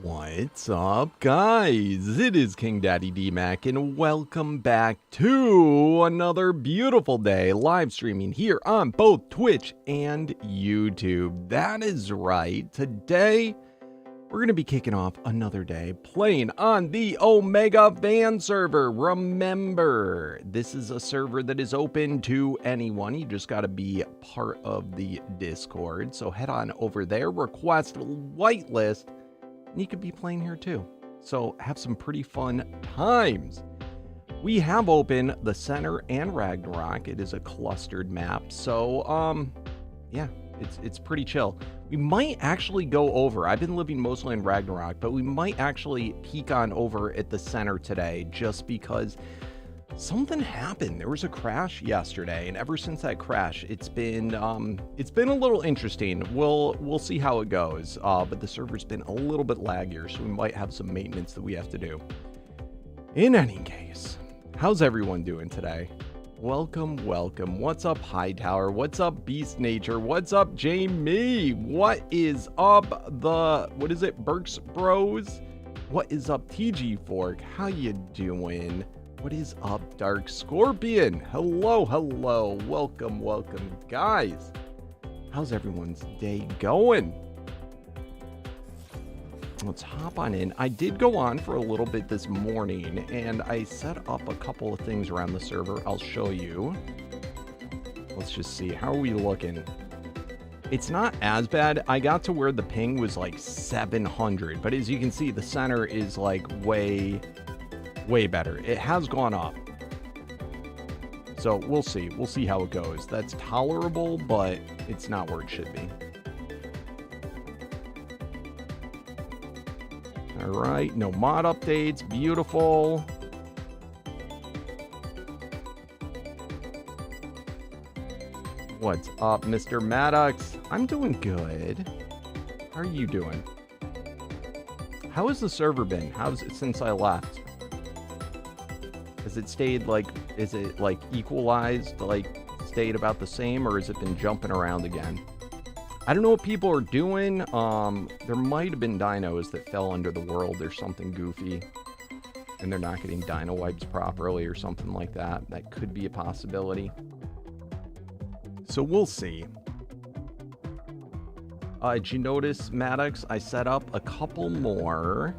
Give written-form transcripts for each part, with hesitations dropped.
What's up, guys? It is KingDaddyDMAC, and welcome back to another beautiful day live streaming here on both Twitch and YouTube. That is right. Today, we're going to be kicking off another day playing on the Omega Van server. Remember, this is a server that is open to anyone. You just got to be part of the Discord. So head on over there, request whitelist, and you could be playing here too. So have some pretty fun times. We have open the center and Ragnarok. It is a clustered map. So, yeah, it's pretty chill. We might actually go over. I've been living mostly in Ragnarok, but we might actually peek on over at the center today just because something happened. There was a crash yesterday, and ever since that crash, it's been a little interesting. We'll see how it goes. But the server's been a little bit laggier, so we might have some maintenance that we have to do. In any case, how's everyone doing today? Welcome. What's up, Hightower? What's up, Beast Nature? What's up, Jamie? What is up, what is it, Burks Bros? What is up, TG Fork? How you doing? What is up, Dark Scorpion? Hello. Welcome, guys. How's everyone's day going? Let's hop on in. I did go on for a little bit this morning, and I set up a couple of things around the server. I'll show you. Let's just see. How are we looking? It's not as bad. I got to where the ping was like 700, but as you can see, the center is like way better. It has gone up. So we'll see. We'll see how it goes. That's tolerable, but it's not where it should be. All right, no mod updates. Beautiful. What's up, Mr. Maddox? I'm doing good. How are you doing? How has the server been? How's it since I left? Has it stayed like, is it like equalized, like stayed about the same, or has it been jumping around again? I don't know what people are doing. There might have been dinos that fell under the world or something goofy, and they're not getting dino wipes properly or something like that. That could be a possibility. So we'll see. Did you notice, Maddox? I set up a couple more.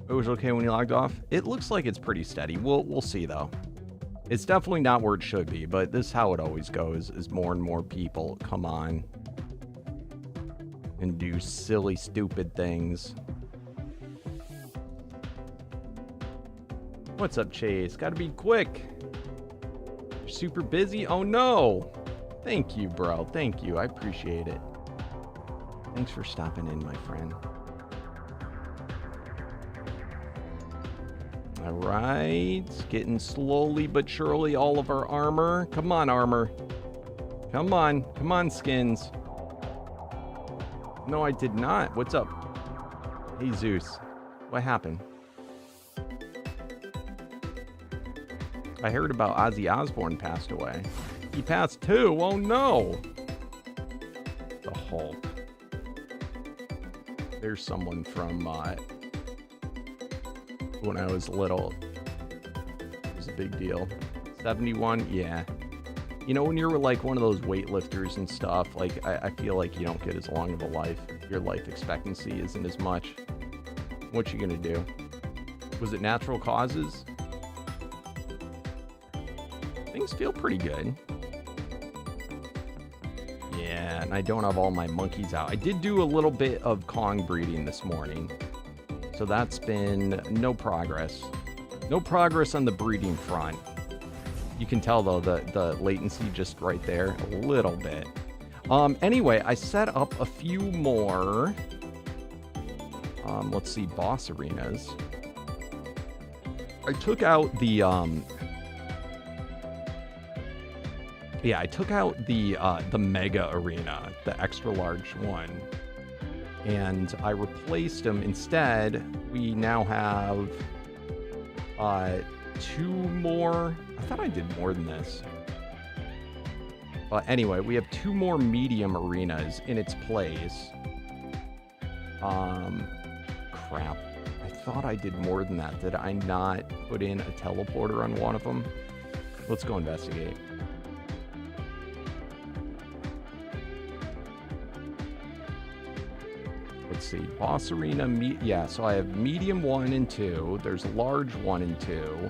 It was okay when you logged off. It looks like it's pretty steady. We'll see though. It's definitely not where it should be, but this is how it always goes, as more and more people come on and do silly, stupid things. What's up, Chase? Gotta be quick. You're super busy? Oh no. Thank you, bro. Thank you. I appreciate it. Thanks for stopping in, my friend. All right, getting slowly but surely all of our armor. Come on, armor. Come on, skins. No, I did not. What's up? Hey, Zeus. What happened? I heard about Ozzy Osbourne passed away. He passed too. Oh no. The Hulk. There's someone from when I was little. It was a big deal. 71, yeah. You know, when you're like one of those weightlifters and stuff, like I feel like you don't get as long of a life. Your life expectancy isn't as much. What you gonna do? Was it natural causes? Things feel pretty good. Yeah, and I don't have all my monkeys out. I did do a little bit of Kong breeding this morning. So that's been no progress. No progress on the breeding front. You can tell though the latency just right there a little bit. Anyway, I set up a few more. Let's see, boss arenas. I took out the I took out the mega arena, the extra large one. And I replaced them. Instead, we now have 2 more. I thought I did more than this. But anyway, we have 2 more medium arenas in its place. Crap. I thought I did more than that. Did I not put in a teleporter on one of them? Let's go investigate. Let's see. Boss arena, yeah, so I have medium 1 and 2. There's large 1 and 2.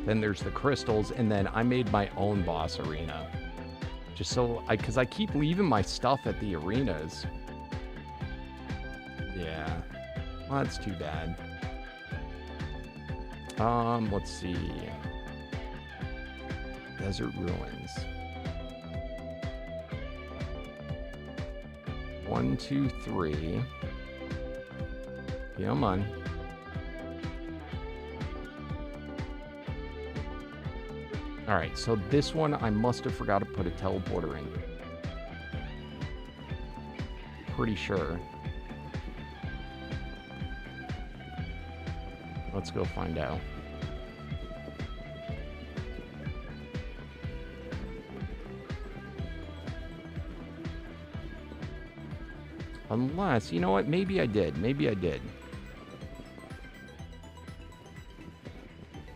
Then there's the crystals, and then I made my own boss arena. Just so, because I keep leaving my stuff at the arenas. Yeah. Well, that's too bad. Let's see. Desert Ruins. 1, 2, 3. Come on. Alright, so this one I must have forgot to put a teleporter in. Pretty sure. Let's go find out. Unless, you know what? Maybe I did. Maybe I did.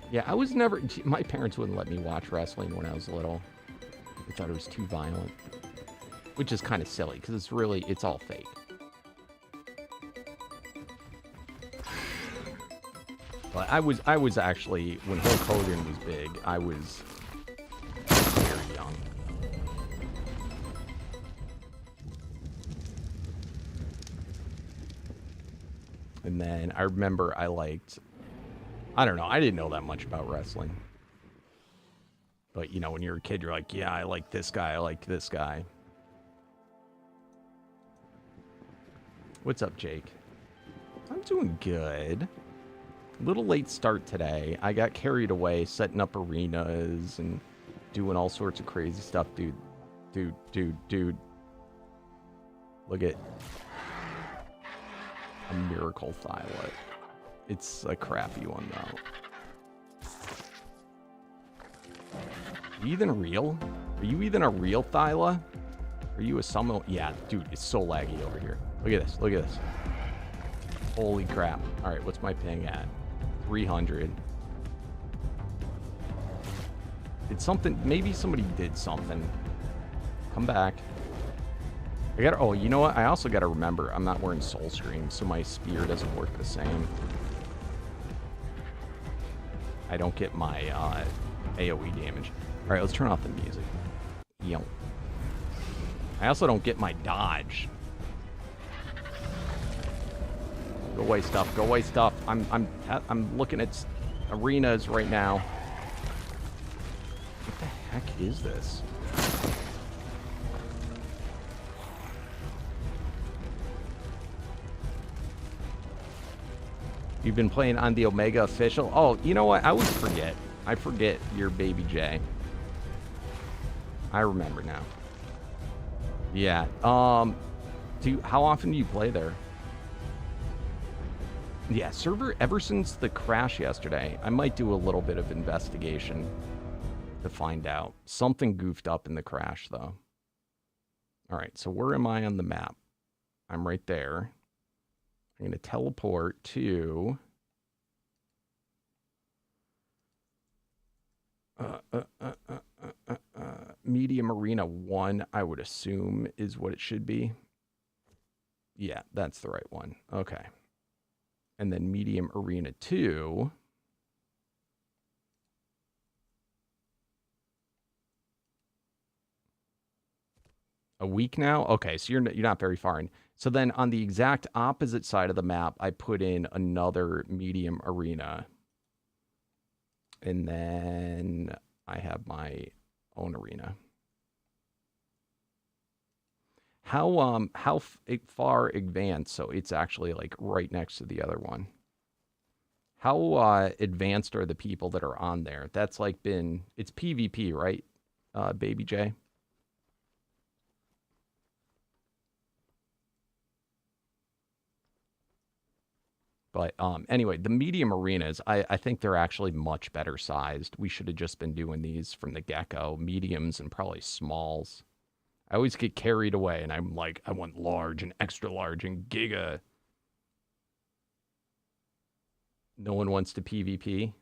Yeah, I was never... My parents wouldn't let me watch wrestling when I was little. They thought it was too violent. Which is kind of silly, because it's really... It's all fake. But I was actually... When Hulk Hogan was big, I was very young. And then I remember I liked... I don't know. I didn't know that much about wrestling. But, you know, when you're a kid, you're like, yeah, I like this guy. I like this guy. What's up, Jake? I'm doing good. A little late start today. I got carried away setting up arenas and doing all sorts of crazy stuff. Dude. Look at a miracle thylet. It's a crappy one, though. Are you even real? Are you even a real Thyla? Are you a summon? Yeah, dude, it's so laggy over here. Look at this. Look at this. Holy crap. All right, what's my ping at? 300. Did something... Maybe somebody did something. Come back. I gotta... Oh, you know what? I also gotta remember I'm not wearing Soul Stream, so my spear doesn't work the same. I don't get my AoE damage. All right, let's turn off the music. Yo. I also don't get my dodge. Go away, stuff. Go away, stuff. I'm looking at arenas right now. What the heck is this? You've been playing on the Omega official? Oh, you know what? I always forget. I forget you're Baby J. I remember now. Yeah. How often do you play there? Yeah, server ever since the crash yesterday. I might do a little bit of investigation to find out. Something goofed up in the crash, though. All right, so where am I on the map? I'm right there. I'm going to teleport to... Medium Arena 1, I would assume, is what it should be. Yeah, that's the right one. Okay. And then Medium Arena 2... A week now? Okay, so you're not very far in. So then on the exact opposite side of the map, I put in another medium arena. And then I have my own arena. How far advanced? So it's actually like right next to the other one. How advanced are the people that are on there? That's like it's PvP, right, Baby J? But anyway, the medium arenas, I think they're actually much better sized. We should have just been doing these from the get-go, mediums and probably smalls. I always get carried away, and I'm like, I want large and extra large and giga. No one wants to PvP.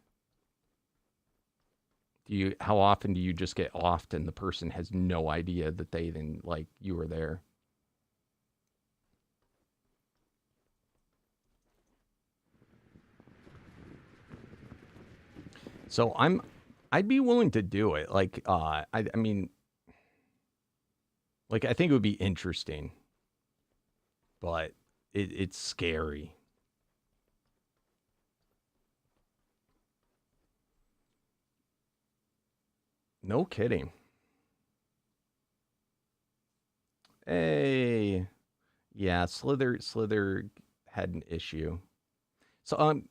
How often do you just get offed and the person has no idea that they even like you were there? So I'd be willing to do it. Like I mean, like I think it would be interesting, but it's scary. No kidding. Hey, yeah, Slither had an issue. So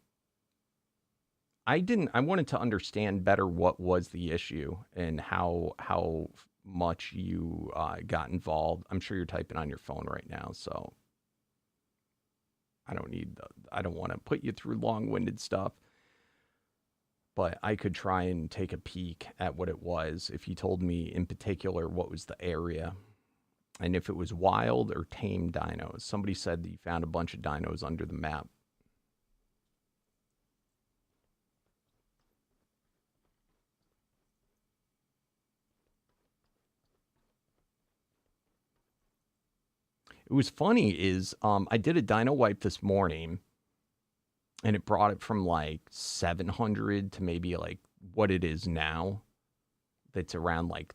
I wanted to understand better what was the issue and how much you got involved. I'm sure you're typing on your phone right now, so I don't want to put you through long-winded stuff, but I could try and take a peek at what it was if you told me in particular what was the area and if it was wild or tame dinos. Somebody said that you found a bunch of dinos under the map. It was funny is I did a dino wipe this morning and it brought it from like 700 to maybe like what it is now. That's around like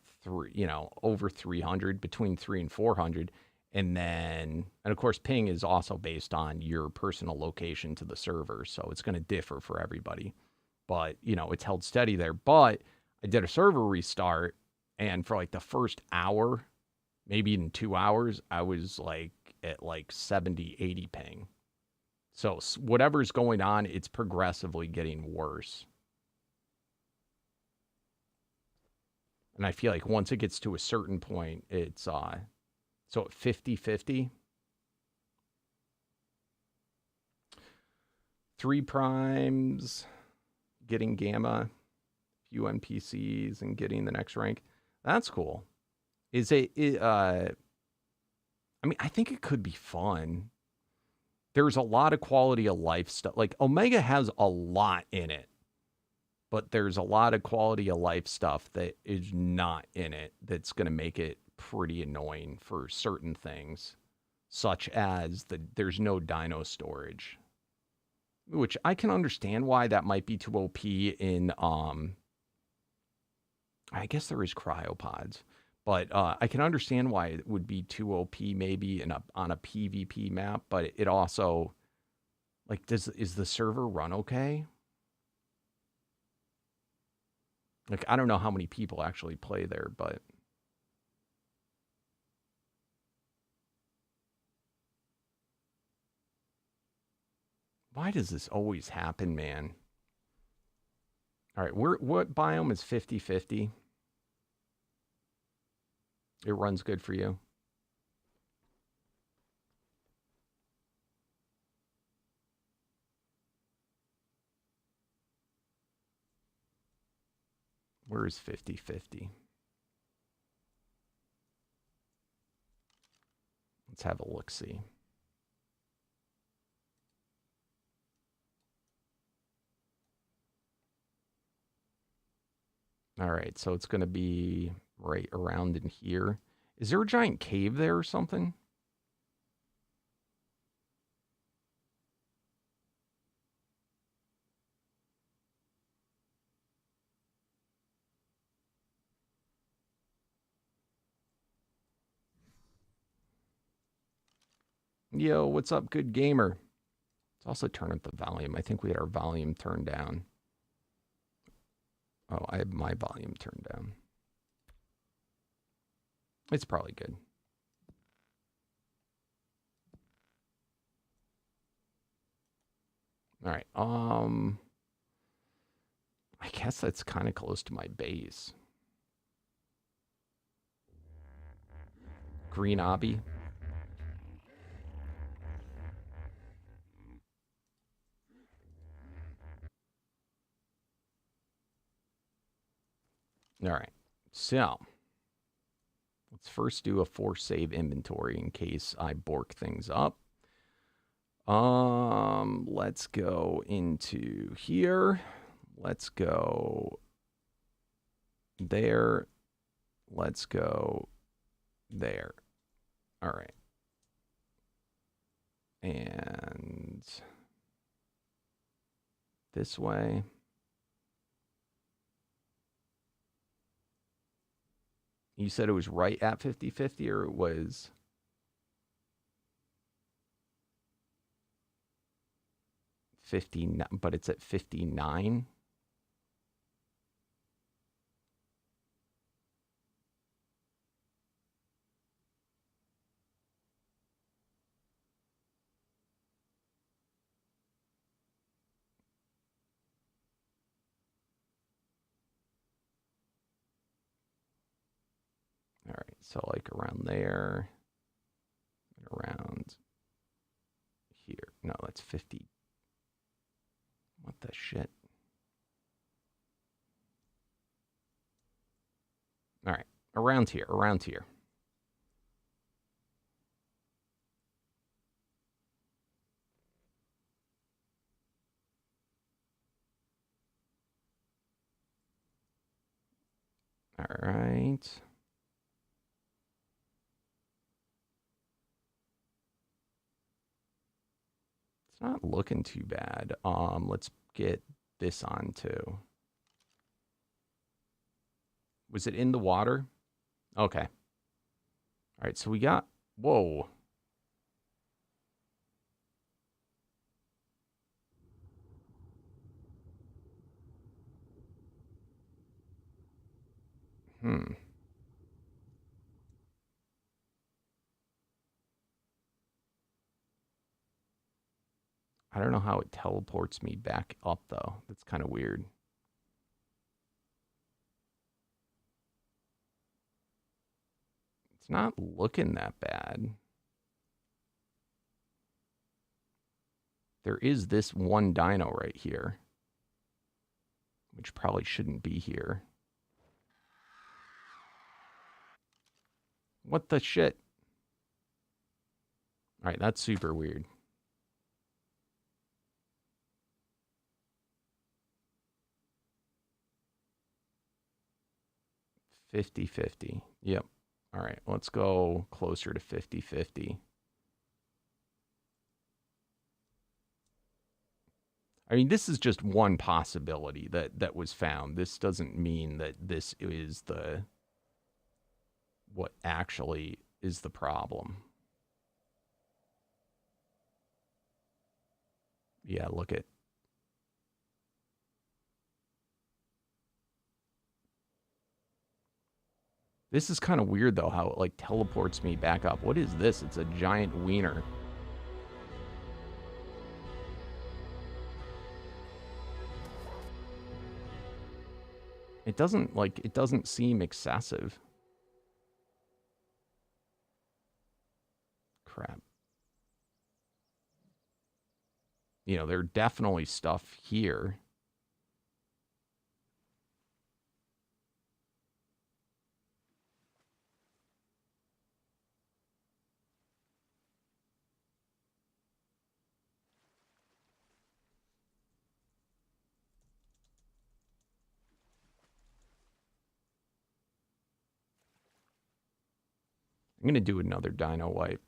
over 300, between 3 and 400. And of course, ping is also based on your personal location to the server. So it's going to differ for everybody. But, it's held steady there. But I did a server restart. And for like the first hour, maybe even 2 hours, I was like at like 70, 80 ping. So whatever's going on, it's progressively getting worse. And I feel like once it gets to a certain point, it's so at 50-50. 3 primes, getting gamma, few NPCs, and getting the next rank. That's cool. I mean, I think it could be fun. There's a lot of quality of life stuff. Like Omega has a lot in it, but there's a lot of quality of life stuff that is not in it that's going to make it pretty annoying for certain things, such as there's no dino storage, which I can understand why that might be too OP in I guess there is cryopods, but I can understand why it would be too OP maybe on a PvP map, but it also like is the server run okay? Like I don't know how many people actually play there, but why does this always happen, man? All right, what biome is 50-50? It runs good for you. Where is 50-50? Let's have a look-see. All right, so it's going to be right around in here. Is there a giant cave there or something? Yo, what's up, good gamer? Let's also turn up the volume. I think we had our volume turned down. Oh, I have my volume turned down. It's probably good. All right. I guess that's kind of close to my base. Green obby. All right. So, Let's first do a force save inventory in case I bork things up. Let's go into here. Let's go there. Let's go there. All right. And this way. You said it was right at 50-50, or it was 59, but it's at 59. All right, so like around there, and around here. No, that's 50. What the shit? All right, around here, around here. All right. It's not looking too bad. Let's get this on too. Was it in the water? Okay. All right, so we got, whoa. I don't know how it teleports me back up, though. That's kind of weird. It's not looking that bad. There is this one dino right here, which probably shouldn't be here. What the shit? All right, that's super weird. $50-50. Yep. All right, let's go closer to 50-50. I mean, this is just one possibility that was found. This doesn't mean that this is what actually is the problem. Yeah, look at. This is kind of weird, though, how it, like, teleports me back up. What is this? It's a giant wiener. It doesn't seem excessive. Crap. You know, there are definitely stuff here. I'm going to do another dino wipe.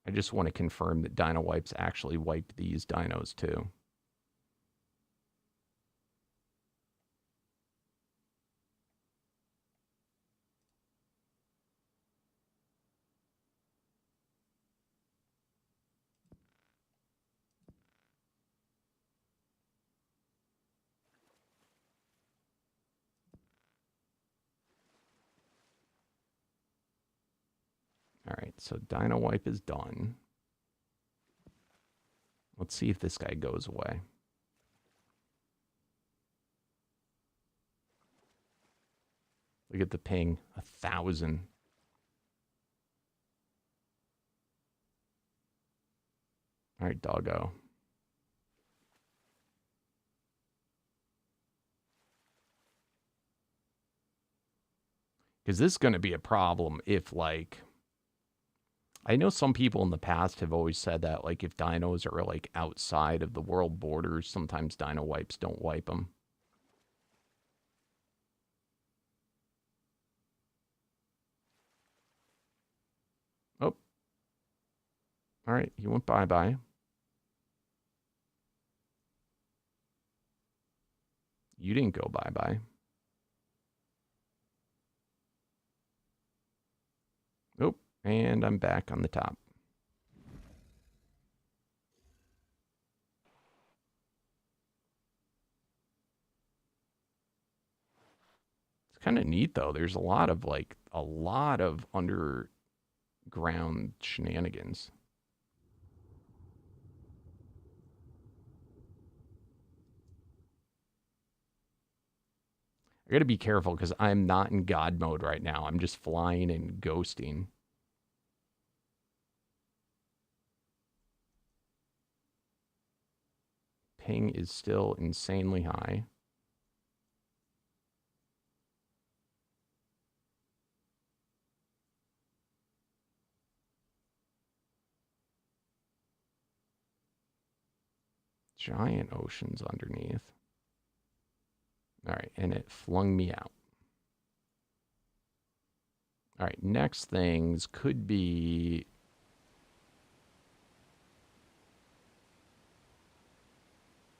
I just want to confirm that dino wipes actually wiped these dinos too. All right, so dino wipe is done. Let's see if this guy goes away. Look at the ping, 1,000. All right, doggo. Because this is going to be a problem if, like, I know some people in the past have always said that, like, if dinos are, like, outside of the world borders, sometimes dino wipes don't wipe them. Oh. All right, he went bye-bye. You didn't go bye-bye. Oh, and I'm back on the top. It's kind of neat, though. There's a lot of underground shenanigans. I got to be careful because I'm not in God mode right now. I'm just flying and ghosting. Ping is still insanely high. Giant oceans underneath. All right, and it flung me out. All right, next things could be...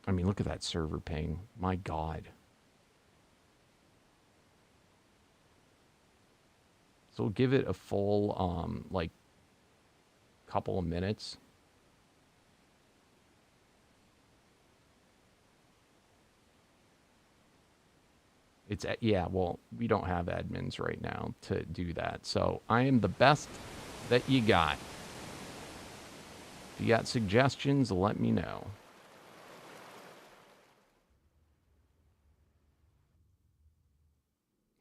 I mean, look at that server ping. My God. So we'll give it a full, like, couple of minutes. It's, yeah, well, we don't have admins right now to do that. So I am the best that you got. If you got suggestions, let me know.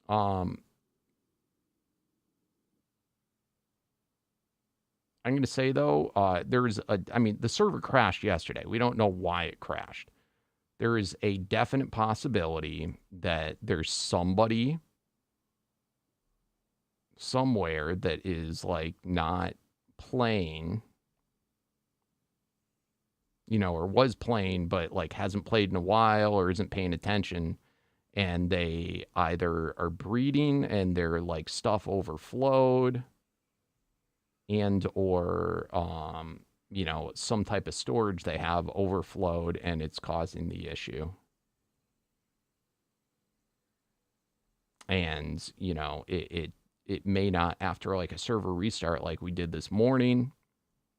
I'm going to say, though, I mean, the server crashed yesterday. We don't know why it crashed. There is a definite possibility that there's somebody somewhere that is, like, not playing, you know, or was playing, but, like, hasn't played in a while or isn't paying attention. And they either are breeding and their, like, stuff overflowed, and or you know, some type of storage they have overflowed and it's causing the issue. And, you know, it may not, after like a server restart like we did this morning,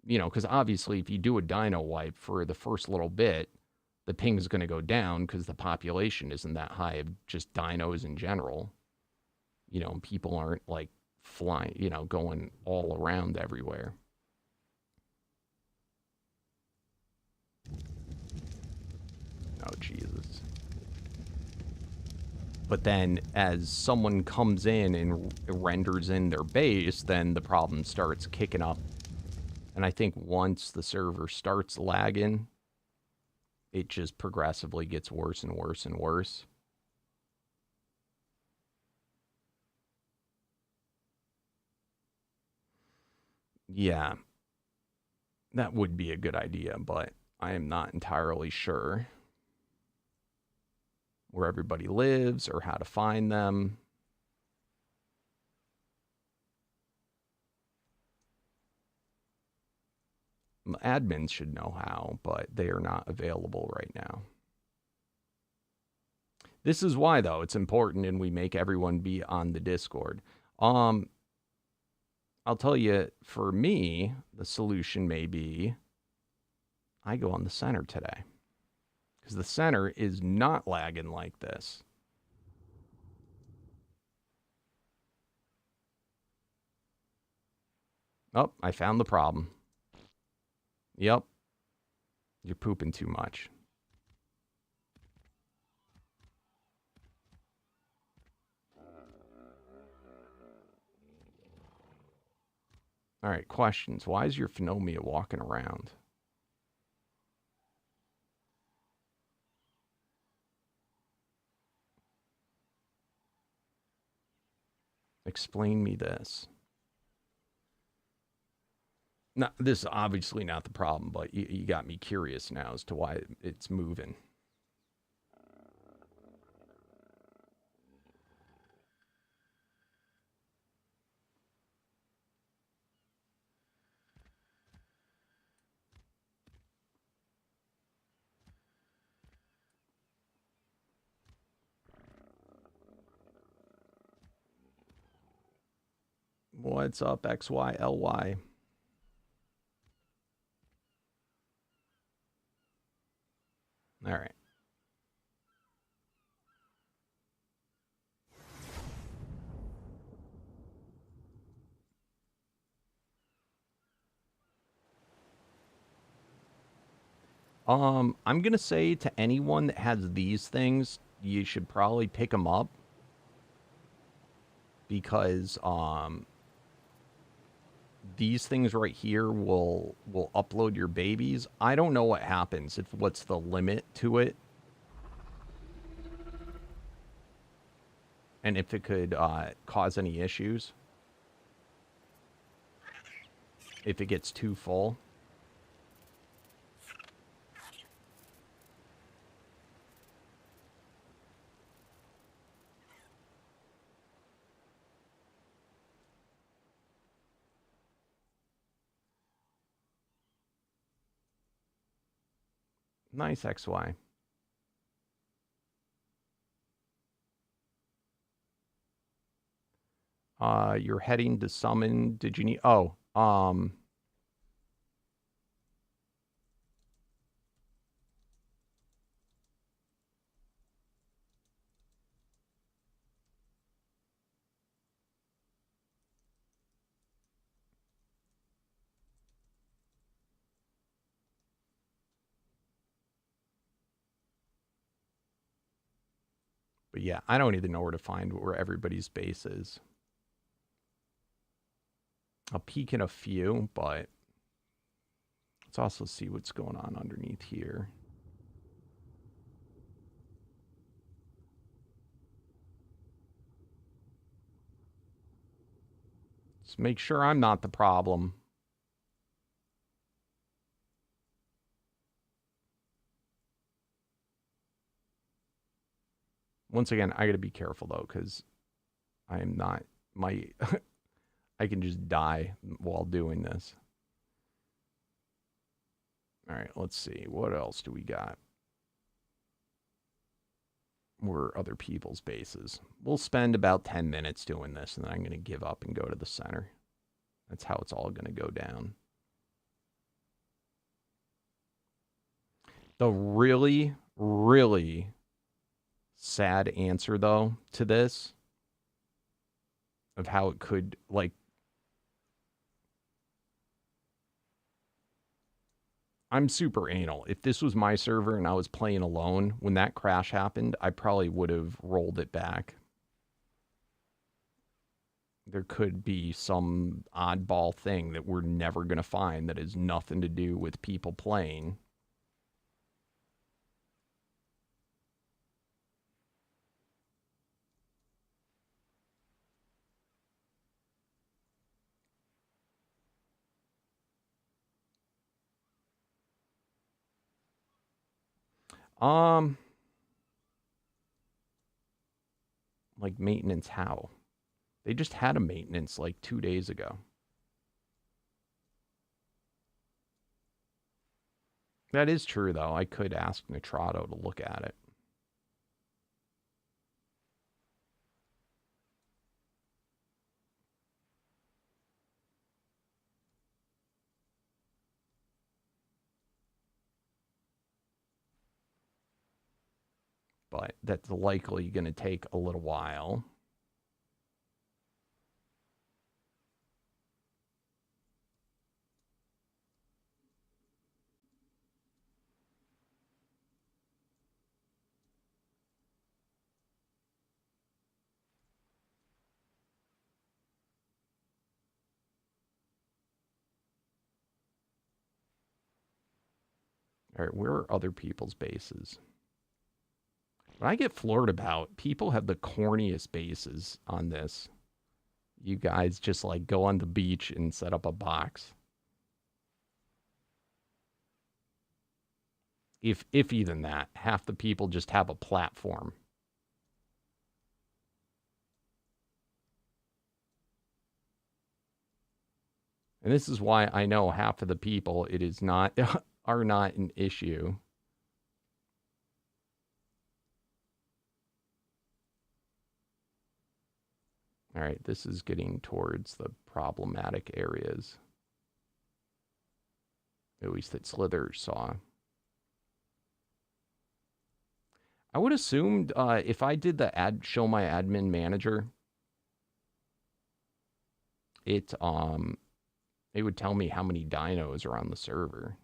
you know, because obviously if you do a dino wipe for the first little bit, the ping is going to go down because the population isn't that high of just dinos in general. You know, people aren't like flying, you know, going all around everywhere. Oh, Jesus. But then as someone comes in and renders in their base, then the problem starts kicking up. And I think once the server starts lagging, it just progressively gets worse and worse and worse. Yeah, that would be a good idea, but I am not entirely sure where everybody lives or how to find them. Admins should know how, but they are not available right now. This is why, though, it's important and we make everyone be on the Discord. I'll tell you, for me, the solution may be I go on the center today. Because the center is not lagging like this. Oh, I found the problem. Yep. You're pooping too much. All right, questions. Why is your Phenomia walking around? Explain me this. Now, this is obviously not the problem, but you got me curious now as to why it's moving. What's up, XYLY? All right. I'm gonna say to anyone that has these things, you should probably pick them up because these things right here will upload your babies. I don't know what happens if what's the limit to it, and if it could cause any issues if it gets too full. Nice, XY. You're heading to summon. Did you need? Oh, but yeah, I don't even know where to find where everybody's base is. I'll peek in a few, but let's also see what's going on underneath here. Just make sure I'm not the problem. Once again, I gotta be careful though, because I am not my I can just die while doing this. All right, let's see. What else do we got? Where are other people's bases? We'll spend about 10 minutes doing this, and then I'm going to give up and go to the center. That's how it's all going to go down. The really, really sad answer, though, to this, of how it could, like, I'm super anal. If this was my server and I was playing alone, when that crash happened, I probably would have rolled it back. There could be some oddball thing that we're never going to find that has nothing to do with people playing. Like maintenance how? They just had a maintenance like 2 days ago. That is true, though. I could ask Nitrato to look at it. But that's likely going to take a little while. All right, where are other people's bases? What I get floored about, people have the corniest bases on this. You guys just like go on the beach and set up a box. If even that, half the people just have a platform. And this is why I know half of the people it is not are not an issue. All right, this is getting towards the problematic areas. At least that Slither saw. I would assume if I did the show my admin manager, it would tell me how many dinos are on the server.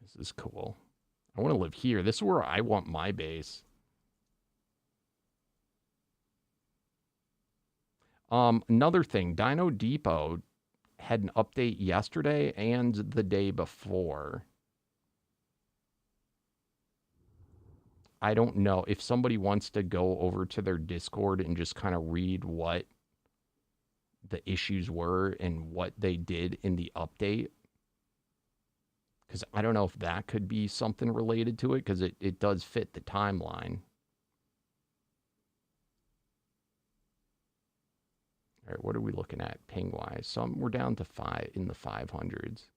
This is cool. I want to live here. This is where I want my base. Another thing, Dino Depot had an update yesterday and the day before. I don't know if somebody wants to go over to their Discord and just kind of read what the issues were and what they did in the update. Because I don't know if that could be something related to it, because it does fit the timeline. All right, what are we looking at ping-wise? We're down to 5 in the 500s.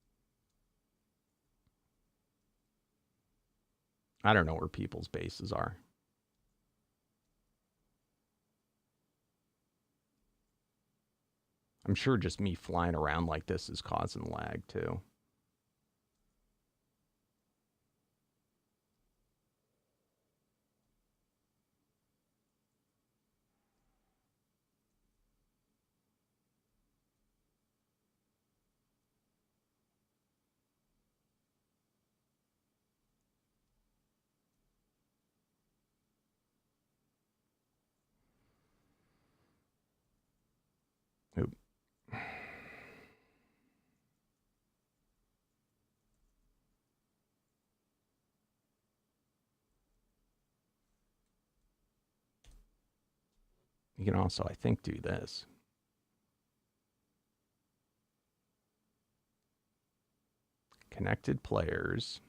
I don't know where people's bases are. I'm sure just me flying around like this is causing lag too. Oop. You can also, I think, do this. Connected players.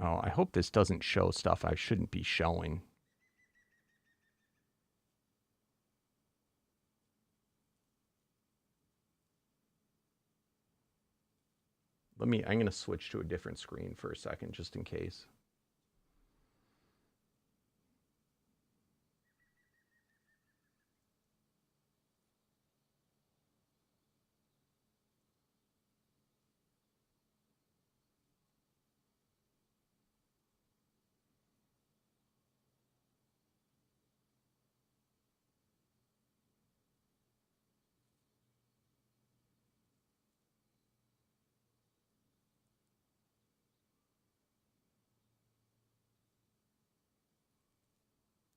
Oh, I hope this doesn't show stuff I shouldn't be showing. I'm going to switch to a different screen for a second, just in case.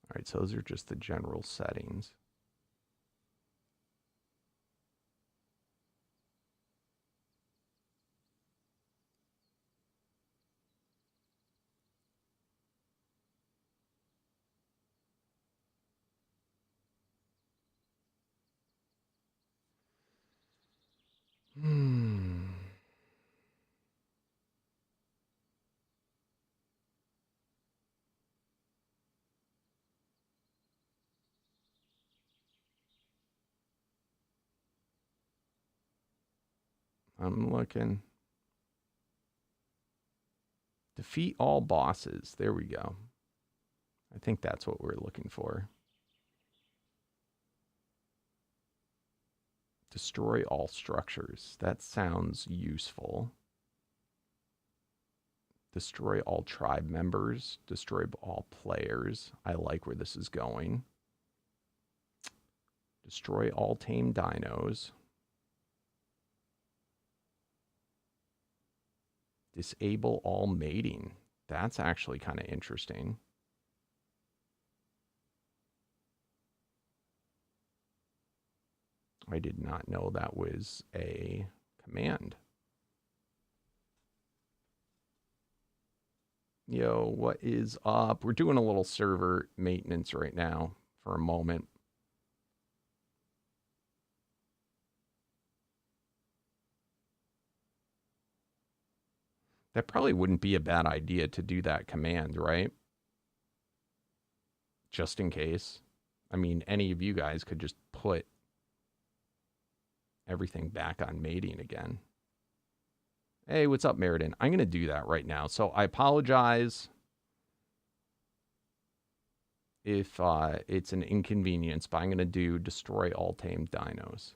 All right, so those are just the general settings. I'm looking. Defeat all bosses. There we go. I think that's what we're looking for. Destroy all structures. That sounds useful. Destroy all tribe members. Destroy all players. I like where this is going. Destroy all tame dinos. Disable all mating. That's actually kind of interesting. I did not know that was a command. Yo, what is up? We're doing a little server maintenance right now for a moment. That probably wouldn't be a bad idea to do that command, right? Just in case. I mean, any of you guys could just put everything back on mating again. Hey, what's up, Meriden? I'm going to do that right now. So I apologize if it's an inconvenience, but I'm going to do destroy all tamed dinos.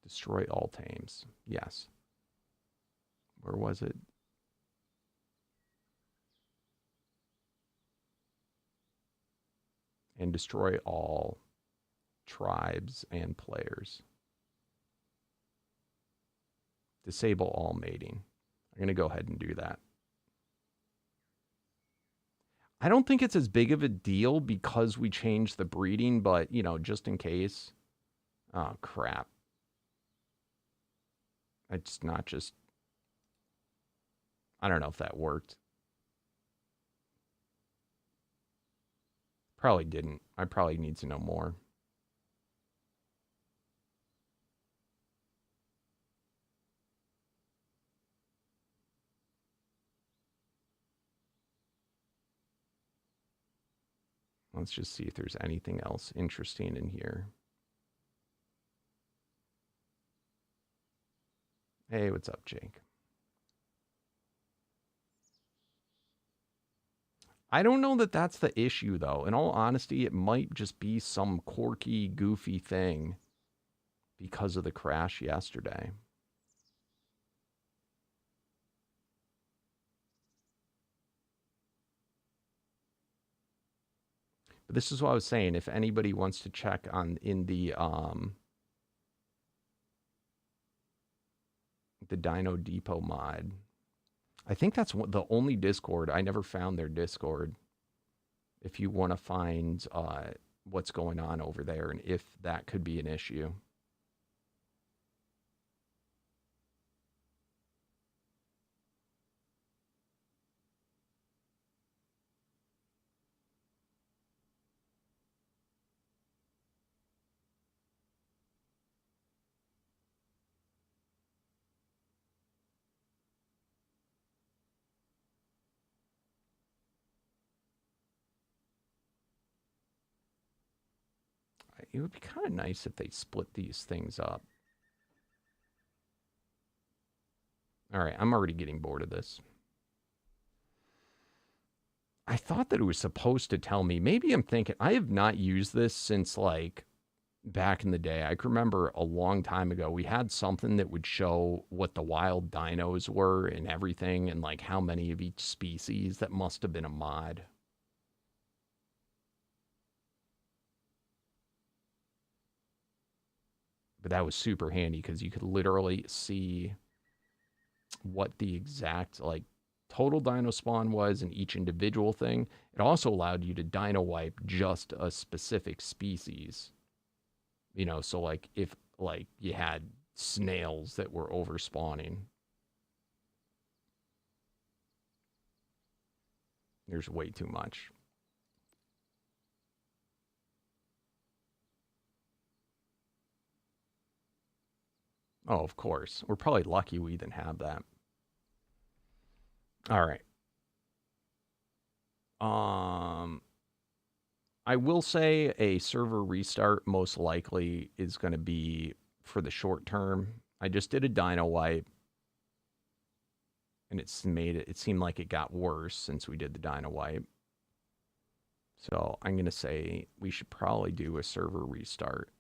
Destroy all tames. Yes. Where was it? And destroy all tribes and players. Disable all mating. I'm going to go ahead and do that. I don't think it's as big of a deal because we changed the breeding, but, you know, just in case. Oh, crap. It's not just... I don't know if that worked. Probably didn't. I probably need to know more. Let's just see if there's anything else interesting in here. Hey, what's up, Jake? I don't know that that's the issue, though. In all honesty, it might just be some quirky, goofy thing because of the crash yesterday. But this is what I was saying. If anybody wants to check on in the Dino Depot mod, I think that's the only Discord. I never found their Discord. If you want to find what's going on over there and if that could be an issue. It would be kind of nice if they split these things up. All right, I'm already getting bored of this. I thought that it was supposed to tell me. Maybe I'm thinking, I have not used this since like back in the day. I can remember a long time ago, we had something that would show what the wild dinos were and everything and like how many of each species. That must have been a mod. But that was super handy because you could literally see what the exact like total dino spawn was in each individual thing. It also allowed you to dino wipe just a specific species. You know, so like if like you had snails that were over spawning. There's way too much. Oh, of course. We're probably lucky we even have that. All right. I will say a server restart most likely is going to be for the short term. I just did a dino wipe, and it seemed like it got worse since we did the dino wipe. So I'm going to say we should probably do a server restart.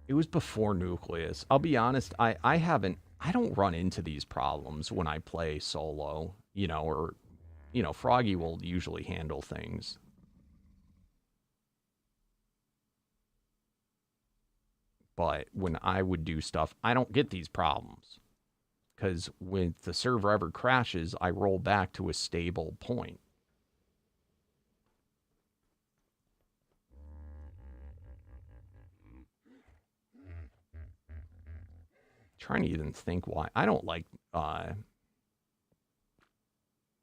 It was before Nucleus. I'll be honest, I don't run into these problems when I play solo, you know, or, you know, Froggy will usually handle things. But when I would do stuff, I don't get these problems because when the server ever crashes, I roll back to a stable point. Trying to even think why. I don't like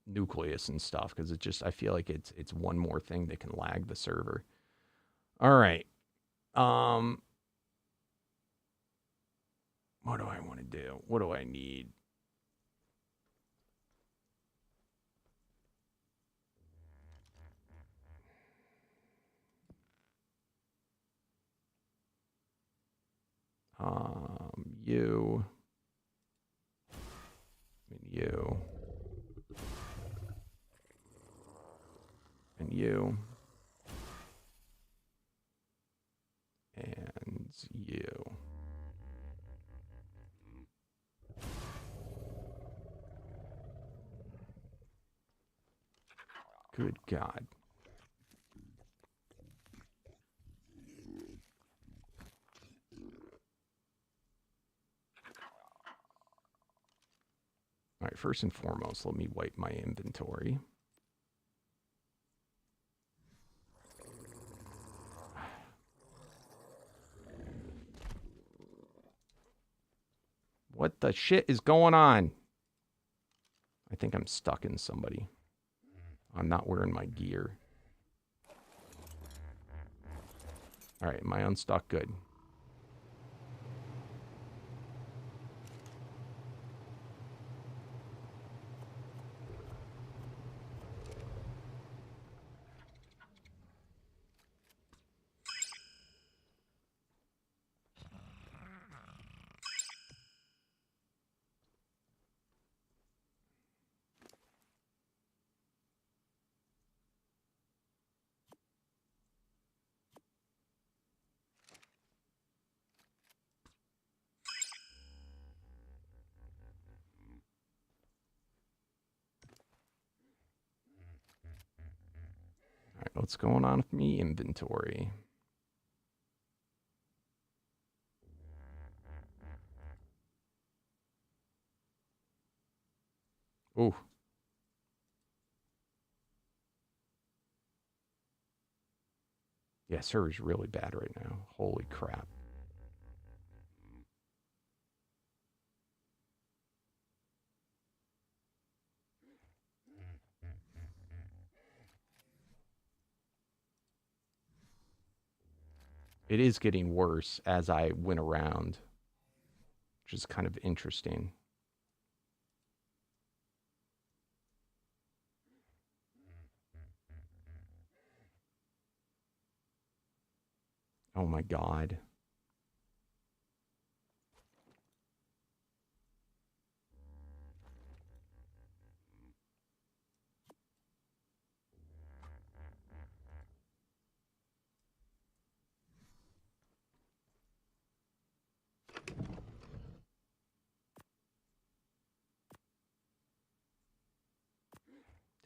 Nucleus and stuff because it just, I feel like it's one more thing that can lag the server. All right. What do I want to do? What do I need? You and you and you and you. Good God. All right, first and foremost, let me wipe my inventory. What the shit is going on? I think I'm stuck in somebody. I'm not wearing my gear. All right, am I unstuck? Good. All right, what's going on with me? Inventory. Ooh. Yeah, server's really bad right now. Holy crap. It is getting worse as I went around, which is kind of interesting. Oh my God.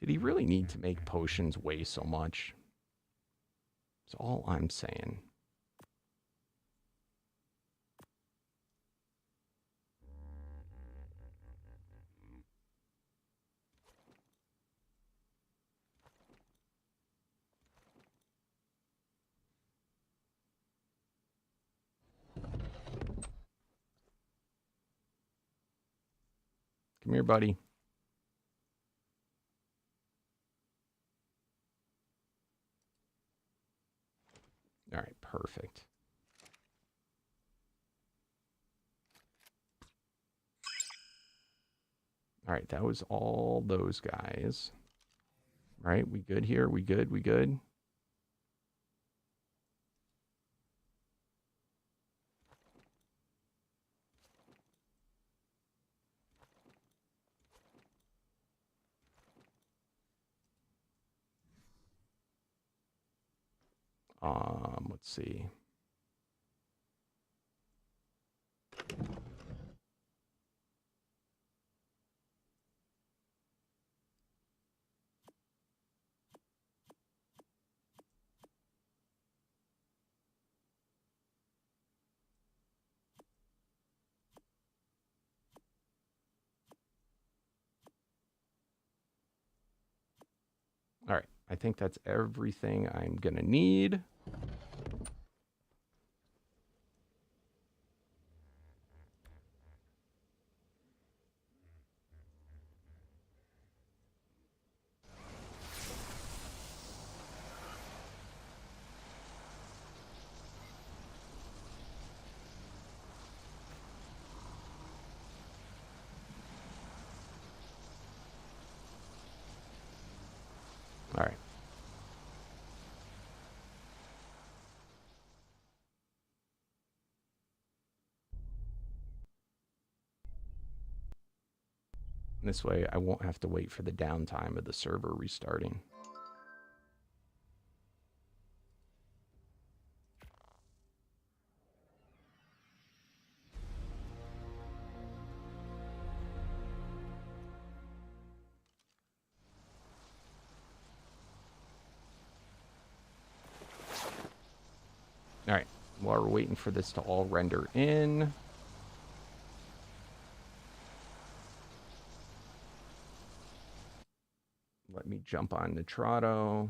Did he really need to make potions weigh so much? That's all I'm saying. Come here, buddy. All right, perfect. All right, that was all those guys. All right, we good here? We good? We good? Let's see. I think that's everything I'm going to need. All right. This way I won't have to wait for the downtime of the server restarting. All right, while we're waiting for this to all render in, let me jump on Nitrado.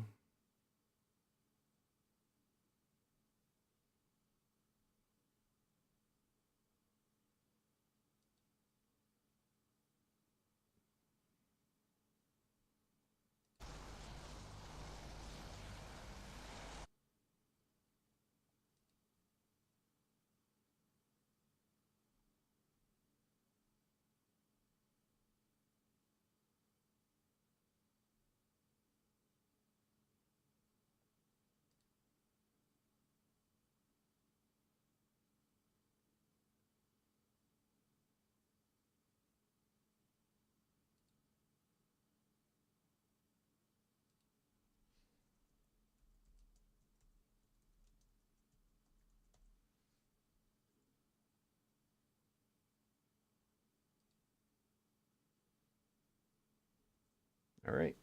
All right.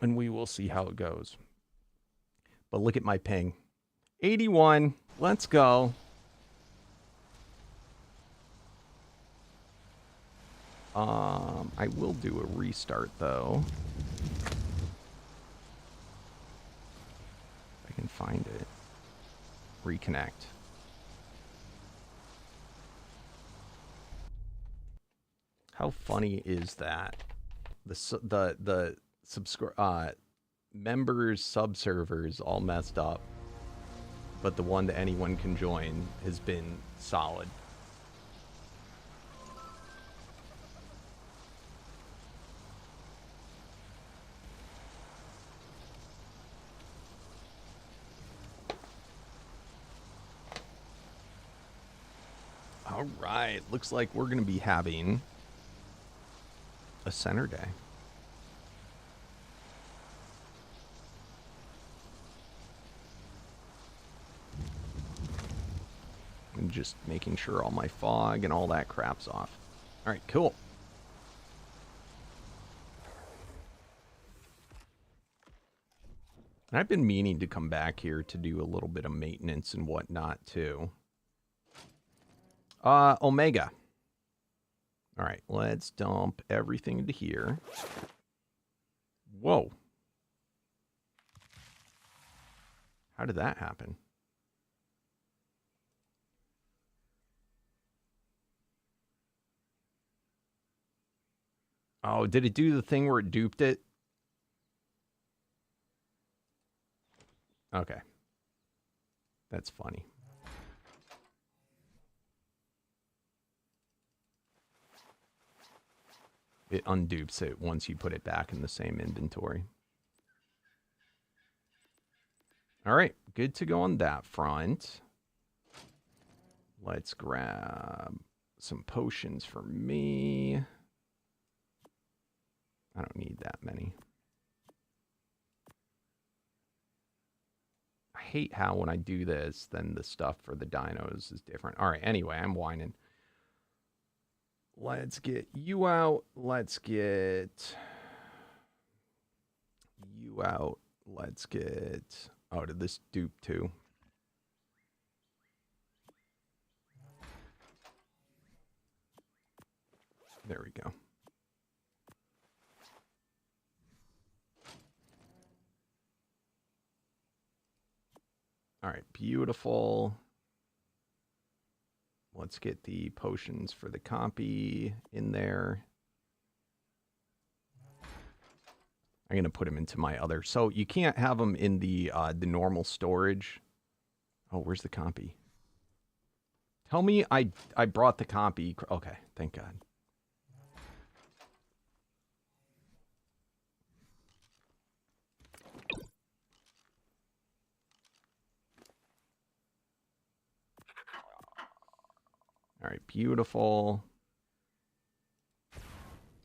And we will see how it goes. But look at my ping. 81. Let's go. I will do a restart, though. If I can find it. Reconnect. How funny is that? The members subservers all messed up, but the one that anyone can join has been solid. All right, looks like we're going to be having a center day. And just making sure all my fog and all that crap's off. All right, cool. And I've been meaning to come back here to do a little bit of maintenance and whatnot, too. Omega. All right, let's dump everything into here. Whoa. How did that happen? Oh, did it do the thing where it duped it? Okay. That's funny. It undupes it once you put it back in the same inventory. All right, good to go on that front. Let's grab some potions for me. I don't need that many. I hate how when I do this, then the stuff for the dinos is different. All right, anyway, I'm whining. Let's get you out. Let's get you out. Let's get... Oh, did this dupe too? There we go. All right, beautiful. Let's get the potions for the copy in there. I'm going to put them into my other. So you can't have them in the normal storage. Oh, where's the copy? Tell me I brought the copy. Okay, thank God. All right, beautiful.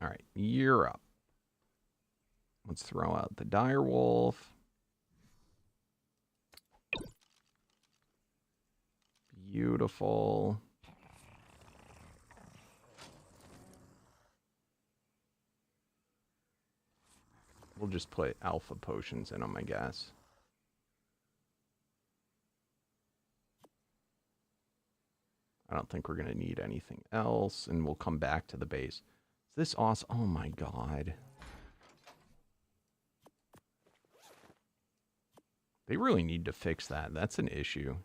All right, you're up. Let's throw out the direwolf. Beautiful. We'll just put alpha potions in them, I guess. I don't think we're going to need anything else, and we'll come back to the base. Is this awesome? Oh my God. They really need to fix that. That's an issue.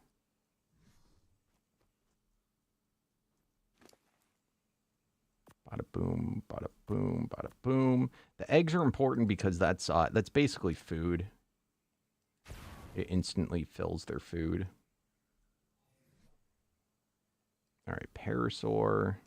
Bada boom, bada boom, bada boom. The eggs are important because that's basically food. It instantly fills their food. All right, Parasaur.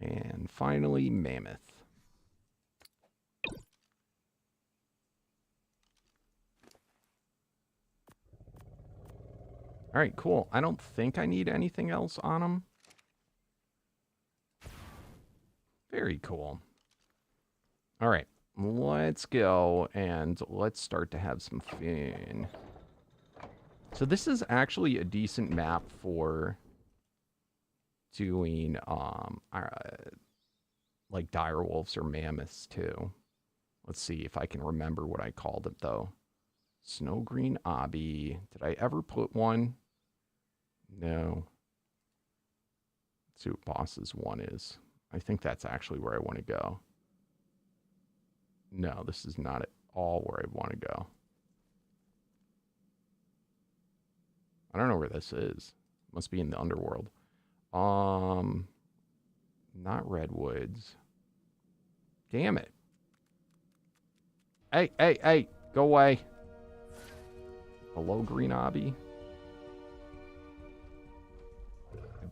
And finally, Mammoth. All right, cool. I don't think I need anything else on them. Very cool. All right, let's go and let's start to have some fun. So this is actually a decent map for doing like direwolves or mammoths too. Let's see if I can remember what I called it though. Snow green obby. Did I ever put one? No. Let's see what bosses one is. I think that's actually where I want to go. No, this is not at all where I want to go. I don't know where this is. Must be in the underworld. Not redwoods. Damn it. Hey, hey, hey, go away. Below green obby.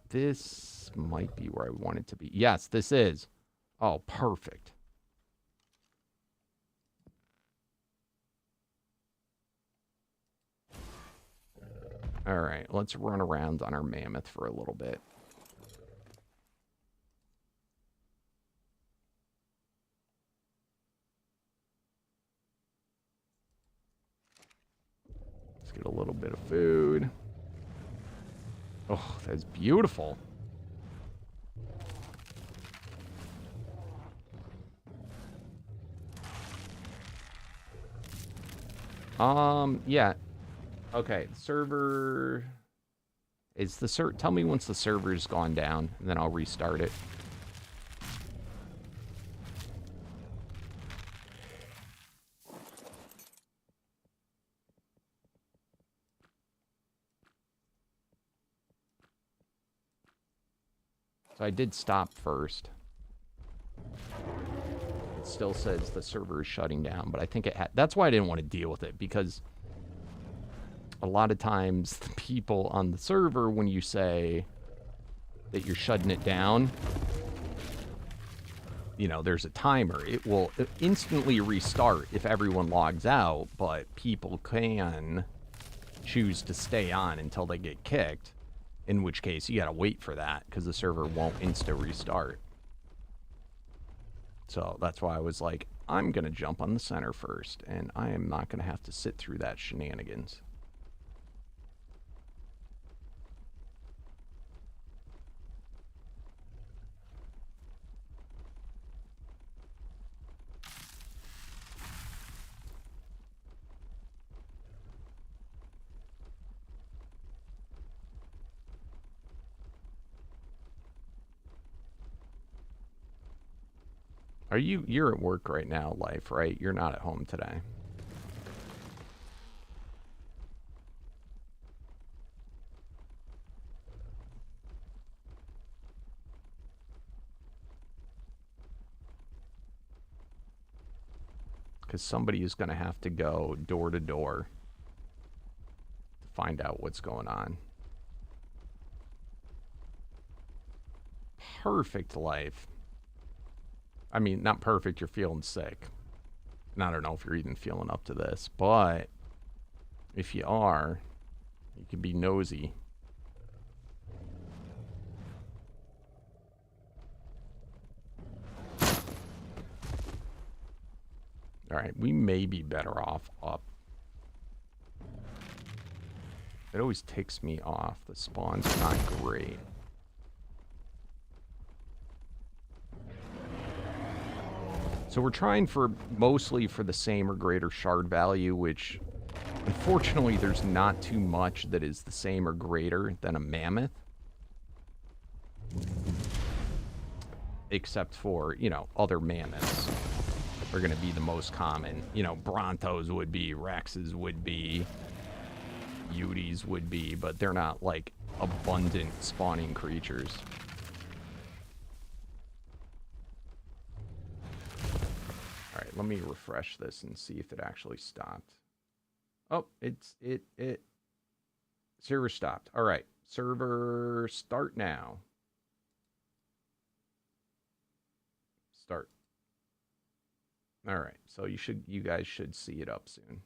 This might be where I want it to be. Yes, this is. Oh, perfect. All right, let's run around on our mammoth for a little bit. Let's get a little bit of food. Oh, that's beautiful. Yeah. Okay, server is the tell me once the server's gone down, and then I'll restart it. So I did stop first. It still says the server is shutting down, but I think it had... That's why I didn't want to deal with it, because a lot of times the people on the server, when you say that you're shutting it down, you know, there's a timer. It will instantly restart if everyone logs out, but people can choose to stay on until they get kicked. In which case, you gotta wait for that, because the server won't insta-restart. So that's why I was like, I'm gonna jump on the center first, and I am not gonna have to sit through that shenanigans. You're at work right now, Life, right? You're not at home today. Because somebody is going to have to go door to door to find out what's going on. Perfect, Life. I mean, not perfect, you're feeling sick. And I don't know if you're even feeling up to this, but if you are, you can be nosy. Alright, we may be better off up. It always ticks me off. The spawns are not great. So we're trying for mostly for the same or greater shard value, which unfortunately there's not too much that is the same or greater than a mammoth. Except for, you know, other mammoths are going to be the most common. You know, Brontos would be, Rexes would be, Uties would be, but they're not like abundant spawning creatures. Alright, let me refresh this and see if it actually stopped. Oh, it server stopped. Alright, server start now. Start. Alright, so you guys should see it up soon.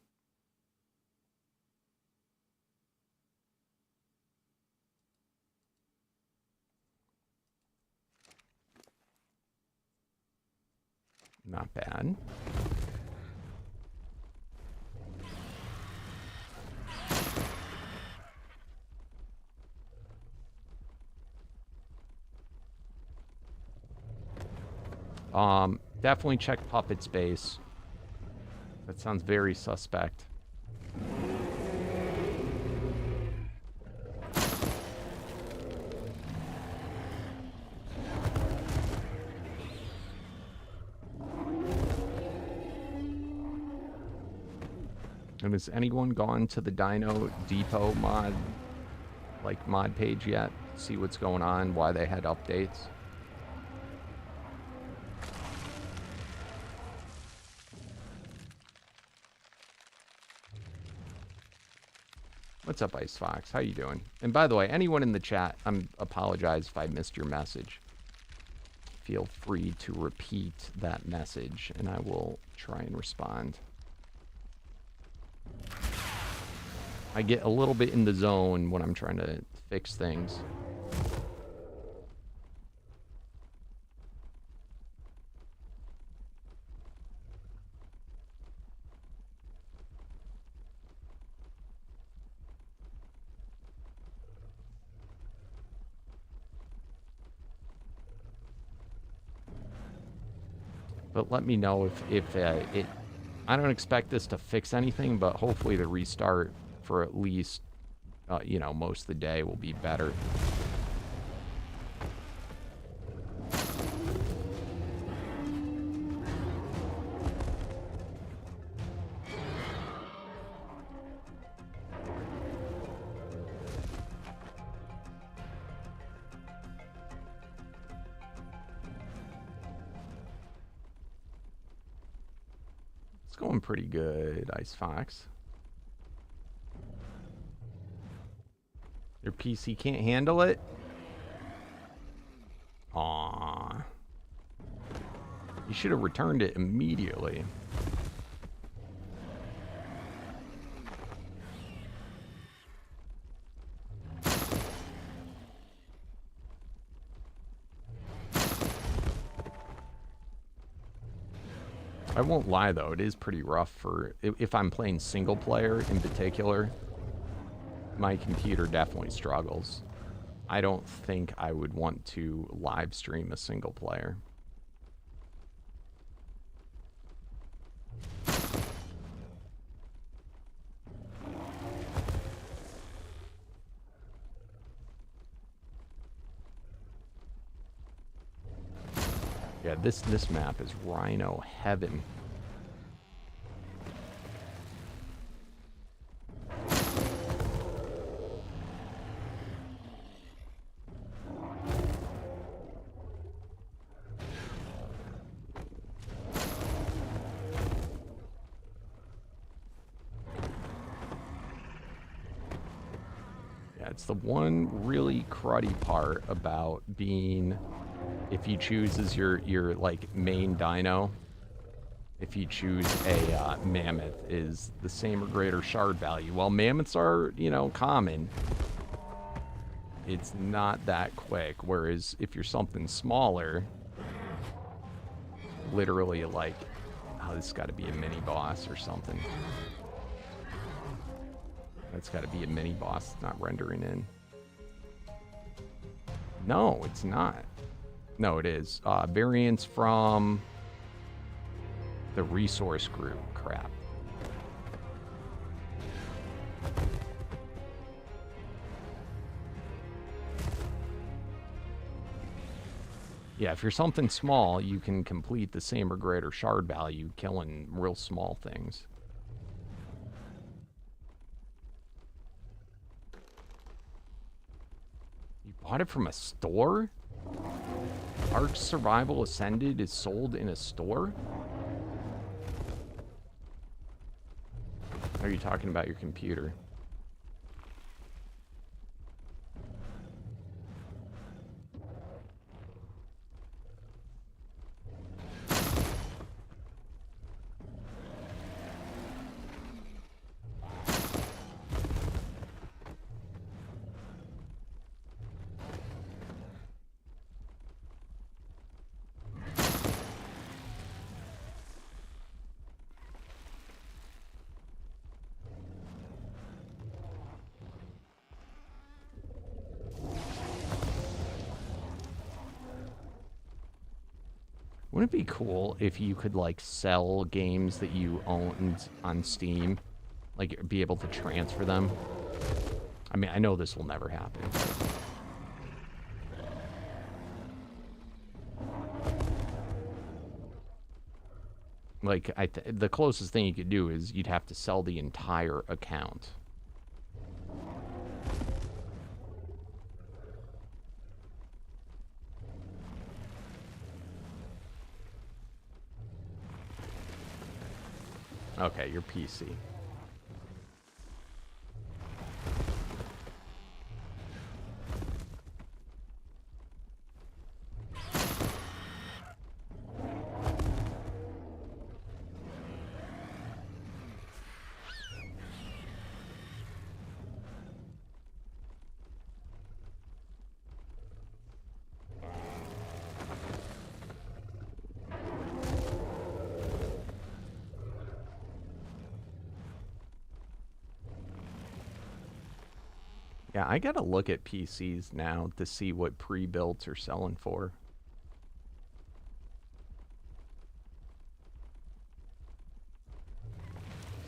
Not bad. Definitely check Puppet's base. That sounds very suspect. And has anyone gone to the Dino Depot mod page yet? See what's going on, why they had updates? What's up, Ice Fox? How you doing? And by the way, anyone in the chat, apologize if I missed your message. Feel free to repeat that message, and I will try and respond. I get a little bit in the zone when I'm trying to fix things. But let me know if it... I don't expect this to fix anything, but hopefully the restart for at least, you know, most of the day will be better. Going pretty good, Ice Fox. Your PC can't handle it? Aww. You should have returned it immediately. I won't lie though, it is pretty rough for if I'm playing single player in particular. My computer definitely struggles. I don't think I would want to live stream a single player. Yeah, this map is Rhino heaven. It's the one really cruddy part about being, if you choose as your like main dino, if you choose a mammoth, is the same or greater shard value. While mammoths are, you know, common, it's not that quick. Whereas if you're something smaller, literally like, oh, this has got to be a mini boss or something. That's got to be a mini boss. It's not rendering in. No, it's not. No, it is. Variants from the resource group. Crap. Yeah, if you're something small, you can complete the same or greater shard value killing real small things. You bought it from a store? Ark Survival Ascended is sold in a store? Are you talking about your computer? Wouldn't it be cool if you could, like, sell games that you owned on Steam? Like, be able to transfer them? I mean, I know this will never happen, but... Like, the closest thing you could do is you'd have to sell the entire account. Okay, your PC. Yeah, I gotta look at PCs now to see what pre-builts are selling for.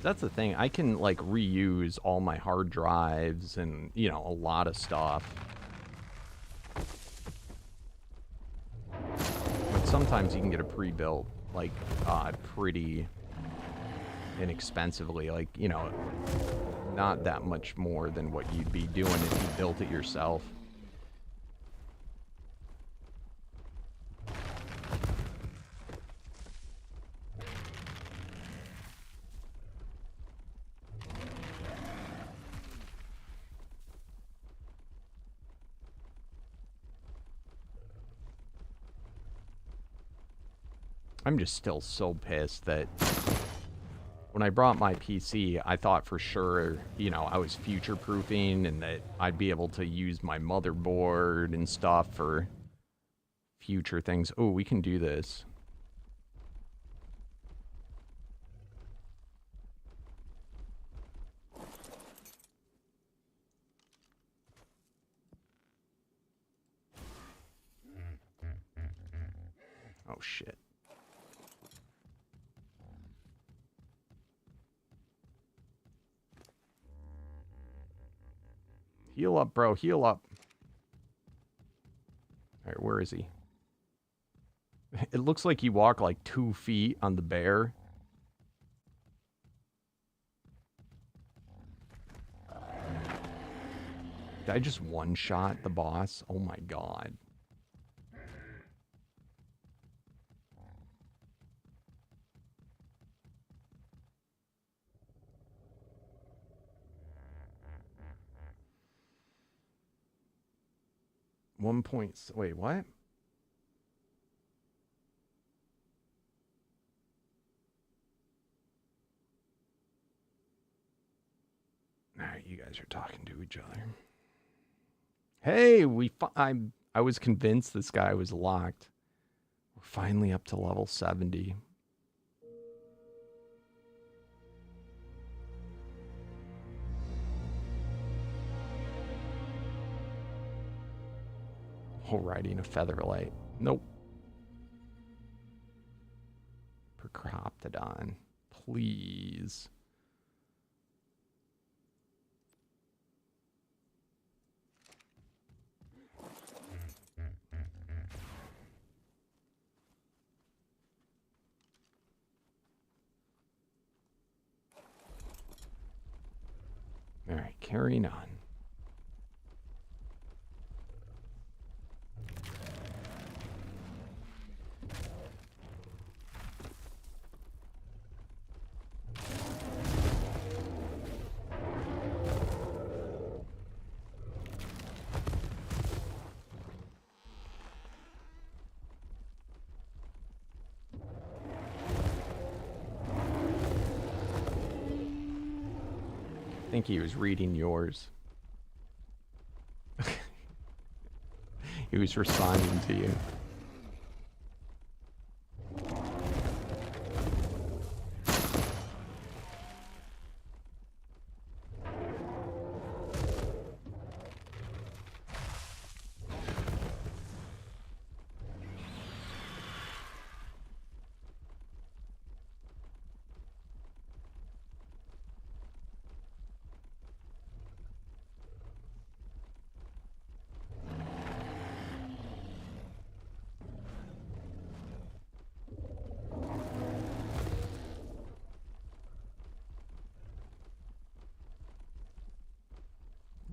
That's the thing, I can, like, reuse all my hard drives and, you know, a lot of stuff. But sometimes you can get a pre-built, like, pretty inexpensively, like, you know, not that much more than what you'd be doing if you built it yourself. I'm just still so pissed that when I brought my PC, I thought for sure, you know, I was future-proofing and that I'd be able to use my motherboard and stuff for future things. Oh, we can do this. Oh, shit. Heal up, bro. Heal up. All right, where is he? It looks like you walk like 2 feet on the bear. Did I just one-shot the boss? Oh my god. Wait, what? Alright, you guys are talking to each other. Hey, I was convinced this guy was locked. We're finally up to level 70. Oh, riding a featherlight. Nope. Procroptodon. Please. All right, carrying on. I think he was reading yours. He was responding to you.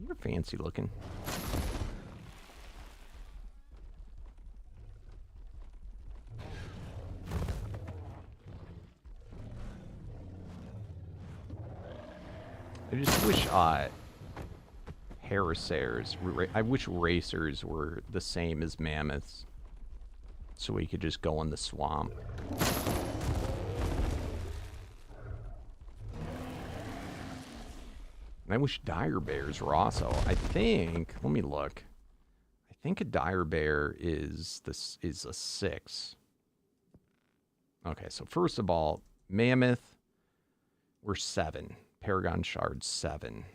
You're fancy looking. I just wish I wish racers were the same as mammoths, so we could just go in the swamp. And I wish dire bears were also. I think. Let me look. I think a dire bear is a 6. Okay, so first of all, mammoth, we're 7. Paragon shard 7.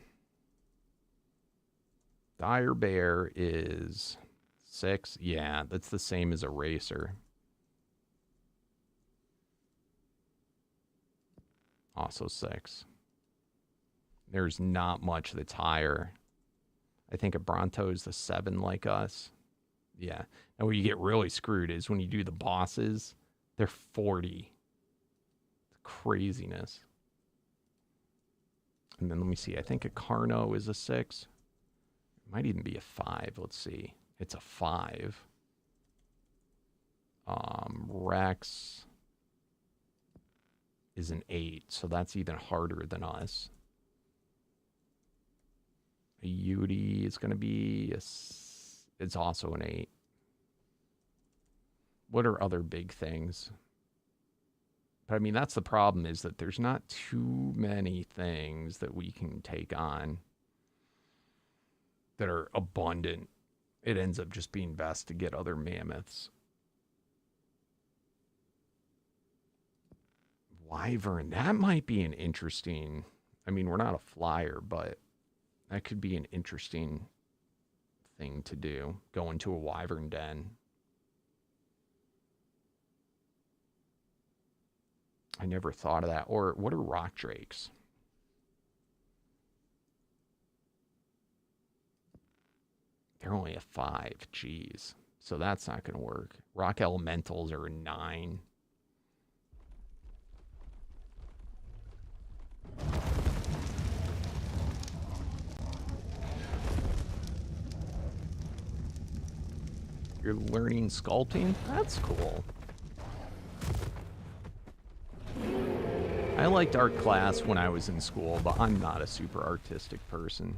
Dire bear is 6. Yeah, that's the same as a racer. Also 6. There's not much that's higher. I think a Bronto is the 7 like us. Yeah. And where you get really screwed is when you do the bosses, they're 40. Craziness. And then let me see. I think a Carno is a 6. It might even be a 5. Let's see. It's a 5. Rex is an 8. So that's even harder than us. A Yudi is going to be it's also an 8. What are other big things? But I mean, that's the problem, is that there's not too many things that we can take on that are abundant. It ends up just being best to get other mammoths. Wyvern, that might be an interesting... I mean, we're not a flyer, but that could be an interesting thing to do. Go into a wyvern den. I never thought of that. Or what are rock drakes? They're only a 5. Jeez. So that's not going to work. Rock elementals are a 9. You're learning sculpting? That's cool. I liked art class when I was in school, but I'm not a super artistic person.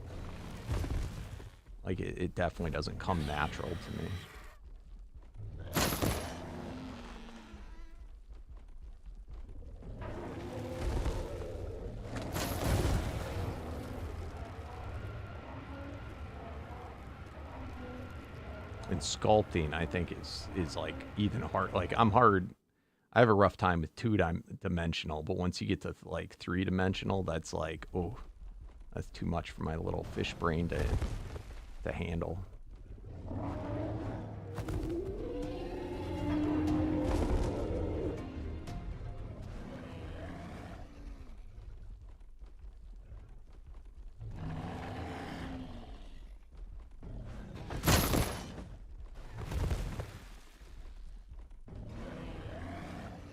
Like, it definitely doesn't come natural to me. And sculpting, I think, is like even hard. Like, I have a rough time with two-dimensional, but once you get to like three-dimensional, that's like, oh, that's too much for my little fish brain to handle.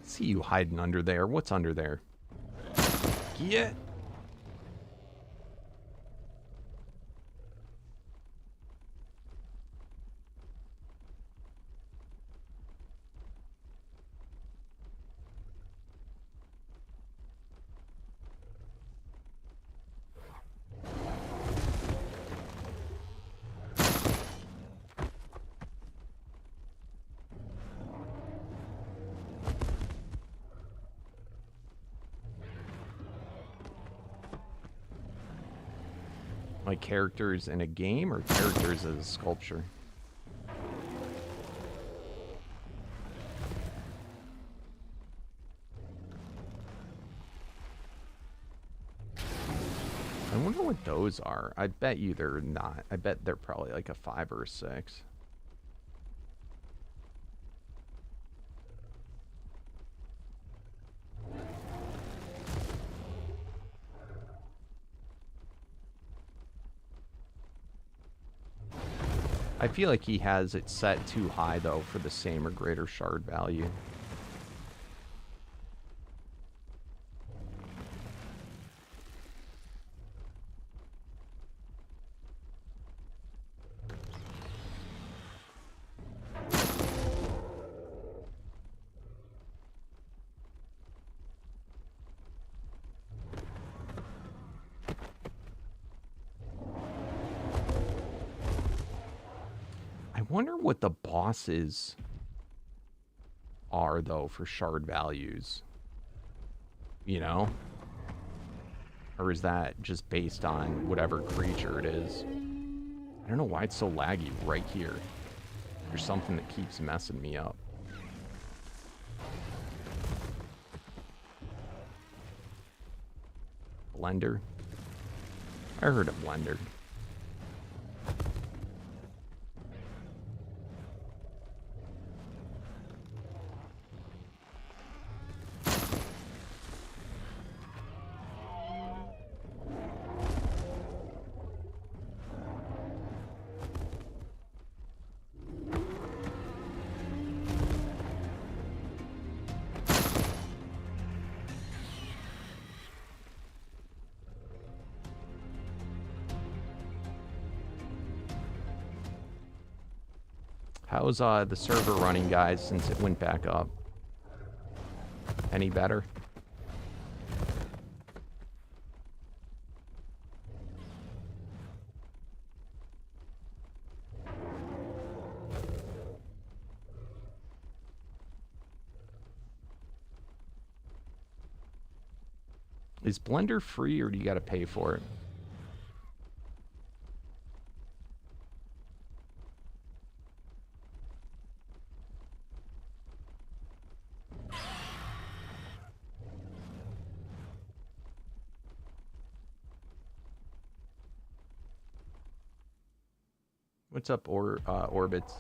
See you hiding under there. What's under there? Get. Like characters in a game or characters as a sculpture? I wonder what those are. I bet you they're not. I bet they're probably like a 5 or a 6. I feel like he has it set too high, though, for the same or greater shard value. I wonder what the bosses are, though, for shard values. You know? Or is that just based on whatever creature it is? I don't know why it's so laggy right here. There's something that keeps messing me up. Blender? I heard of Blender. How's the server running, guys, since it went back up? Any better? Is Blender free or do you got to pay for it? What's up, Orbits?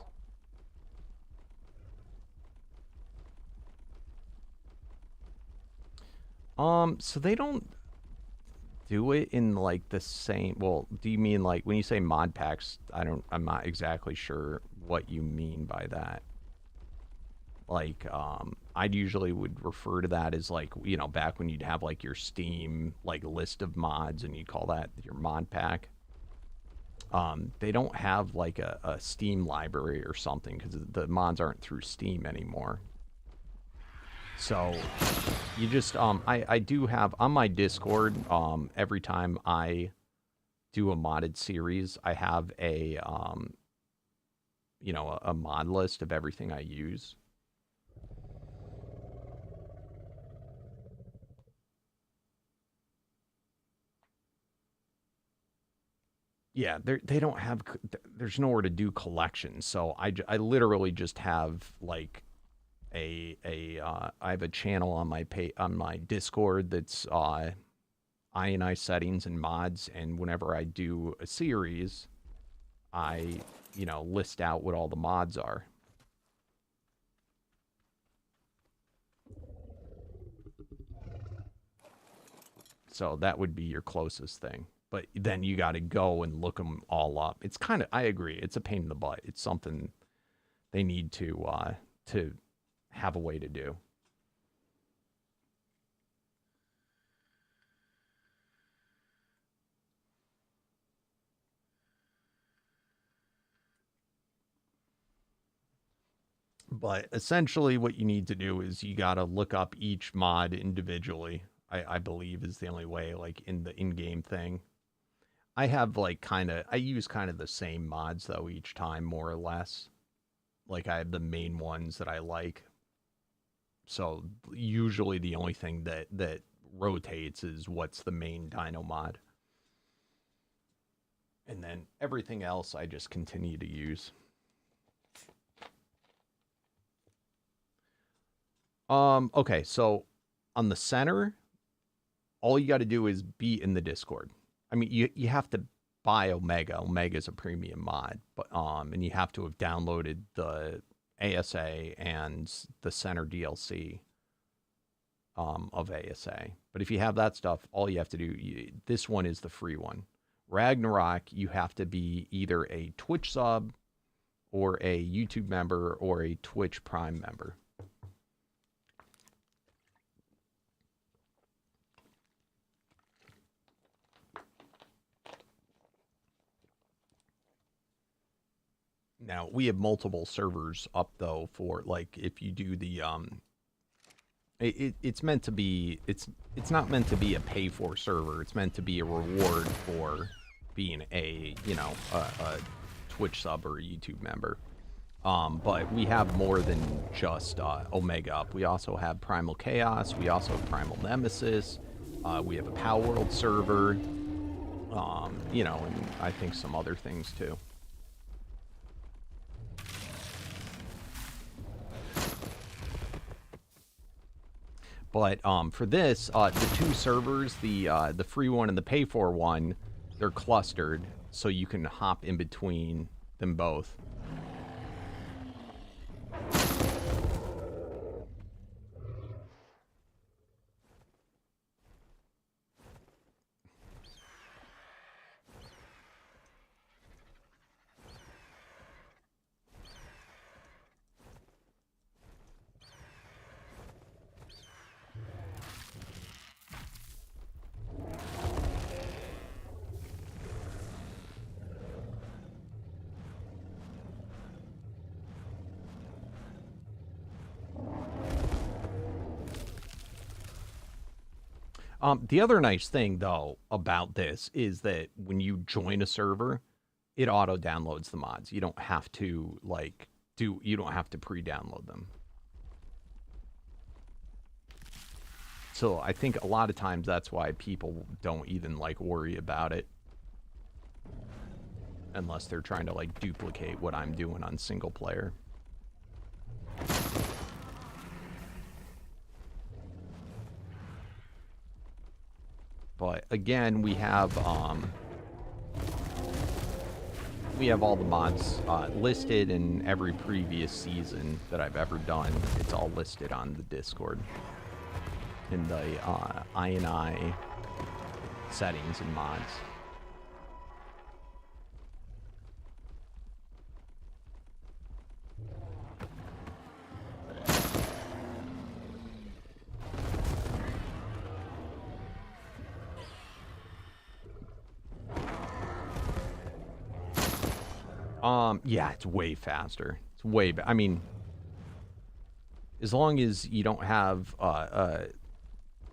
So they don't do it in like the same, well, do you mean like when you say mod packs, I'm not exactly sure what you mean by that. Like, I'd usually would refer to that as like, you know, back when you'd have like your Steam like list of mods and you'd call that your mod pack. They don't have like a Steam library or something because the mods aren't through Steam anymore. So you just, I do have on my Discord, every time I do a modded series, I have a, you know, a mod list of everything I use. Yeah, they don't have, there's nowhere to do collections. So I literally just have like I have a channel on my Discord that's INI settings and mods, and whenever I do a series, I, you know, list out what all the mods are. So that would be your closest thing. But then you got to go and look them all up. It's kind of, I agree, it's a pain in the butt. It's something they need to have a way to do. But essentially what you need to do is you got to look up each mod individually. I believe is the only way, like in the in-game thing. I have like I use kind of the same mods though each time, more or less. Like I have the main ones that I like. So usually the only thing that rotates is what's the main dino mod. And then everything else I just continue to use. Okay, so on the center, all you got to do is be in the Discord. I mean, you have to buy Omega. Omega is a premium mod, but and you have to have downloaded the ASA and the center DLC of ASA. But if you have that stuff, all you have to do, this one is the free one. Ragnarok, you have to be either a Twitch sub or a YouTube member or a Twitch Prime member. Now, we have multiple servers up, though, for, like, if you do the, it's meant to be, it's not meant to be a pay-for server. It's meant to be a reward for being a, you know, a Twitch sub or a YouTube member. But we have more than just Omega up. We also have Primal Chaos. We also have Primal Nemesis. We have a Power World server. You know, and I think some other things, too. But for this, the two servers, the free one and the pay for one, they're clustered, so you can hop in between them both. The other nice thing, though, about this is that when you join a server, it auto-downloads the mods. You don't have to, like, you don't have to pre-download them. So I think a lot of times that's why people don't even, like, worry about it. Unless they're trying to, like, duplicate what I'm doing on single player. But again, we have all the mods listed in every previous season that I've ever done. It's all listed on the Discord in the INI settings and mods. Yeah, it's way faster. It's way, I mean, as long as you don't have,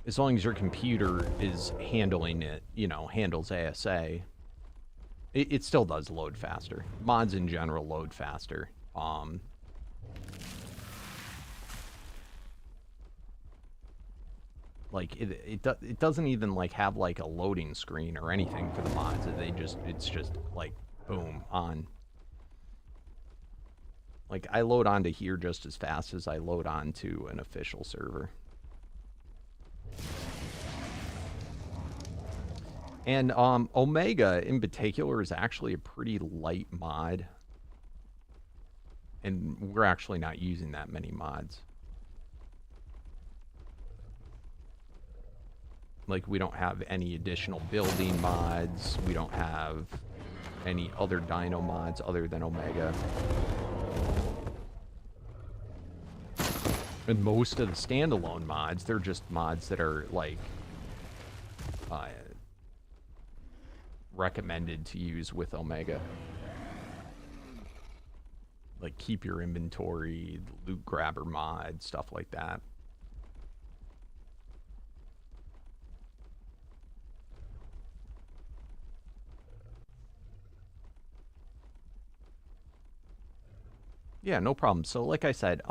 as long as your computer is handling it, you know, handles ASA, it still does load faster. Mods in general load faster. Like it doesn't even like have like a loading screen or anything for the mods. It's just like boom on. Like I load onto here just as fast as I load onto an official server. And Omega in particular is actually a pretty light mod. And we're actually not using that many mods. Like we don't have any additional building mods. We don't have any other dyno mods other than Omega. And most of the standalone mods, they're just mods that are like recommended to use with Omega. Like keep your inventory, loot grabber mod, stuff like that. Yeah, no problem. So like I said,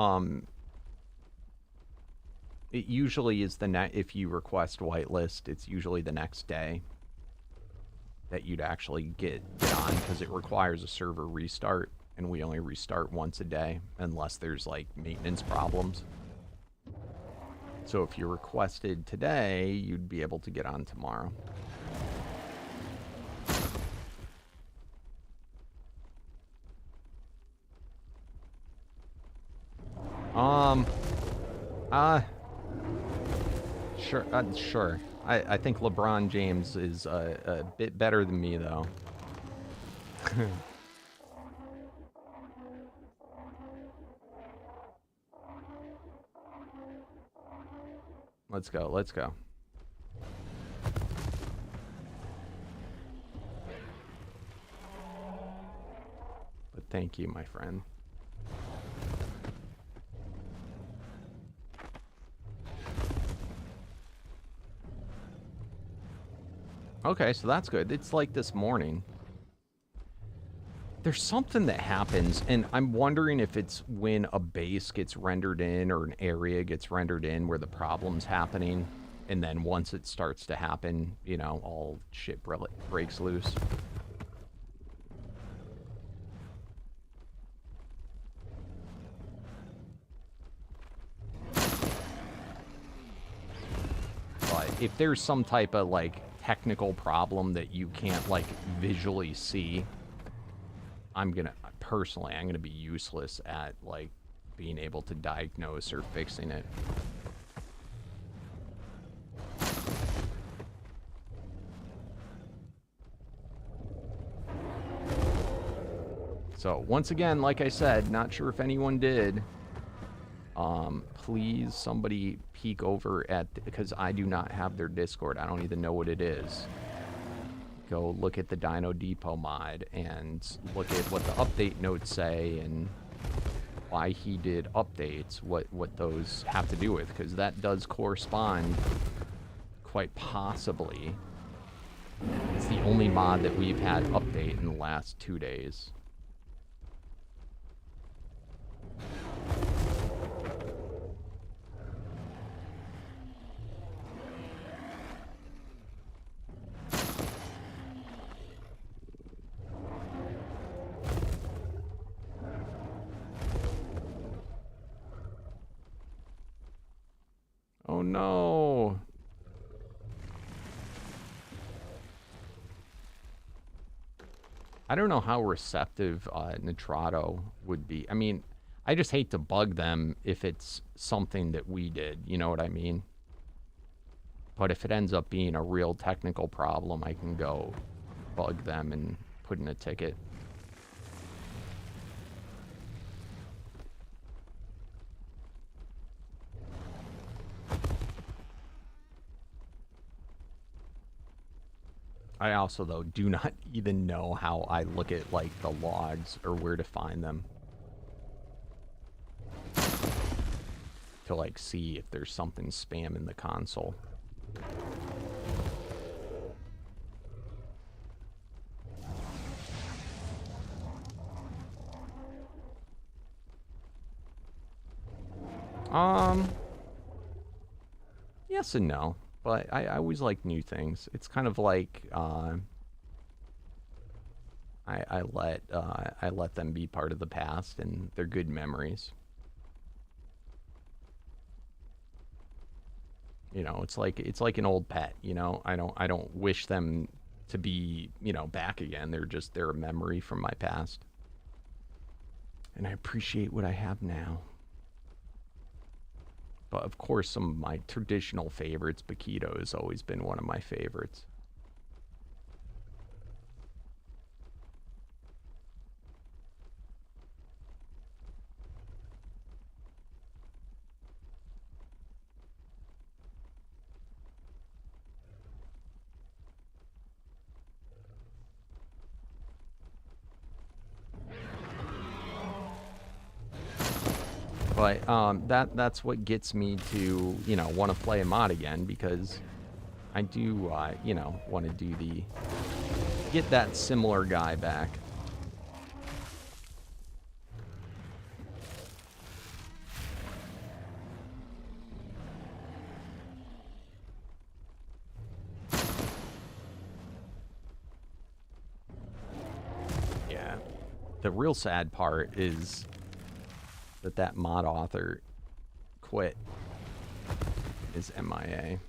it usually is if you request whitelist, it's usually the next day that you'd actually get on, because it requires a server restart, and we only restart once a day unless there's like maintenance problems. So if you requested today, you'd be able to get on tomorrow. Sure, sure. I think LeBron James is a bit better than me, though. Let's go, let's go. But thank you, my friend. Okay, so that's good. It's like this morning. There's something that happens, and I'm wondering if it's when a base gets rendered in or an area gets rendered in where the problem's happening, and then once it starts to happen, you know, all shit breaks loose. But if there's some type of, like, technical problem that you can't, like, visually see, I'm gonna be useless at, like, being able to diagnose or fixing it. So, once again, like I said, not sure if anyone did. Please, somebody peek over at, because I do not have their Discord. I don't even know what it is. Go look at the Dino Depot mod and look at what the update notes say and why he did updates, what those have to do with, because that does correspond quite possibly. It's the only mod that we've had update in the last 2 days. Oh no. I don't know how receptive Nitrato would be. I mean, I just hate to bug them if it's something that we did, you know what I mean? But if it ends up being a real technical problem, I can go bug them and put in a ticket. I also, though, do not even know how I look at, like, the logs or where to find them. To, like, see if there's something spam in the console. Yes and no, but I always like new things. It's kind of like I let them be part of the past, and they're good memories. You know, it's like an old pet. You know, I don't wish them to be, you know, back again. They're a memory from my past, and I appreciate what I have now. But of course, some of my traditional favorites, Bakito has always been one of my favorites. But that's what gets me to, you know, want to play a mod again, because I do, you know, want to do get that similar guy back. Yeah. The real sad part is that mod author quit, is MIA.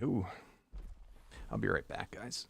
Ooh. I'll be right back, guys.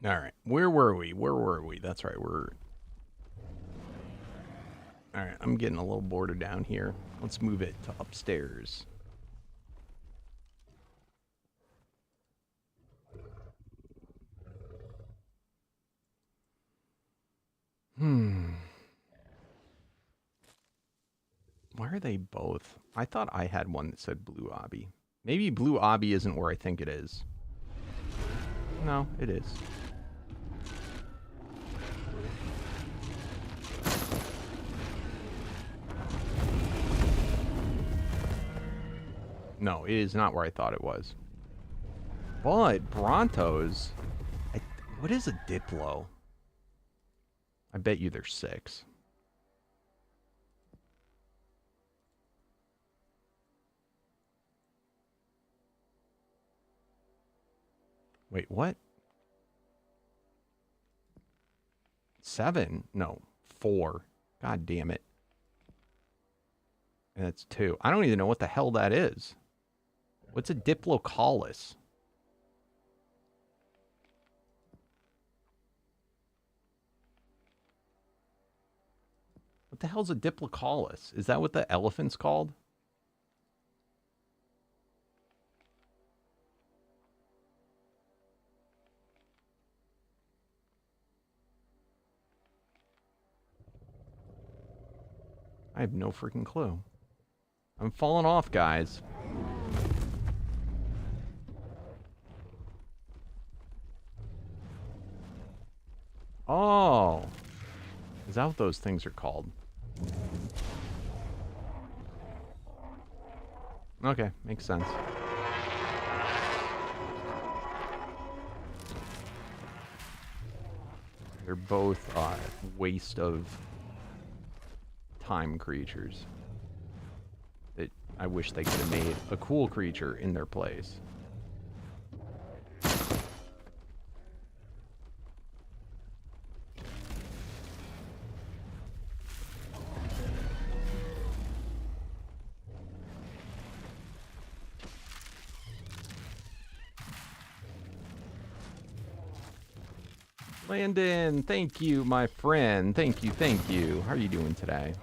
All right. Where were we? That's right. All right. I'm getting a little bored down here. Let's move it to upstairs. Why are they both? I thought I had one that said Blue Obby. Maybe blue obby isn't where I think it is. No, it is. No, it is not where I thought it was. But Brontos... what is a Diplo? I bet you there's 6. Wait, what? 7? No, 4. God damn it. And that's 2. I don't even know what the hell that is. What's a Diplocaulus? What the hell's a Diplocaulus? Is that what the elephant's called? I have no freaking clue. I'm falling off, guys. Oh. Is that what those things are called? Okay, makes sense. They're both waste of time creatures. That I wish they could have made a cool creature in their place. Landon, thank you, my friend. Thank you, thank you. How are you doing today?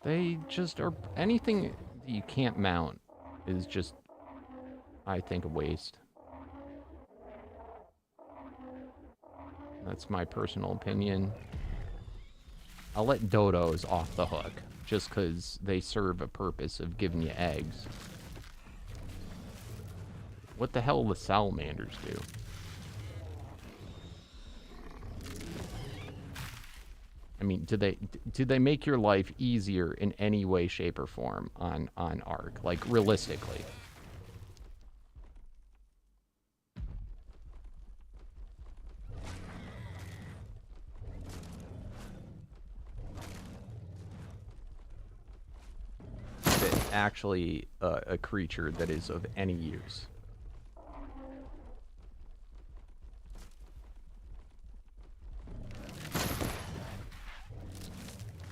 They just are... anything that you can't mount is just, I think, a waste. That's my personal opinion. I'll let dodos off the hook, just because they serve a purpose of giving you eggs. What the hell do the salamanders do? I mean, do they make your life easier in any way, shape, or form on Ark? Like, realistically. Is it actually a creature that is of any use?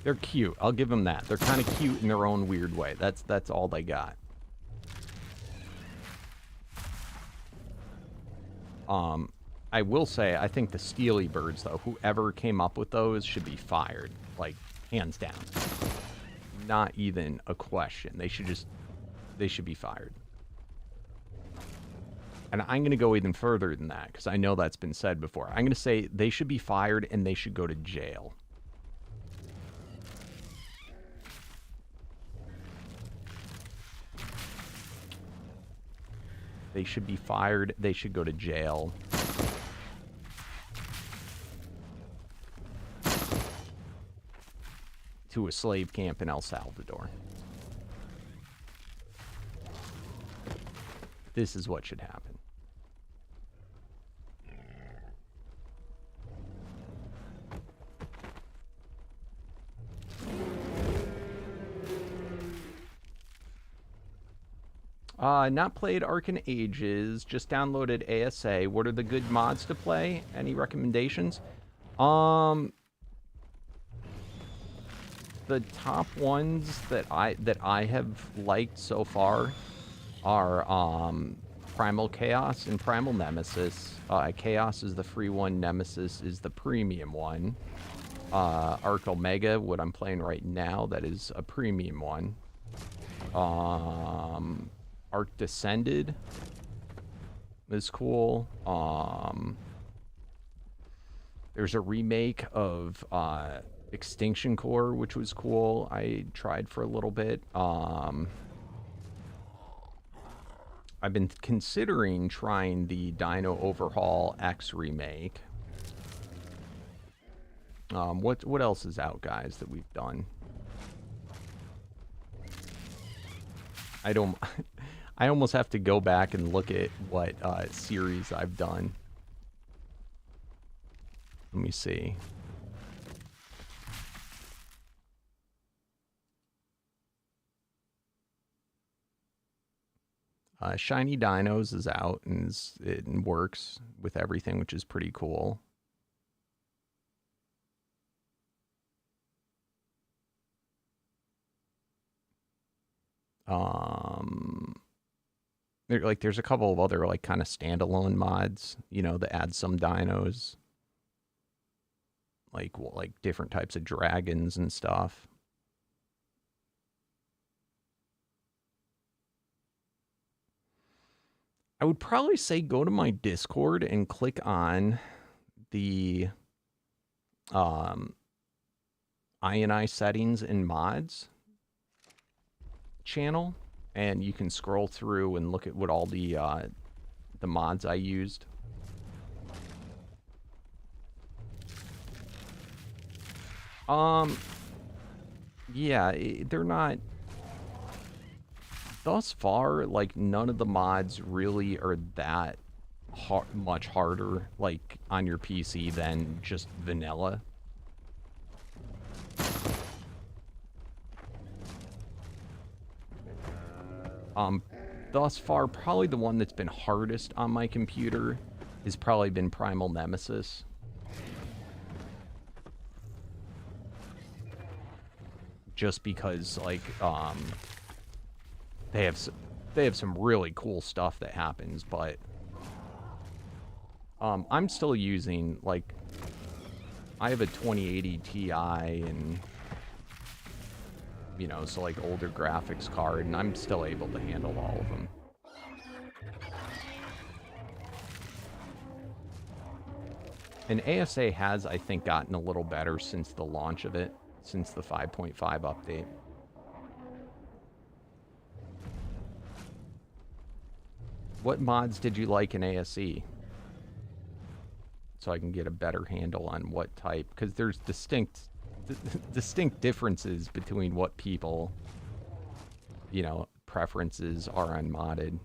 They're cute. I'll give them that. They're kind of cute in their own weird way. That's all they got. I will say, I think the Steely Birds, though, whoever came up with those should be fired. Like, hands down. Not even a question. They should be fired. And I'm going to go even further than that, because I know that's been said before. I'm going to say they should be fired and they should go to jail. They should be fired. They should go to jail. To a slave camp in El Salvador. This is what should happen. Not played Ark in ages, just downloaded ASA. What are the good mods to play? Any recommendations? The top ones that I have liked so far are Primal Chaos and Primal Nemesis. Chaos is the free one. Nemesis is the premium one. Arc Omega, what I'm playing right now, that is a premium one. Arc Descended is cool. There's a remake of Extinction Core, which was cool. I tried for a little bit. I've been considering trying the Dino Overhaul X remake. What else is out, guys, that we've done? I almost have to go back and look at what series I've done. Let me see. Shiny Dinos is out and it works with everything, which is pretty cool. There's a couple of other like kind of standalone mods, you know, that add some dinos, like different types of dragons and stuff. I would probably say go to my Discord and click on the INI settings and mods channel, and you can scroll through and look at what all the mods I used. Yeah, they're not. Thus far, like, none of the mods really are that much harder, like, on your PC than just vanilla. Thus far, probably the one that's been hardest on my computer has probably been Primal Nemesis. Just because, like, they have some really cool stuff that happens, but I'm still using, like, I have a 2080 Ti and, you know, so like older graphics card, and I'm still able to handle all of them. And ASA has, I think, gotten a little better since the launch of it, since the 5.5 update. What mods did you like in ASE? So I can get a better handle on what type, because there's distinct differences between what people, you know, preferences are on modded.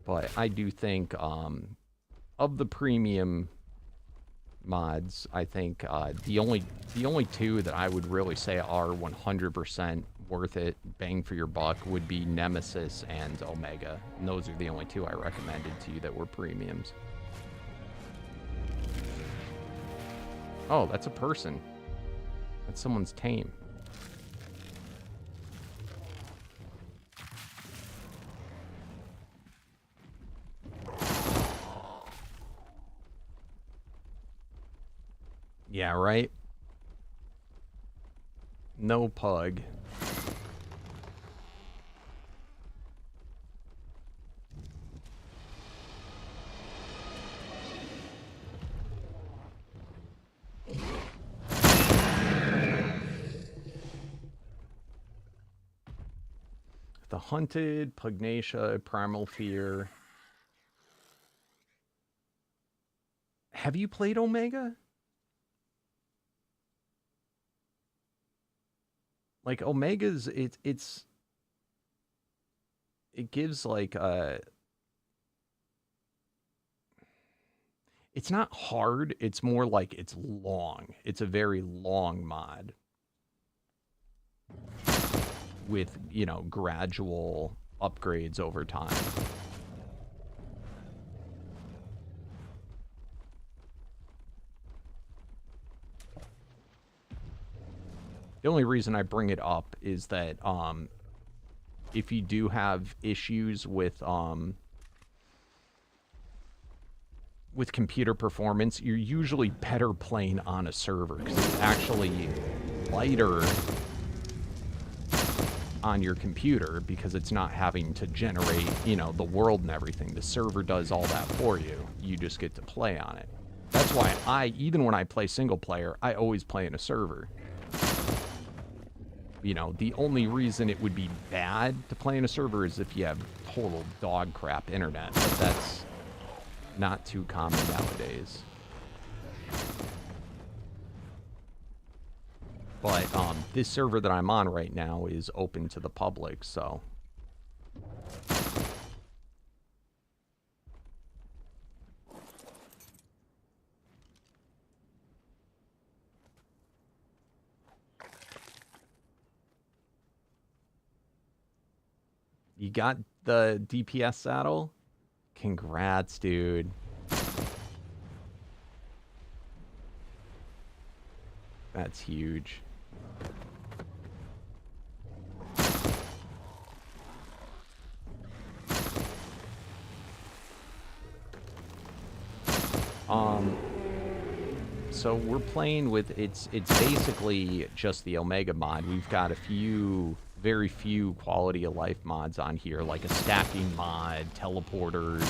But I do think, of the premium mods, I think the only two that I would really say are 100% worth it, bang for your buck, would be Nemesis and Omega. And those are the only two I recommended to you that were premiums. Oh, that's a person. That's someone's tame. Yeah, right? No pug. The Hunted, Pugnacia, Primal Fear. Have you played Omega? Like, Omega's, it gives, like, it's not hard, it's more like it's long. It's a very long mod. with, you know, gradual upgrades over time. The only reason I bring it up is that if you do have issues with computer performance, you're usually better playing on a server because it's actually lighter on your computer because it's not having to generate, you know, the world and everything. The server does all that for you. You just get to play on it. That's why even when I play single player, I always play in a server. You know, the only reason it would be bad to play in a server is if you have total dog crap internet, but that's not too common nowadays. But this server that I'm on right now is open to the public, so. You got the DPS saddle? Congrats, dude. That's huge. So we're playing with, it's basically just the Omega mod. We've got a few, very few quality of life mods on here, like a stacking mod, teleporters.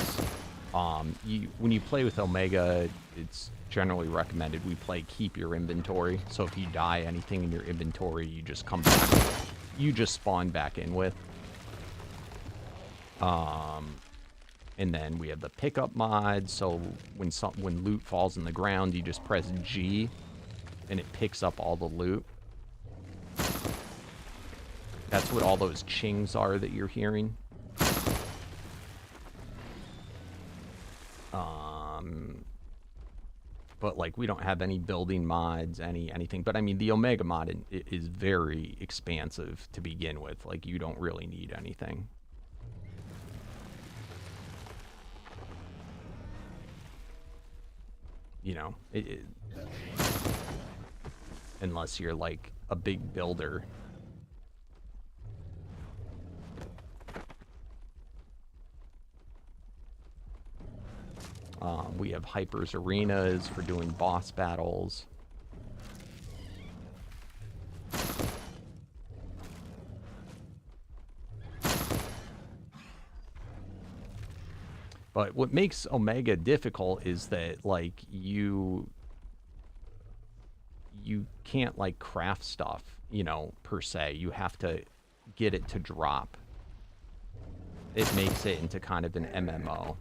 When you play with Omega, it's generally recommended we play keep your inventory. So if you die, anything in your inventory, you just come back, you just spawn back in with. And then we have the pickup mod, so when loot falls in the ground, you just press G, and it picks up all the loot. That's what all those chings are that you're hearing. But, like, we don't have any building mods, anything. But, I mean, the Omega mod is very expansive to begin with. Like, you don't really need anything. You know, unless you're like a big builder. We have Hyper's arenas for doing boss battles. But what makes Omega difficult is that, like, you can't, like, craft stuff, you know, per se. You have to get it to drop. It makes it into kind of an MMO.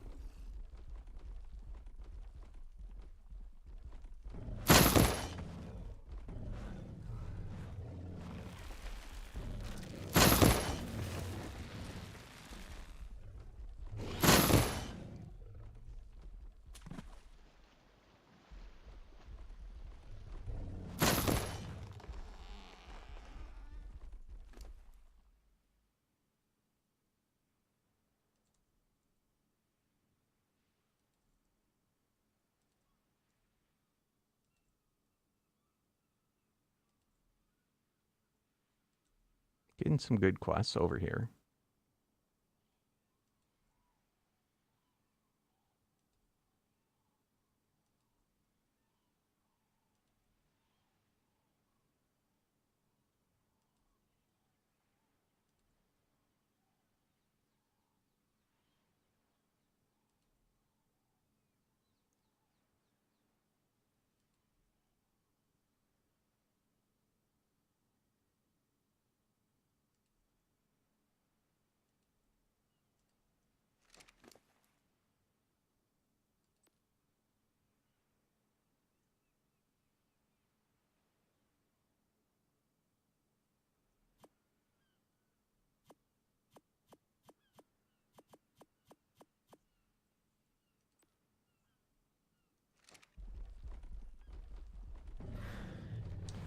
Getting some good quests over here.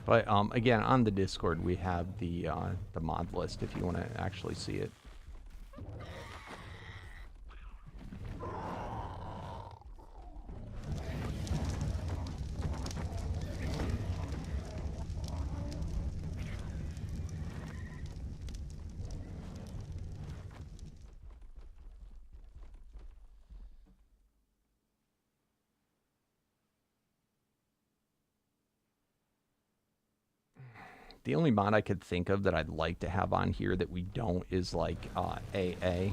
But again, on the Discord, we have the mod list if you want to actually see it. The only mod I could think of that I'd like to have on here that we don't is like AA.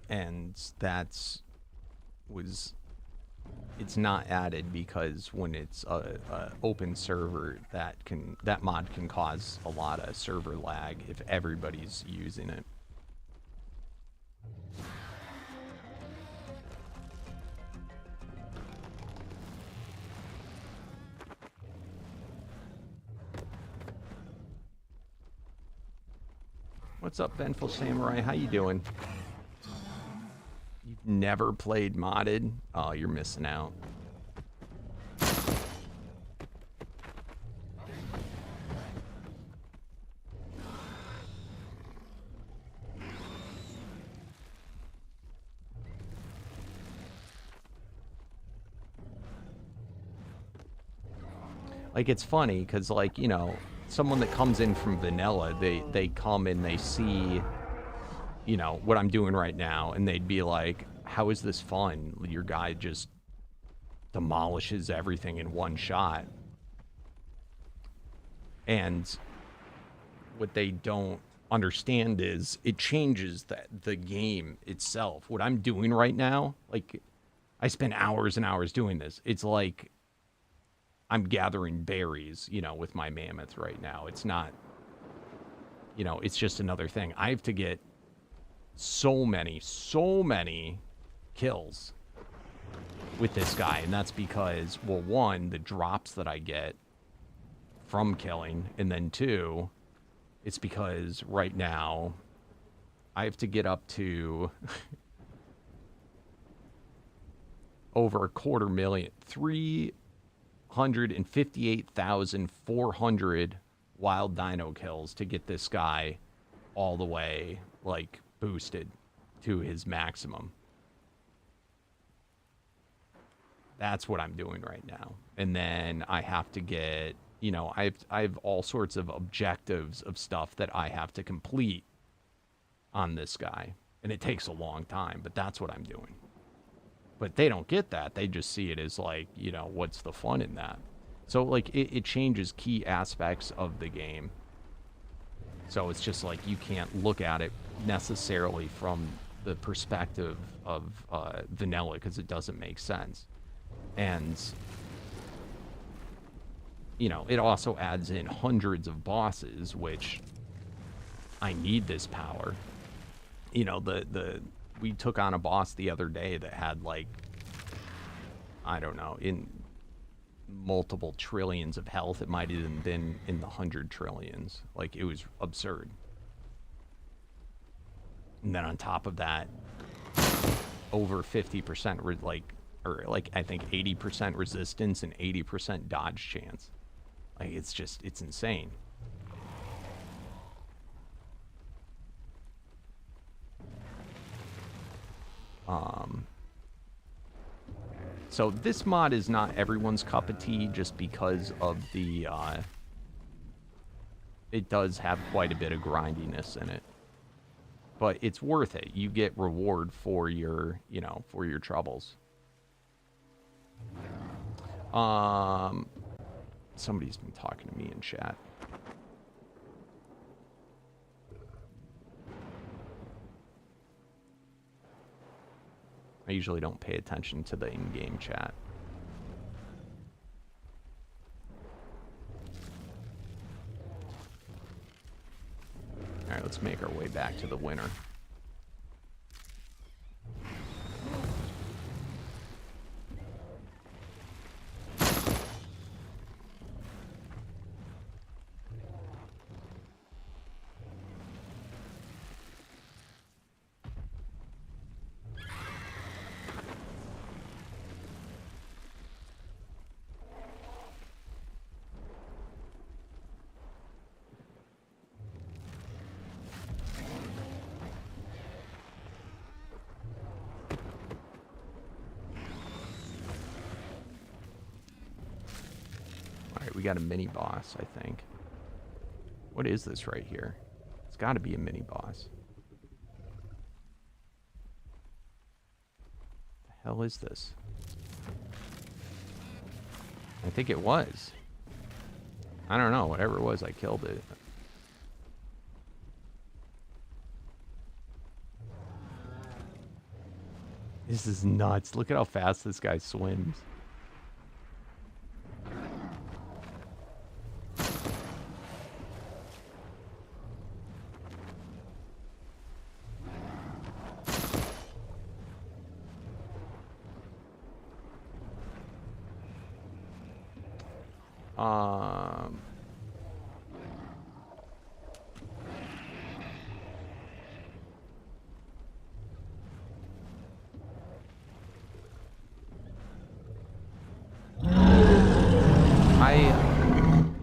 And it's not added because when it's a open server, that mod can cause a lot of server lag if everybody's using it. What's up, Vengeful Samurai? How you doing? You've never played modded? Oh, you're missing out. Like, it's funny because, like, you know, someone that comes in from vanilla, they come and they see, you know, what I'm doing right now, and they'd be like, how is this fun? Your guy just demolishes everything in one shot. And what they don't understand is it changes the game itself. What I'm doing right now, like, I spend hours and hours doing this. It's like I'm gathering berries, you know, with my mammoth right now. It's not, you know, it's just another thing. I have to get so many kills with this guy. And that's because, well, one, the drops that I get from killing. And then two, it's because right now I have to get up to over 250,000, 358,400 wild dino kills to get this guy all the way, like, boosted to his maximum. That's what I'm doing right now. And then I have to get, you know, I have all sorts of objectives of stuff that I have to complete on this guy. And it takes a long time, but that's what I'm doing. But they don't get that. They just see it as like, you know, what's the fun in that? So, like, it changes key aspects of the game. So it's just like you can't look at it necessarily from the perspective of vanilla because it doesn't make sense. And, you know, it also adds in hundreds of bosses, which I need this power. You know, we took on a boss the other day that had, like, I don't know, in multiple trillions of health. It might have even been in the 100 trillions. Like, it was absurd. And then on top of that, over 50% I think 80% resistance and 80% dodge chance. Like, it's insane. So this mod is not everyone's cup of tea just because of the, it does have quite a bit of grindiness in it. But it's worth it. You get reward for your, you know, for your troubles. Somebody's been talking to me in chat. I usually don't pay attention to the in-game chat. All right, let's make our way back to the winner. we got a mini boss, I think. What is this right here? It's got to be a mini boss. What the hell is this? I think it was. I don't know. Whatever it was, I killed it. This is nuts. Look at how fast this guy swims.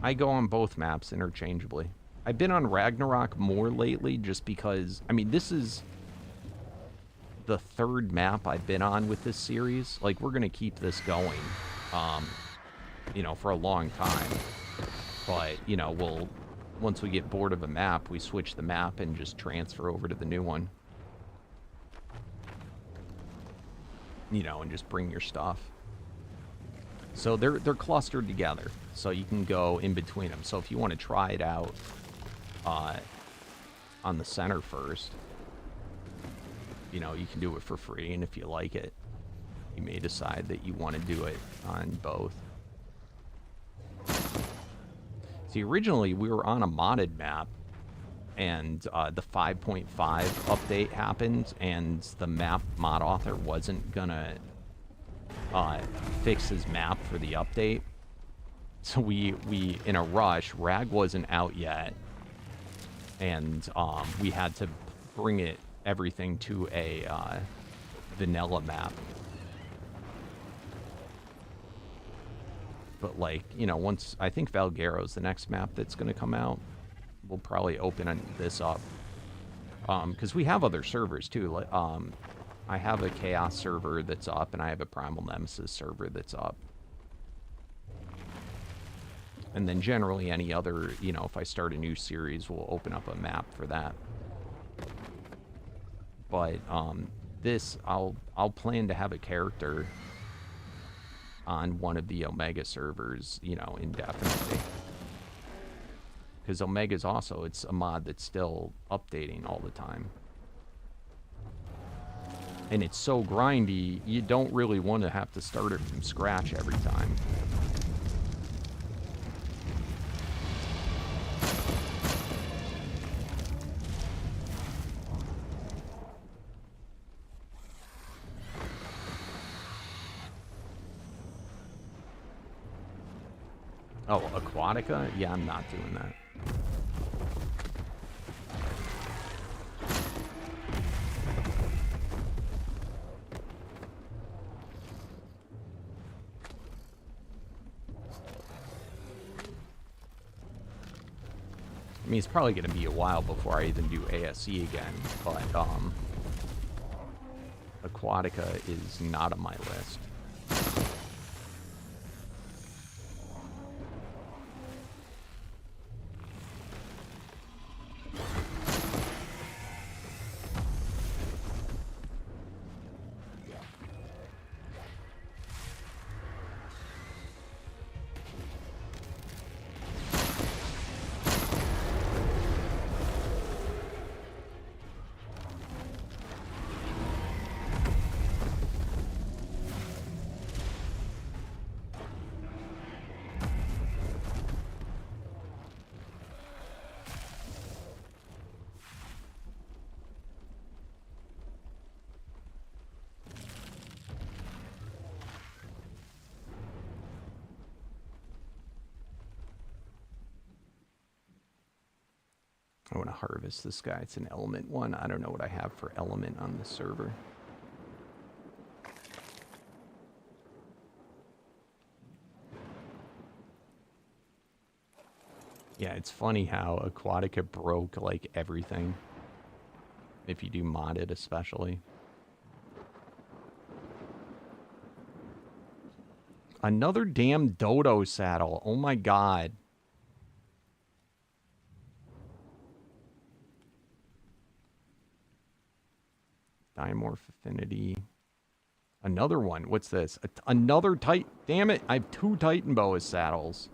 I go on both maps interchangeably. I've been on Ragnarok more lately just because, I mean, this is the third map I've been on with this series. Like, we're going to keep this going, you know, for a long time. But, you know, once we get bored of a map, we switch the map and just transfer over to the new one. You know, and just bring your stuff. So they're clustered together, so you can go in between them. So if you want to try it out on the center first, you know, you can do it for free, and if you like it, you may decide that you want to do it on both. See, originally we were on a modded map, and the 5.5 update happened, and the map mod author wasn't gonna fix his map for the update. So we in a rush, Rag wasn't out yet, and we had to bring everything to a vanilla map. But, like, you know, once, I think Valguero's the next map that's going to come out, we'll probably open this up. Because we have other servers, too. I have a Chaos server that's up, and I have a Primal Nemesis server that's up. And then generally any other, you know, if I start a new series, we'll open up a map for that. But this, I'll plan to have a character on one of the Omega servers, you know, indefinitely. Because Omega's also, it's a mod that's still updating all the time. And it's so grindy, you don't really want to have to start it from scratch every time. Oh, Aquatica? Yeah, I'm not doing that. I mean, it's probably going to be a while before I even do ASE again, but Aquatica is not on my list. I want to harvest this guy. It's an element one. I don't know what I have for element on the server. Yeah, it's funny how Aquatica broke, like, everything. If you do modded, especially. Another damn dodo saddle. Oh my god. Dimorph affinity. Another one. What's this? Another Titan. Damn it. I have 2 Titan boa saddles.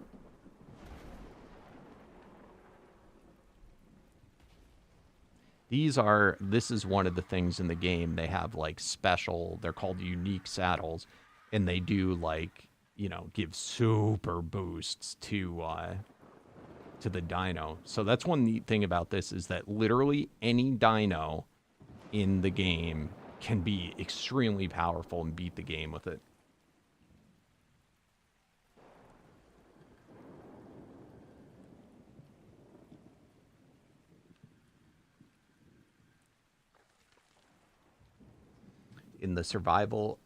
This is one of the things in the game. They have like special, they're called unique saddles. And they do like, you know, give super boosts to the dino. So that's one neat thing about this is that literally any dino in the game can be extremely powerful and beat the game with it. In the survival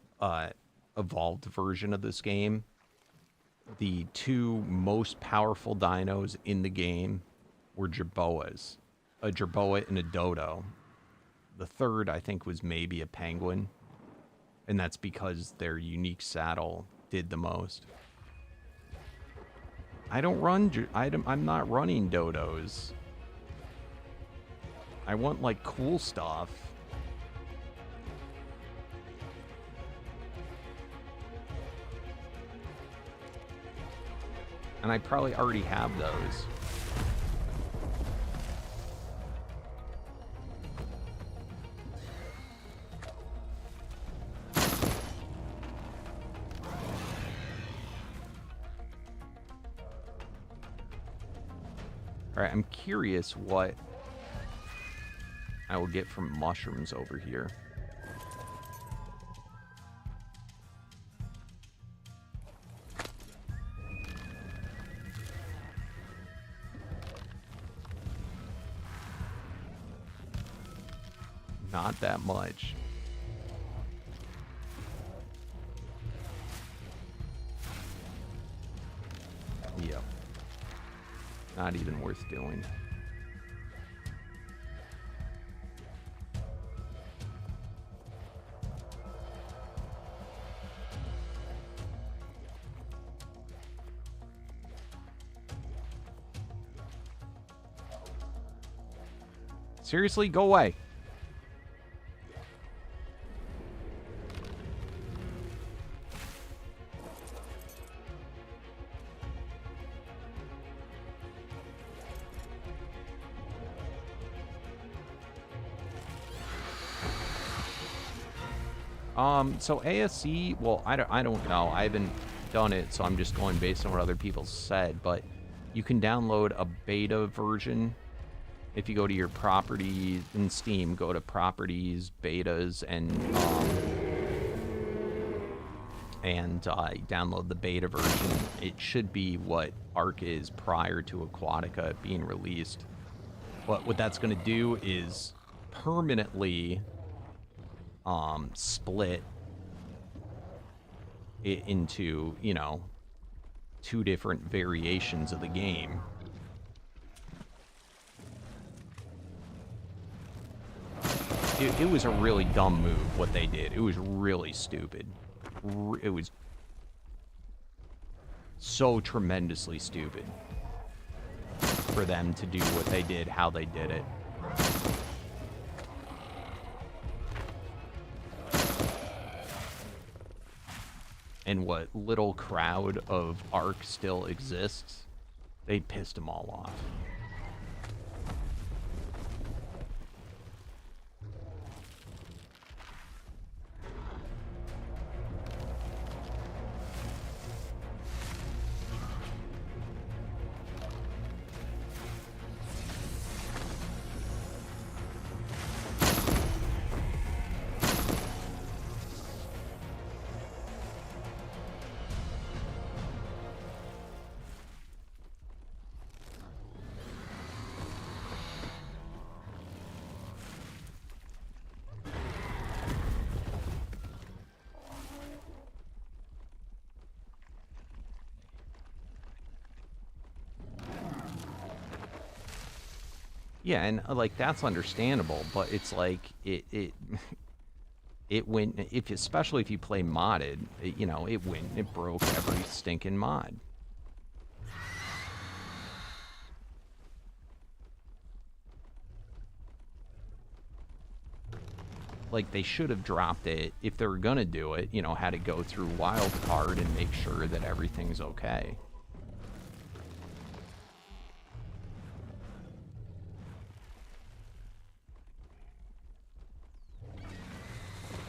evolved version of this game, the 2 most powerful dinos in the game were jerboas. A jerboa and a dodo. The third, I think, was maybe a penguin. And that's because their unique saddle did the most. I'm not running dodos. I want, like, cool stuff. And I probably already have those. Alright, I'm curious what I will get from mushrooms over here. Not that much. Yep. Not even worth doing. Seriously, go away. So ASC, well, I don't know. I haven't done it, so I'm just going based on what other people said, but you can download a beta version. If you go to your properties in Steam, go to properties, betas, and download the beta version. It should be what Ark is prior to Aquatica being released. What that's going to do is permanently split it into, you know, 2 different variations of the game. It was a really dumb move, what they did. It was really stupid. It was so tremendously stupid for them to do what they did, how they did it. And what little crowd of Ark still exists, they pissed them all off. Yeah, and like that's understandable, but it's like it it went, especially if you play modded, you know, it broke every stinking mod. Like, they should have dropped it if they were gonna do it, you know, had to go through wildcard and make sure that everything's okay.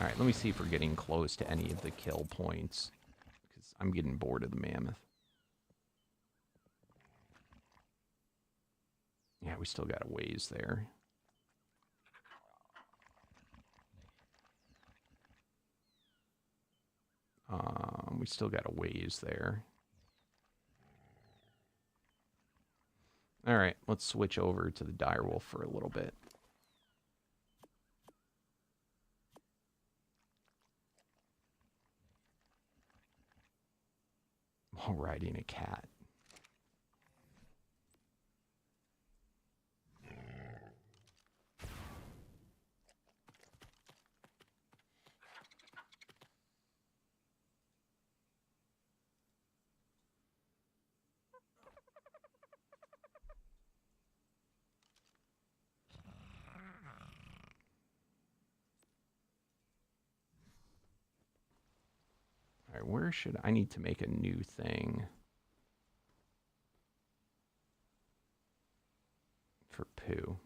Alright, let me see if we're getting close to any of the kill points, because I'm getting bored of the mammoth. Yeah, we still got a ways there. We still got a ways there. All right, let's switch over to the direwolf for a little bit. While riding a cat. All right, where should I need to make a new thing for poo?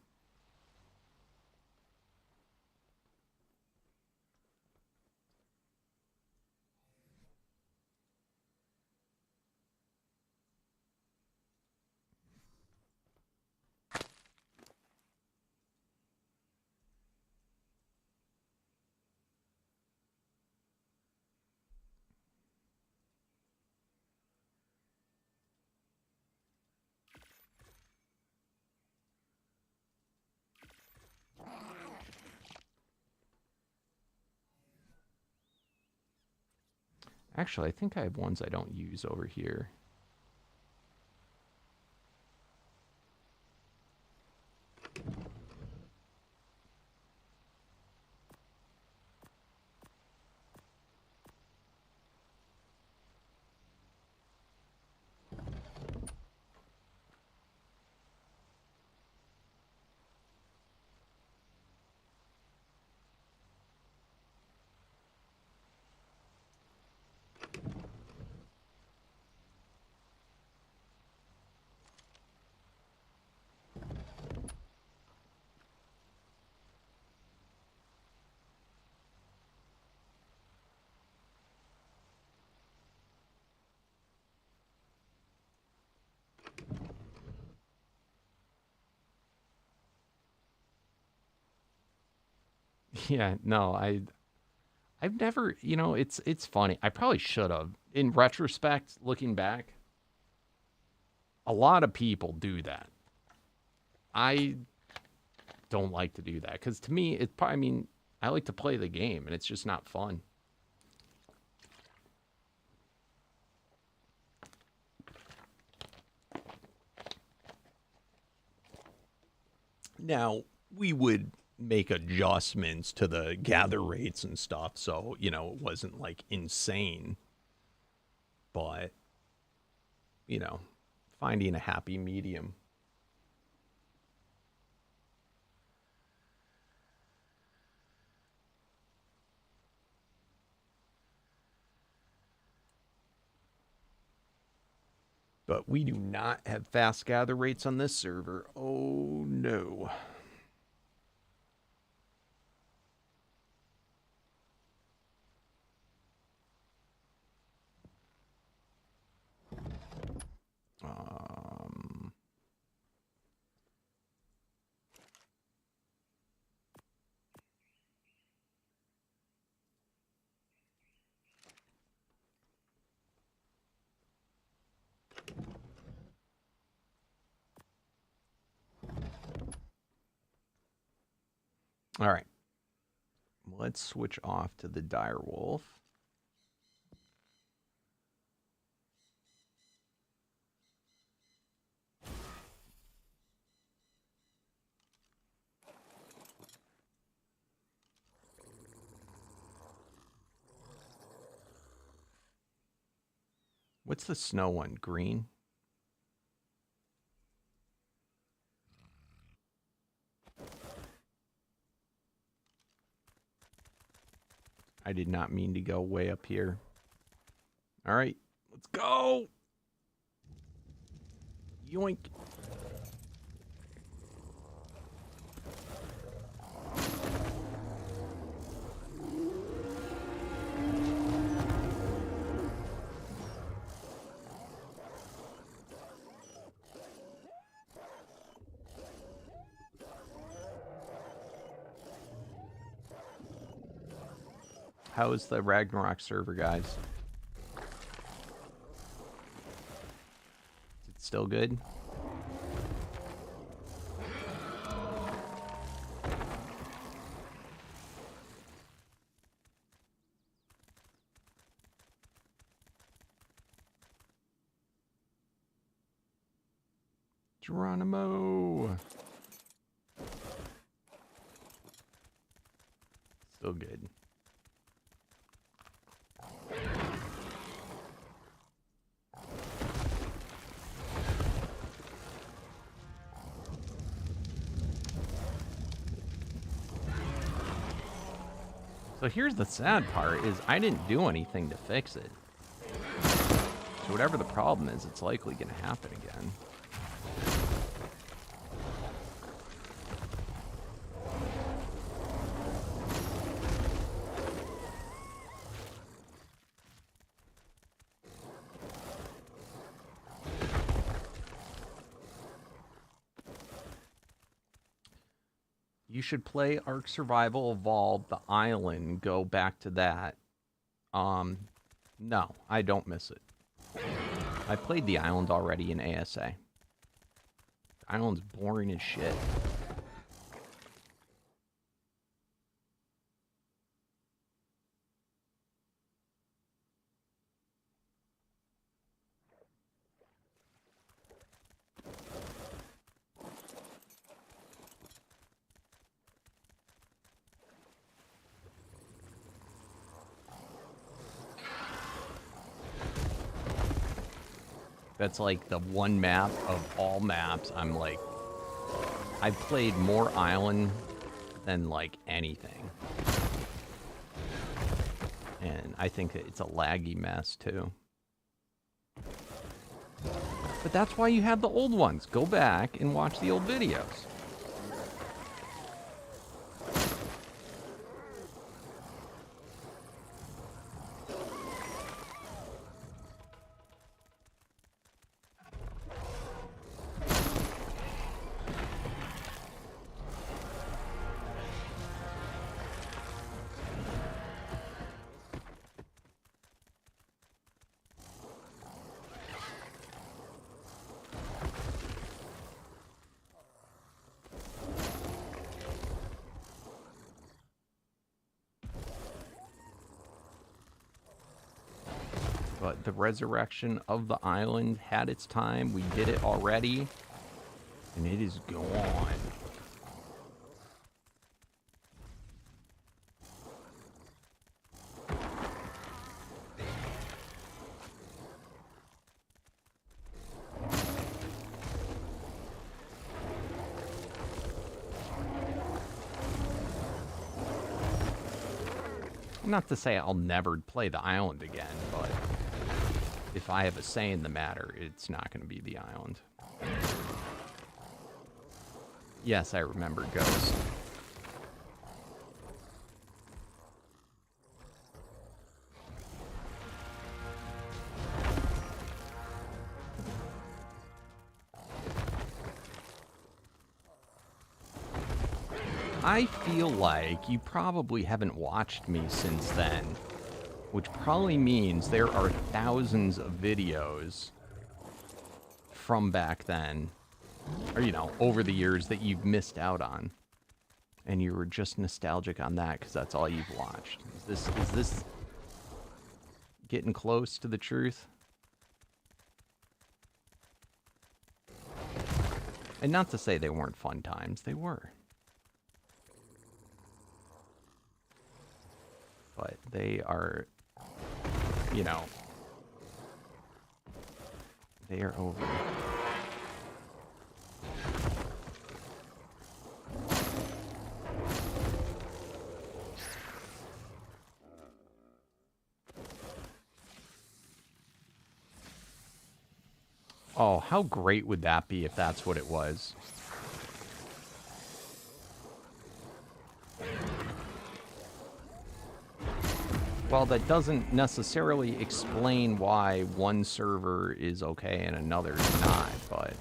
Actually, I think I have ones I don't use over here. Yeah, no, I've never, you know, it's funny. I probably should have. In retrospect, looking back, a lot of people do that. I don't like to do that because to me, it's probably, I mean, I like to play the game and it's just not fun. Now, we would make adjustments to the gather rates and stuff, so, you know, it wasn't like insane. But, you know, finding a happy medium. But we do not have fast gather rates on this server. Oh, no. All right. Let's switch off to the direwolf. What's the snow one? Green? I did not mean to go way up here. All right, let's go. Yoink. How is the Ragnarok server, guys? Is it still good? Geronimo. Still good. So here's the sad part, is I didn't do anything to fix it. So whatever the problem is, it's likely going to happen again. You should play Ark Survival Evolved, the island, go back to that. No, I don't miss it. I played the island already in ASA. The island's boring as shit. That's like the one map of all maps. I'm like, I've played more island than like anything. And I think that it's a laggy mess too. But that's why you have the old ones. Go back and watch the old videos. But the resurrection of the island had its time. We did it already. And it is gone. Not to say I'll never play the island again, but if I have a say in the matter, it's not going to be the island. Yes, I remember Ghost. I feel like you probably haven't watched me since then, which probably means there are thousands of videos from back then, or, you know, over the years that you've missed out on. And you were just nostalgic on that because that's all you've watched. Is this getting close to the truth? And not to say they weren't fun times, they were. But they are, you know, They are over. Oh, how great would that be if that's what it was? Well, that doesn't necessarily explain why one server is okay and another is not, but...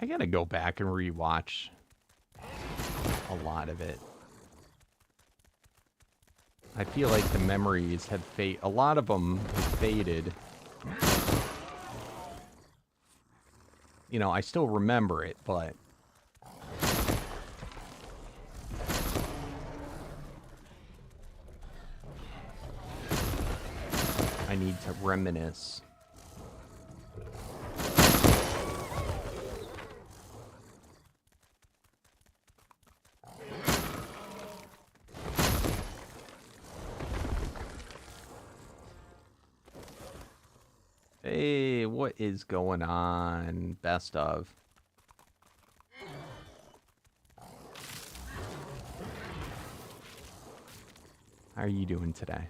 I gotta go back and rewatch a lot of it. I feel like the memories have faded. A lot of them have faded. You know, I still remember it, but... I need to reminisce. Hey, what is going on? Best of. How are you doing today?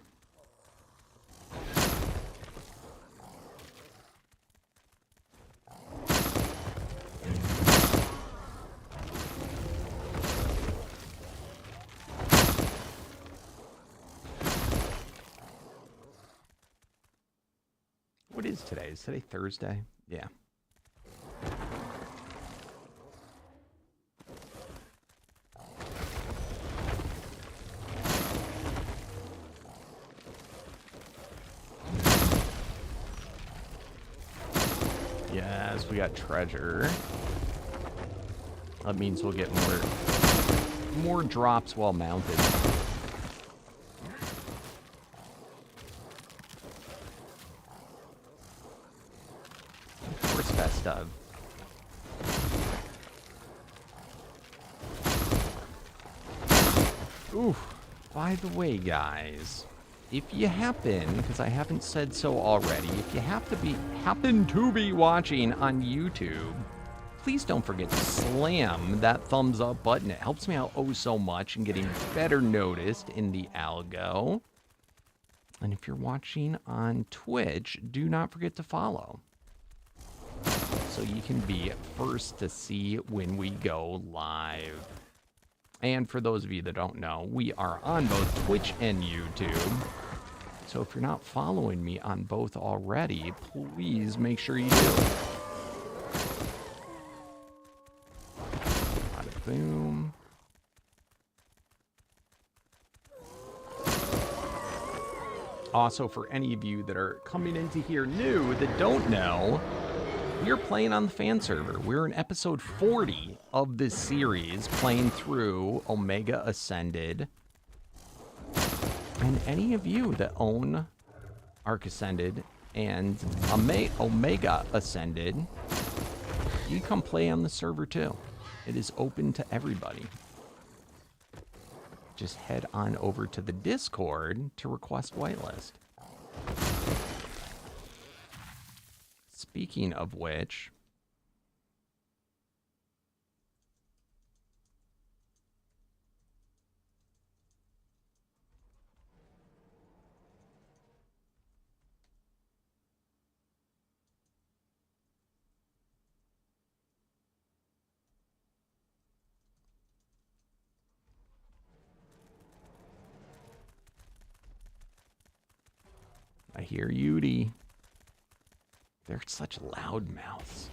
What is today? Is today Thursday? Yeah. Yes, we got treasure. That means we'll get more drops while mounted. Best of. Ooh, by the way, guys, if you happen, because I haven't said so already, if you happen to be watching on YouTube, please don't forget to slam that thumbs up button. It helps me out oh so much in getting better noticed in the algo. And if you're watching on Twitch, do not forget to follow, so you can be first to see when we go live. And for those of you that don't know, we are on both Twitch and YouTube. So if you're not following me on both already, please make sure you do. Bada boom. Also, for any of you that are coming into here new that don't know, we are playing on the fan server. We're in episode 40 of this series, playing through Omega Ascended. And any of you that own Arc Ascended and Omega Ascended, you come play on the server too. It is open to everybody. Just head on over to the Discord to request whitelist. Speaking of which, I hear Yudi. They're such loud mouths.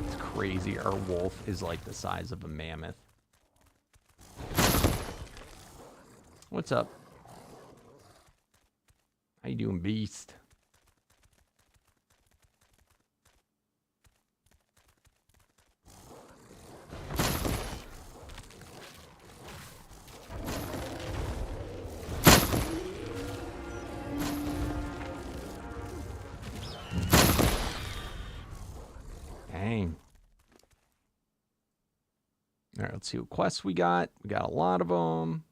It's crazy. Our wolf is like the size of a mammoth. What's up? How you doing, beast? Dang. All right, let's see what quests we got. We got a lot of them.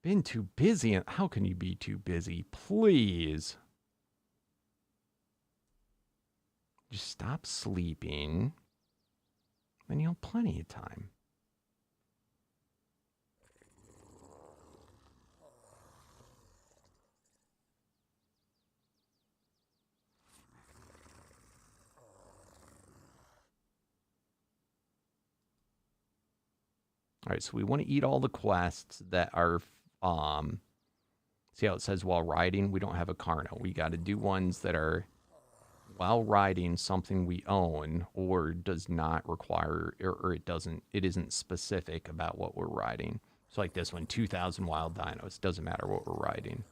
Been too busy. How can you be too busy? Please. Just stop sleeping. Then you'll have plenty of time. All right, so we want to eat all the quests that are, see how it says while riding? We don't have a Carno. We got to do ones that are while riding something we own or does not require, or it isn't specific about what we're riding. So like this one, 2,000 wild dinos. Doesn't matter what we're riding.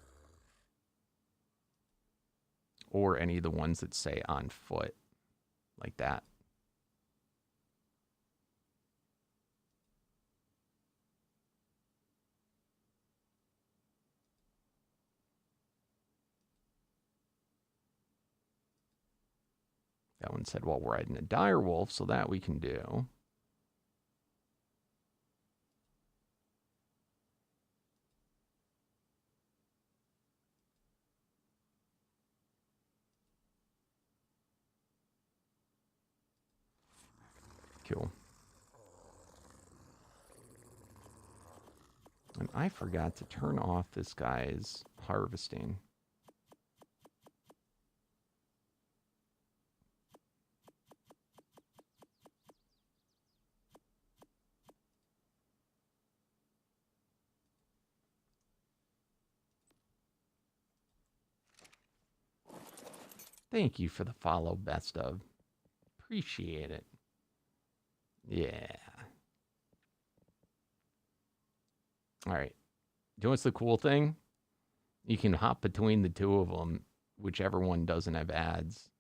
Or any of the ones that say on foot, like that. That one said, well, we're riding a dire wolf, so that we can do. Cool. And I forgot to turn off this guy's harvesting. Thank you for the follow, best of. Appreciate it. Yeah. All right. You know what's the cool thing? You can hop between the two of them, whichever one doesn't have ads,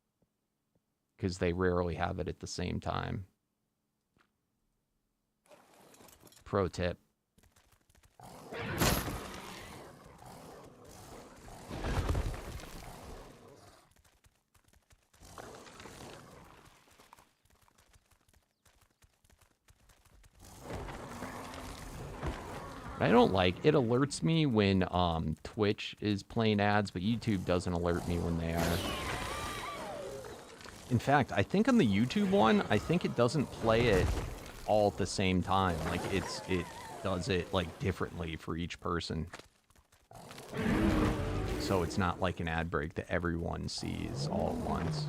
because they rarely have it at the same time. Pro tip. I don't like it. Alerts me when Twitch is playing ads, but YouTube doesn't alert me when they are. In fact, I think on the YouTube one, I think it doesn't play it all at the same time. Like it does it like differently for each person. So it's not like an ad break that everyone sees all at once.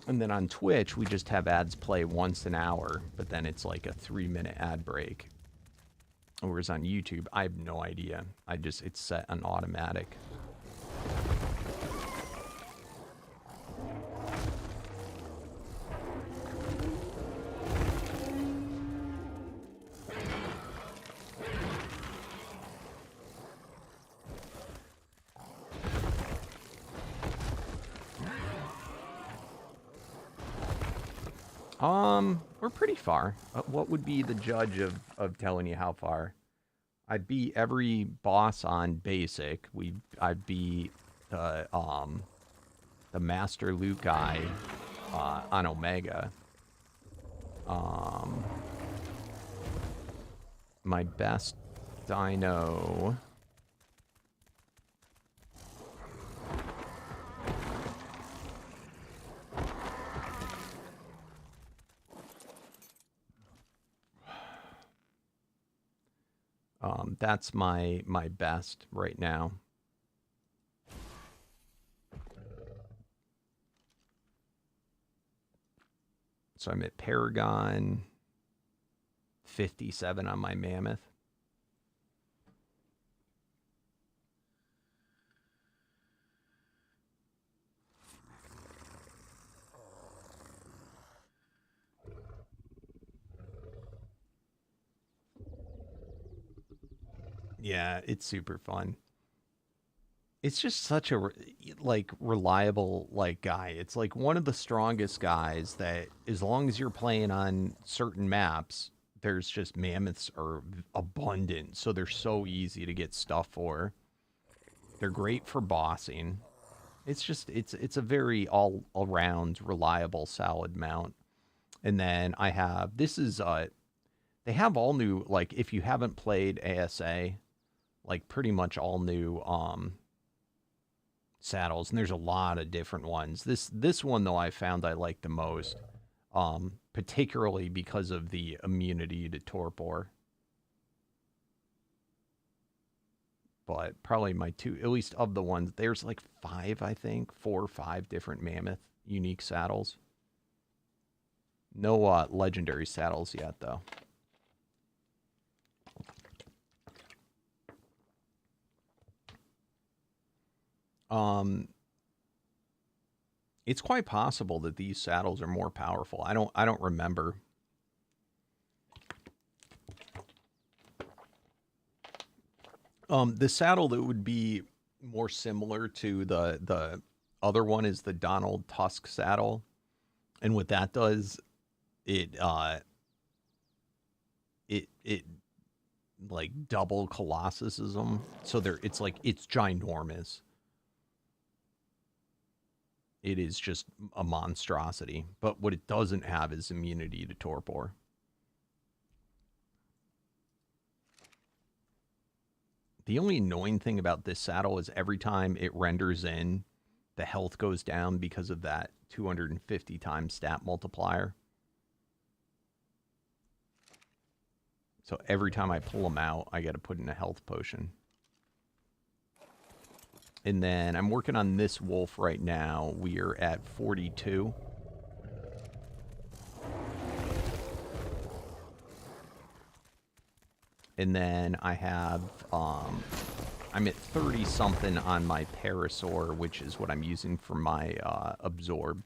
And then on Twitch, we just have ads play once an hour, but then it's like a 3-minute ad break. Whereas on YouTube, I have no idea. It's set on automatic. We're pretty far. What would be the judge of telling you how far? I beat every boss on basic. I beat the Master Luke guy on Omega. My best dino. That's my best right now. So I'm at Paragon 57 on my Mammoth. Yeah, it's super fun. It's just such a reliable guy. It's like one of the strongest guys that as long as you're playing on certain maps, there's just mammoths are abundant, so they're so easy to get stuff for. They're great for bossing. It's just it's a very all around reliable solid mount. And then I have they have all new, like if you haven't played ASA, like pretty much all new saddles, and there's a lot of different ones. This one though I found I like the most, particularly because of the immunity to torpor. But probably my two, at least of the ones, there's like 5, I think, 4 or 5 different mammoth unique saddles. No legendary saddles yet though. It's quite possible that these saddles are more powerful. I don't remember. The saddle that would be more similar to the other one is the Donald Tusk saddle. And what that does, it like double Colossusism. So it's ginormous. It is just a monstrosity. But what it doesn't have is immunity to torpor. The only annoying thing about this saddle is every time it renders in, the health goes down because of that 250 times stat multiplier. So every time I pull them out, I got to put in a health potion. And then I'm working on this wolf right now. We are at 42. And then I have, I'm at 30 something on my Parasaur, which is what I'm using for my absorb.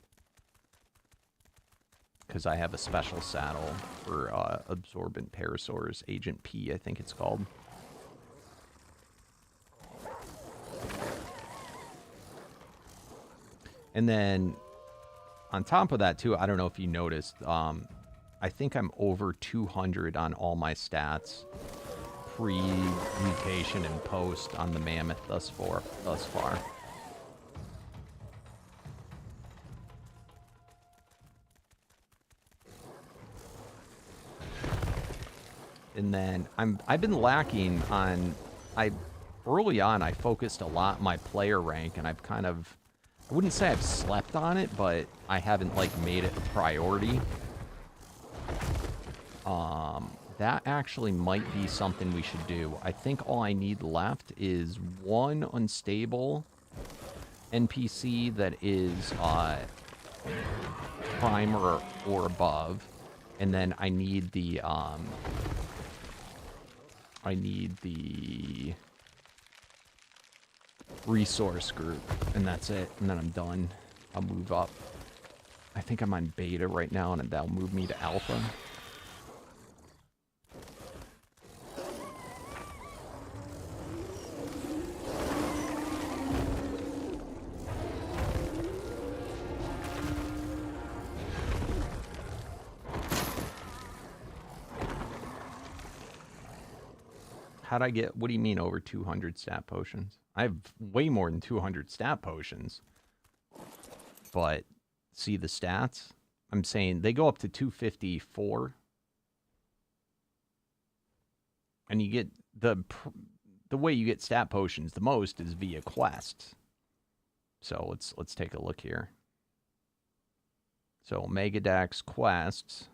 Because I have a special saddle for absorbent Parasaurs, Agent P, I think it's called. And then on top of that, too, I don't know if you noticed, I think I'm over 200 on all my stats, pre-mutation and post on the Mammoth thus far. And then I've been lacking on, early on I focused a lot my player rank, and I've kind of, I wouldn't say I've slept on it, but I haven't made it a priority. That actually might be something we should do. I think all I need left is one unstable NPC that is prime or above, and then I need the I need the resource group, and that's it. And then I'm done. I'll move up. I think I'm on beta right now, and that'll move me to alpha. How'd I get, what do you mean over 200 stat potions? I have way more than 200 stat potions. But, see the stats? I'm saying they go up to 254. And you get, the way you get stat potions the most is via quests. So let's take a look here. So Megadax quests.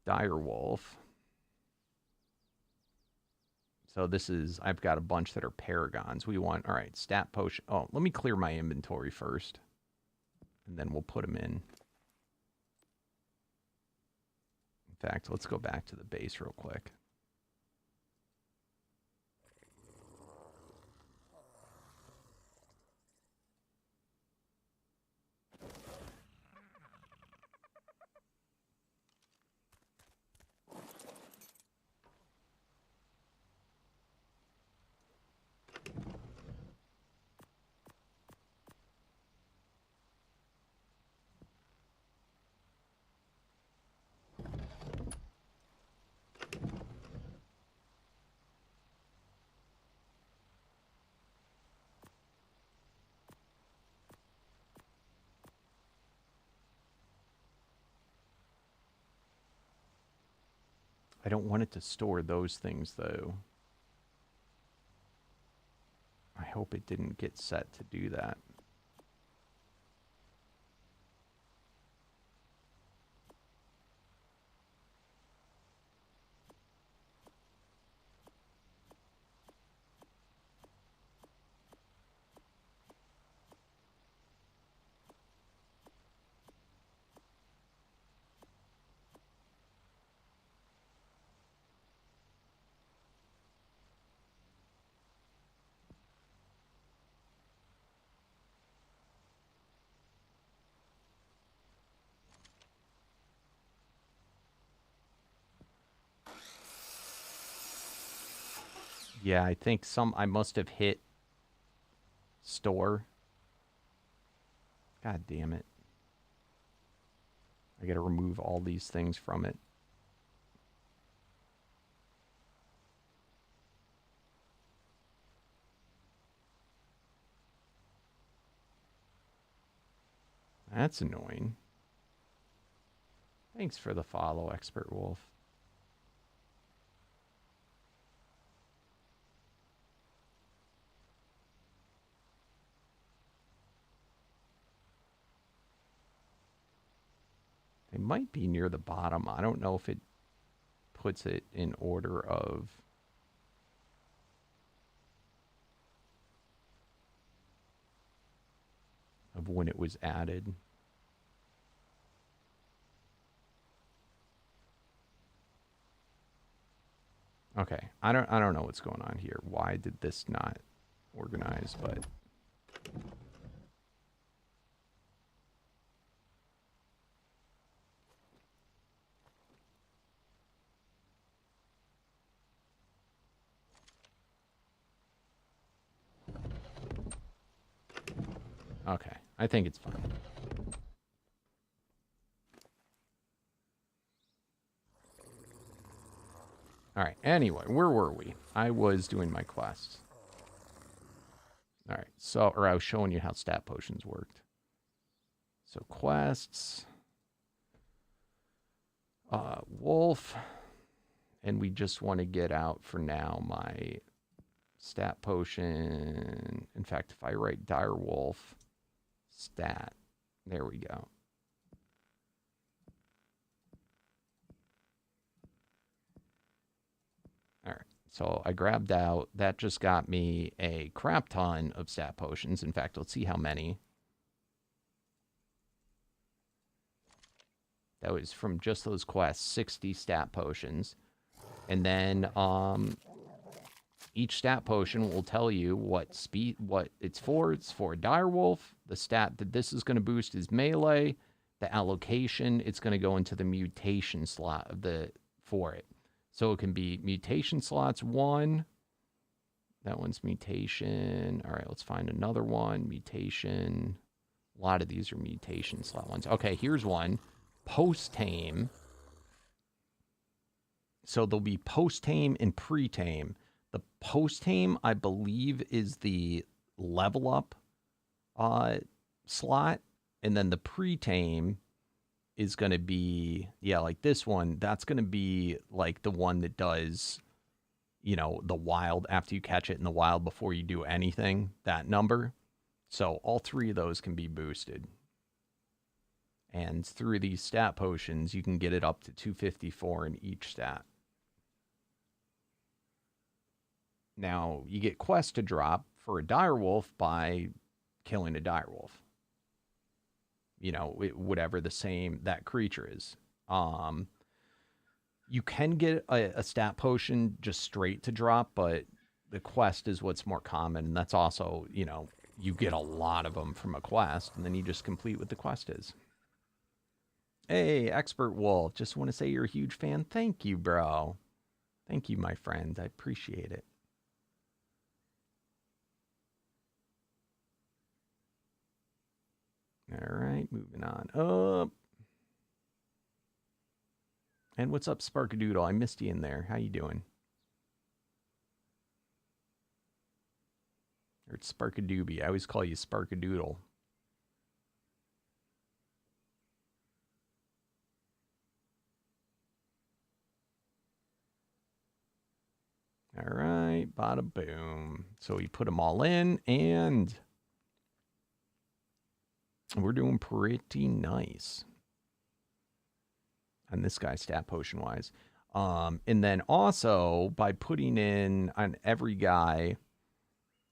Direwolf. So this is, I've got a bunch that are paragons. We want, all right, stat potion. Oh, let me clear my inventory first. And then we'll put them in. In fact, let's go back to the base real quick. I don't want it to store those things, though. I hope it didn't get set to do that. Yeah, I think I must have hit store. God damn it. I gotta remove all these things from it. That's annoying. Thanks for the follow, Expert Wolf. They might be near the bottom. I don't know if it puts it in order of when it was added. Okay, I don't know what's going on here. Why did this not organize? But okay, I think it's fine. All right, anyway, where were we? I was doing my quests. All right, so, or I was showing you how stat potions worked. So quests, wolf, and we just want to get out for now my stat potion. In fact, if I write direwolf stat, there we go. All right, so I grabbed out, that just got me a crap ton of stat potions. In fact, let's see how many. That was from just those quests, 60 stat potions. And then each stat potion will tell you what it's for. It's for a direwolf. The stat that this is going to boost is melee. The allocation, it's going to go into the mutation slot of for it. So it can be mutation slots 1. That one's mutation. All right, let's find another one. Mutation. A lot of these are mutation slot ones. Okay, here's one. Post-tame. So there'll be post-tame and pre-tame. The post-tame, I believe, is the level up slot. And then the pre-tame is going to be, yeah, like this one. That's going to be like the one that does, you know, the wild after you catch it in the wild before you do anything, that number. So all 3 of those can be boosted. And through these stat potions, you can get it up to 254 in each stat. Now, you get quests to drop for a direwolf by killing a direwolf. You know, whatever that creature is. You can get a stat potion just straight to drop, but the quest is what's more common. And that's also, you know, you get a lot of them from a quest, and then you just complete what the quest is. Hey, Expert Wolf, just want to say you're a huge fan. Thank you, bro. Thank you, my friend. I appreciate it. All right, moving on up. And what's up, Sparkadoodle? I missed you in there. How you doing? Or it's Sparkadoobie. I always call you Sparkadoodle. All right, bada boom. So we put them all in, and we're doing pretty nice on this guy stat potion wise. And then also by putting in on every guy,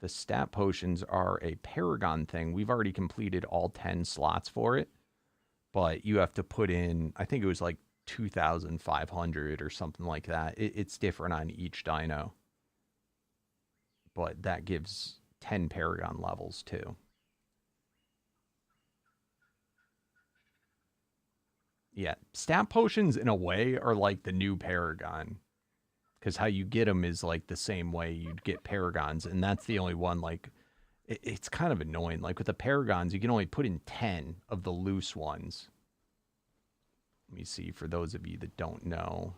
the stat potions are a Paragon thing. We've already completed all 10 slots for it, but you have to put in, I think it was like 2,500 or something like that. It's different on each dino, but that gives 10 Paragon levels too. Yeah, stat potions in a way are like the new Paragon, because how you get them is like the same way you'd get Paragons, and that's the only one, like, it's kind of annoying. Like with the Paragons, you can only put in 10 of the loose ones. Let me see, for those of you that don't know.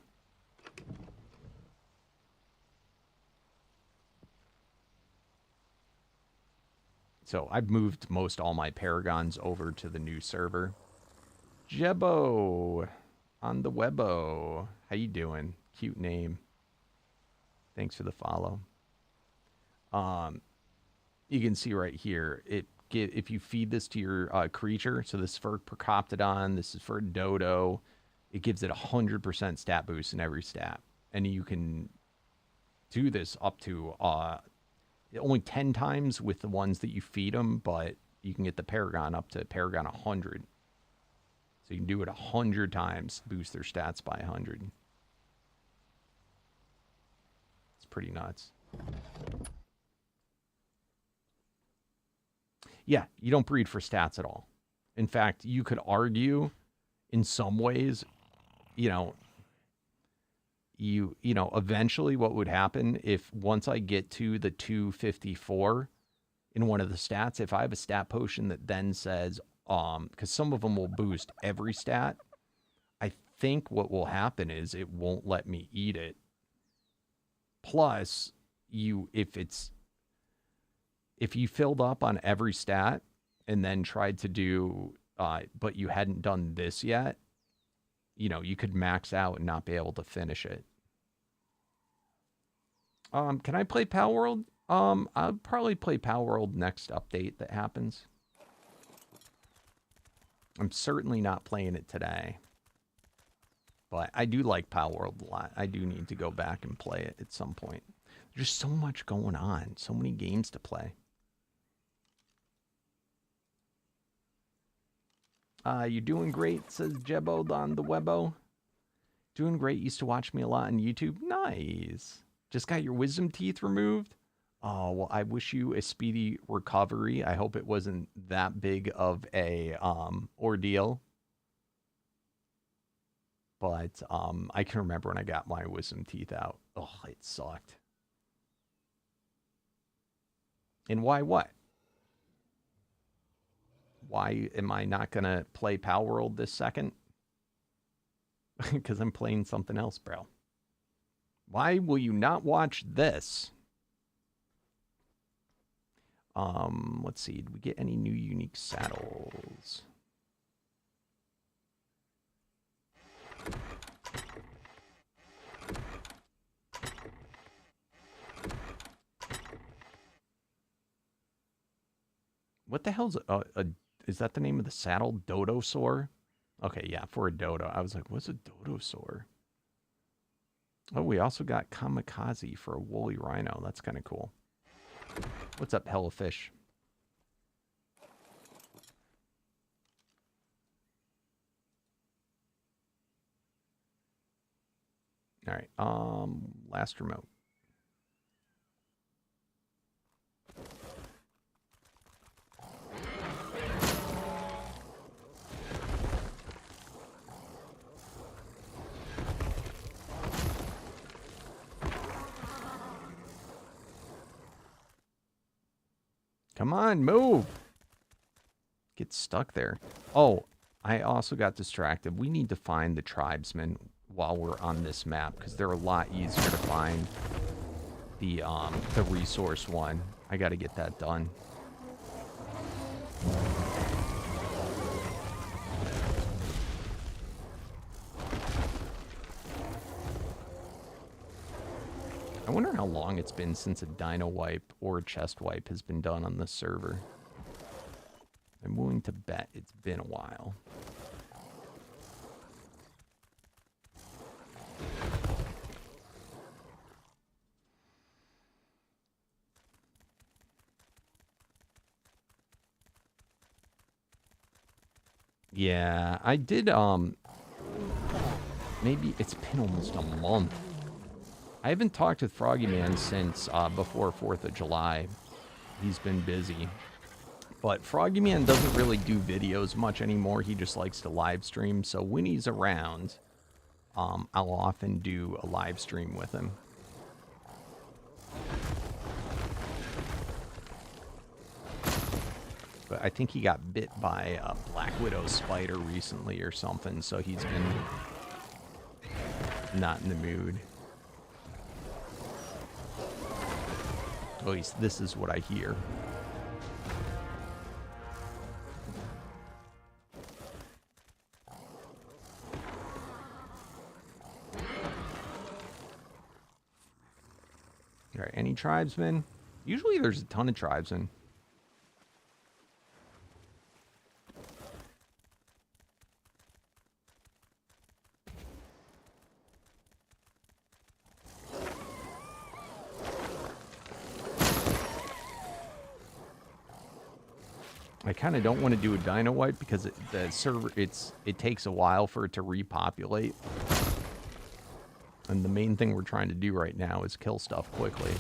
So I've moved most all my Paragons over to the new server. Jebo on the Webo. How you doing? Cute name. Thanks for the follow. You can see right here, if you feed this to your creature, so this is for Procoptodon, this is for Dodo, it gives it 100% stat boost in every stat. And you can do this up to only 10 times with the ones that you feed them, but you can get the Paragon up to Paragon 100. So you can do it 100 times, boost their stats by 100. It's pretty nuts. Yeah, you don't breed for stats at all. In fact, you could argue in some ways, you know, eventually what would happen if once I get to the 254 in one of the stats, if I have a stat potion that then says, because some of them will boost every stat, I think what will happen is it won't let me eat it. Plus, if you filled up on every stat and then tried to do, but you hadn't done this yet, you know, you could max out and not be able to finish it. Can I play Pal World? I'll probably play Pal World next update that happens. I'm certainly not playing it today. But I do like Pal World a lot. I do need to go back and play it at some point. There's so much going on. So many games to play. You're doing great, says Jebo on the Webo. Doing great. Used to watch me a lot on YouTube. Nice. Just got your wisdom teeth removed? Oh, well, I wish you a speedy recovery. I hope it wasn't that big of a ordeal. But I can remember when I got my wisdom teeth out. Oh, it sucked. And why what? Why am I not going to play Pal World this second? Because I'm playing something else, bro. Why will you not watch this? Let's see. Did we get any new unique saddles? What the hell's is that the name of the saddle? Dodosaur? Okay, yeah, for a dodo. I was like, what's a dodosaur? Oh, we also got kamikaze for a woolly rhino. That's kind of cool. What's up, Hellofish? All right, last remote. Come on, move. Get stuck there. Oh, I also got distracted. We need to find the tribesmen while we're on this map because they're a lot easier to find. The resource one. I got to get that done. I wonder how long it's been since a dino wipe or a chest wipe has been done on this server. I'm willing to bet it's been a while. Yeah, I did, maybe it's been almost a month. I haven't talked with Froggy Man since before 4th of July. He's been busy. But Froggy Man doesn't really do videos much anymore. He just likes to live stream. So when he's around, I'll often do a live stream with him. But I think he got bit by a Black Widow spider recently or something. So he's been not in the mood. At least this is what I hear. All right, any tribesmen? Usually there's a ton of tribesmen. I kind of don't want to do a dino wipe because the server it takes a while for it to repopulate. And the main thing we're trying to do right now is kill stuff quickly.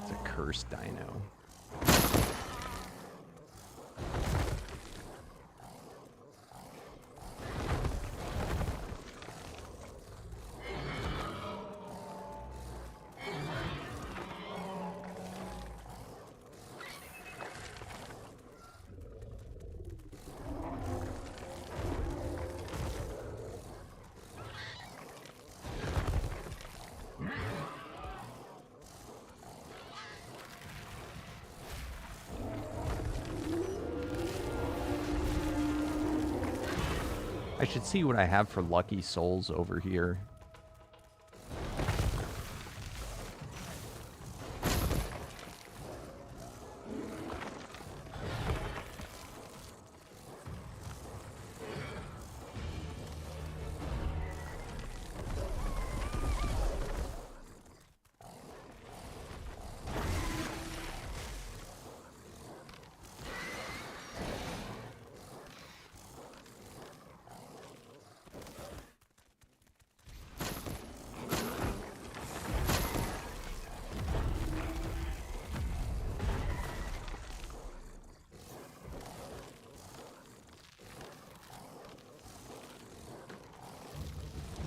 It's a cursed dino. I should see what I have for lucky souls over here.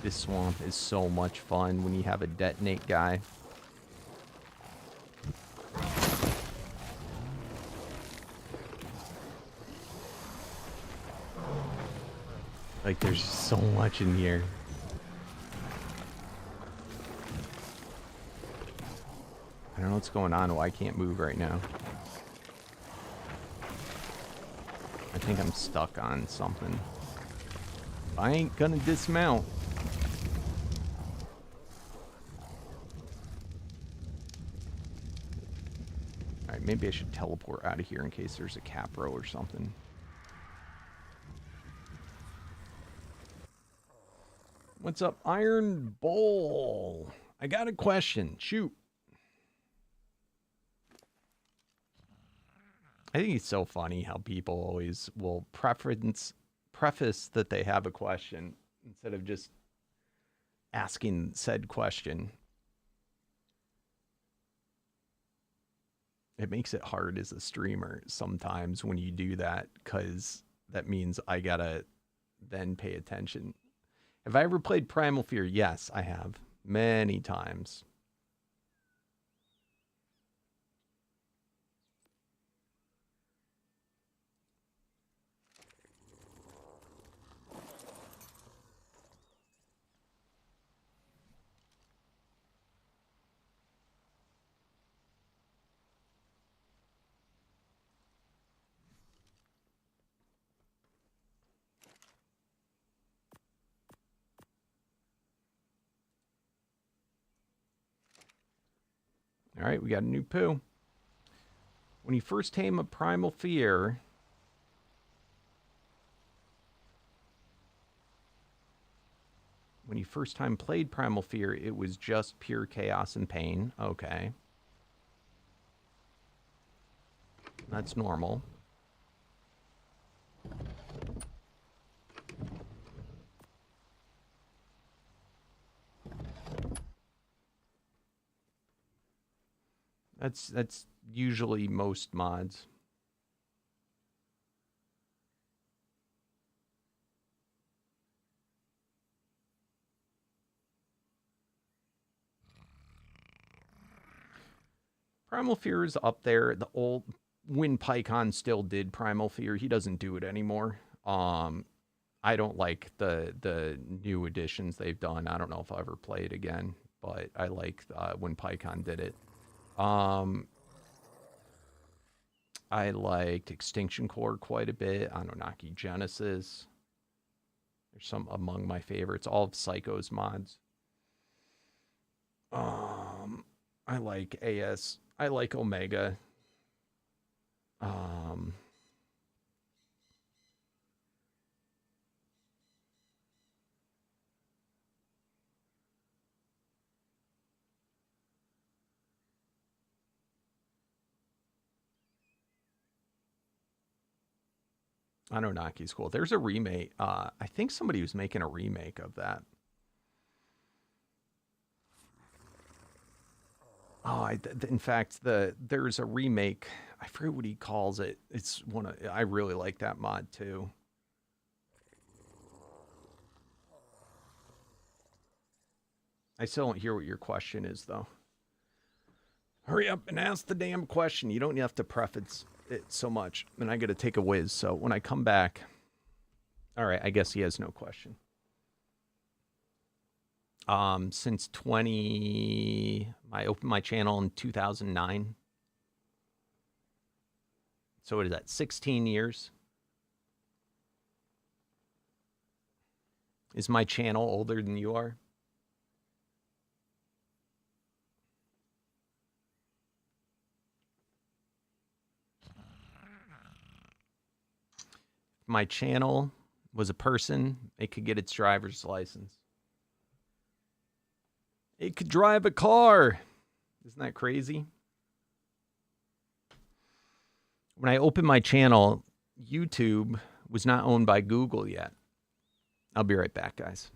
This swamp is so much fun when you have a detonate guy. Like, there's so much in here. I don't know what's going on, why I can't move right now. I think I'm stuck on something. I ain't gonna dismount. Alright, maybe I should teleport out of here in case there's a capro or something. What's up, Iron Bowl? I got a question. Shoot. I think it's so funny how people always will preface that they have a question instead of just asking said question. It makes it hard as a streamer sometimes when you do that, because that means I gotta then pay attention. Have I ever played Primal Fear? Yes, I have. Many times. All right, we got a new poo. When you first tame a Primal Fear, when you first time played Primal Fear, it was just pure chaos and pain. Okay. That's normal. That's usually most mods. Primal Fear is up there. The old when PyCon still did Primal Fear, he doesn't do it anymore. I don't like the new additions they've done. I don't know if I'll ever play it again, but I like when PyCon did it. I liked Extinction Core quite a bit. Anunnaki Genesis. There's some among my favorites. All of Psycho's mods. I like AS. I like Omega. Anunnaki's cool. There's a remake. I think somebody was making a remake of that. Oh, in fact, there's a remake. I forget what he calls it. It's one of. I really like that mod too. I still don't hear what your question is, though. Hurry up and ask the damn question. You don't have to preface it so much. And I got to take a whiz. So when I come back, all right. I guess he has no question. Since I opened my channel in 2009. So what is that? 16 years. Is my channel older than you are? If my channel was a person, it could get its driver's license. It could drive a car. Isn't that crazy? When I opened my channel, YouTube was not owned by Google yet. I'll be right back, guys.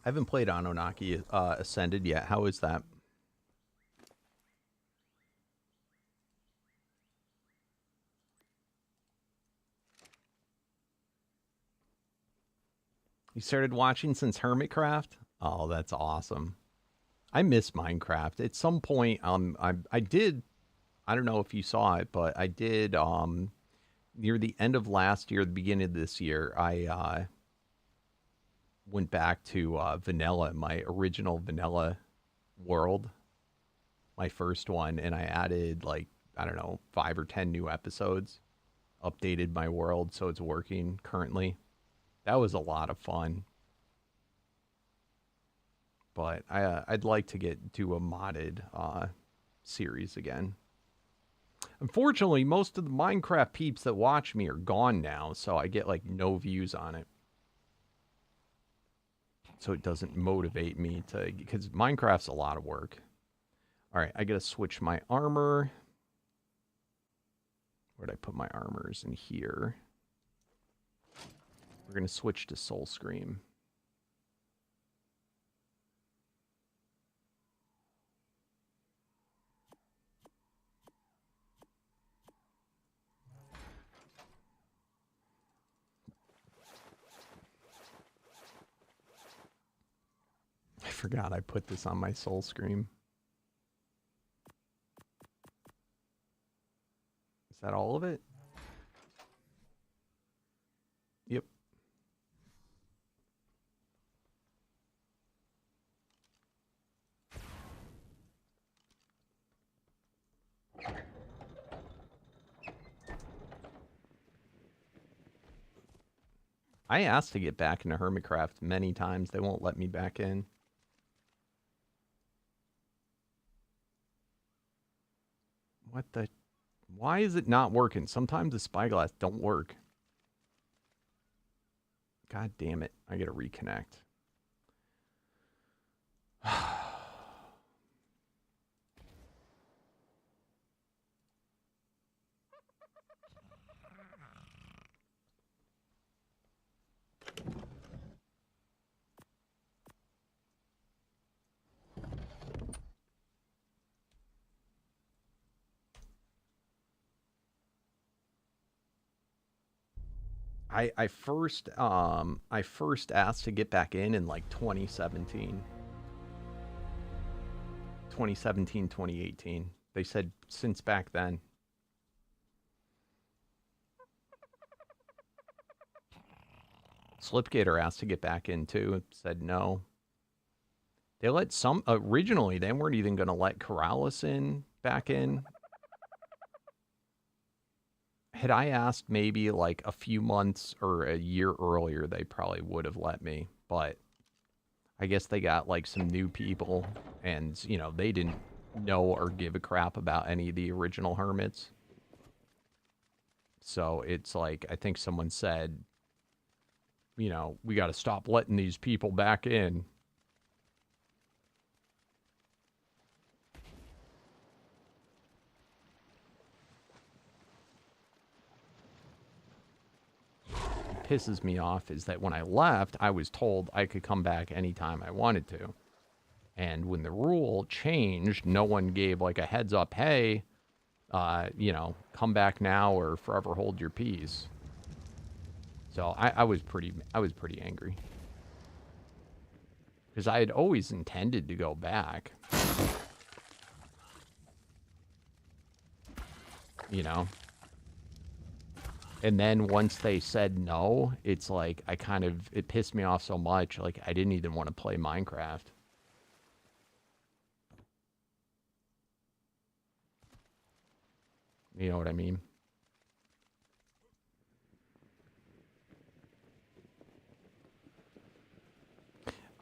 I haven't played Anunnaki Ascended yet. How is that? You started watching since Hermitcraft? Oh, that's awesome. I miss Minecraft. At some point, I did. I don't know if you saw it, but I did. Near the end of last year, the beginning of this year, I went back to vanilla, my original vanilla world, my first one, and I added like I don't know 5 or 10 new episodes, updated my world so it's working currently. That was a lot of fun, but I'd like to get to a modded series again. Unfortunately, most of the Minecraft peeps that watch me are gone now, so I get like no views on it. So it doesn't motivate me to, because Minecraft's a lot of work. All right, I gotta switch my armor. Where'd I put my armors? In here. We're gonna switch to Soul Scream. I forgot I put this on my Soul Scream. Is that all of it? Yep. I asked to get back into Hermitcraft many times. They won't let me back in. What the? Why is it not working? Sometimes the spyglass don't work. God damn it. I gotta reconnect. I first asked to get back in like 2017. 2017, 2018. They said since back then. Slipgator asked to get back in too. Said no. They let some originally. They weren't even going to let Corrales in back in. Had I asked maybe like a few months or a year earlier, they probably would have let me. But I guess they got like some new people, and you know they didn't know or give a crap about any of the original hermits. So it's like I think someone said, you know, we got to stop letting these people back in. What pisses me off is that when I left, I was told I could come back anytime I wanted to. And when the rule changed, no one gave like a heads up, hey, you know, come back now or forever hold your peace. So I was pretty angry. Because I had always intended to go back. You know? And then once they said no, it's like it pissed me off so much, like I didn't even want to play Minecraft. You know what I mean?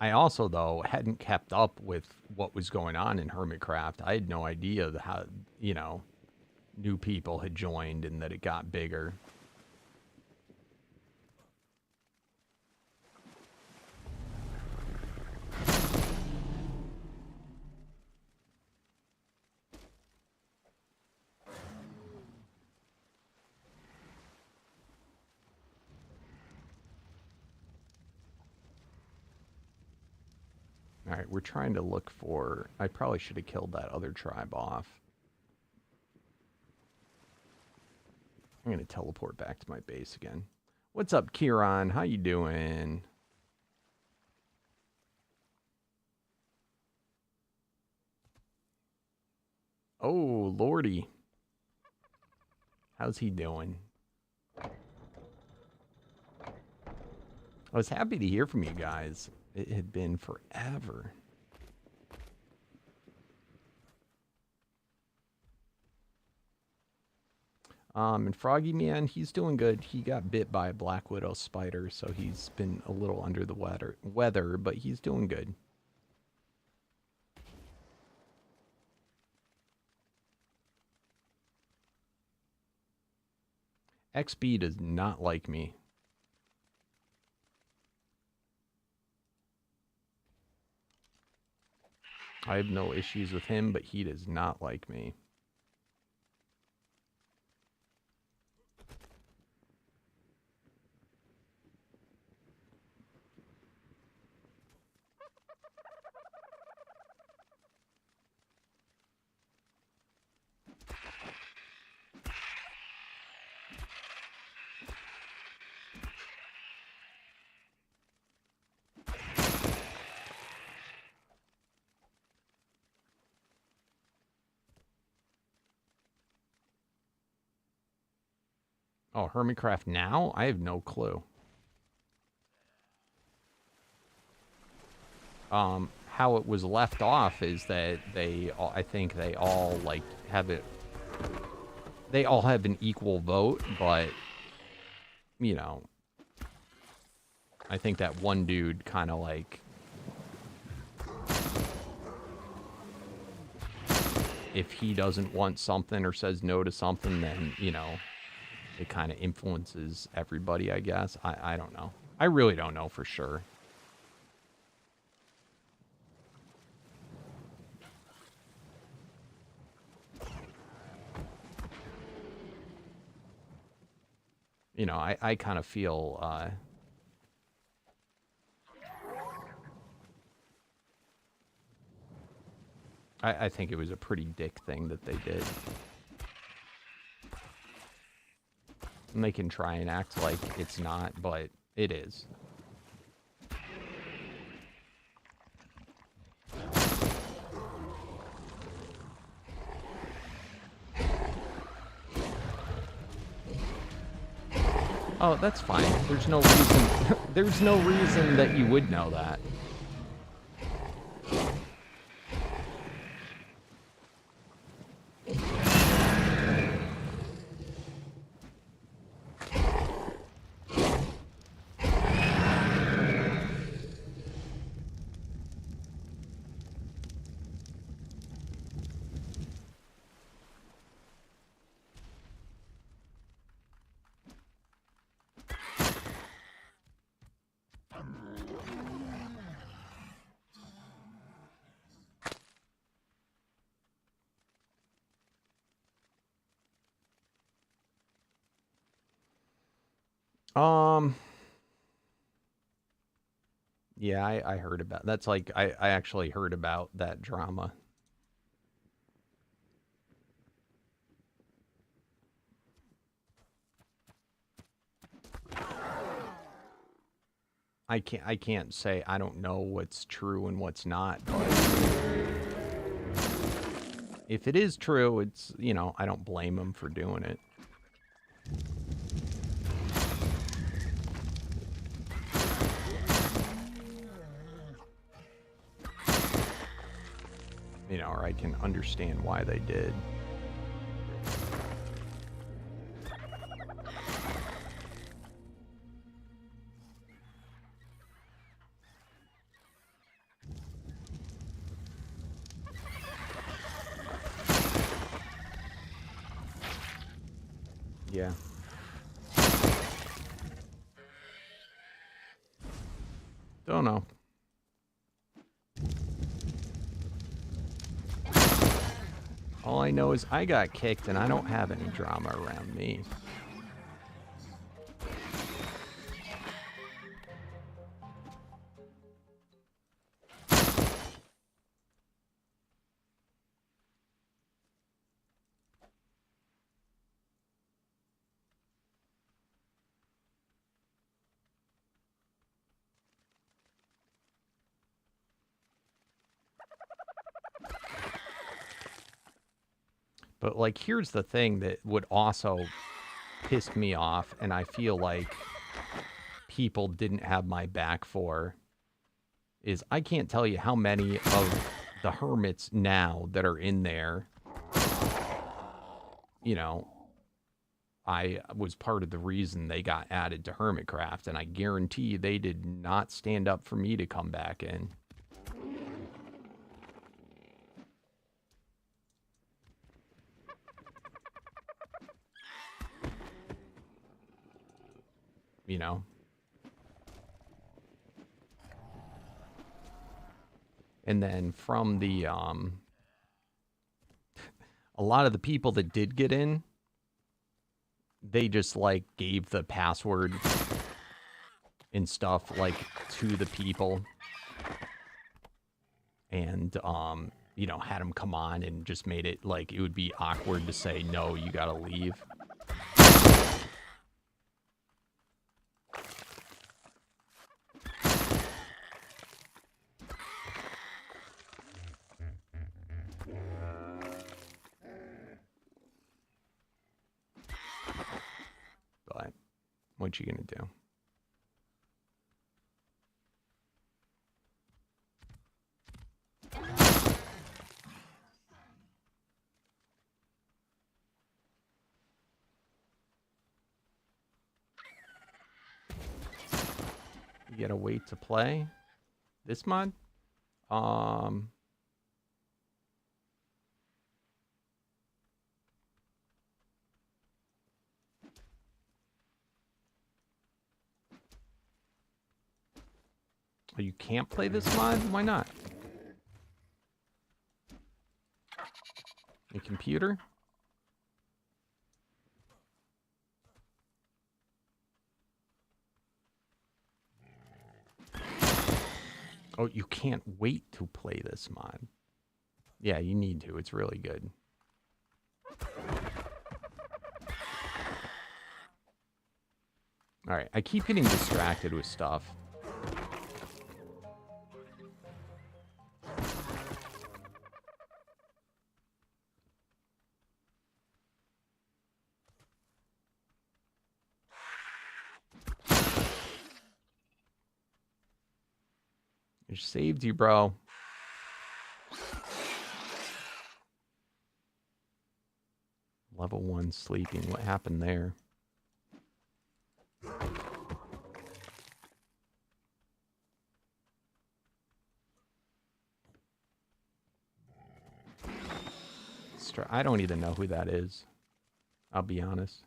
I also, though, hadn't kept up with what was going on in Hermitcraft. I had no idea how, you know, new people had joined and that it got bigger. Alright, we're trying to look for... I probably should have killed that other tribe off. I'm going to teleport back to my base again. What's up, Kieran? How you doing? Oh, Lordy. How's he doing? I was happy to hear from you guys. It had been forever. And Froggy Man, he's doing good. He got bit by a Black Widow spider, so he's been a little under the weather, but he's doing good. XB does not like me. I have no issues with him, but he does not like me. Oh, Hermitcraft now? I have no clue. How it was left off is that I think they all, like, have it... They all have an equal vote, but, you know... I think that one dude kind of, like... If he doesn't want something or says no to something, then, you know... It kind of influences everybody, I guess. I don't know. I really don't know for sure. You know, I kind of feel... I think it was a pretty dick thing that they did. And they can try and act like it's not, but it is. Oh, that's fine. There's no reason there's no reason that you would know that. Yeah, I heard about... That's like... I actually heard about that drama. I can't say I don't know what's true and what's not, but... If it is true, it's... You know, I don't blame him for doing it. You know, or I can understand why they did. Yeah. Don't know. All I know is I got kicked and I don't have any drama around me. But, like, here's the thing that would also piss me off, and I feel like people didn't have my back for, is I can't tell you how many of the hermits now that are in there, you know, I was part of the reason they got added to Hermitcraft, and I guarantee you they did not stand up for me to come back in. You know? And then from the, a lot of the people that did get in, they just, like, gave the password and stuff, like, to the people. And, you know, had them come on and just made it, like, it would be awkward to say, no, you gotta leave. But what you gonna do? You gotta wait to play this mod. Oh, you can't play this mod? Why not? Your computer? Oh, you can't wait to play this mod. Yeah, you need to. It's really good. All right, I keep getting distracted with stuff. I saved you, bro. Level 1 sleeping. What happened there? I don't even know who that is. I'll be honest.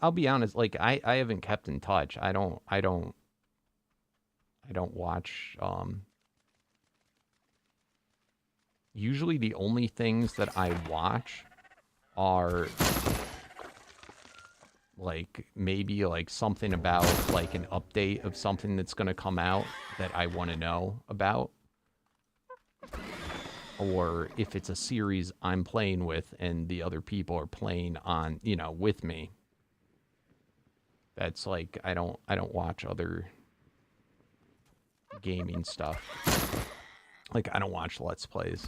I'll be honest, like I haven't kept in touch. I don't watch usually the only things that I watch are like maybe like something about like an update of something that's going to come out that I want to know about. Or if it's a series I'm playing with and the other people are playing on, you know, with me. That's like I don't watch other gaming stuff. Like I don't watch Let's Plays.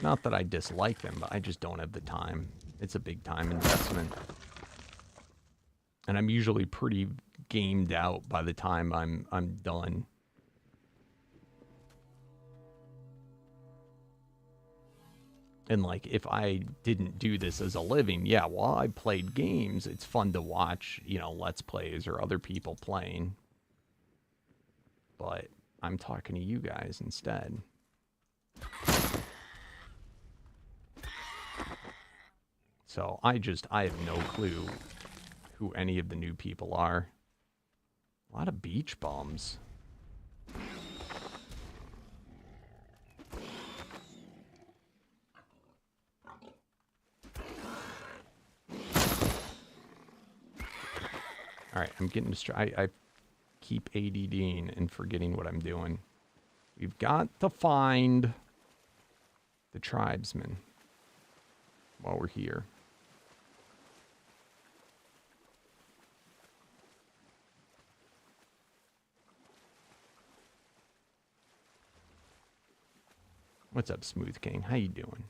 Not that I dislike them, but I just don't have the time. It's a big time investment. And I'm usually pretty gamed out by the time I'm done. And like if I didn't do this as a living, yeah, while I played games, it's fun to watch, you know, Let's Plays or other people playing. But I'm talking to you guys instead. So I have no clue who any of the new people are. A lot of beach bums. Alright, I'm getting distracted. I keep ADDing and forgetting what I'm doing. We've got to find the tribesmen while we're here. What's up, Smooth King? How you doing?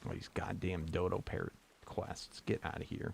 Oh, these goddamn dodo parrot quests. Get out of here.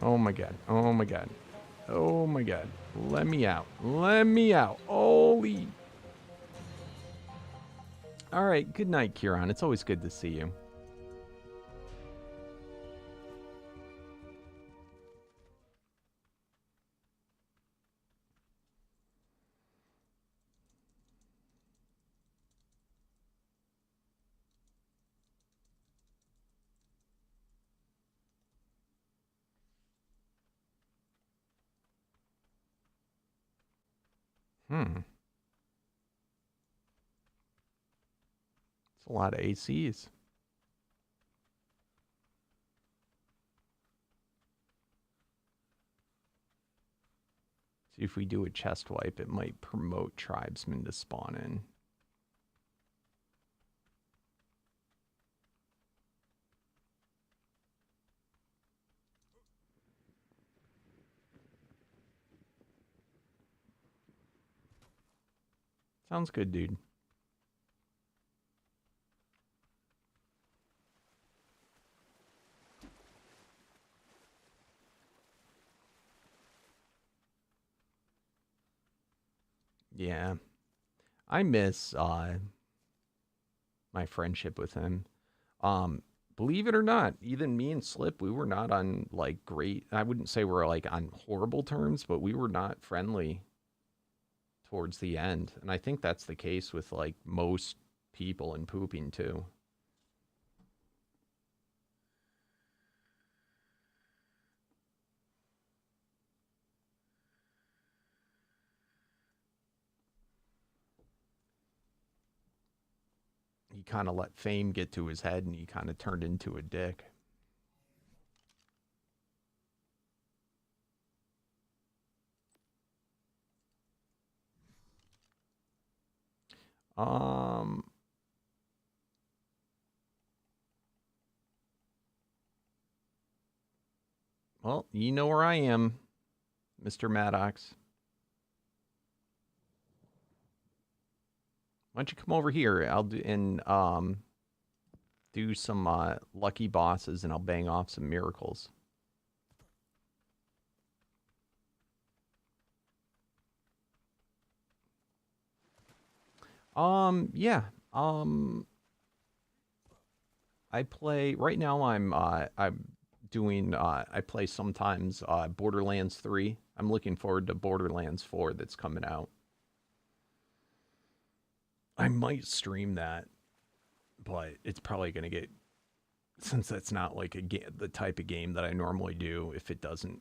Oh my god. Oh my god. Oh my god. Let me out. Let me out. Holy. Alright, good night, Kieran. It's always good to see you. It's a lot of ACs. See if we do a chest wipe, it might promote tribesmen to spawn in. Sounds good, dude. Yeah. I miss my friendship with him. Believe it or not, even me and Slip, we were not on like great, I wouldn't say we're like on horrible terms, but we were not friendly towards the end. And I think that's the case with like most people in pooping too. He kind of let fame get to his head and he kind of turned into a dick. Well, you know where I am, Mr. Maddox. Why don't you come over here? I'll do and do some lucky bosses and I'll bang off some miracles. Yeah. I play right now. I'm doing. I play sometimes Borderlands 3. I'm looking forward to Borderlands 4 that's coming out. I might stream that, but it's probably gonna get, since that's not like the type of game that I normally do. If it doesn't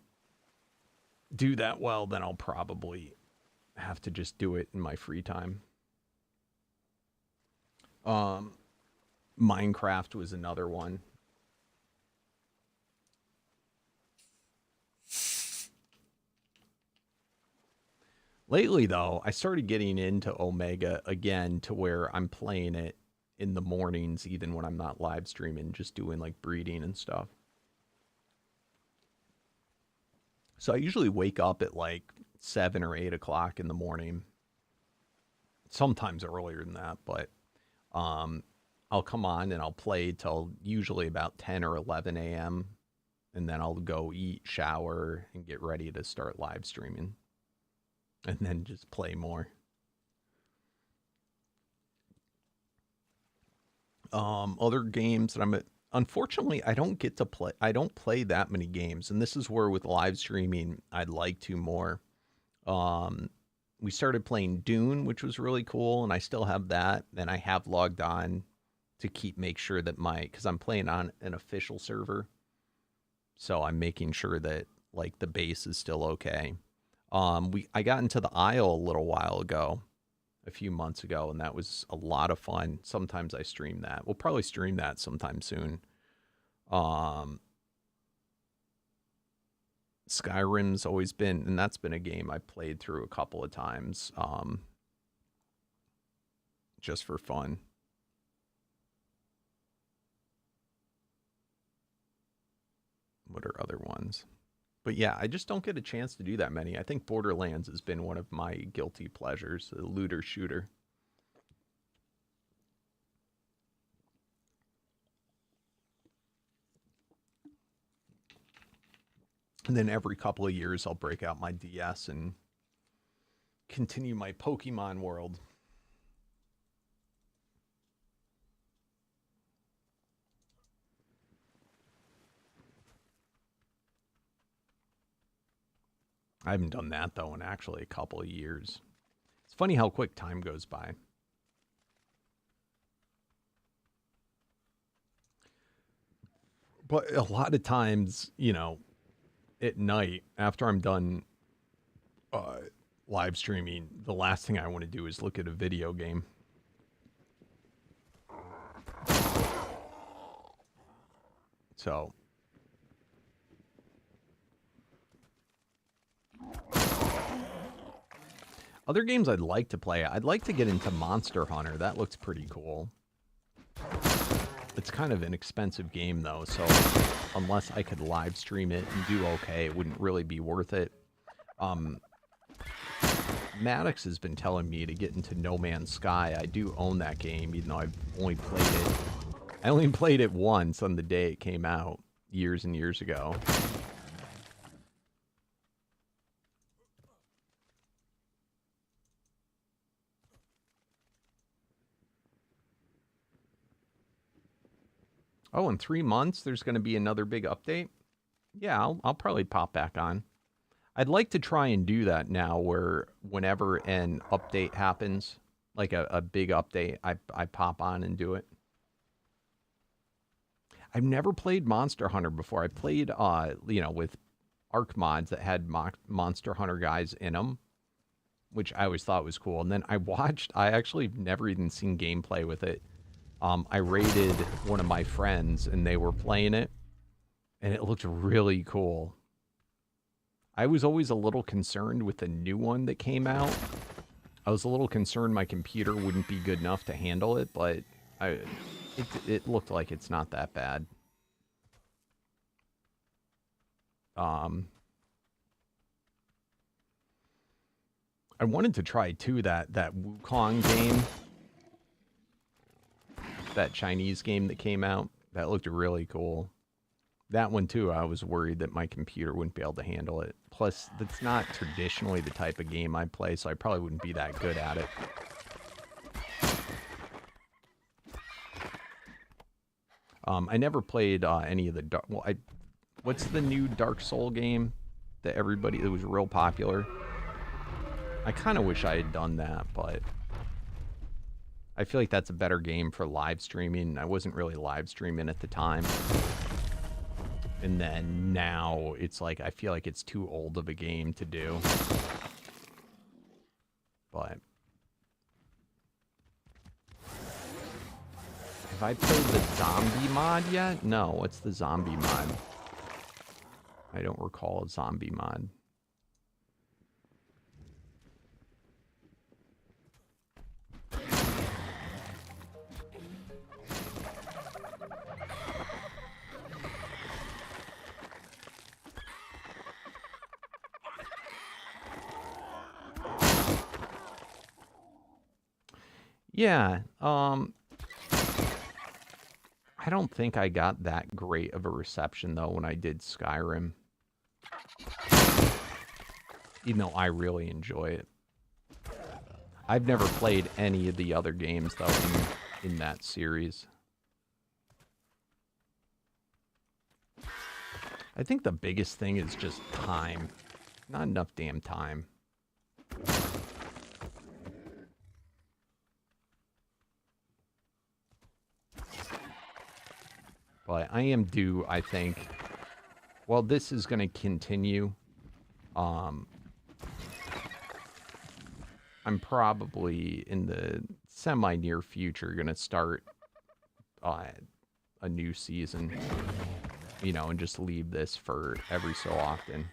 do that well, then I'll probably have to just do it in my free time. Minecraft was another one. Lately, though, I started getting into Omega again to where I'm playing it in the mornings, even when I'm not live streaming, just doing like breeding and stuff. So I usually wake up at like 7 or 8 o'clock in the morning. Sometimes earlier than that, but I'll come on and I'll play till usually about 10 or 11 a.m. And then I'll go eat, shower, and get ready to start live streaming. And then just play more. Other games that unfortunately, I don't get to play. I don't play that many games, and this is where with live streaming, I'd like to more. Um, we started playing Dune, which was really cool, and I still have that. And I have logged on to make sure that because I'm playing on an official server, so I'm making sure that like the base is still okay. I got into the Isle a little while ago, a few months ago, and that was a lot of fun. Sometimes I stream that. We'll probably stream that sometime soon. Skyrim's always been, and that's been a game I played through a couple of times, just for fun. What are other ones? But yeah, I just don't get a chance to do that many. I think Borderlands has been one of my guilty pleasures, the looter shooter. And then every couple of years, I'll break out my DS and continue my Pokemon world. I haven't done that, though, in actually a couple of years. It's funny how quick time goes by. But a lot of times, you know, at night, after I'm done live streaming, the last thing I want to do is look at a video game. So... other games I'd like to play, I'd like to get into Monster Hunter. That looks pretty cool. It's kind of an expensive game, though, so unless I could live stream it and do okay, it wouldn't really be worth it. Maddox has been telling me to get into No Man's Sky. I do own that game, even though I've only played it. I only played it once on the day it came out, years and years ago. Oh, in 3 months, there's going to be another big update? Yeah, I'll probably pop back on. I'd like to try and do that now where whenever an update happens, like a big update, I pop on and do it. I've never played Monster Hunter before. I played, with Arc mods that had Monster Hunter guys in them, which I always thought was cool. And then I actually never even seen gameplay with it. I raided one of my friends, and they were playing it, and it looked really cool. I was always a little concerned with the new one that came out. I was a little concerned my computer wouldn't be good enough to handle it, but it looked like it's not that bad. I wanted to try, too, that Wukong game. That Chinese game that came out. That looked really cool. That one, too, I was worried that my computer wouldn't be able to handle it. Plus, that's not traditionally the type of game I play, so I probably wouldn't be that good at it. I never played any of the... what's the new Dark Soul game that that was real popular? I kind of wish I had done that, but... I feel like that's a better game for live streaming. I wasn't really live streaming at the time. And then now it's like, I feel like it's too old of a game to do. But have I played the zombie mod yet? No, what's the zombie mod? I don't recall a zombie mod. Yeah, I don't think I got that great of a reception, though, when I did Skyrim. Even though I really enjoy it. I've never played any of the other games, though, in that series. I think the biggest thing is just time. Not enough damn time. But I am due, I think. Well, this is going to continue. I'm probably in the semi-near future going to start a new season, you know, and just leave this for every so often.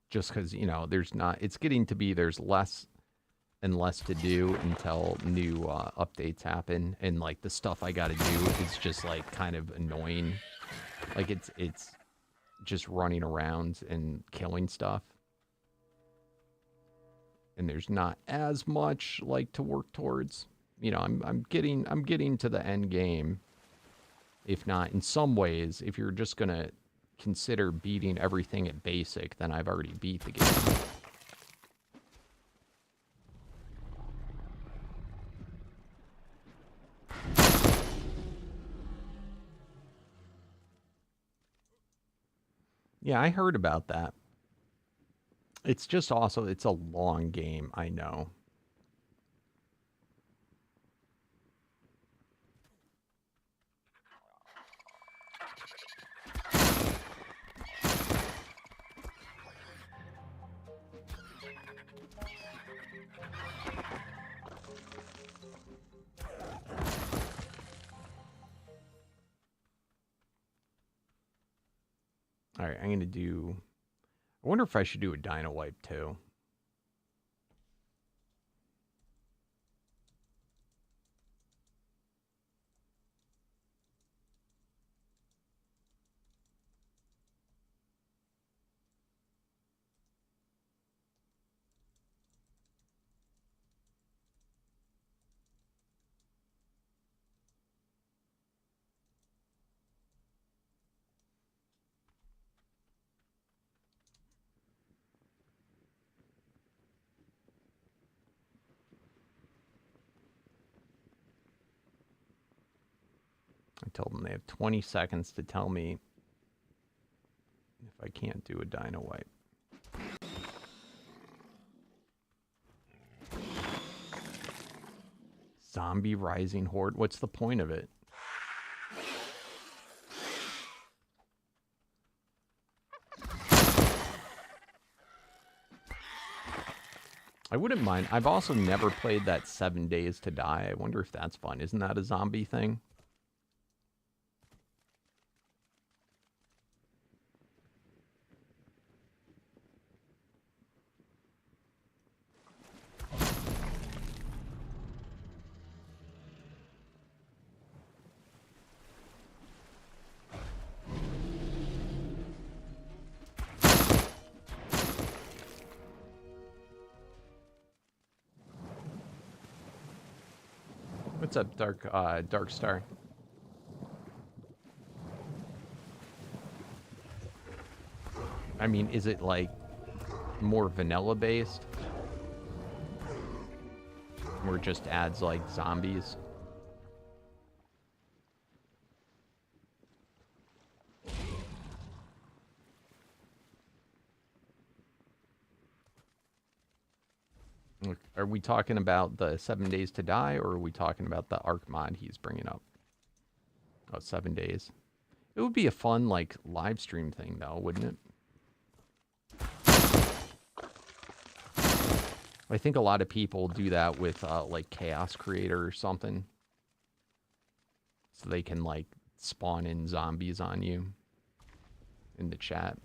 Just because, you know, it's getting to be, there's less and less to do until new updates happen, and like the stuff I gotta do is just like kind of annoying. Like it's just running around and killing stuff, and there's not as much like to work towards. You know, I'm getting to the end game. If not, in some ways, if you're just gonna consider beating everything at basic, then I've already beat the game. Yeah, I heard about that. It's just also, it's a long game, I know. All right, I'm going to do... I wonder if I should do a Dino Wipe, too. I told them they have 20 seconds to tell me if I can't do a Dino Wipe. Zombie Rising Horde? What's the point of it? I wouldn't mind. I've also never played that 7 Days to Die. I wonder if that's fun. Isn't that a zombie thing? What's up, Dark Star? I mean, is it like more vanilla based? Or just adds like zombies? Are we talking about the 7 Days to Die, or are we talking about the Arc mod he's bringing up? Oh, 7 days. It would be a fun, like, live stream thing, though, wouldn't it? I think a lot of people do that with, like, Chaos Creator or something. So they can, like, spawn in zombies on you in the chat.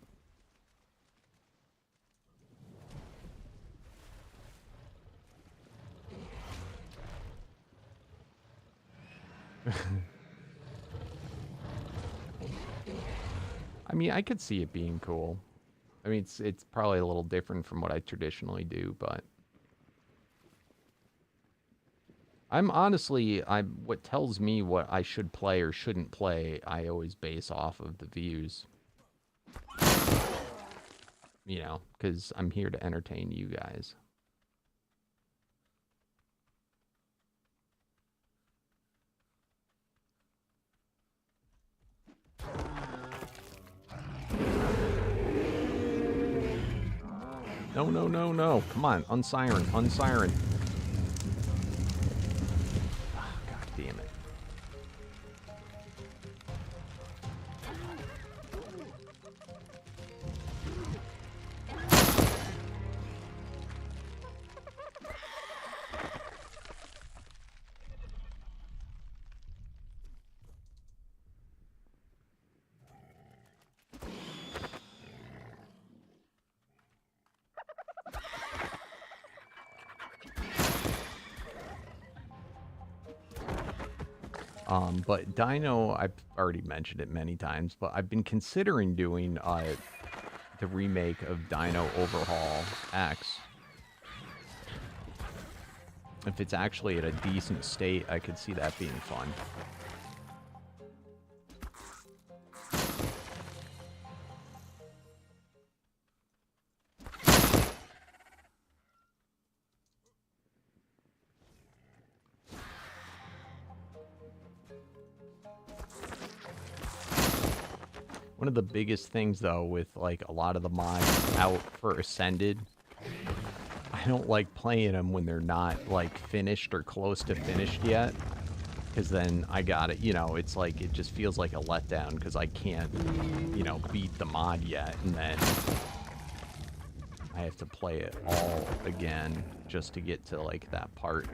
I mean, I could see it being cool. I mean, it's probably a little different from what I traditionally do, but I'm honestly, what tells me what I should play or shouldn't play, I always base off of the views. you know, because I'm here to entertain you guys. No, no, no, no. Come on, unsiren, unsiren. Oh, God damn it. But Dino, I've already mentioned it many times, but I've been considering doing the remake of Dino Overhaul X. If it's actually at a decent state, I could see that being fun. One of the biggest things, though, with like a lot of the mods out for Ascended, I don't like playing them when they're not like finished or close to finished yet, because then I got it. You know, it's like it just feels like a letdown because I can't, you know, beat the mod yet, and then I have to play it all again just to get to like that part.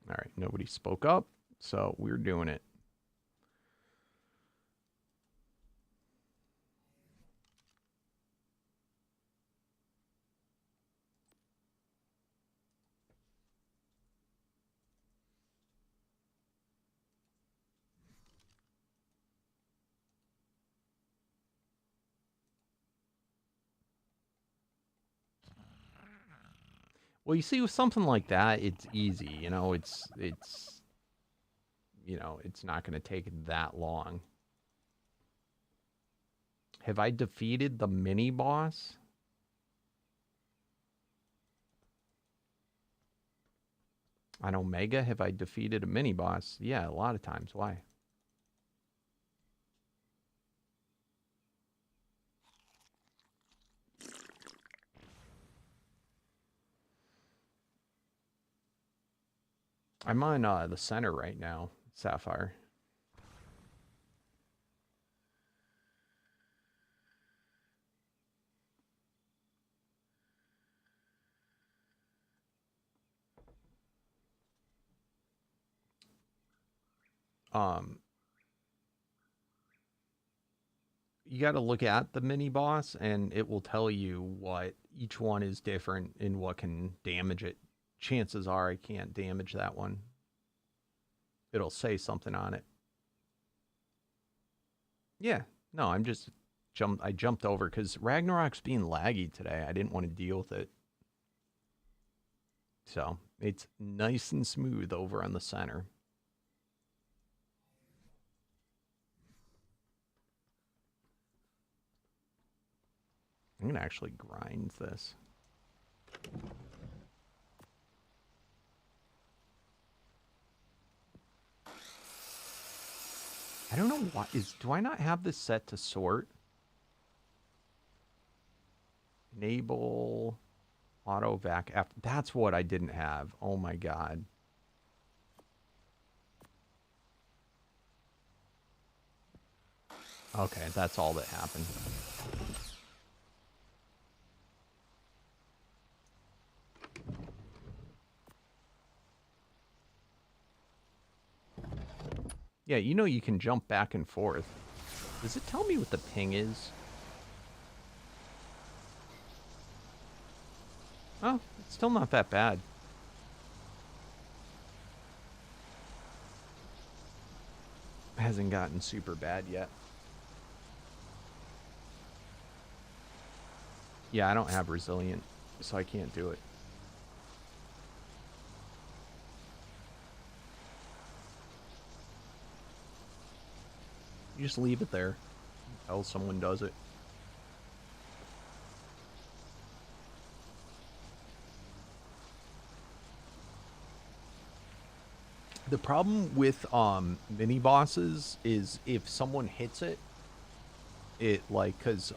All right, nobody spoke up, so we're doing it. Well, you see, with something like that, it's easy. You know, you know, it's not going to take that long. Have I defeated the mini boss? On Omega, have I defeated a mini boss? Yeah, a lot of times. Why? I'm on the center right now, Sapphire. You got to look at the mini boss, and it will tell you what each one is different and what can damage it. Chances are I can't damage that one. It'll say something on it. Yeah, no, I jumped over because Ragnarok's being laggy today. I didn't want to deal with it. So it's nice and smooth over on the center. I'm going to actually grind this. I don't know what is. Do I not have this set to sort? Enable auto vac. That's what I didn't have. Oh my god. Okay, that's all that happened. Yeah, you know you can jump back and forth. Does it tell me what the ping is? Oh, it's still not that bad. Hasn't gotten super bad yet. Yeah, I don't have resilient, so I can't do it. You just leave it there until someone does it. The problem with mini bosses is if someone hits it, like, because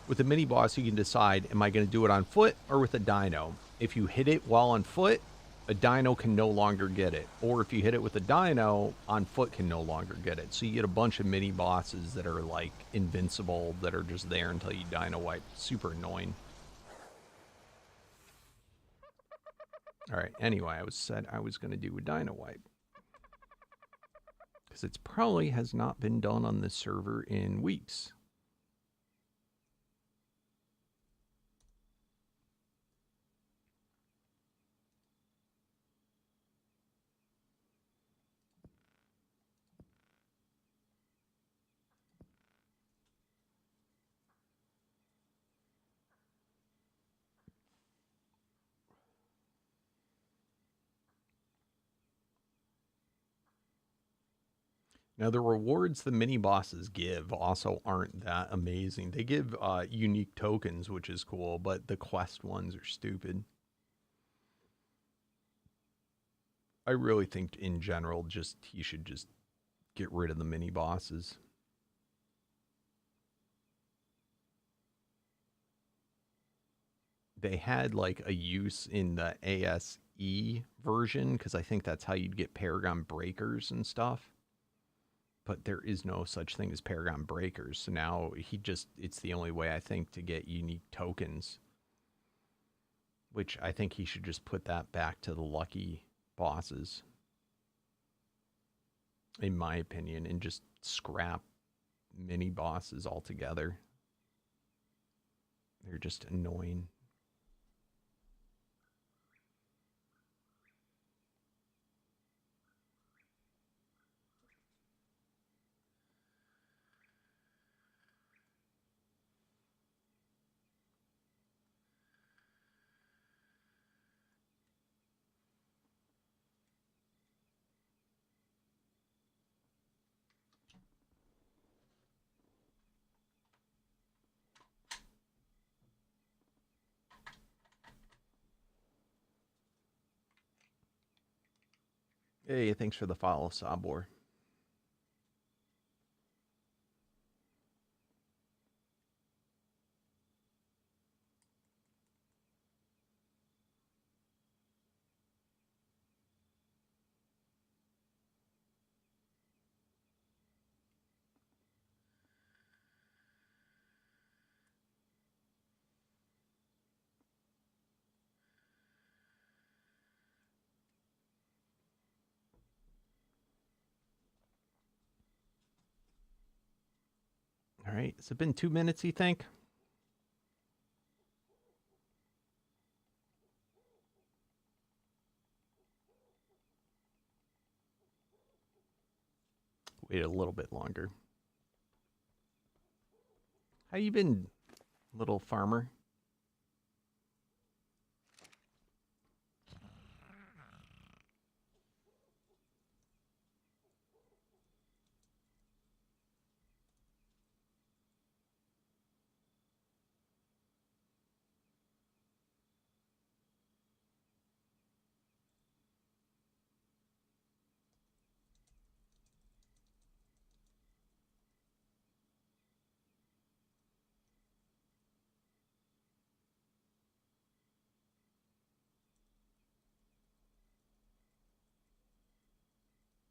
with a mini boss you can decide, am I going to do it on foot or with a dino? If you hit it while on foot, a dino can no longer get it, or if you hit it with a dino, on foot can no longer get it. So you get a bunch of mini bosses that are like invincible, that are just there until you dino wipe. Super annoying. All right, anyway, I said I was going to do a dino wipe, because it's probably has not been done on this server in weeks. Now, the rewards the mini bosses give also aren't that amazing. They give unique tokens, which is cool, but the quest ones are stupid. I really think, in general, he should just get rid of the mini bosses. They had like a use in the ASE version, because I think that's how you'd get Paragon Breakers and stuff. But there is no such thing as Paragon Breakers. So now it's the only way, I think, to get unique tokens. Which I think he should just put that back to the lucky bosses, in my opinion, and just scrap mini bosses altogether. They're just annoying. Hey, thanks for the follow, Sabor. All right, has it been 2 minutes, you think? Wait a little bit longer. How you been, little farmer?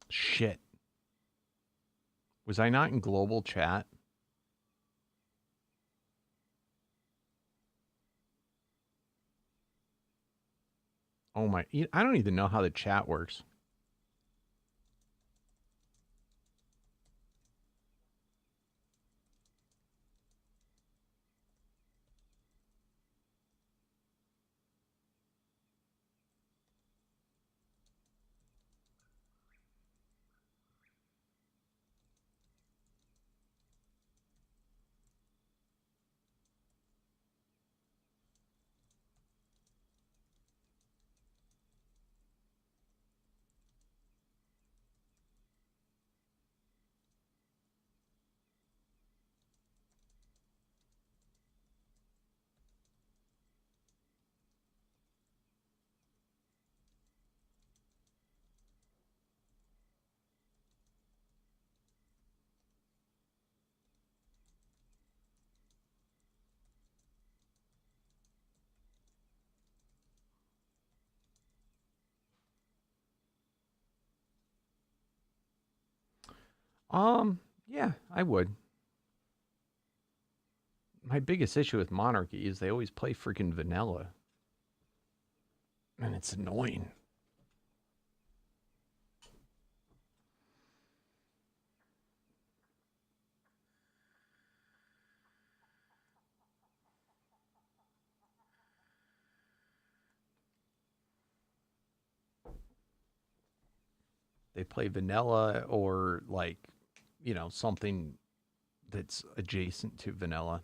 Shit. Was I not in global chat? Oh my, I don't even know how the chat works. Yeah, I would. My biggest issue with Monarchy is they always play freaking vanilla. And it's annoying. They play vanilla or like, something that's adjacent to vanilla.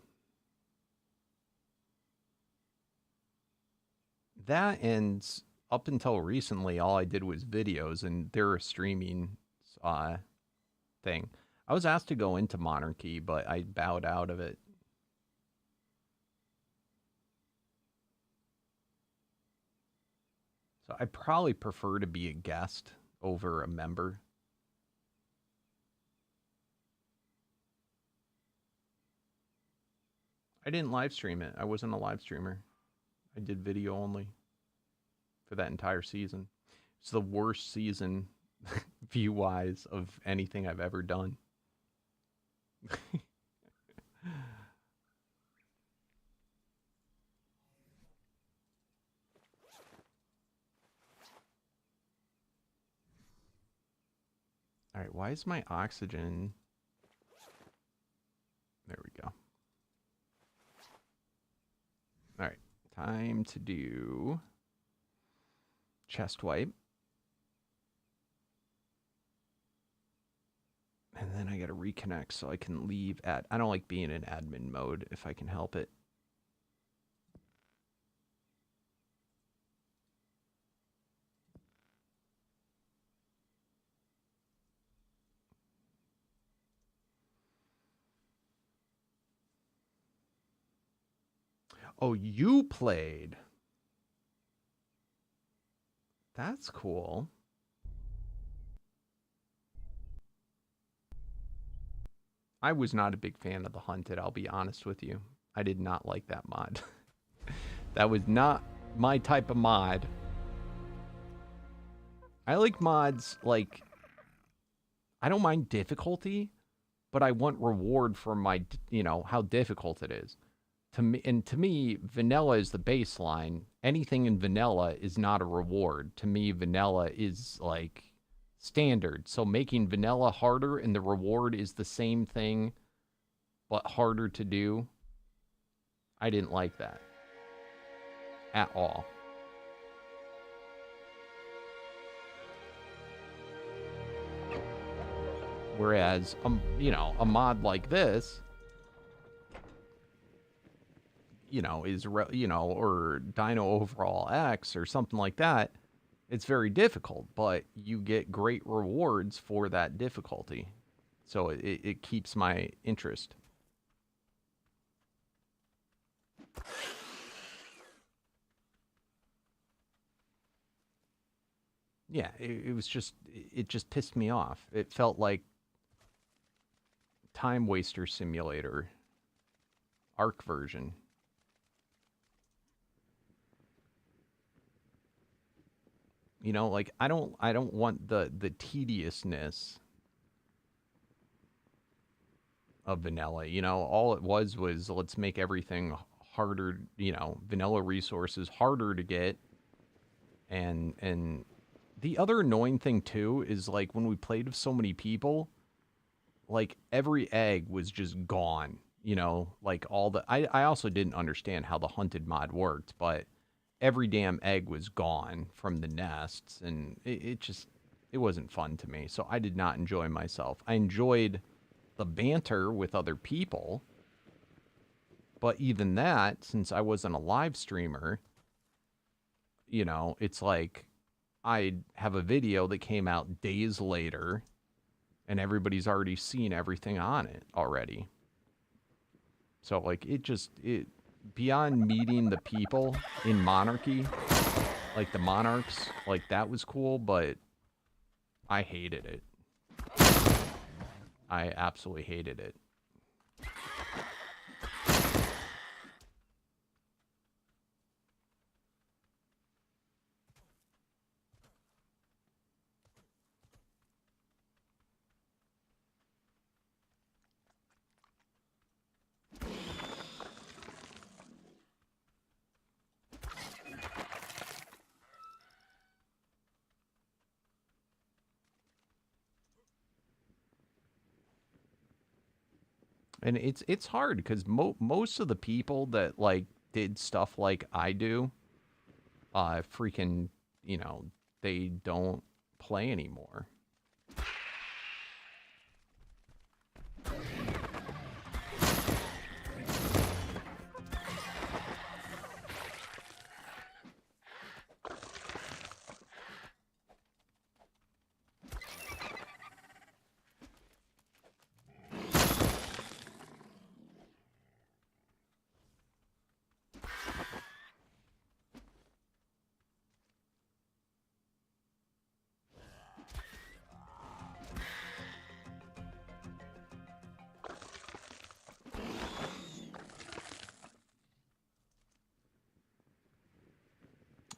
That and up until recently, all I did was videos, and they're a streaming uh, thing. I was asked to go into Monarchy, but I bowed out of it. So I probably prefer to be a guest over a member. I didn't live stream it. I wasn't a live streamer. I did video only for that entire season. It's the worst season view wise of anything I've ever done. All right, why is my oxygen? There we go. All right, time to do chest wipe. And then I got to reconnect so I can leave at... I don't like being in admin mode if I can help it. Oh, you played. That's cool. I was not a big fan of the Hunted, I'll be honest with you. I did not like that mod. That was not my type of mod. I like mods like... I don't mind difficulty, but I want reward for my, how difficult it is. To me, vanilla is the baseline. Anything in vanilla is not a reward. To me, vanilla is like standard. So making vanilla harder and the reward is the same thing, but harder to do. I didn't like that at all. Whereas, a mod like this, is, or Dino Overall X or something like that, it's very difficult, but you get great rewards for that difficulty. So it keeps my interest. Yeah, it was just, it just pissed me off. It felt like Time Waster Simulator ARC version. Like I don't want the tediousness of vanilla. All it was let's make everything harder, vanilla resources harder to get. And the other annoying thing too is like when we played with so many people, like every egg was just gone. Like all the I also didn't understand how the Hunted mod worked, but every damn egg was gone from the nests, and it wasn't fun to me. So I did not enjoy myself. I enjoyed the banter with other people, but even that, since I wasn't a live streamer, it's like I have a video that came out days later and everybody's already seen everything on it already. So like it beyond meeting the people in Monarchy, like the monarchs, like that was cool, but I hated it. I absolutely hated it. And it's hard because most of the people that like did stuff like I do, freaking, you know, they don't play anymore.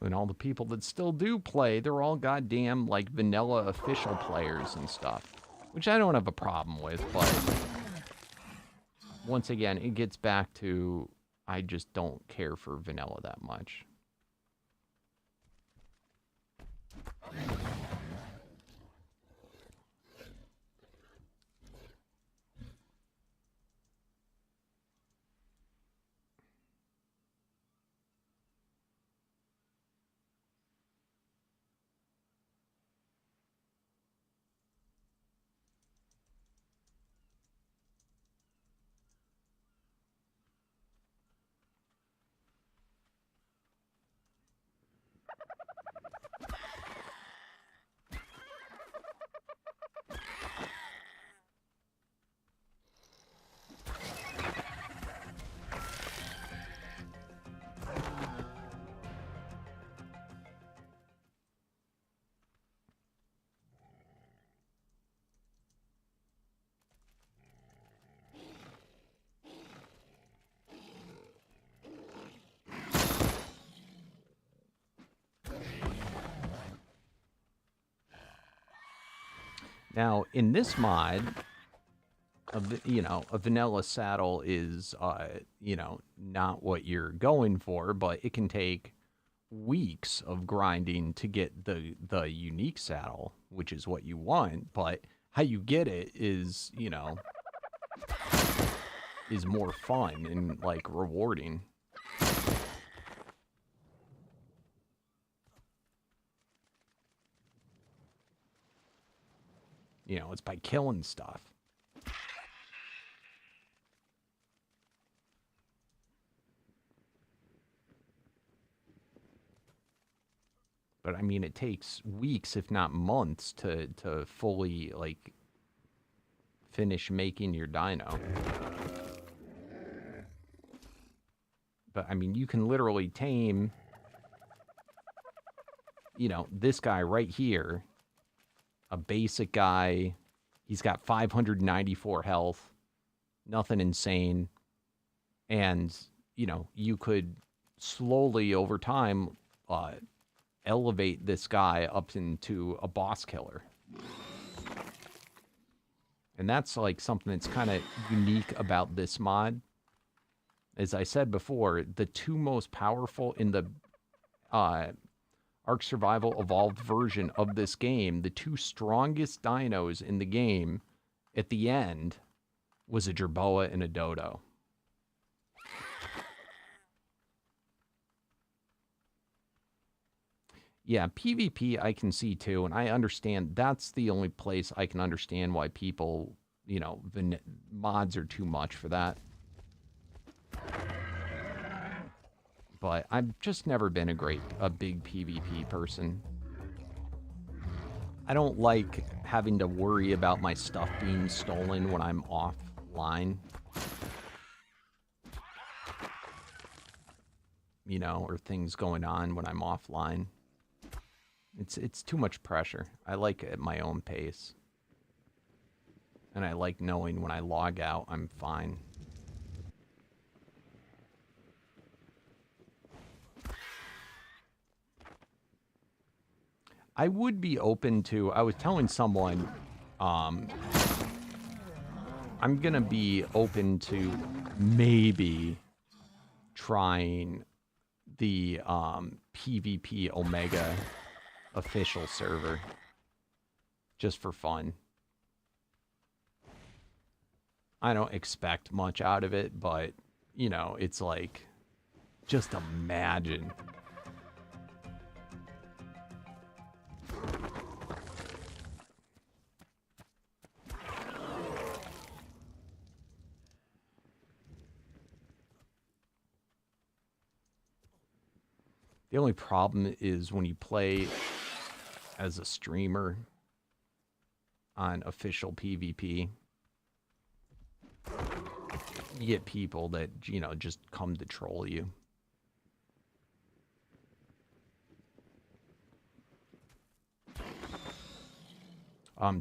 And all the people that still do play, they're all goddamn, like, vanilla official players and stuff. Which I don't have a problem with, but... once again, it gets back to... I just don't care for vanilla that much. Now, in this mod, a vanilla saddle is, not what you're going for, but it can take weeks of grinding to get the unique saddle, which is what you want, but how you get it is, is more fun and, like, rewarding. It's by killing stuff. But, I mean, it takes weeks, if not months, to fully, like, finish making your dino. But, I mean, you can literally tame, this guy right here. A basic guy. He's got 594 health. Nothing insane. And, you could slowly, over time, elevate this guy up into a boss killer. And that's, like, something that's kind of unique about this mod. As I said before, the two most powerful in the Ark Survival Evolved version of this game, the two strongest dinos in the game at the end was a Jerboa and a Dodo. Yeah, PvP I can see too, and I understand that's the only place I can understand why people, mods are too much for that. But I've just never been a big PvP person. I don't like having to worry about my stuff being stolen when I'm offline. Or things going on when I'm offline. It's too much pressure. I like it at my own pace. And I like knowing when I log out, I'm fine. I would be open to, I was telling someone, I'm going to be open to maybe trying the PvP Omega official server just for fun. I don't expect much out of it, but, you know, it's like, just imagine. The only problem is when you play as a streamer on official PvP, you get people that, you know, just come to troll you.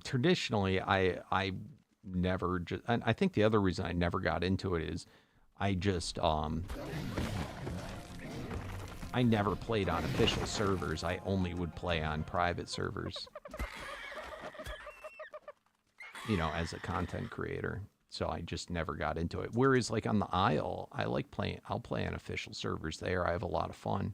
Traditionally, I never just, and I think the other reason I never got into it is I just, I never played on official servers. I only would play on private servers, you know, as a content creator. So I just never got into it. Whereas like on the Isle, I like playing, I'll play on official servers there. I have a lot of fun.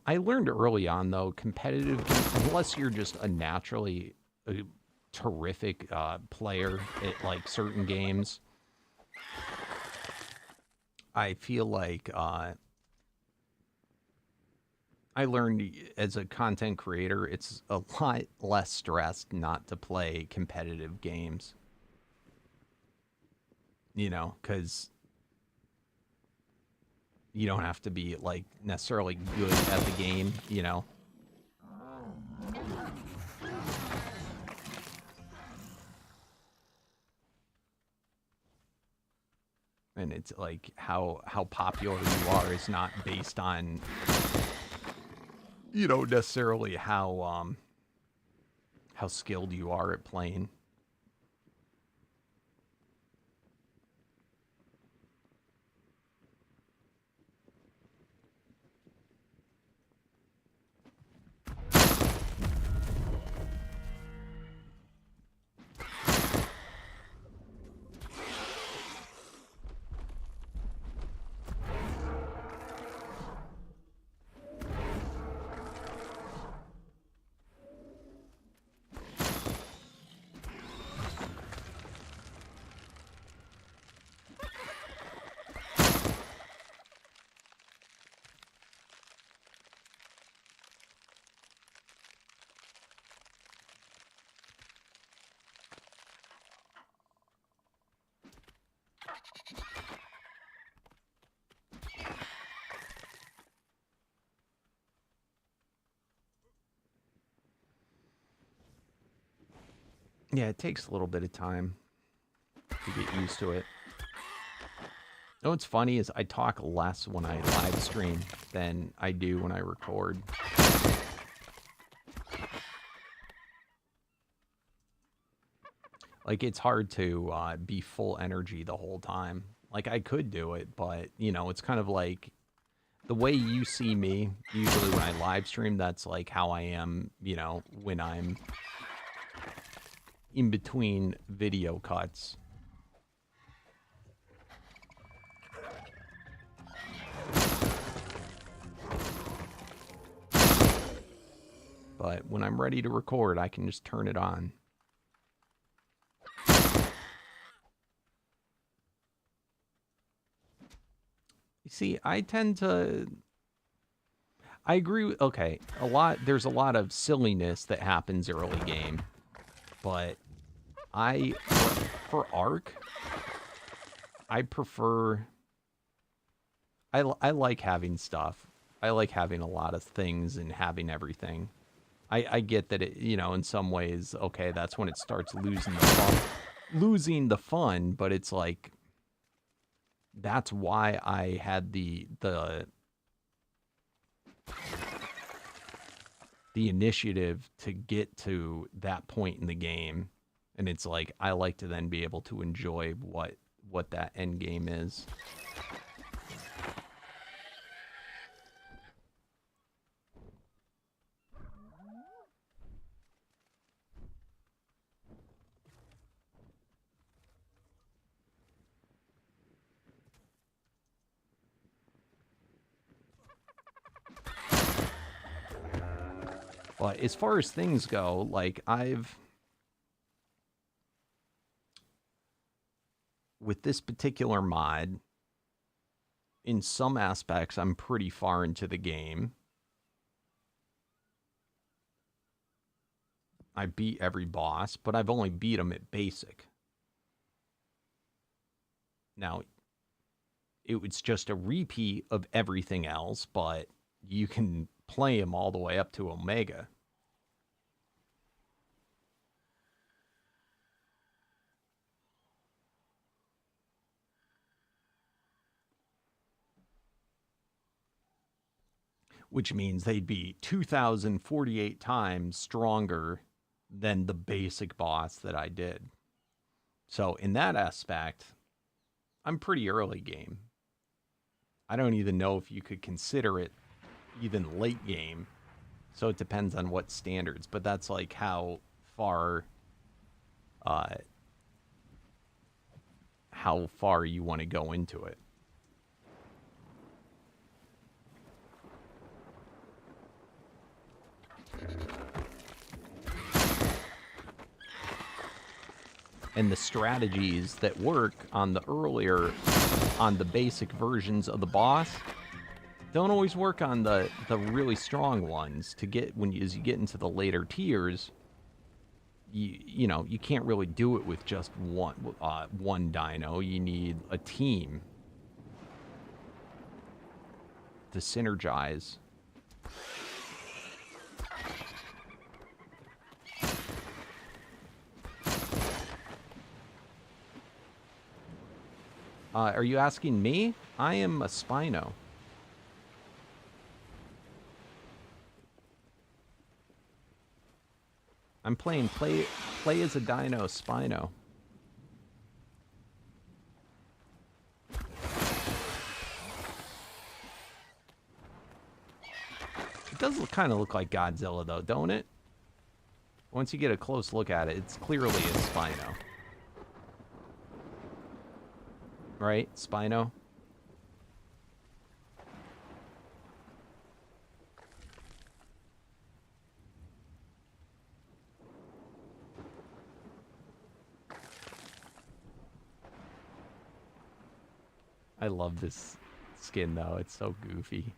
I learned early on, though, competitive, unless you're just a naturally terrific player at, like, certain games, I feel like I learned as a content creator, it's a lot less stressed not to play competitive games. You know, because you don't have to be, like, necessarily good at the game, you know? And it's like how popular you are is not based on, you know, necessarily how skilled you are at playing. Yeah, it takes a little bit of time to get used to it. You know what's funny is I talk less when I live stream than I do when I record. Like, it's hard to be full energy the whole time. Like, I could do it, but, you know, it's kind of like the way you see me, usually when I live stream, that's like how I am, you know, when I'm in between video cuts. But when I'm ready to record, I can just turn it on. You see, I tend to... I agree with... Okay, there's a lot of silliness that happens early game. But for Ark, I prefer... I like having stuff. I like having a lot of things and having everything. I get that it, you know, in some ways, okay, that's when it starts losing the fun, but it's like, that's why I had the initiative to get to that point in the game. And it's like, I like to then be able to enjoy what that end game is. But as far as things go, like with this particular mod, in some aspects, I'm pretty far into the game. I beat every boss, but I've only beat them at basic. Now, it was just a repeat of everything else, but you can play them all the way up to Omega. Which means they'd be 2,048 times stronger than the basic boss that I did. So in that aspect, I'm pretty early game. I don't even know if you could consider it even late game. So it depends on what standards, but that's like how far you want to go into it. And the strategies that work on the basic versions of the boss don't always work on the really strong ones. As you get into the later tiers, you know, you can't really do it with just one dino. You need a team to synergize. Are you asking me? I am a Spino. I'm playing play as a dino Spino. It does kind of look like Godzilla though, don't it? Once you get a close look at it, it's clearly a Spino. Right? Spino? I love this skin though, it's so goofy.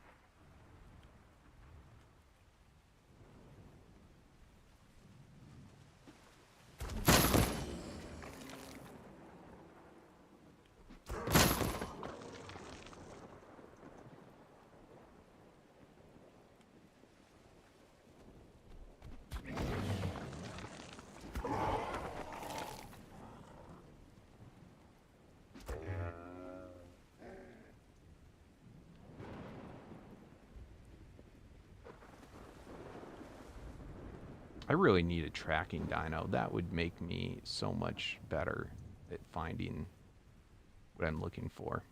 I really need a tracking dino. That would make me so much better at finding what I'm looking for.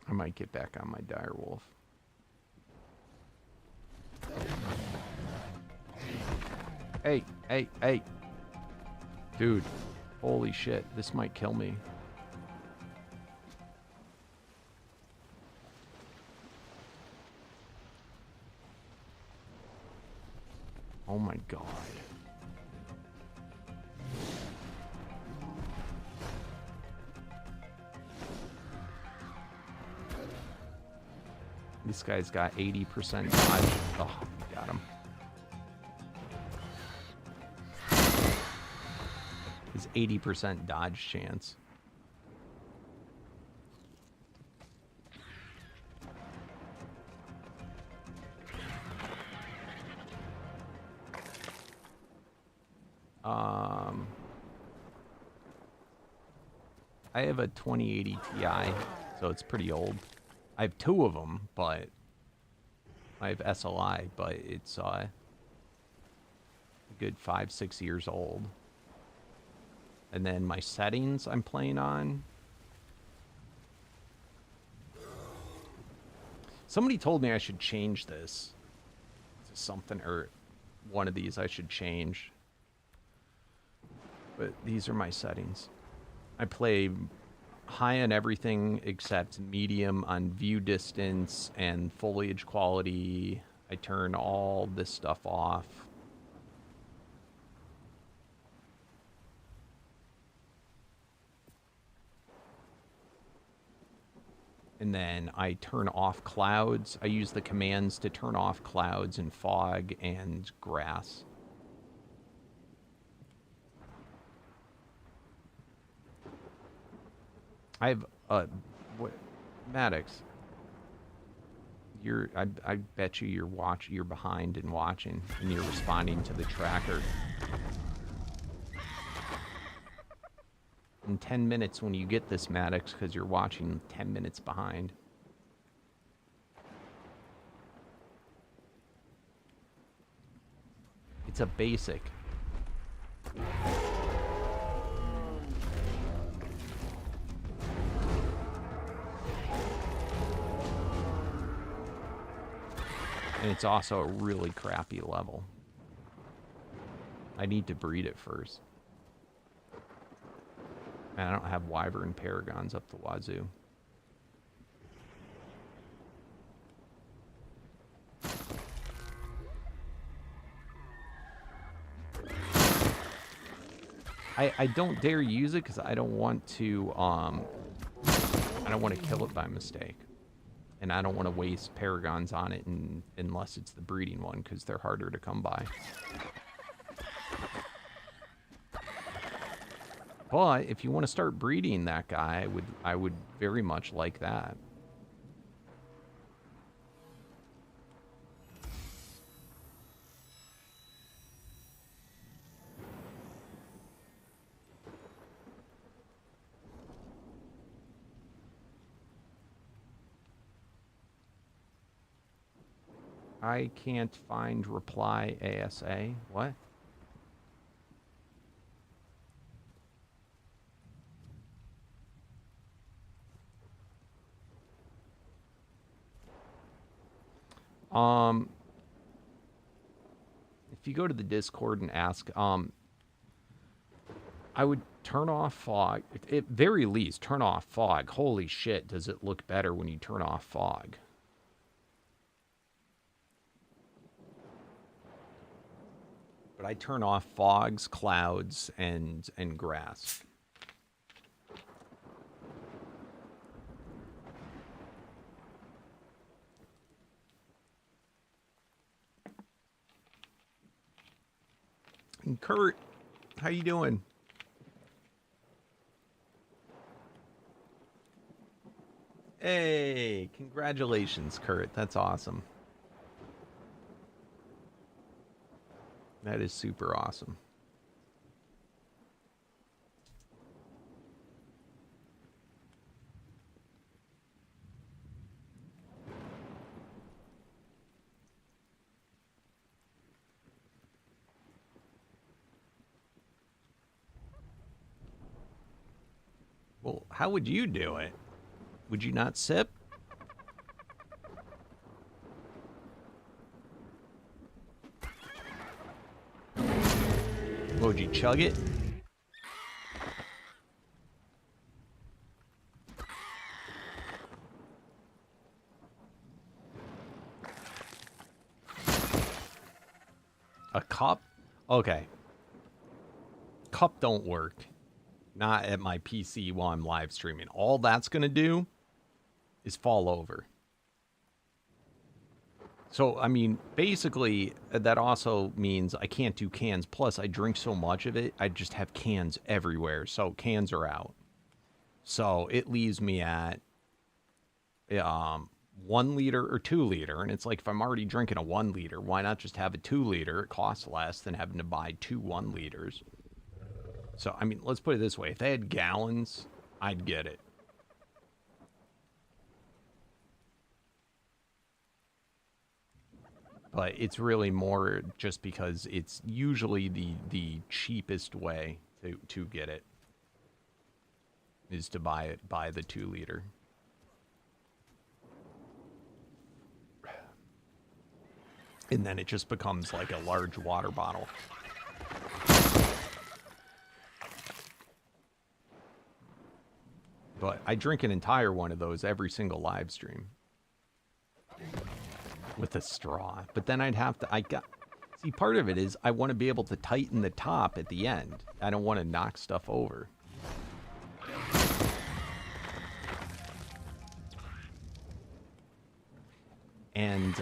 I might get back on my direwolf. Hey, hey, hey. Dude, holy shit, this might kill me. Oh my god. This guy's got 80% dodge. Oh, got him. His 80% dodge chance. I have a 2080 Ti, so it's pretty old. I have two of them, but I have SLI, but it's a good 5-6 years old. And then my settings I'm playing on. Somebody told me I should change this to something, or one of these I should change. But these are my settings. I play high on everything except medium on view distance and foliage quality. I turn all this stuff off. And then I turn off clouds. I use the commands to turn off clouds and fog and grass. I have what, Maddox. I bet you you're behind and watching, and you're responding to the tracker. In 10 minutes when you get this, Maddox, because you're watching 10 minutes behind. It's a basic. And it's also a really crappy level. I need to breed it first. Man, I don't have Wyvern Paragons up the wazoo. I don't dare use it because I don't want to kill it by mistake. And I don't want to waste Paragons on it unless it's the breeding one, because they're harder to come by. But if you want to start breeding that guy, I would very much like that. I can't find reply ASA. What? If you go to the Discord and ask, I would turn off fog. At very least, turn off fog. Holy shit, does it look better when you turn off fog? But I turn off fogs, clouds, and grass. And Kurt, how you doing? Hey, congratulations, Kurt. That's awesome. That is super awesome. Well, how would you do it? Would you not sip? What, would you chug it? A cup? Okay. Cup don't work. Not at my PC while I'm live streaming. All that's going to do is fall over. So, I mean, basically, that also means I can't do cans. Plus, I drink so much of it, I just have cans everywhere. So, cans are out. So, it leaves me at 1 liter or 2 liter. And it's like, if I'm already drinking a 1 liter, why not just have a 2 liter? It costs less than having to buy 2 1 liters. So, I mean, let's put it this way. If they had gallons, I'd get it. But it's really more just because it's usually the cheapest way to get it is to buy the 2 liter. And then it just becomes like a large water bottle. But I drink an entire one of those every single live stream. With a straw. But then I'd have to... See, part of it is I want to be able to tighten the top at the end. I don't want to knock stuff over. And,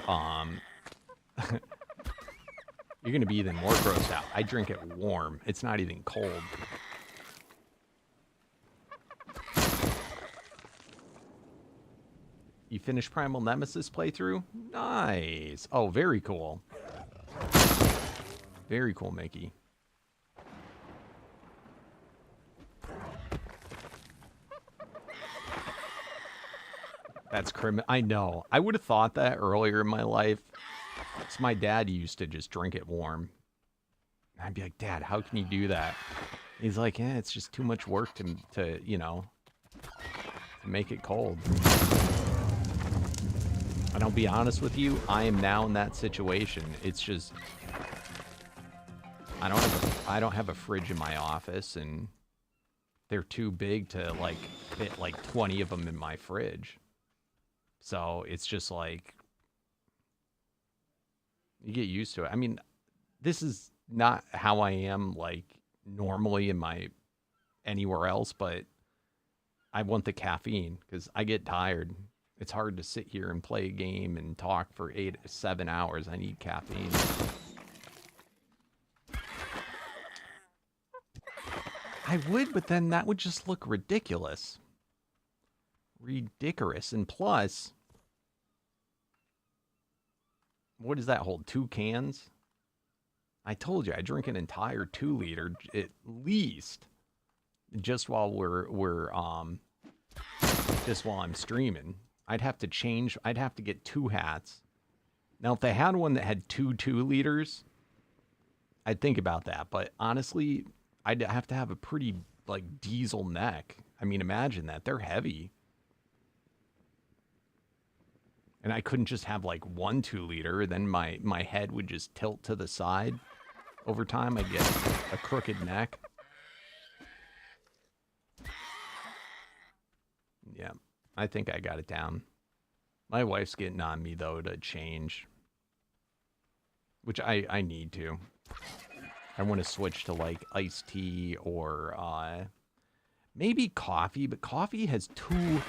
you're going to be even more grossed out. I drink it warm. It's not even cold. You finished Primal Nemesis playthrough? Nice. Oh, very cool. Very cool, Mickey. That's criminal. I know. I would have thought that earlier in my life. So my dad used to just drink it warm. I'd be like, Dad, how can you do that? He's like, yeah, it's just too much work to you know, to make it cold. And I'll be honest with you, I am now in that situation. It's just, I don't have a fridge in my office, and they're too big to like fit like 20 of them in my fridge. So it's just like, you get used to it. I mean, this is not how I am like normally in my anywhere else, but I want the caffeine because I get tired. It's hard to sit here and play a game and talk for 7 hours. I need caffeine. I would, but then that would just look ridiculous. Ridiculous. And plus, what does that hold? 2 cans? I told you, I drink an entire 2-liter at least, just while just while I'm streaming. I'd have to get 2 hats. Now, if they had one that had 2 2-liters, I'd think about that. But honestly, I'd have to have a pretty, like, diesel neck. I mean, imagine that. They're heavy. And I couldn't just have, like, 1 2-liter. Then my head would just tilt to the side. Over time, I'd get a crooked neck. Yeah. I think I got it down. My wife's getting on me, though, to change. Which I need to. I want to switch to, like, iced tea or maybe coffee. But coffee has too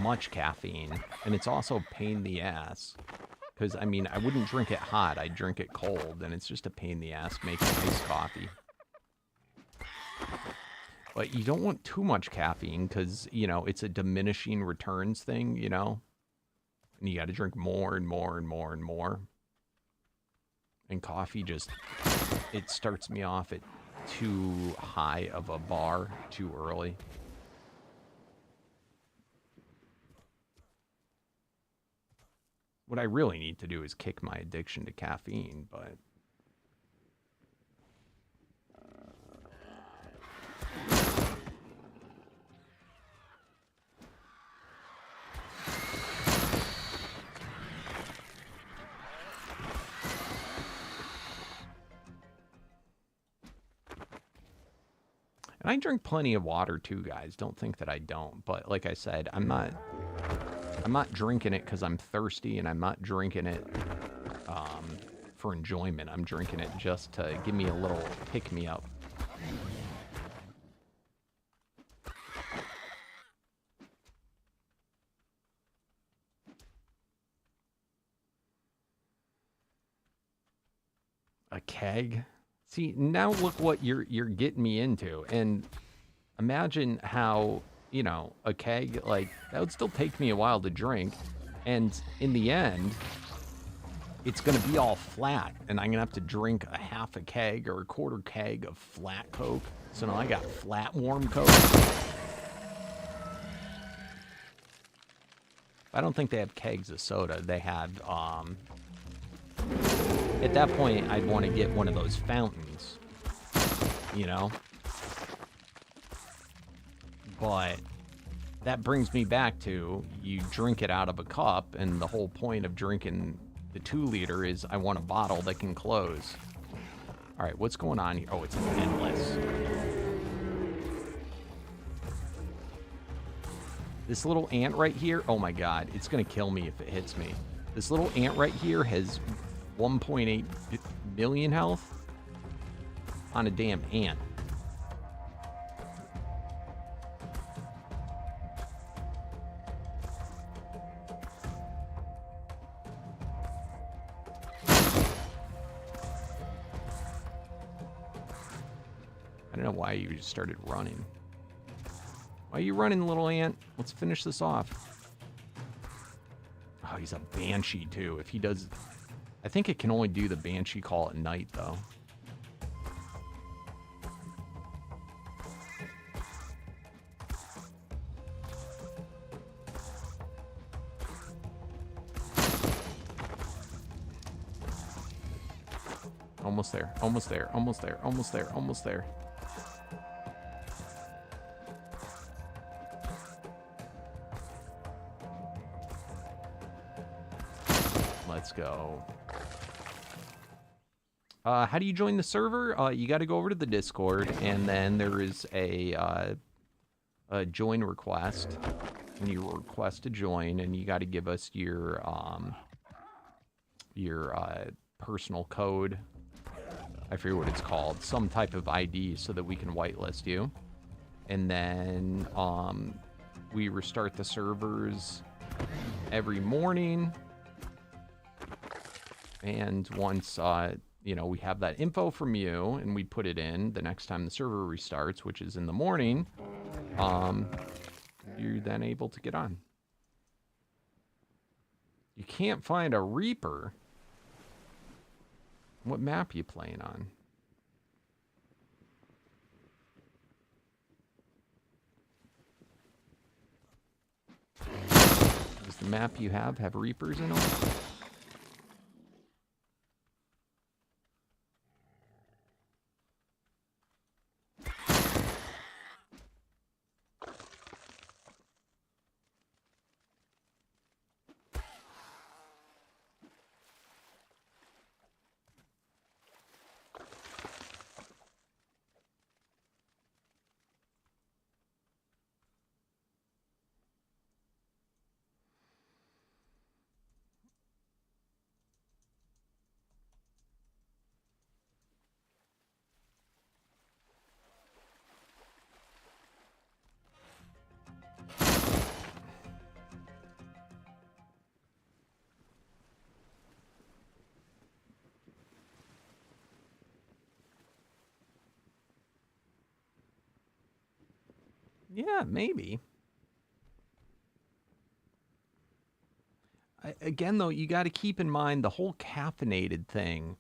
much caffeine. And it's also a pain in the ass. Because, I mean, I wouldn't drink it hot. I'd drink it cold. And it's just a pain in the ass making iced coffee. But you don't want too much caffeine because, you know, it's a diminishing returns thing, you know? And you got to drink more and more and more and more. And coffee just, it starts me off at too high of a bar too early. What I really need to do is kick my addiction to caffeine, but... And I drink plenty of water too, guys. Don't think that I don't. But like I said, I'm not drinking it because I'm thirsty, and I'm not drinking it for enjoyment. I'm drinking it just to give me a little pick-me-up. A keg? See, now look what you're getting me into. And imagine how, you know, a keg, like, that would still take me a while to drink. And in the end, it's going to be all flat. And I'm going to have to drink a half a keg or a quarter keg of flat Coke. So now I got flat warm Coke. I don't think they have kegs of soda. They had, at that point, I'd want to get one of those fountains, you know? But that brings me back to, you drink it out of a cup, and the whole point of drinking The 2-liter is I want a bottle that can close. All right, what's going on here? Oh, it's endless. This little ant right here, oh my god, it's gonna kill me if it hits me. This little ant right here has 1.8 million health on a damn ant. I don't know why you just started running. Why are you running, little ant? Let's finish this off. Oh, he's a banshee, too. If he does... I think it can only do the banshee call at night, though. Almost there, almost there, almost there, almost there, almost there. Let's go. How do you join the server? You got to go over to the Discord, and then there is a join request. And you request to join, and you got to give us your personal code. I forget what it's called. Some type of ID so that we can whitelist you. And then we restart the servers every morning. And once, you know, we have that info from you and we put it in the next time the server restarts, which is in the morning, you're then able to get on. You can't find a Reaper. What map are you playing on? Does the map you have Reapers in them? Yeah, maybe. Again, though, you got to keep in mind the whole caffeinated thing,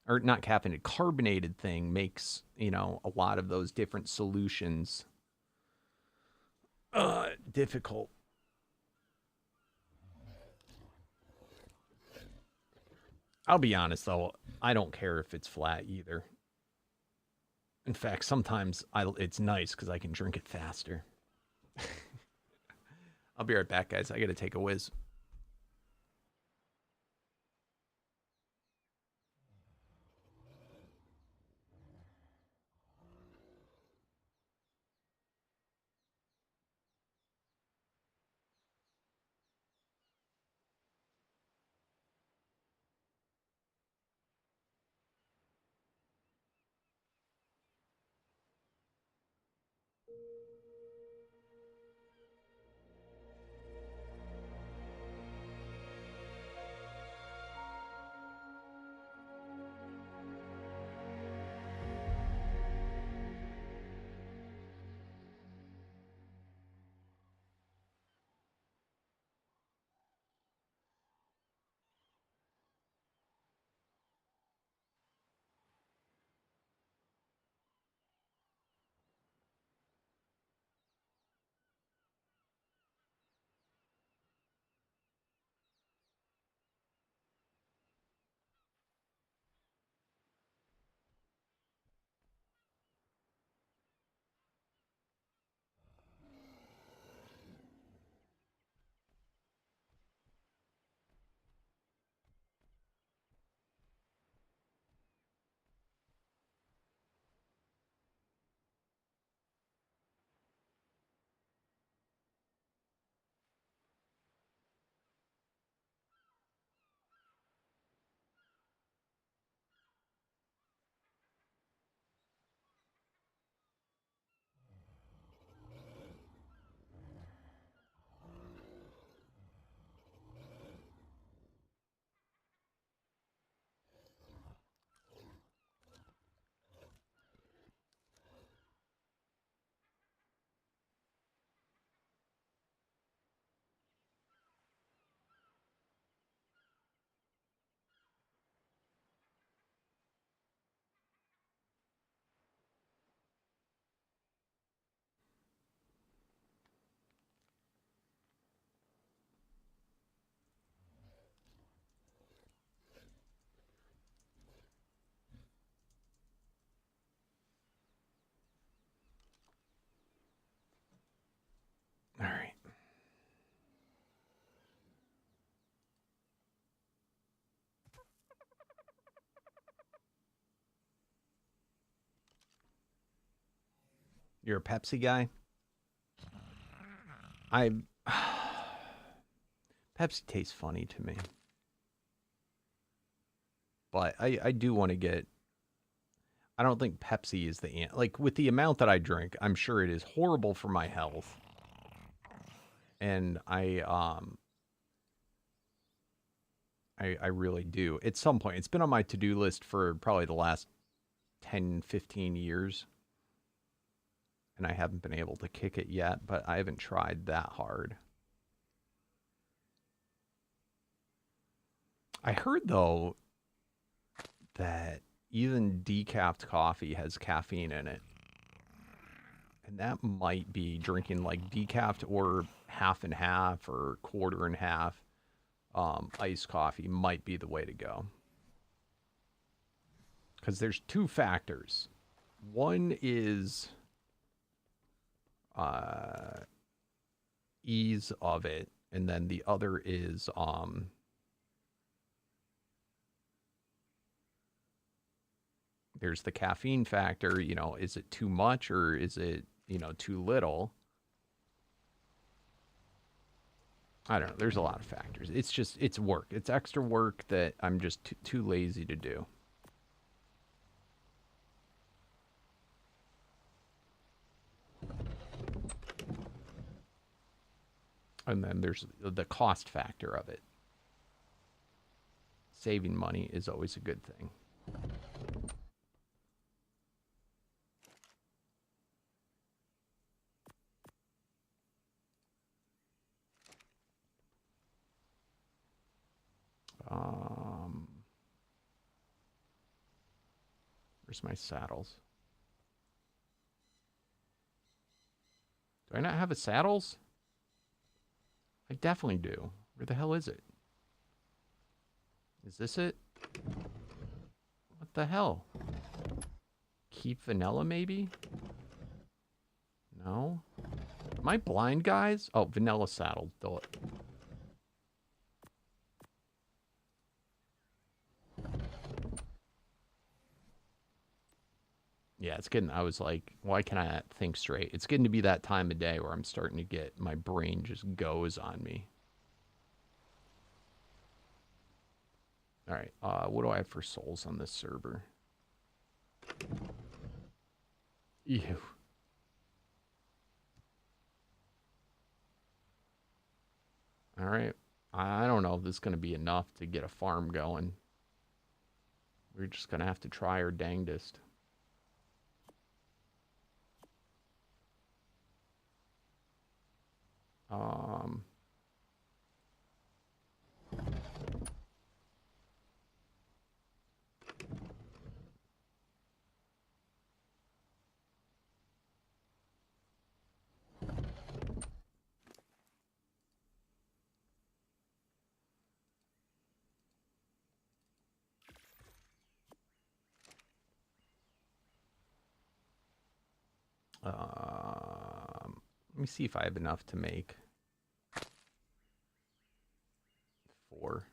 or not caffeinated, carbonated thing makes, you know, a lot of those different solutions difficult. I'll be honest, though, I don't care if it's flat either. In fact, sometimes it's nice because I can drink it faster. I'll be right back, guys. I got to take a whiz. You're a Pepsi guy? I Pepsi tastes funny to me. But I do want to get I don't think Pepsi is the like with the amount that I drink, I'm sure it is horrible for my health. And I really do. At some point, it's been on my to-do list for probably the last 10, 15 years. And I haven't been able to kick it yet, but I haven't tried that hard. I heard, though, that even decaf coffee has caffeine in it. And that might be drinking like decaf or half and half or quarter and half iced coffee might be the way to go. Because there's two factors. One is ease of it, and then the other is there's the caffeine factor. You know, is it too much or is it, you know, too little? I don't know. There's a lot of factors. It's just, it's work. It's extra work that I'm just too lazy to do. And then there's the cost factor of it. Saving money is always a good thing. Where's my saddles? Do I not have a saddles? I definitely do. Where the hell is it? Is this it? What the hell? Keep vanilla, maybe? No? Am I blind, guys? Oh, vanilla saddle. Do it. Yeah, it's getting, I was like, why can I not think straight? It's getting to be that time of day where I'm starting to get, my brain just goes on me. All right, what do I have for souls on this server? Ew. All right, I don't know if this is going to be enough to get a farm going. We're just going to have to try our dangdest. Let me see if I have enough to make 4.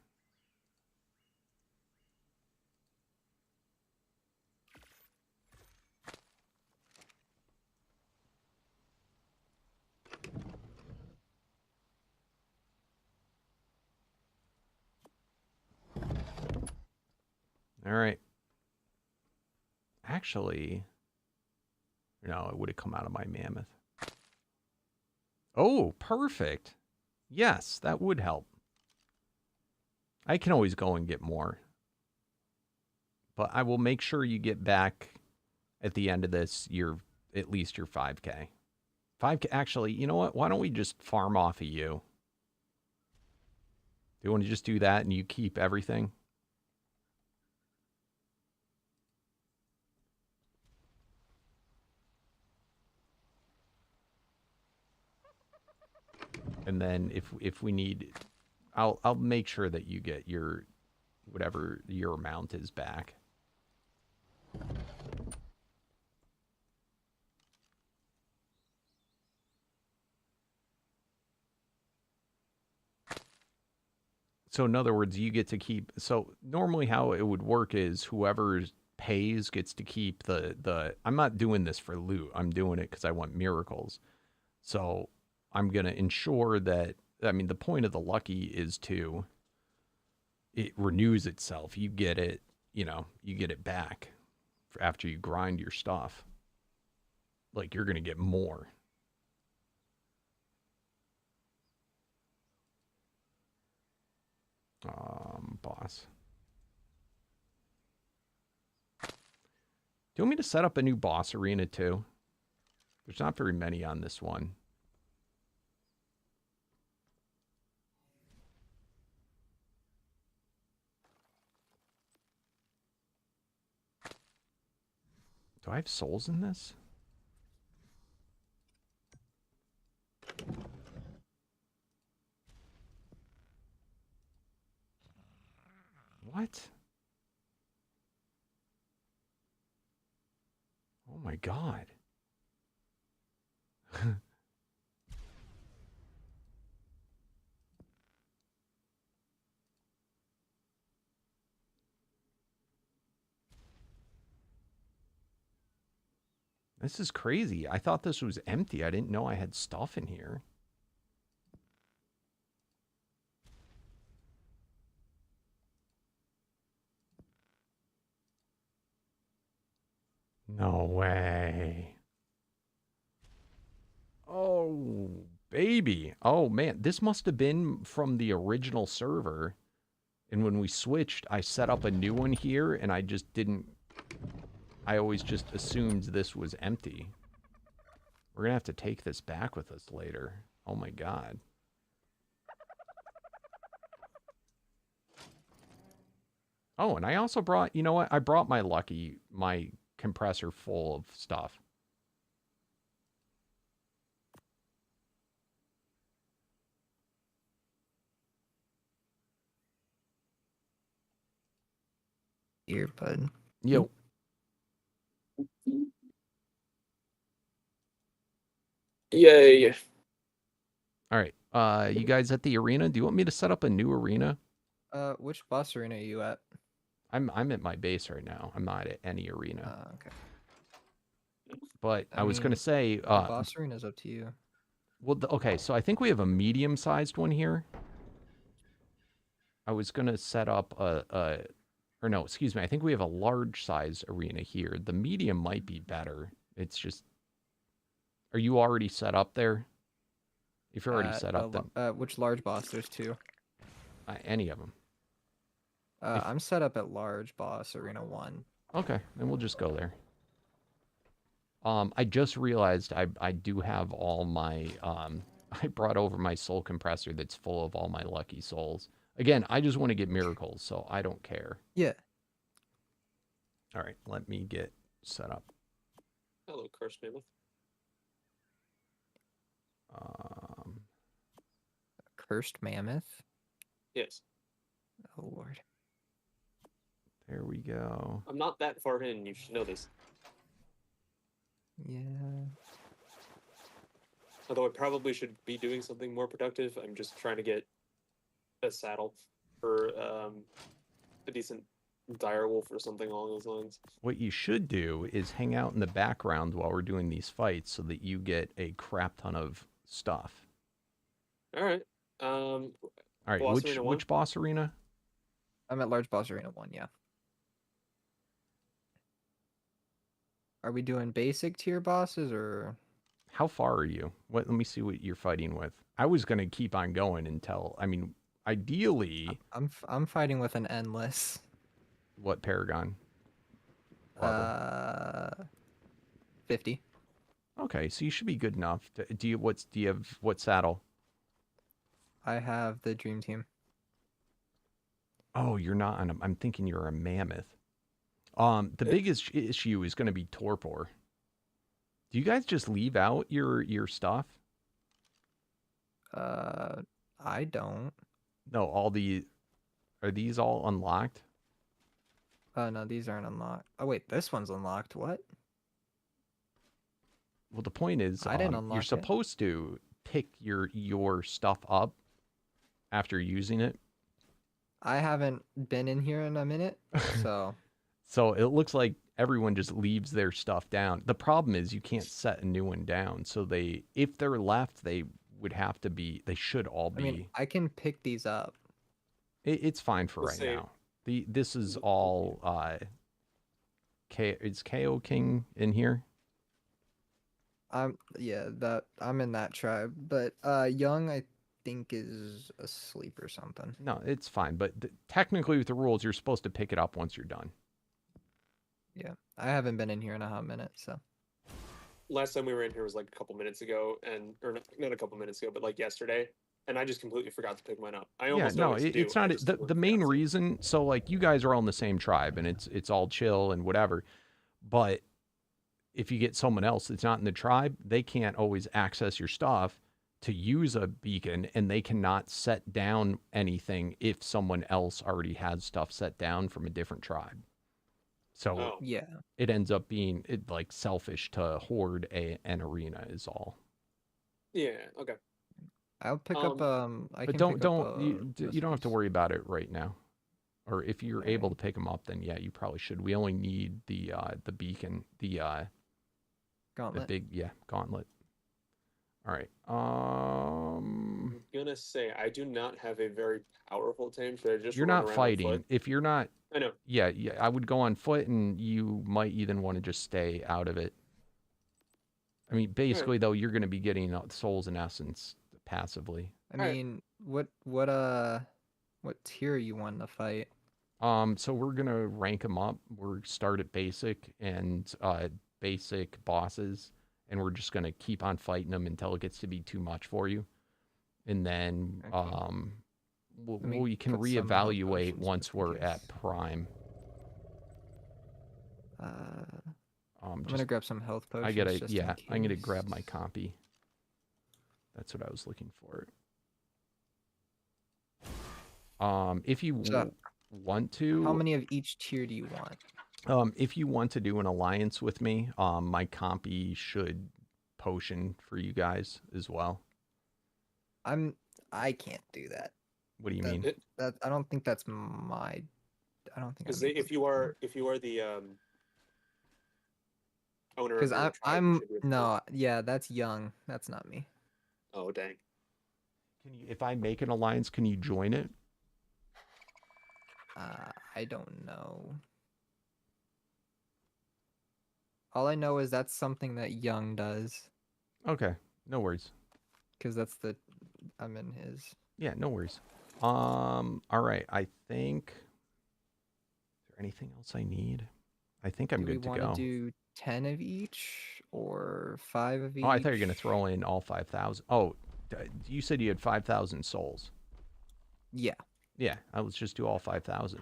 All right. Actually, no, it would have come out of my mammoth. Oh, perfect. Yes, that would help. I can always go and get more. But I will make sure you get back at the end of this, at least your 5K. 5K, actually, you know what? Why don't we just farm off of you? Do you want to just do that and you keep everything? And then if we need, I'll make sure that you get your whatever your amount is back. So in other words, you get to keep. So normally how it would work is whoever's pays gets to keep the. I'm not doing this for loot. I'm doing it because I want miracles. So I'm gonna ensure that. I mean, the point of the lucky is to. It renews itself. You get it. You know, you get it back after you grind your stuff. Like you're gonna get more. Boss. Do you want me to set up a new boss arena too? There's not very many on this one. Do I have souls in this? What? Oh my god. This is crazy. I thought this was empty. I didn't know I had stuff in here. No way. Oh, baby. Oh, man. This must have been from the original server. And when we switched, I set up a new one here, and I just didn't... I always just assumed this was empty. We're going to have to take this back with us later. Oh, my God. Oh, and I also brought... You know what? I brought my compressor full of stuff. Earbud. Yo. Yay. All right. You guys at the arena? Do you want me to set up a new arena? Which boss arena are you at? I'm at my base right now. I'm not at any arena. Okay. But I was going to say... boss arena is up to you. Well, okay, so I think we have a medium-sized one here. I was going to set up or no, excuse me. I think we have a large-size arena here. The medium might be better. It's just... Are you already set up there? If you're already set up, then... which large boss? There's two. Any of them. I'm set up at large boss arena 1. Okay, then we'll just go there. I just realized I do have all my... I brought over my soul compressor that's full of all my lucky souls. Again, I just want to get miracles, so I don't care. Yeah. All right, let me get set up. Hello, Cursed Mammoth. Cursed Mammoth? Yes. Oh, Lord. There we go. I'm not that far in, you should know this. Yeah. Although I probably should be doing something more productive, I'm just trying to get a saddle for a decent direwolf or something along those lines. What you should do is hang out in the background while we're doing these fights so that you get a crap ton of stuff. All right. All right, Boss which boss arena? I'm at large boss arena 1, yeah. Are we doing basic tier bosses or... How far are you? Let me see what you're fighting with. I was going to keep on going until, I mean, ideally... I'm fighting with an endless. What Paragon? Level? 50. Okay, so you should be good enough. Do you have what saddle? I have the Dream Team. Oh, you're not on I'm thinking you're a mammoth. The biggest issue is going to be torpor. Do you guys just leave out your stuff? I don't. No, are these all unlocked? No, these aren't unlocked. Oh wait, this one's unlocked. What? Well, the point is, I didn't unlock you're it. supposed to pick your stuff up after using it. I haven't been in here in a minute, so... So it looks like everyone just leaves their stuff down. The problem is you can't set a new one down. So if they're left, they would have to be. They should all I mean, be. I can pick these up. It's fine for Let's right say now. This is all. Is KO King in here? I'm in that tribe, but Young I think is asleep or something. No, it's fine. But technically, with the rules, you're supposed to pick it up once you're done. Yeah, I haven't been in here in a hot minute, so. last time we were in here was like a couple minutes ago, or not a couple minutes ago, but like yesterday, and I just completely forgot to pick mine up. I almost always do. It's I not just the totally main forgot to. reason. So like you guys are all in the same tribe, and it's all chill and whatever. But if you get someone else that's not in the tribe, they can't always access your stuff to use a beacon, and they cannot set down anything if someone else already has stuff set down from a different tribe. So Oh, Yeah. it ends up being like selfish to hoard an arena is all. yeah, okay. I'll pick up I But can pick up you don't have to recipes. worry about it right now. Or if you're able to Alright. pick them up, then yeah, you probably should. We only need the beacon, the Gauntlet. big gauntlet. All right. I'm gonna say I do not have a very powerful team. Should I just You're run not around on fighting. foot? If you're not, I know. yeah, I would go on foot, and you might even want to just stay out of it. I mean, All right. basically though, you're going to be getting souls in essence passively. I Alright. mean, what tier you want to fight? So we're gonna rank them up. We're start at basic and basic bosses, and we're just gonna keep on fighting them until it gets to be too much for you, and then Okay. we can put some health reevaluate potions once just in we're case. at prime. I'm Just gonna grab some health potions I gotta just in case. I'm gonna grab my copy. That's what I was looking for. If you So, want how to, many of each tier do you want? if you want to do an alliance with me, my copy should potion for you guys as well. I can't do that. What do you That- mean? That I don't think that's my. I don't think Because I'm able if you are the owner of Because your tribe, you I'm should be able to. no, yeah, that's Young. That's not me. Oh dang. If I make an alliance, can you join it? I don't know. All I know is that's something that Young does. Okay, no worries. Because I'm in his. Yeah, no worries. All right. I think. Is there anything else I need? I think I'm Do we good to want go. to do 10 of each or 5 of each? Oh, I thought you were gonna throw in all 5,000. Oh, you said you had 5,000 souls. Yeah. Yeah, let's just do all 5,000.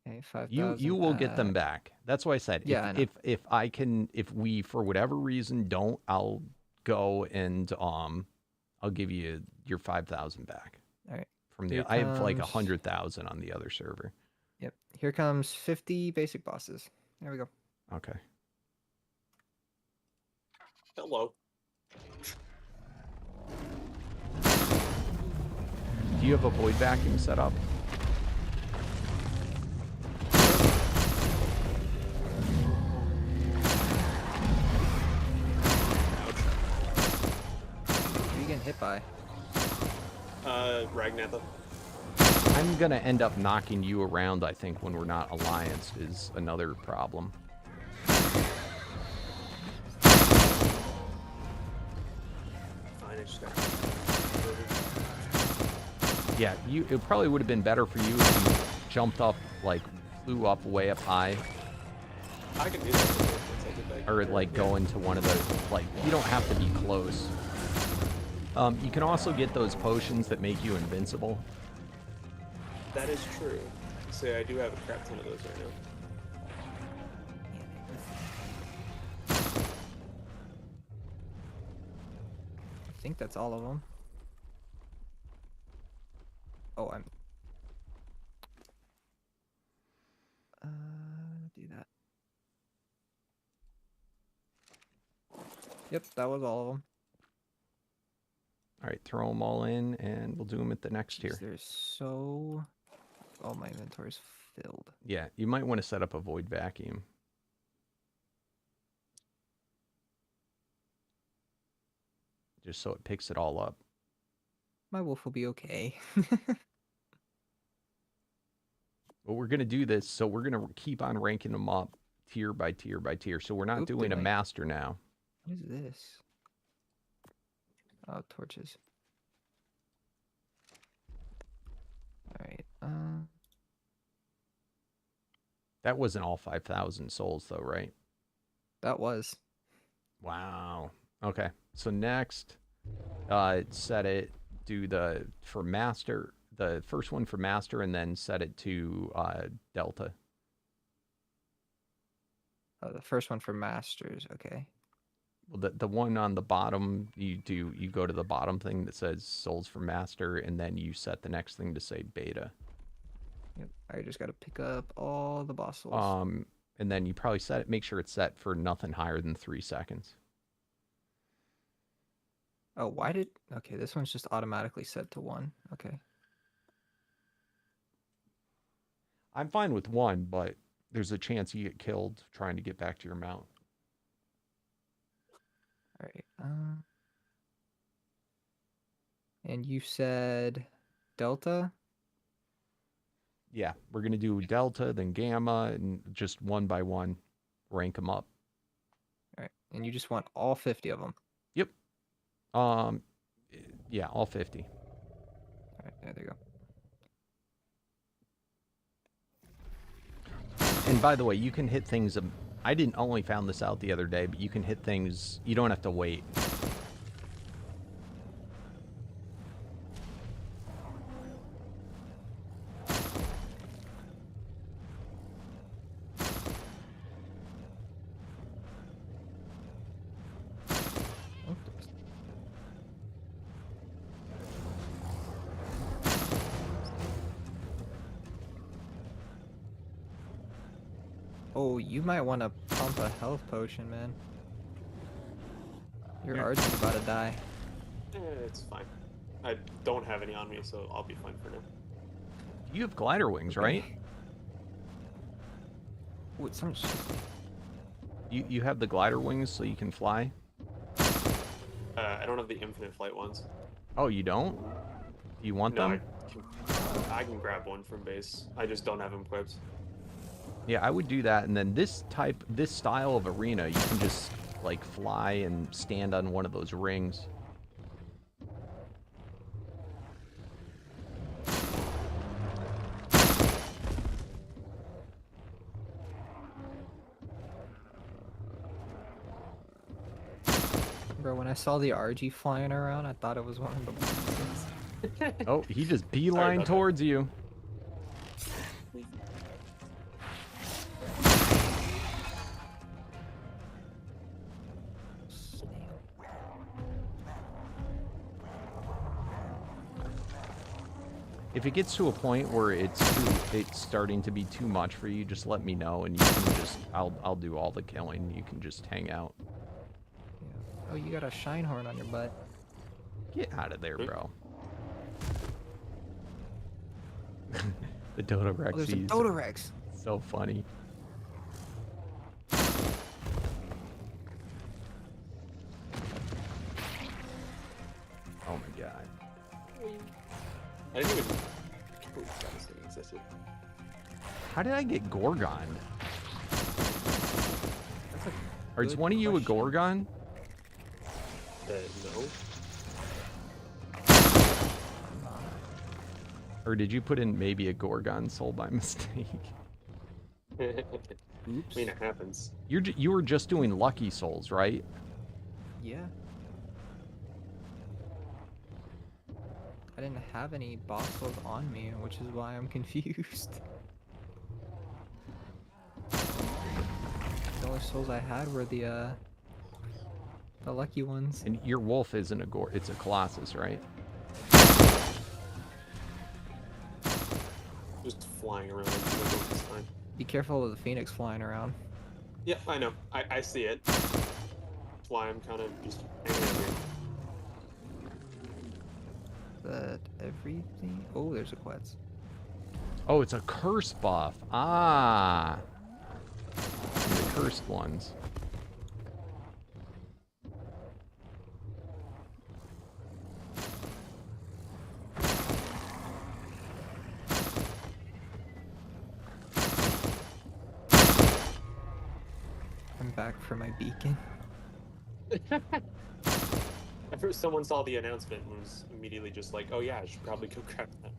Okay, 5,000. You will get them back. That's why I said Yeah, I know. if we for whatever reason don't, I'll go and I'll give you your 5,000 back. All right. From Here I have like comes- 100,000 on the other server. Yep. Here comes 50 basic bosses. There we go. Okay. Hello. Do you have a void vacuum set up? Who are you getting hit by? Ragnarok. I'm gonna end up knocking you around, I think, when we're not allianced is another problem. Fine, I just got. Yeah, it probably would have been better for you if you jumped up, like, flew up way up high, I can do that. Once I get back or there. like go into one of the, like, you don't have to be close. You can also get those potions that make you invincible. That is true. So I do have a crap ton of those right now. I think that's all of them. Oh, I'm. Do that. Yep, that was all of them. All right, throw them all in, and we'll do them at the next tier. There's so. Oh, my inventory's filled. Yeah, you might want to set up a void vacuum. Just so it picks it all up. My wolf will be okay. But we're going to do this, so we're going to keep on ranking them up tier by tier by tier. So we're not Oop, doing a did I- master now. What is this? Oh, torches. Alright, That wasn't all 5,000 souls, though, right? that was. Wow. Okay. So next, set it, do the first one for master, and then set it to delta. Oh, the first one for masters. Okay. Well, the one on the bottom, you go to the bottom thing that says souls for master, and then you set the next thing to say beta. Yep. I just got to pick up all the boss souls. And then you probably make sure it's set for nothing higher than 3 seconds. Oh, why did... Okay, this one's just automatically set to 1. Okay. I'm fine with 1, but there's a chance you get killed trying to get back to your mount. Alright, and you said delta? Yeah, we're going to do delta, then gamma, and just one by one rank them up. Alright, and you just want all 50 of them? Yep. Yeah, all 50. Alright, there they go. And by the way, you can hit things. I didn't only found this out the other day, but you can hit things. You don't have to wait. Oh, you might want to pump a health potion, man. Your Yeah. Archie's about to die. It's fine. I don't have any on me, so I'll be fine for now. You have glider wings, right? Wait, some... You have the glider wings so you can fly? I don't have the infinite flight ones. Oh, you don't? Do you want No, them? I can grab one from base. I just don't have them equipped. Yeah, I would do that, and then this style of arena, you can just, like, fly and stand on one of those rings. Bro, when I saw the RG flying around, I thought it was one of the bosses. Oh, he just beeline towards you. If it gets to a point where it's starting to be too much for you, just let me know, and you can just I'll do all the killing. You can just hang out. Yeah. Oh, you got a shine horn on your butt. Get out of there, bro. The Dodo Rex. Oh, there's a Dodo Rex. So funny. Oh my god. I didn't even forgot this thing existed. How did I get Gorgon? That's a Or is good one of you a question. Gorgon? No. Or did you put in maybe a Gorgon soul by mistake? I Oops. mean, it happens. You were just doing lucky souls, right? Yeah. I didn't have any boss souls on me, which is why I'm confused. The only souls I had were the lucky ones. And your wolf isn't it's a Colossus, right? Just flying around. It's fine. Be careful of the phoenix flying around. Yeah, I know. I see it. That's why I'm kind of just hanging out here. That everything. Oh, there's a Quetz. Oh, it's a curse buff. Ah. The cursed ones. I'm back for my beacon. At first, someone saw the announcement and was immediately just like, "Oh yeah, I should probably go grab that."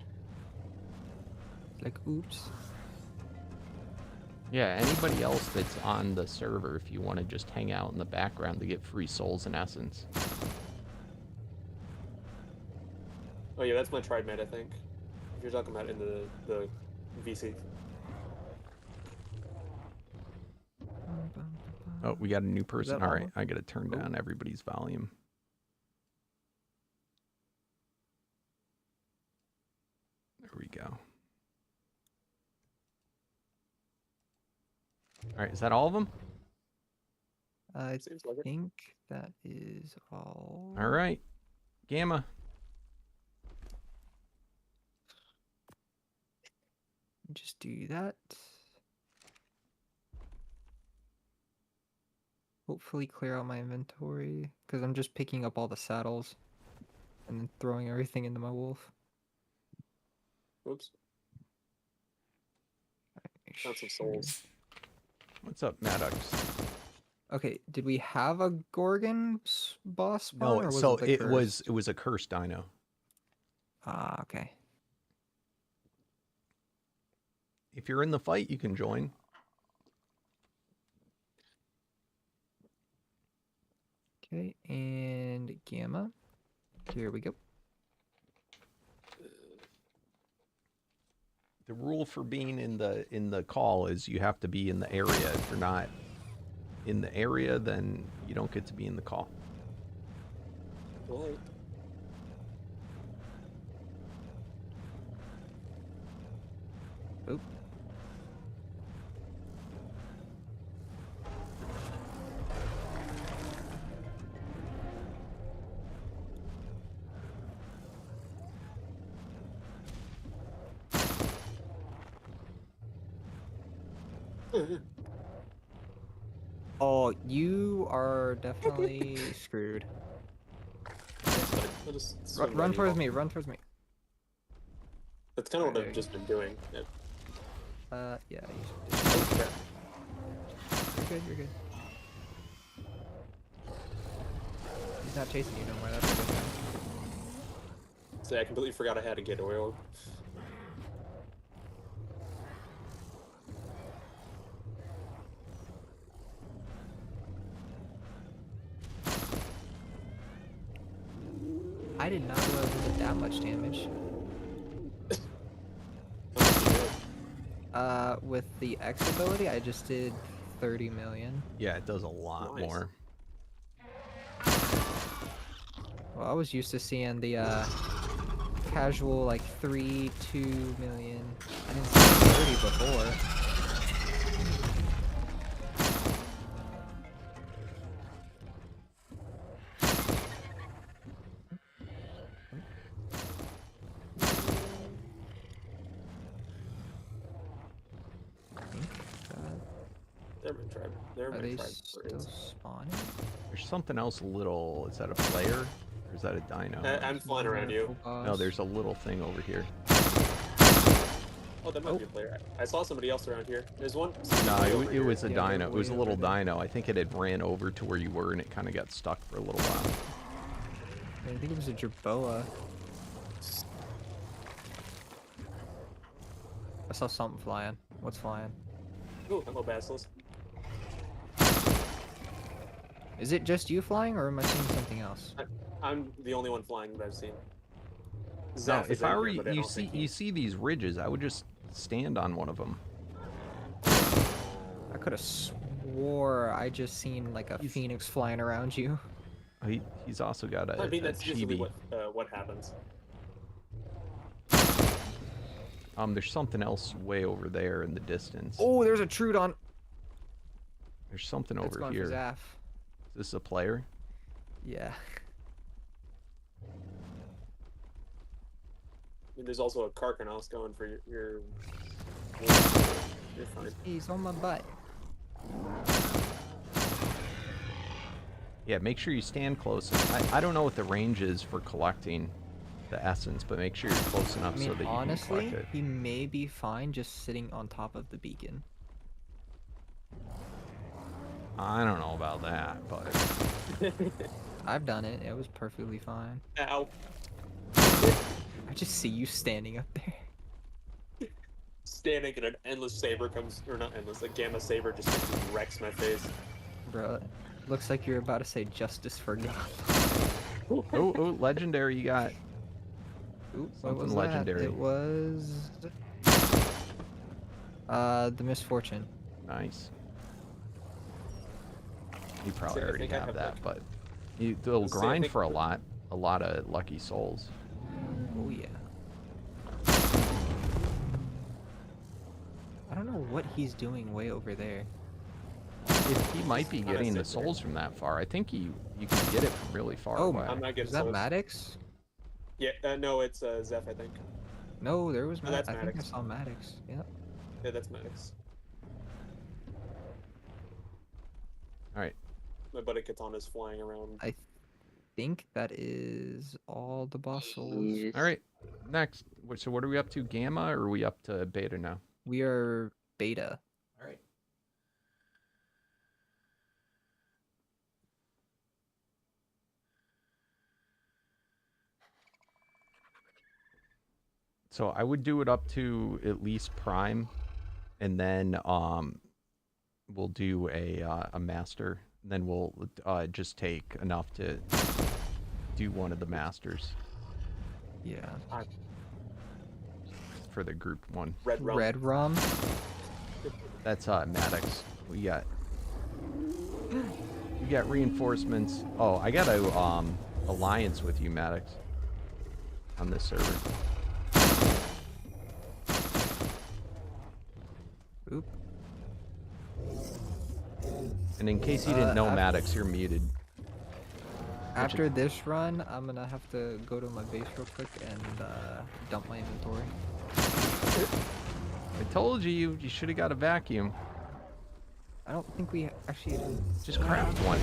Like, oops. Yeah, anybody else that's on the server, if you want to just hang out in the background to get free souls in essence. Oh yeah, that's my tried med, I think. If you're talking about in the VC. Oh, we got a new person. that All all right, of I got to turn Oh. down everybody's volume. There we go. All right, is that all of them? I Seems like it. think that is all. All right, Gamma. Just do that. Hopefully clear out my inventory, because I'm just picking up all the saddles and then throwing everything into my wolf. Oops. Make Found some sure- souls. What's up, Maddox? Okay, did we have a Gorgon boss spawn, No, or was so it the cursed? it was a cursed dino. Ah, okay. If you're in the fight, you can join. Okay, and Gamma. Here we go. The rule for being in the call is you have to be in the area. If you're not in the area, then you don't get to be in the call. Right. Oop. Oh, you are definitely screwed. I'll just Run, swing run right towards in. me, run towards me. That's kind of what There I've you just been doing. Yeah. Yeah, Oh crap. you're good, you're good. He's not chasing you no more, that's a good thing. See, I completely forgot I had to get oil. I did not realize it did that much damage. With the X ability, I just did 30 million. Yeah, it does a lot Nice. more. Well, I was used to seeing the casual like 3, 2 million. I didn't see 30 before. They're Are my they tribe still birds. spawning? There's something else a little. Is that a player? Or is that a dino? I'm flying around you. No, there's a little thing over here. Oh, that might be a player. I saw somebody else around here. There's one. No, way over it here. was a Yeah, they're dino. It was a way little over there. dino. I think it had ran over to where you were and it kind of got stuck for a little while. I think it was a jerboa. I saw something flying. What's flying? Oh, hello, Basilisk. Is it just you flying, or am I seeing something else? I'm the only one flying that I've seen. No, Zaf is if I in were here, you, but I you don't see think you see these ridges, I would just stand on one of them. I could have swore I just seen like a He's- phoenix flying around you. He's also got a, I mean, a that's usually chibi. what happens. There's something else way over there in the distance. Oh, there's a Trudon. There's something That's over going here. for Zaf. Is this a player? Yeah. I mean, there's also a Karkanos going for your You're fine. He's on my butt. Yeah, make sure you stand close. I don't know what the range is for collecting the essence, but make sure you're close enough I mean, so that you honestly, can collect it. he may be fine just sitting on top of the beacon. I don't know about that, but I've done it. It was perfectly fine. Ow. I just see you standing up there. Standing and an endless saber comes, or not endless, a gamma saber just wrecks my face. Bro, looks like you're about to say justice for God. oh, legendary, you got Ooh, what something was legendary. That? It was the misfortune. Nice. You probably See, I already think I have have, that, like- but it'll Let's see, I grind think- for a lot of lucky souls. Oh yeah. I don't know what he's doing way over there. He might be I'm gonna getting the sit there. souls from that far. I think you can get it from really far Oh, away. I'm not getting Is that souls. Maddox? Yeah, no, it's Zeph, I think. No, there was Oh, Maddox. that's I think I Maddox. saw Maddox. Yep. Yeah, that's Maddox. All right. My buddy Katana's flying around. I think that is all the boss souls. Yes. All right. Next. So what are we up to? Gamma, or are we up to beta now? We are beta. All right. So I would do it up to at least prime, and then we'll do a master. Then we'll just take enough to do one of the masters Yeah. for the group one. Red rum. Red rum. That's Maddox. We got reinforcements. Oh, I got a alliance with you, Maddox, on this server. Oop. And in case you didn't know, after- Maddox, you're muted. After this run, I'm gonna have to go to my base real quick and dump my inventory. I told you, you should have got a vacuum. I don't think we actually. Just craft one.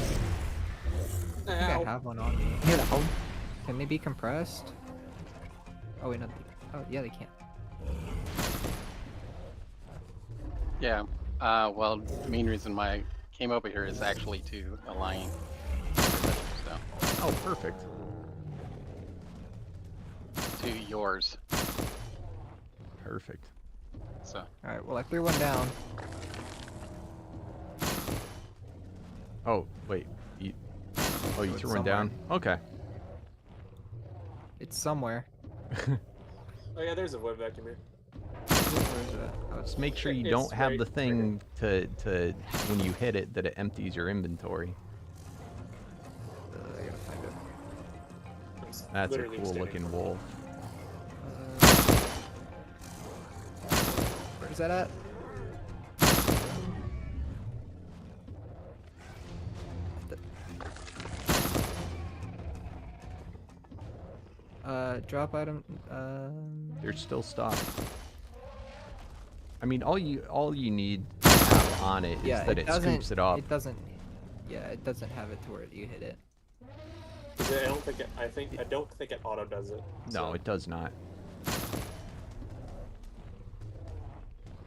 I think I have one on me. Can they be compressed? Oh wait, no. Oh yeah, they can't. Yeah. Well, the main reason why I came over here is actually to align. So, Oh, perfect. to yours. Perfect. So, All right. Well, I threw one down. Oh, wait. You it's threw one down? Okay. It's somewhere. Oh yeah, there's a web vacuum here. Where is it? Oh, it's Just make sure you It's don't have right- the right thing to when you hit it that it empties your inventory. I gotta find it. I'm That's a literally cool standing looking for- wolf. Where's that at? Drop item. There's still stuff. I mean, all you need to have on it is Yeah, that it doesn't. scoops it up. It doesn't. Yeah, it doesn't have it to where you hit it. I don't think it, I don't think it auto does it. No, so- it does not.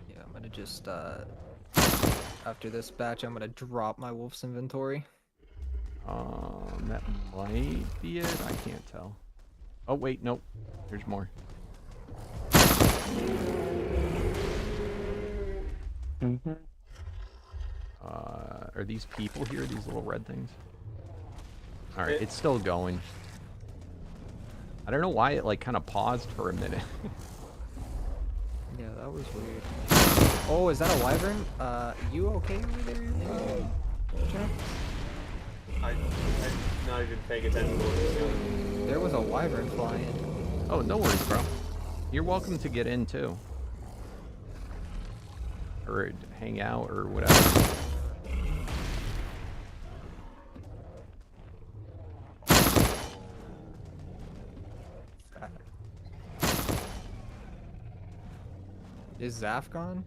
Yeah, I'm gonna just after this batch, I'm gonna drop my wolf's inventory. That might be it. I can't tell. Oh wait, nope. There's more. Are these people here? These little red things? All right, it's still going. I don't know why it like kind of paused for a minute. Yeah, that was weird. Oh, is that a wyvern? You okay over there, Jack? I'm not even paying attention to what he's doing. There was a wyvern flying. Oh, no worries, bro. You're welcome to get in too, or hang out or whatever. Is Zaf gone?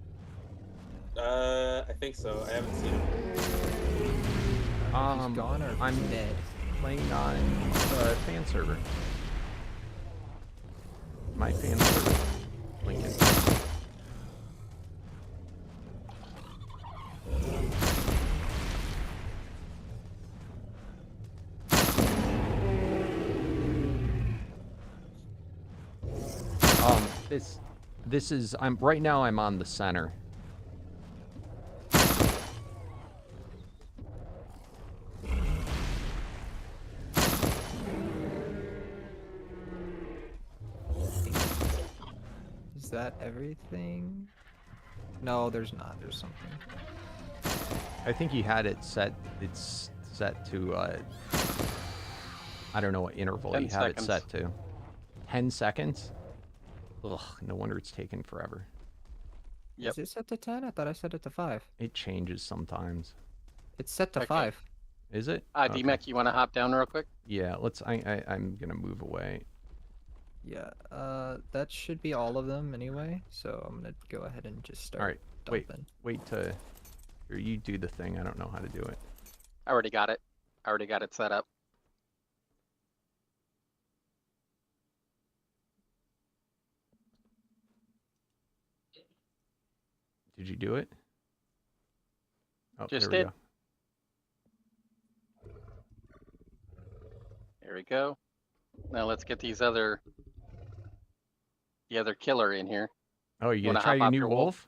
I think so. I haven't seen him. He's gone or I'm dead? playing on the fan server. My fan server. Lincoln. This is right now I'm on the center. Is that everything? No, there's not. There's something. I think he had it set. It's set to. I don't know what interval 10 he had it seconds. set to. 10 seconds. Ugh, no wonder it's taking forever. Yep. Is it set to 10? I thought I set it to 5. It changes sometimes. It's set to Okay. 5. Is it? Okay. DMAC, you want to hop down real quick? Yeah. Let's. I'm gonna move away. Yeah, that should be all of them anyway, so I'm gonna go ahead and just start All right. Wait. dumping. Wait to. Here, you do the thing. I don't know how to do it. I already got it. I already got it set up. Did you do it? Oh, Just there we did. go. There we go. Now let's get the other killer in here. Oh, you gonna Wanna try hop your off new your wolf? wolf?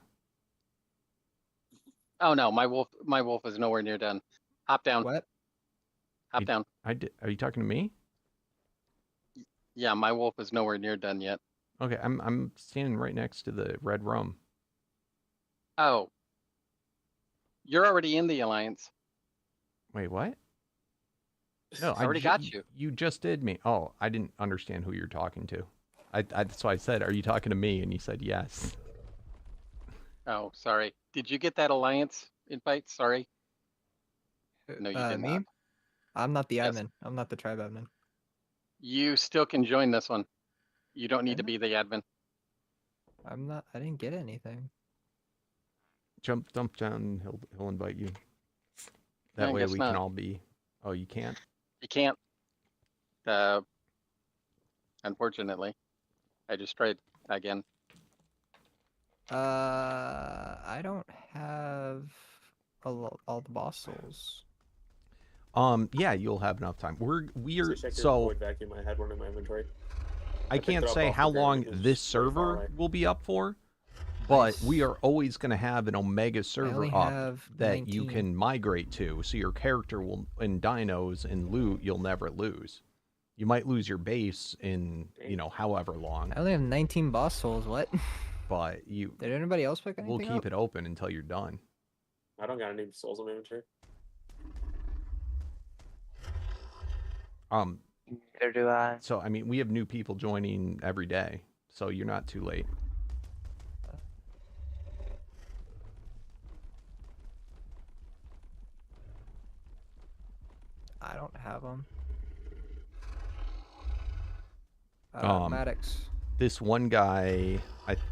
Oh no, my wolf is nowhere near done. Hop down. What? Hop down. I did. Are you talking to me? Yeah, my wolf is nowhere near done yet. Okay, I'm standing right next to the red rum. Oh. You're already in the alliance. Wait, what? No, I already got you. You just did me. Oh, I didn't understand who you're talking to. That's why I said, "Are you talking to me?" And you said yes. Oh, sorry. Did you get that alliance invite? Sorry. No, you did Me? not. I'm not the Yes. admin. I'm not the tribe admin. You still can join this one. You don't need to Okay. be the admin. I'm not. I didn't get anything. Jump down. He'll invite you. I That way guess we not. can all be. Oh, you can't. You can't. Unfortunately, I just tried again. I don't have all the boss souls. Yeah, you'll have enough time. We're Check your so void vacuum. I had one in my inventory. I picked can't it up say off how the ground long because this it's very far server away. will be up for, but Nice. we are always going to have an Omega I server only up have that you 19. can migrate to, so your character will in dinos and loot you'll never lose. You might lose your base in however long, I only have 19 boss souls. What? but you Did anybody else pick anything we'll keep up? it open until you're done. I don't got any souls in my inventory. Neither do I. So I mean, we have new people joining every day, so you're not too late. I don't have them. Maddox, This one guy,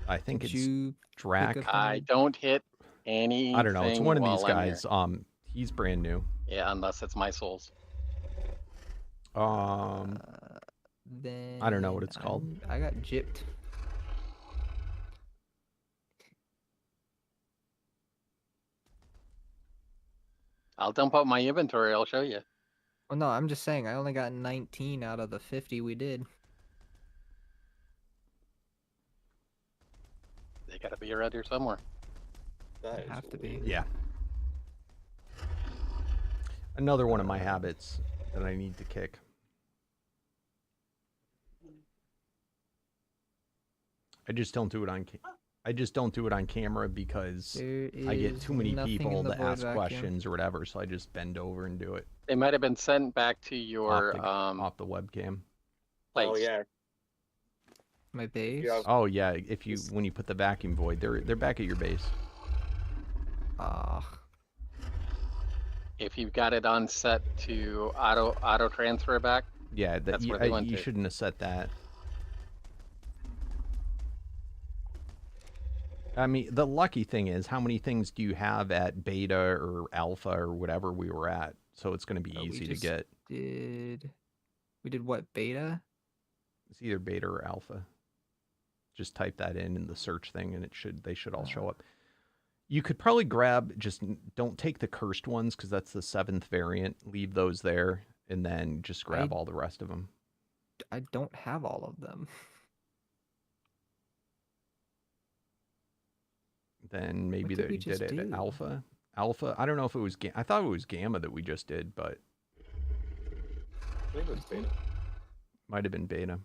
I think did it's you Drac. pick up I don't hit anything. I don't know. It's one of these while I'm here. guys. He's brand new. Yeah, unless it's my souls. Then I don't know what it's called. I got gypped. I'll dump out my inventory. I'll show you. Well, no, I'm just saying I only got 19 out of the 50 we did. They gotta be around here somewhere. That They is have to be. weird. Yeah. Another one of my habits that I need to kick. I just don't do it on. I just don't do it on camera because There I get is too many nothing in people the that void ask vacuum. questions or whatever, so I just bend over and do it They might have been sent back to your off the webcam. place. Oh yeah. My base. Yeah. Oh yeah, if you when you put the vacuum void, they're back at your base. Ah, If you've got it on set to auto transfer back, Yeah, That's you, where they went you to. shouldn't have set that. I mean, the lucky thing is, how many things do you have at beta or alpha or whatever we were at? So it's going to be We easy to just get. we did what, beta? It's either beta or alpha. Just type that in the search thing, and they should all show up. You could probably grab, just don't take the cursed ones because that's the 7th variant. Leave those there, and then just grab all the rest of them. I don't have all of them. Then maybe What did we they just did it at do? alpha. Alpha. I don't know if it was. I thought it was gamma that we just did, but I think it was beta. might have been beta.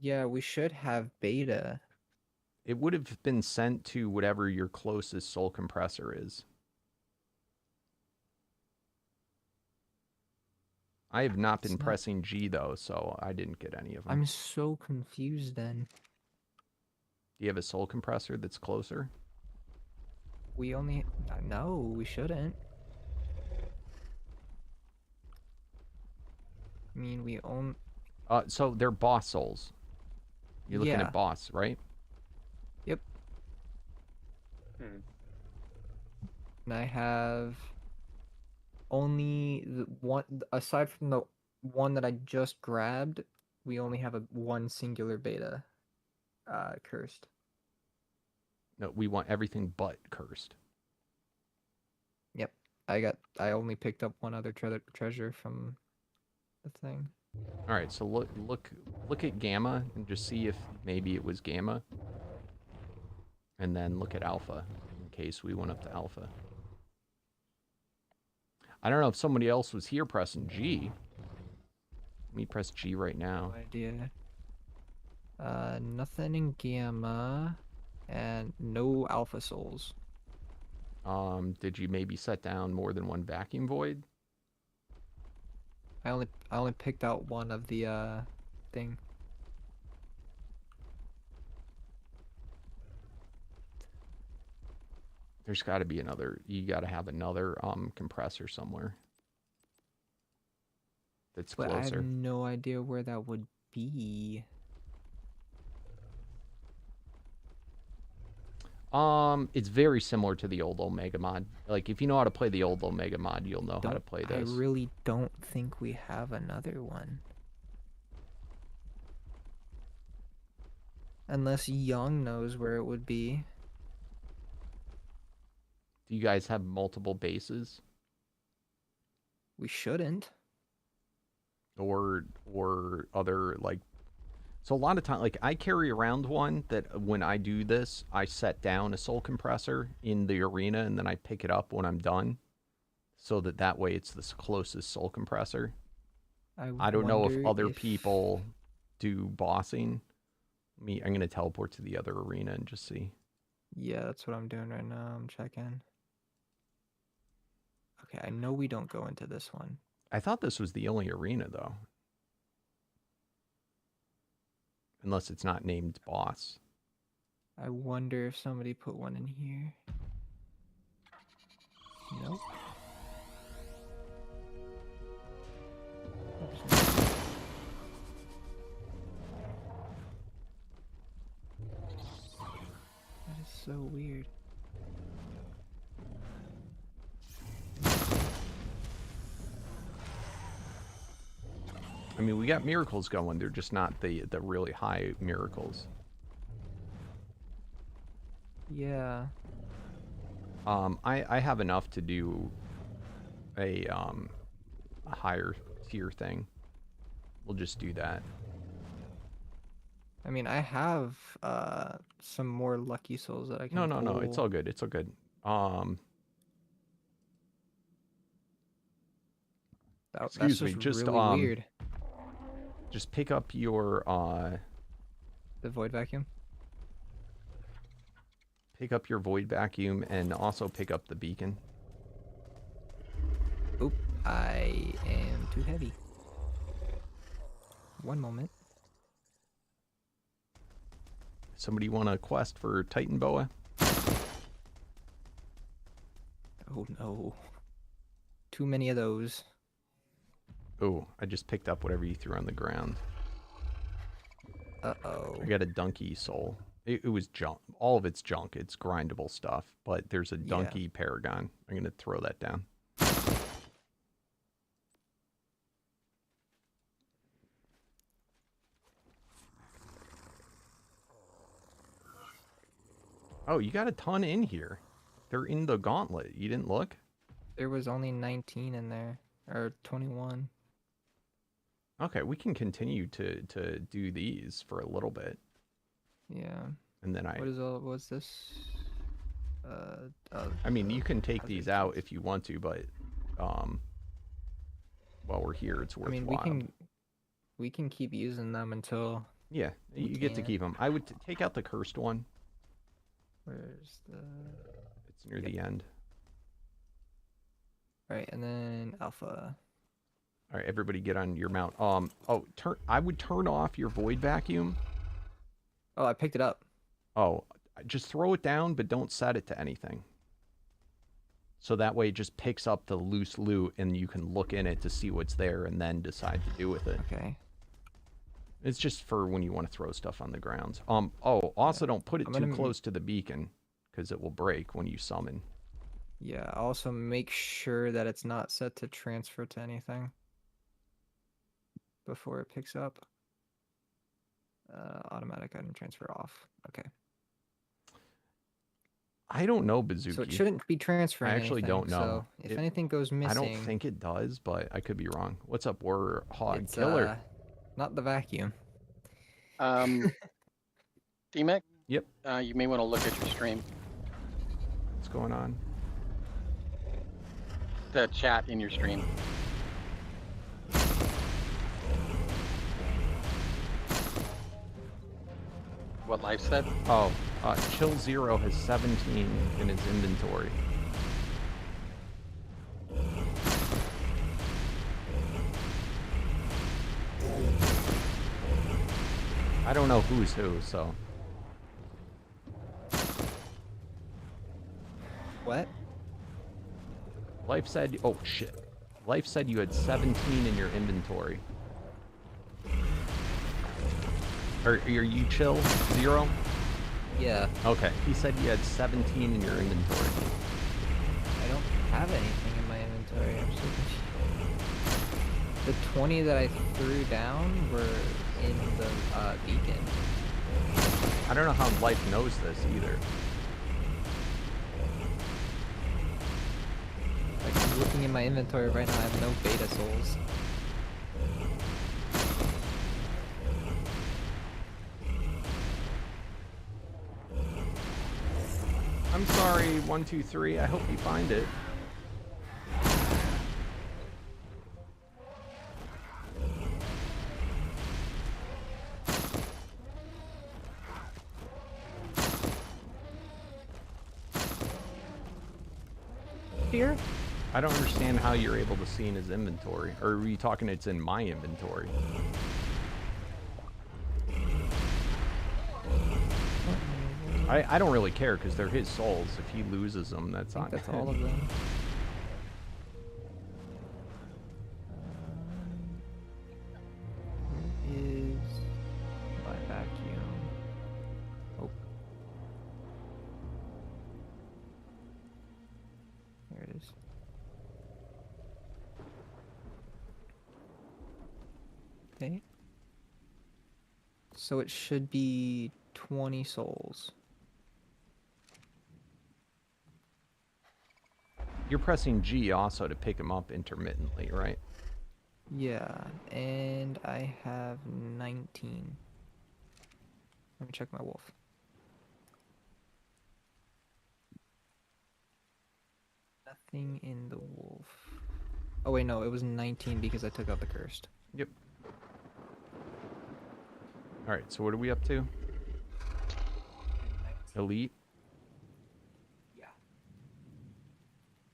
Yeah, we should have beta. It would have been sent to whatever your closest soul compressor is. I have not been pressing G though, so I didn't get any of them. I'm so confused then. Do you have a soul compressor that's closer? We only... No, we shouldn't. I mean, we own... So they're boss souls. You're looking Yeah. at boss, right? Yep. And I have only the one, aside from the one that I just grabbed, we only have one singular beta cursed. No, we want everything but cursed. Yep. I only picked up one other treasure from the thing. All right, so look at gamma and just see if maybe it was gamma. And then look at alpha in case we went up to alpha. I don't know if somebody else was here pressing G. Let me press G right now. No idea. Nothing in gamma and no alpha souls. Did you maybe set down more than one vacuum void? I only picked out one of the thing. There's got to be another. You got to have another compressor somewhere. That's But closer. I have no idea where that would be. It's very similar to the old Omega mod. Like, if you know how to play the old Omega mod, you'll know how to play this. I really don't think we have another one. Unless Young knows where it would be. Do you guys have multiple bases? We shouldn't. Or other, like... So a lot of time, like, I carry around one that when I do this, I set down a soul compressor in the arena, and then I pick it up when I'm done. So that way it's the closest soul compressor. I don't know if other people do bossing. I'm going to teleport to the other arena and just see. Yeah, that's what I'm doing right now. I'm checking. Okay, I know we don't go into this one. I thought this was the only arena, though. Unless it's not named boss. I wonder if somebody put one in here. Nope. That is so weird. I mean, we got miracles going. They're just not the really high miracles. Yeah. I have enough to do a higher tier thing. We'll just do that. I mean, I have some more lucky souls that I can No, it's all good. It's all good. Excuse me, just really weird. Just pick up your The void vacuum. pick up your void vacuum and also pick up the beacon. Oop, I am too heavy. One moment. Somebody want a quest for Titan Boa? Oh no. Too many of those. Oh, I just picked up whatever you threw on the ground. Uh-oh. I got a donkey soul. It was junk. All of it's junk. It's grindable stuff. But there's a donkey paragon. I'm gonna throw that down. Oh, you got a ton in here. They're in the gauntlet. You didn't look? There was only 19 in there, or 21. Okay, we can continue to do these for a little bit. Yeah. And then What's this? I mean, you can take hazard these out kits. if you want to, but while we're here, it's I worthwhile. mean, we can keep using them until. Yeah, you get to can't. keep them. I would take out the cursed one. Where's the? It's near the end. Right, and then alpha. All right, everybody get on your mount. I would turn off your void vacuum. Oh, I picked it up. Oh, just throw it down, but don't set it to anything. So that way it just picks up the loose loot and you can look in it to see what's there and then decide to do with it. Okay. It's just for when you want to throw stuff on the grounds. Also don't put it too close to the beacon because it will break when you summon. Yeah, also make sure that it's not set to transfer to anything before it picks up. Automatic item transfer off. Okay. I don't know, Bazooki. So it shouldn't be transferring. I actually don't know. So if anything goes missing, I don't think it does, but I could be wrong. What's up, Warhog it's, Killer? not the vacuum. DMAC? Yep. You may want to look at your stream. What's going on? The chat in your stream. What Life said? Oh, Chill Zero has 17 in his inventory. I don't know who's who, so. What? Life said, oh shit. Life said you had 17 in your inventory. Are you Chill Zero? Yeah. Okay, he said you had 17 in your inventory. I don't have anything in my inventory. I'm so confused. The 20 that I threw down were in the beacon. I don't know how Life knows this either. Like, I'm looking in my inventory right now. I have no beta souls. I'm sorry, 123. I hope you find it. Here? I don't understand how you're able to see in his inventory. Or are you talking it's in my inventory? I don't really care because they're his souls. If he loses them, that's I on think that's him. all of them. Where is my vacuum? Oh. There it is. Okay. So it should be 20 souls. You're pressing G also to pick him up intermittently, right? Yeah, and I have 19. Let me check my wolf. Nothing in the wolf. Oh wait, no, it was 19 because I took out the cursed. Yep. Alright, so what are we up to? Elite? Yeah.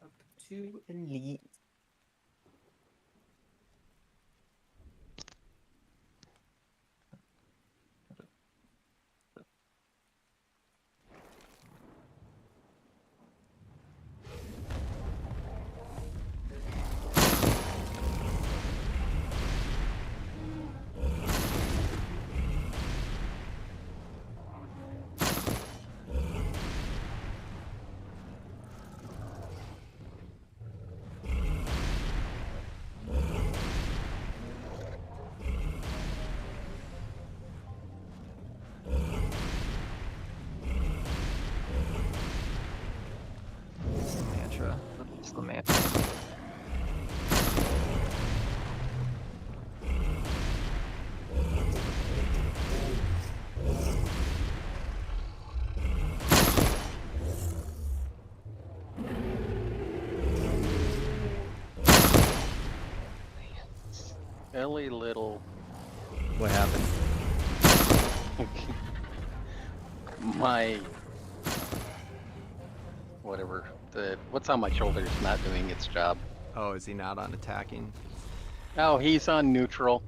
Up to elite. man. Silly little. What happened? My whatever what's on my shoulder is not doing its job. Oh, is he not on attacking? Oh, he's on neutral.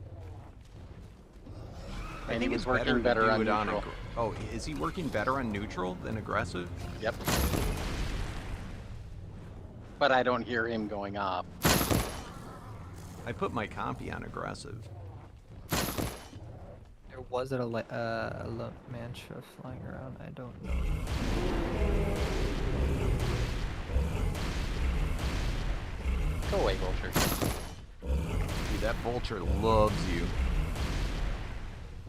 I And think he it's was better working to better do on it on. neutral. Oh, is he working better on neutral than aggressive? Yep. But I don't hear him going off. I put my compy on aggressive. There was a mantra flying around. I don't know. Go away, vulture. Dude, that vulture loves you.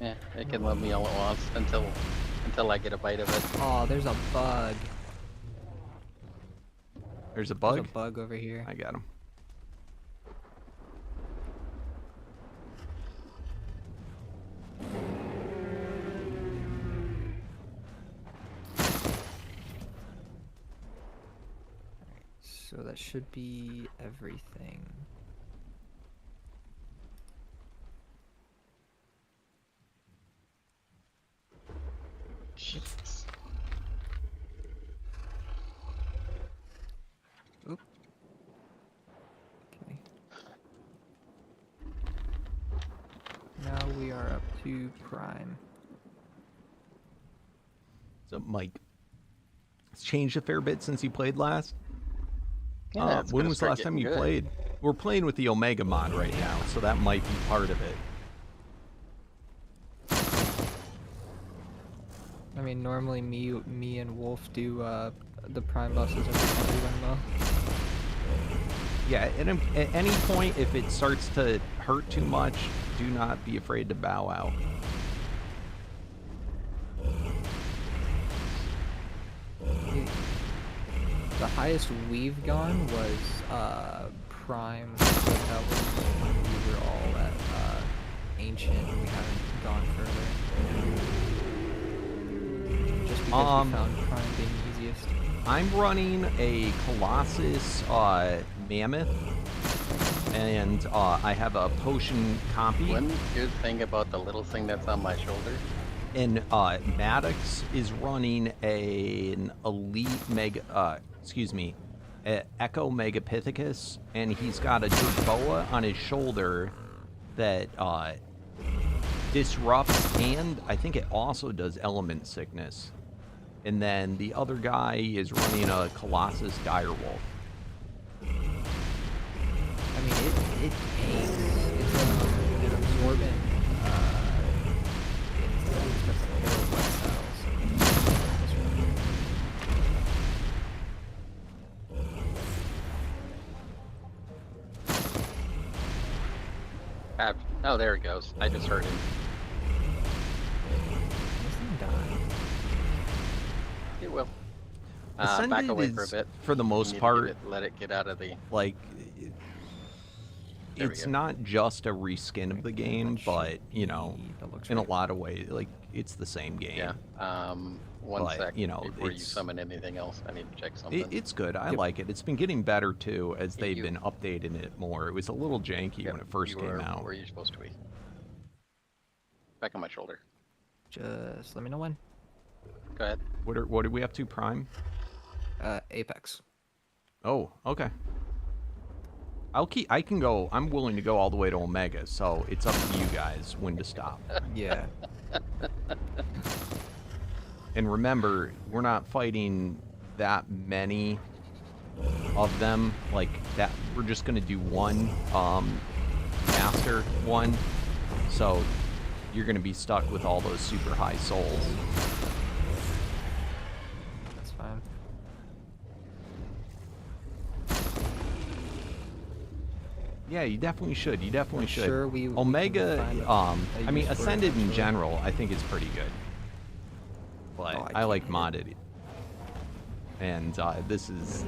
Yeah, it can love me all at once until I get a bite of it. Oh, there's a bug. There's a bug? There's a bug over here. I got him. So that should be everything. Jesus. Oop. Okay. Now we are up to Prime. So, Mike, it's changed a fair bit since you played last. Yeah, it's When gonna was the start last time you getting good. played? We're playing with the Omega mod right now, so that might be part of it. I mean, normally me and Wolf do the Prime bosses every time we run low. Yeah, at any point, if it starts to hurt too much, do not be afraid to bow out. The highest we've gone was Prime, but that was when we were all at Ancient and we haven't gone further. Just because we found Prime being easiest. I'm running a Colossus Mammoth, and I have a potion compy. One good thing about the little thing that's on my shoulder. And Maddox is running an elite Echo Megapithecus, and he's got a Jerboa on his shoulder that disrupts, and I think it also does element sickness. And then the other guy is running a Colossus Direwolf. I mean, it tanks. It's an absorbent. It's got some middle blood cells. Oh, there it goes. I just heard him. This thing died. It will. Ascended Back away for a is, bit. for the You most need to part, let it get out of the. like, There we it's go. not just a reskin of the game, but, you know, That looks in a right. lot of ways, like, it's the same game. Yeah. One But, sec. you know, before you it's- summon anything else, I need to check something. It's good. I Yep. like it. It's been getting better, too, as Yeah, they've you- been updating it more. It was a little janky Yep, when it first you came are out. Where you're supposed to be. Back on my shoulder. Just let me know when. Go ahead. What are we up to, Prime? Apex. Oh, okay. I can go, I'm willing to go all the way to Omega, so it's up to you guys when to stop. Yeah. And remember, we're not fighting that many of them, like that. We're just gonna do one master one, so you're gonna be stuck with all those super high souls. That's fine. Yeah, you definitely should. You definitely should. Sure, we can Omega, find a I mean, use for it Ascended in eventually. general, I think is pretty good. But Oh, I like can't modded. And this is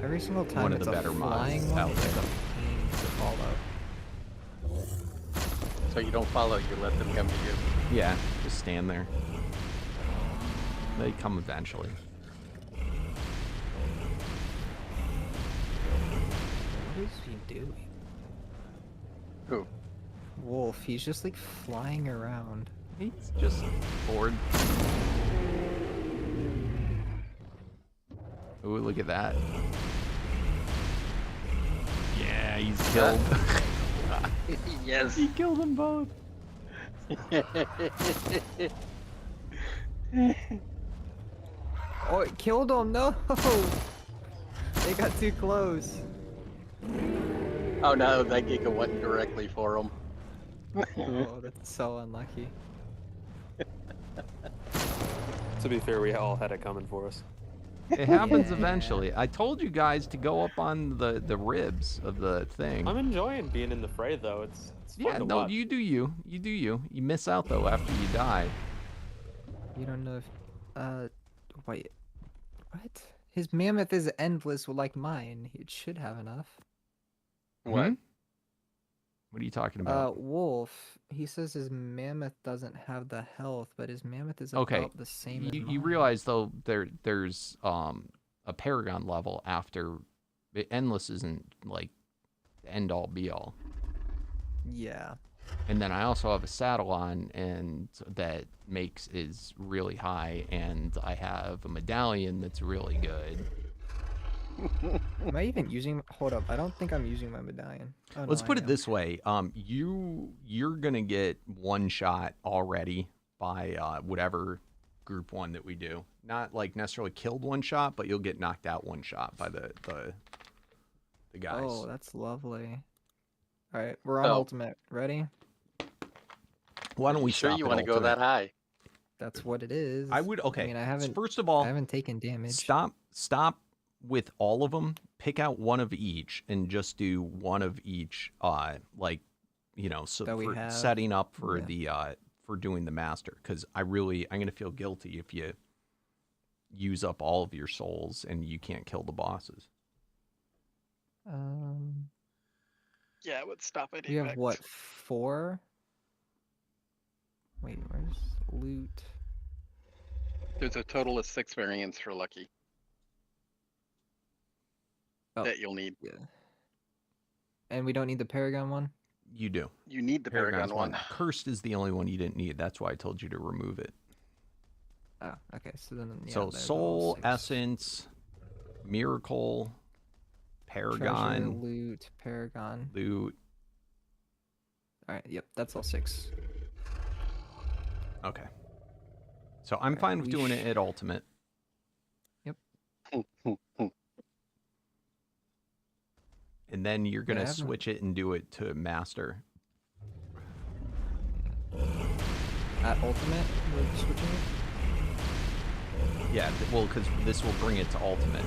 Every single time one of it's the a better flying mods one, out it's there. a pain to follow. So you don't follow, you let them come to you. Yeah, just stand there. They come eventually. What is he doing? Who? Wolf, he's just like flying around. He's just bored. Ooh, look at that. Yeah, he's killed. Yes. He killed them both. Oh, it killed him! No! They got too close. Oh no, that Giga went directly for him. Oh, that's so unlucky. To be fair, we all had it coming for us. It happens Yeah. eventually. I told you guys to go up on the ribs of the thing. I'm enjoying being in the fray, though. It's fun Yeah, to no, watch. you do you. You do you. You miss out though after you die. You don't know if, wait, what? His mammoth is endless like mine. It should have enough. What? Hmm? What are you talking about? Wolf, he says his mammoth doesn't have the health, but his mammoth is Okay, about the same as you mine. realize though there's a paragon level after endless isn't like the end all be all. Yeah. And then I also have a saddle on and that is really high, and I have a medallion that's really good. Am I even using? Hold up, I don't think I'm using my medallion. Oh, no, Let's put I it am. this way. You're gonna get one shot already by whatever group one that we do. Not like necessarily killed one shot, but you'll get knocked out one shot by the guys. Oh, that's lovely. All right, we're on Oh. ultimate. Ready? Why don't we Sure stop you at want to go that ultimate? high? That's what it is. I would. Okay. I mean, I haven't. First of all, I haven't taken damage. Stop with all of them. Pick out one of each and just do one of each. Like, so That we for have? setting up for Yeah. the for doing the master, because I'm gonna feel guilty if you use up all of your souls and you can't kill the bosses. Yeah, I would stop at We have what, 4? Wait, where's loot? There's a total of 6 variants for Lucky Oh, that you'll need. yeah. And we don't need the Paragon one? You do. You need the Paragon's Paragon one. Cursed is the only one you didn't need. That's why I told you to remove it. Oh, okay. So then, yeah, So there's all soul, 6. essence, miracle, Treasure, paragon, loot, Paragon. loot. All right. Yep, that's all 6. Okay. So I'm Alright, fine with we doing it at ultimate. Yep. And then you're going Yeah, to I haven't- switch it and do it to master. At ultimate, we're switching it. Yeah, well, because this will bring it to ultimate.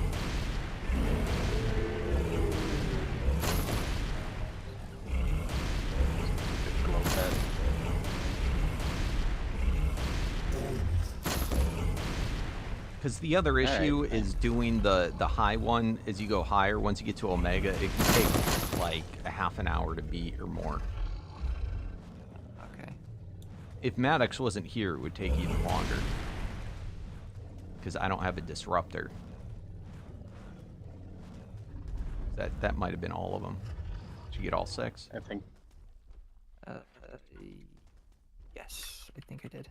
Because the other issue is doing the high one as you go higher. Once you get to Omega, it can take like a half an hour to beat or more. Okay. If Maddox wasn't here, it would take even longer. Because I don't have a disruptor. That might have been all of them. Did you get all 6? I think. Yes, I think I did.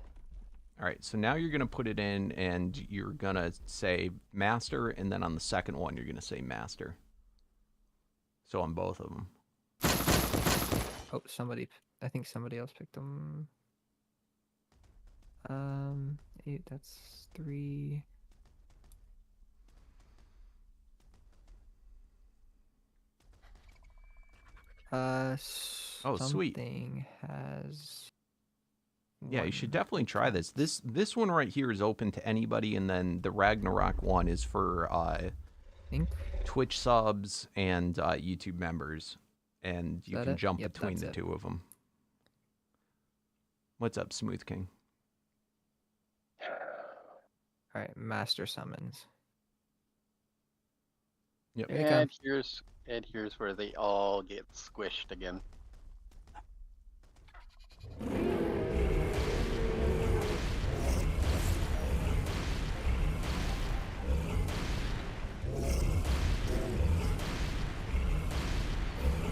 All right, so now you're going to put it in, and you're going to say master, and then on the second one, you're going to say master. So on both of them. Oh, I think somebody else picked them. 8, that's 3. Oh, sweet. Something has. Yeah, you should 1. definitely try this. This one right here is open to anybody, and then the Ragnarok one is for Think. Twitch subs and YouTube members, and you that can it? jump Yep, between that's the it. two of them. What's up, Smooth King? All right, master summons. Yep. Here they come. And here's where they all get squished again.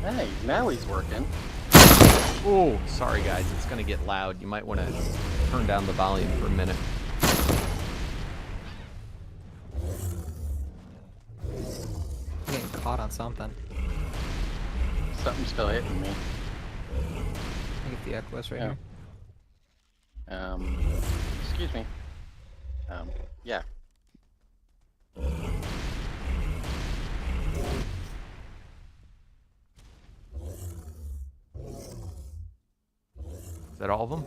Hey, now he's working. Oh, sorry guys, it's gonna get loud. You might want to turn down the volume for a minute. I'm getting caught on something. Something's still hitting me. I get the Equus right here. Excuse me. Yeah. Is that all of them?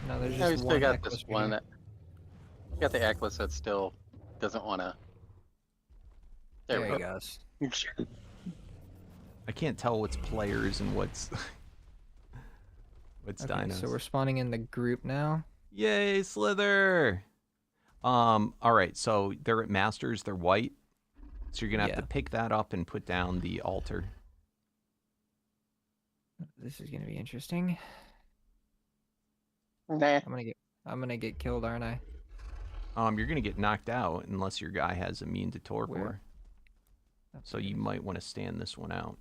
No, there's No, just we still one got Equus this right one here. that got the Equus that still doesn't want to. There we he go. goes. I can't tell what's players and what's what's Okay, dinos. so we're spawning in the group now. Yay, Slither! All right, so they're at Masters. They're white, so you're gonna have to Yeah. pick that up and put down the altar. This is gonna be interesting. Nah. I'm gonna get killed, aren't I? You're gonna get knocked out unless your guy has immune to torpor. Where? So you might want to stand this one out.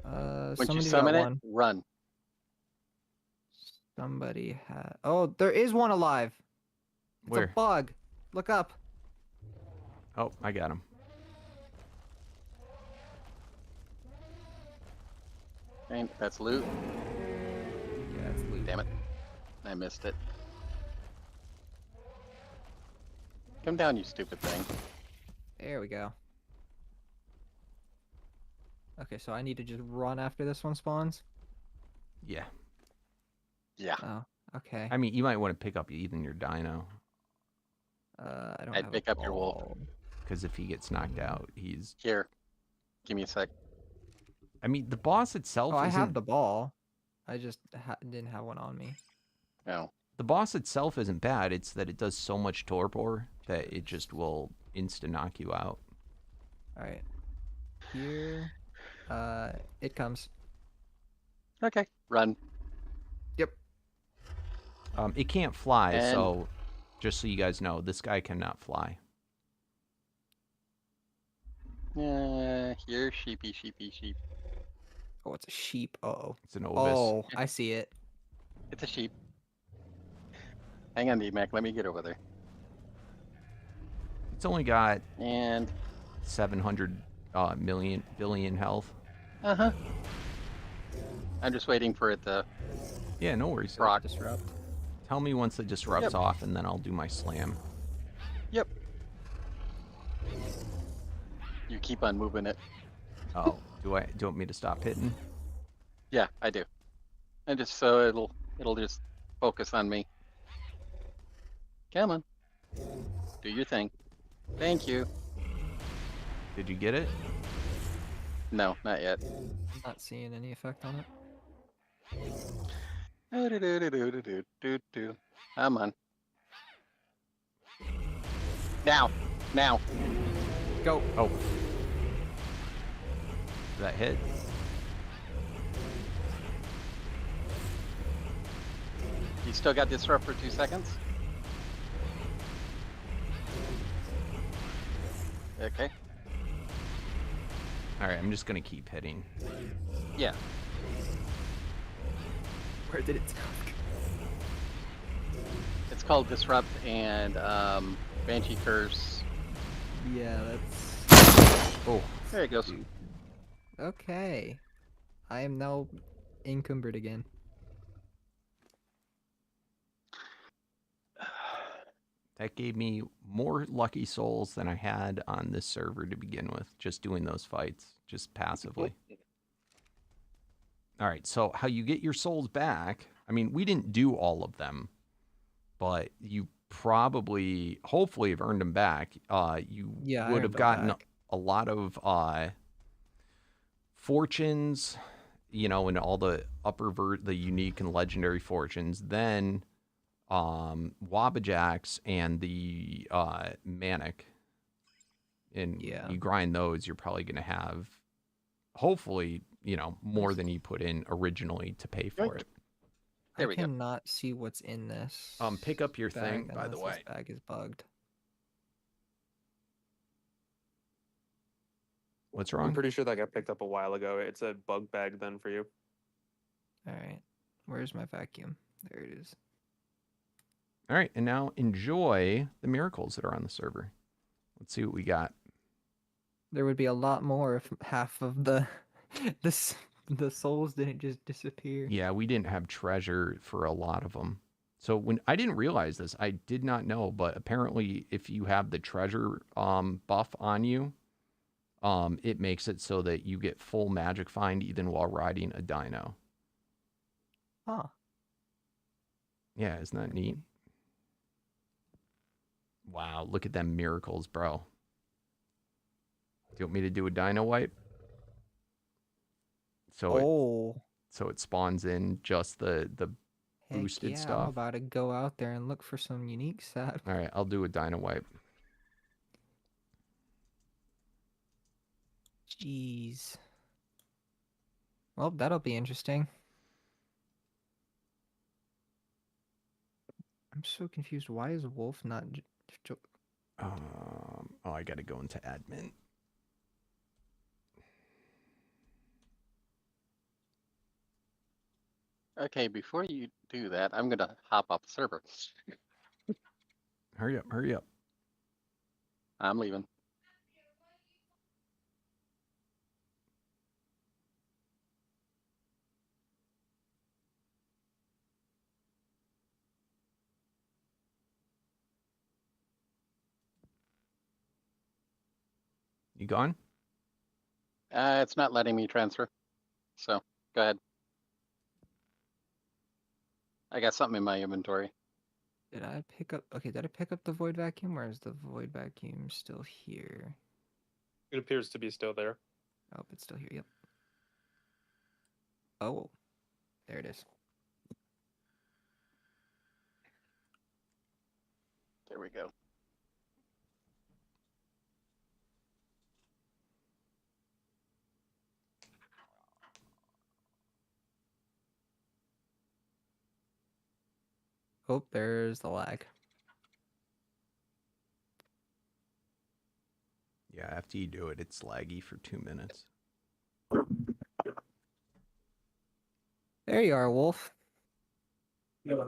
Once you Somebody summon got it, one. run. Somebody had. Oh, there is one alive. It's Where? a bug. Look up. Oh, I got him. And that's loot. Yeah, it's loot. Damn it. I missed it. Come down, you stupid thing. There we go. Okay, so I need to just run after this one spawns. Yeah. Yeah. Oh, okay. I mean, you might want to pick up even your dino, I don't I'd have pick a up your wolf. ball. because if he gets knocked out, he's. Here. Give me a sec. I mean, the boss itself. Oh, I isn't... have the ball. I just didn't have one on me. No. The boss itself isn't bad. It's that it does so much torpor that it just will insta knock you out. All right. Here, it comes. Okay. Run. Yep. It can't fly, And- so just so you guys know, this guy cannot fly. Here, sheepy, sheepy, sheep. Oh, it's a sheep. Uh-oh. It's an Ovis. Oh, I see it. It's a sheep. Hang on, DMAC. Let me get over there. It's only got And 700 billion health. I'm just waiting for it to Yeah, no worries. proc. Disrupt. Tell me once it disrupts Yep. off, and then I'll do my slam. Yep. You keep on moving it. Oh, do you want me to stop hitting? Yeah, I do. And just so it'll just focus on me. Come on. Do your thing. Thank you. Did you get it? No, not yet. I'm not seeing any effect on it. Do-do-do-do-do-do-do-do. Come on. Now. Now. Go. Oh. Did that hit? You still got disrupt for 2 seconds? Okay. Alright, I'm just gonna keep hitting. Yeah. Where did it go? It's called disrupt and Banshee Curse. Yeah, that's... Oh, There it goes. Okay. I am now encumbered again. that gave me more lucky souls than I had on this server to begin with, just doing those fights, just passively. All right, so how you get your souls back, I mean, we didn't do all of them, but you probably, hopefully have earned them back. You Yeah, I would earned have them gotten back. a lot of fortunes, you know, and all the the unique and legendary fortunes. Then Wabajaks and the Manic, and Yeah. you grind those, you're probably going to have, hopefully, you know, more than you put in originally to pay for Yoink. it. There I we go. cannot see what's in this. Pick up your bag thing, by the unless way. This bag is bugged. What's I'm wrong? pretty sure that got picked up a while ago. It's a bug bag then for you. All right. Where's my vacuum? There it is. All right, and now enjoy the miracles that are on the server. Let's see what we got. There would be a lot more if half of the the souls didn't just disappear. Yeah, we didn't have treasure for a lot of them. So when I didn't realize this, I did not know, but apparently if you have the treasure buff on you, it makes it so that you get full magic find even while riding a dino. Huh. Yeah, isn't that neat? Wow, look at them miracles, bro. Do you want me to do a dino wipe? So it spawns in just the Heck boosted yeah, I'm stuff. about to go out there and look for some unique sat. All right, I'll do a dino wipe. Jeez. Well, that'll be interesting. I'm so confused. Why is Wolf not... Oh, I got to go into admin. Okay, before you do that, I'm gonna hop off the server. Hurry up, hurry up. I'm leaving. You gone? It's not letting me transfer. So go ahead. I got something in my inventory. Did I pick up... Okay, did I pick up the void vacuum? Or is the void vacuum still here? It appears to be still there. Oh, it's still here, yep. Oh, there it is. There we go. Oh, there's the lag. Yeah, after you do it, it's laggy for 2 minutes. There you are, Wolf. Bro,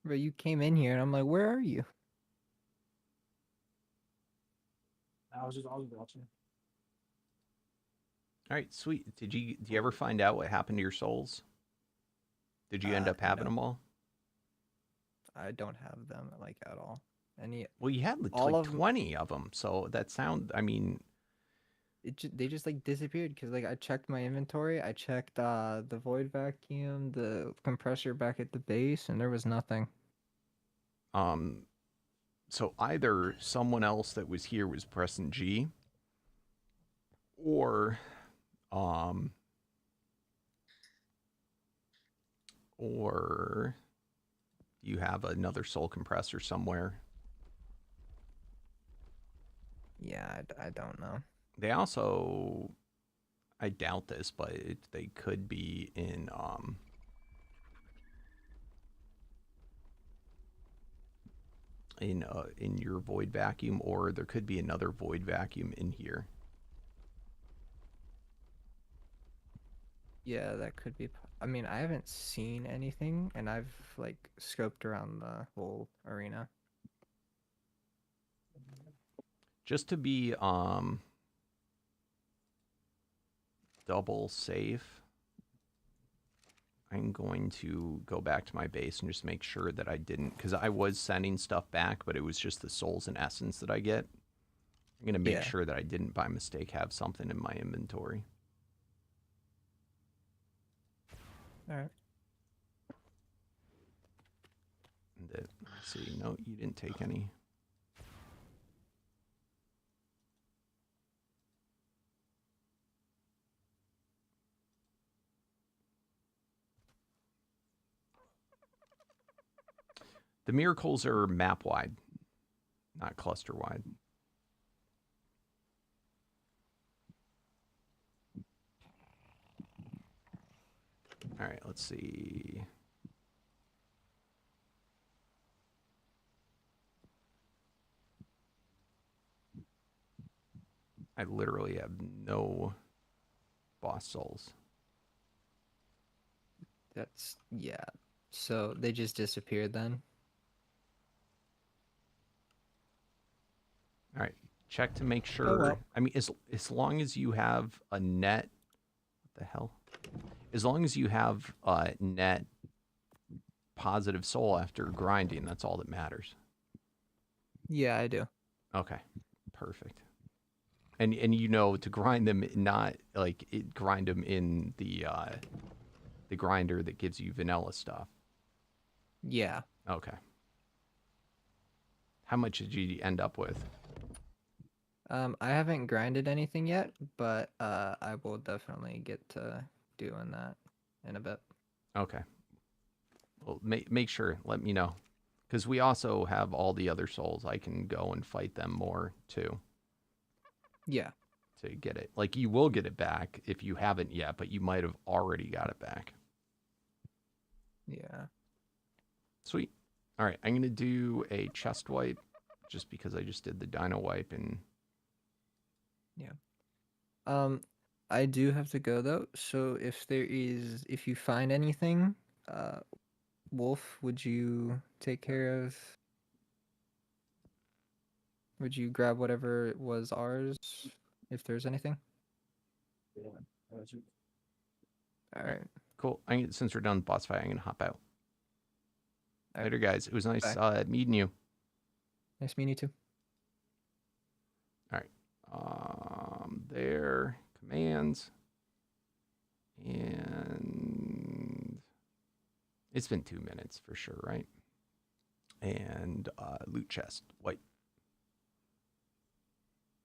you came in here and I'm like, where are you? I was watching. All right, sweet. Did you ever find out what happened to your souls? Did you end up having No. them all? I don't have them like at all. Well, you had all like of 20 of them, so that I mean, they just like disappeared because like I checked my inventory, I checked the void vacuum, the compressor back at the base, and there was nothing. so either someone else that was here was pressing G, or you have another soul compressor somewhere. Yeah, I don't know. They also, I doubt this, but they could be in in your void vacuum, or there could be another void vacuum in here. Yeah, that could be. I mean, I haven't seen anything, and I've like scoped around the whole arena. Just to be double safe, I'm going to go back to my base and just make sure that I didn't, because I was sending stuff back, but it was just the souls and essence that I get. I'm going to make sure that I didn't by mistake have something in my inventory. All right. Let's see. No, you didn't take any. The miracles are map wide, not cluster wide. All right, let's see. I literally have no boss souls. That's, yeah. So they just disappeared then? All right, check to make sure. Oh, well. I mean, as long as you have a net, what the hell? As long as you have a net positive soul after grinding, that's all that matters. Yeah, I do. Okay, perfect. And you know to grind them, not like grind them in the grinder that gives you vanilla stuff. Yeah. Okay. How much did you end up with? I haven't grinded anything yet, but I will definitely get to doing that in a bit. Okay. Well, make sure. Let me know, because we also have all the other souls. I can go and fight them more too. Yeah. To get it, like you will get it back if you haven't yet, but you might have already got it back. Yeah. Sweet. All right, I'm gonna do a chest wipe, just because I just did the dino wipe and. Yeah. I do have to go though. So if you find anything, Wolf, would you take care of? Would you grab whatever was ours, if there's anything? Yeah. All right. Cool. Since we're done with boss fight, I'm gonna hop out. All right. Later, guys. It was nice Bye. meeting you. Nice meeting you too. All right. There. Commands. And it's been 2 minutes for sure, right? And loot chest. White.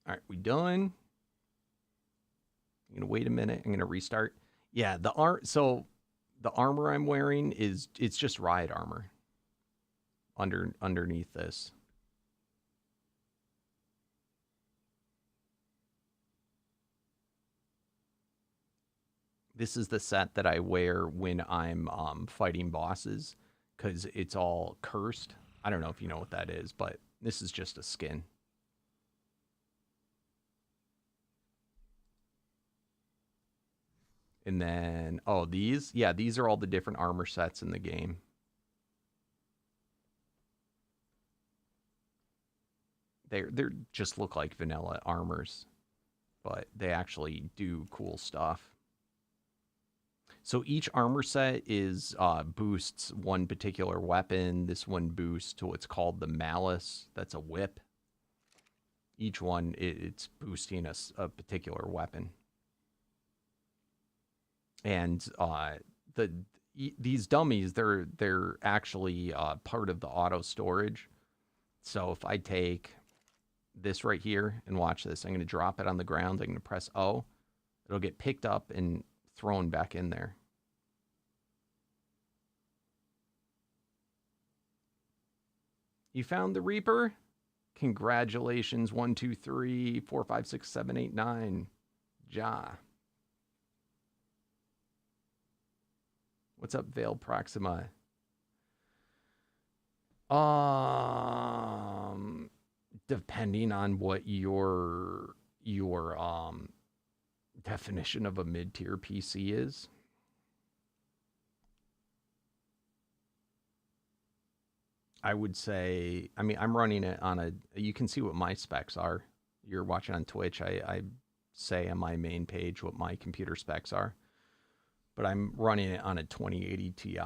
All right, we done. I'm gonna wait a minute. I'm gonna restart. Yeah, so the armor I'm wearing it's just riot armor. Underneath this. This is the set that I wear when I'm fighting bosses, because it's all cursed. I don't know if you know what that is, but this is just a skin. And then, oh, these are all the different armor sets in the game. They're just look like vanilla armors, but they actually do cool stuff. So each armor set is boosts one particular weapon. This one boosts to what's called the Malice. That's a whip. Each one, it's boosting a particular weapon. And these dummies, they're actually part of the auto storage. So if I take this right here and watch this, I'm going to drop it on the ground. I'm going to press O. It'll get picked up and thrown back in there. You found the Reaper? Congratulations. 1, 2, 3, 4, 5, 6, 7, 8, 9. Ja. What's up, Veil Proxima? Depending on what your definition of a mid-tier PC is. I would say, I mean, I'm running it on you can see what my specs are. You're watching on Twitch. I say on my main page what my computer specs are. But I'm running it on a 2080 Ti.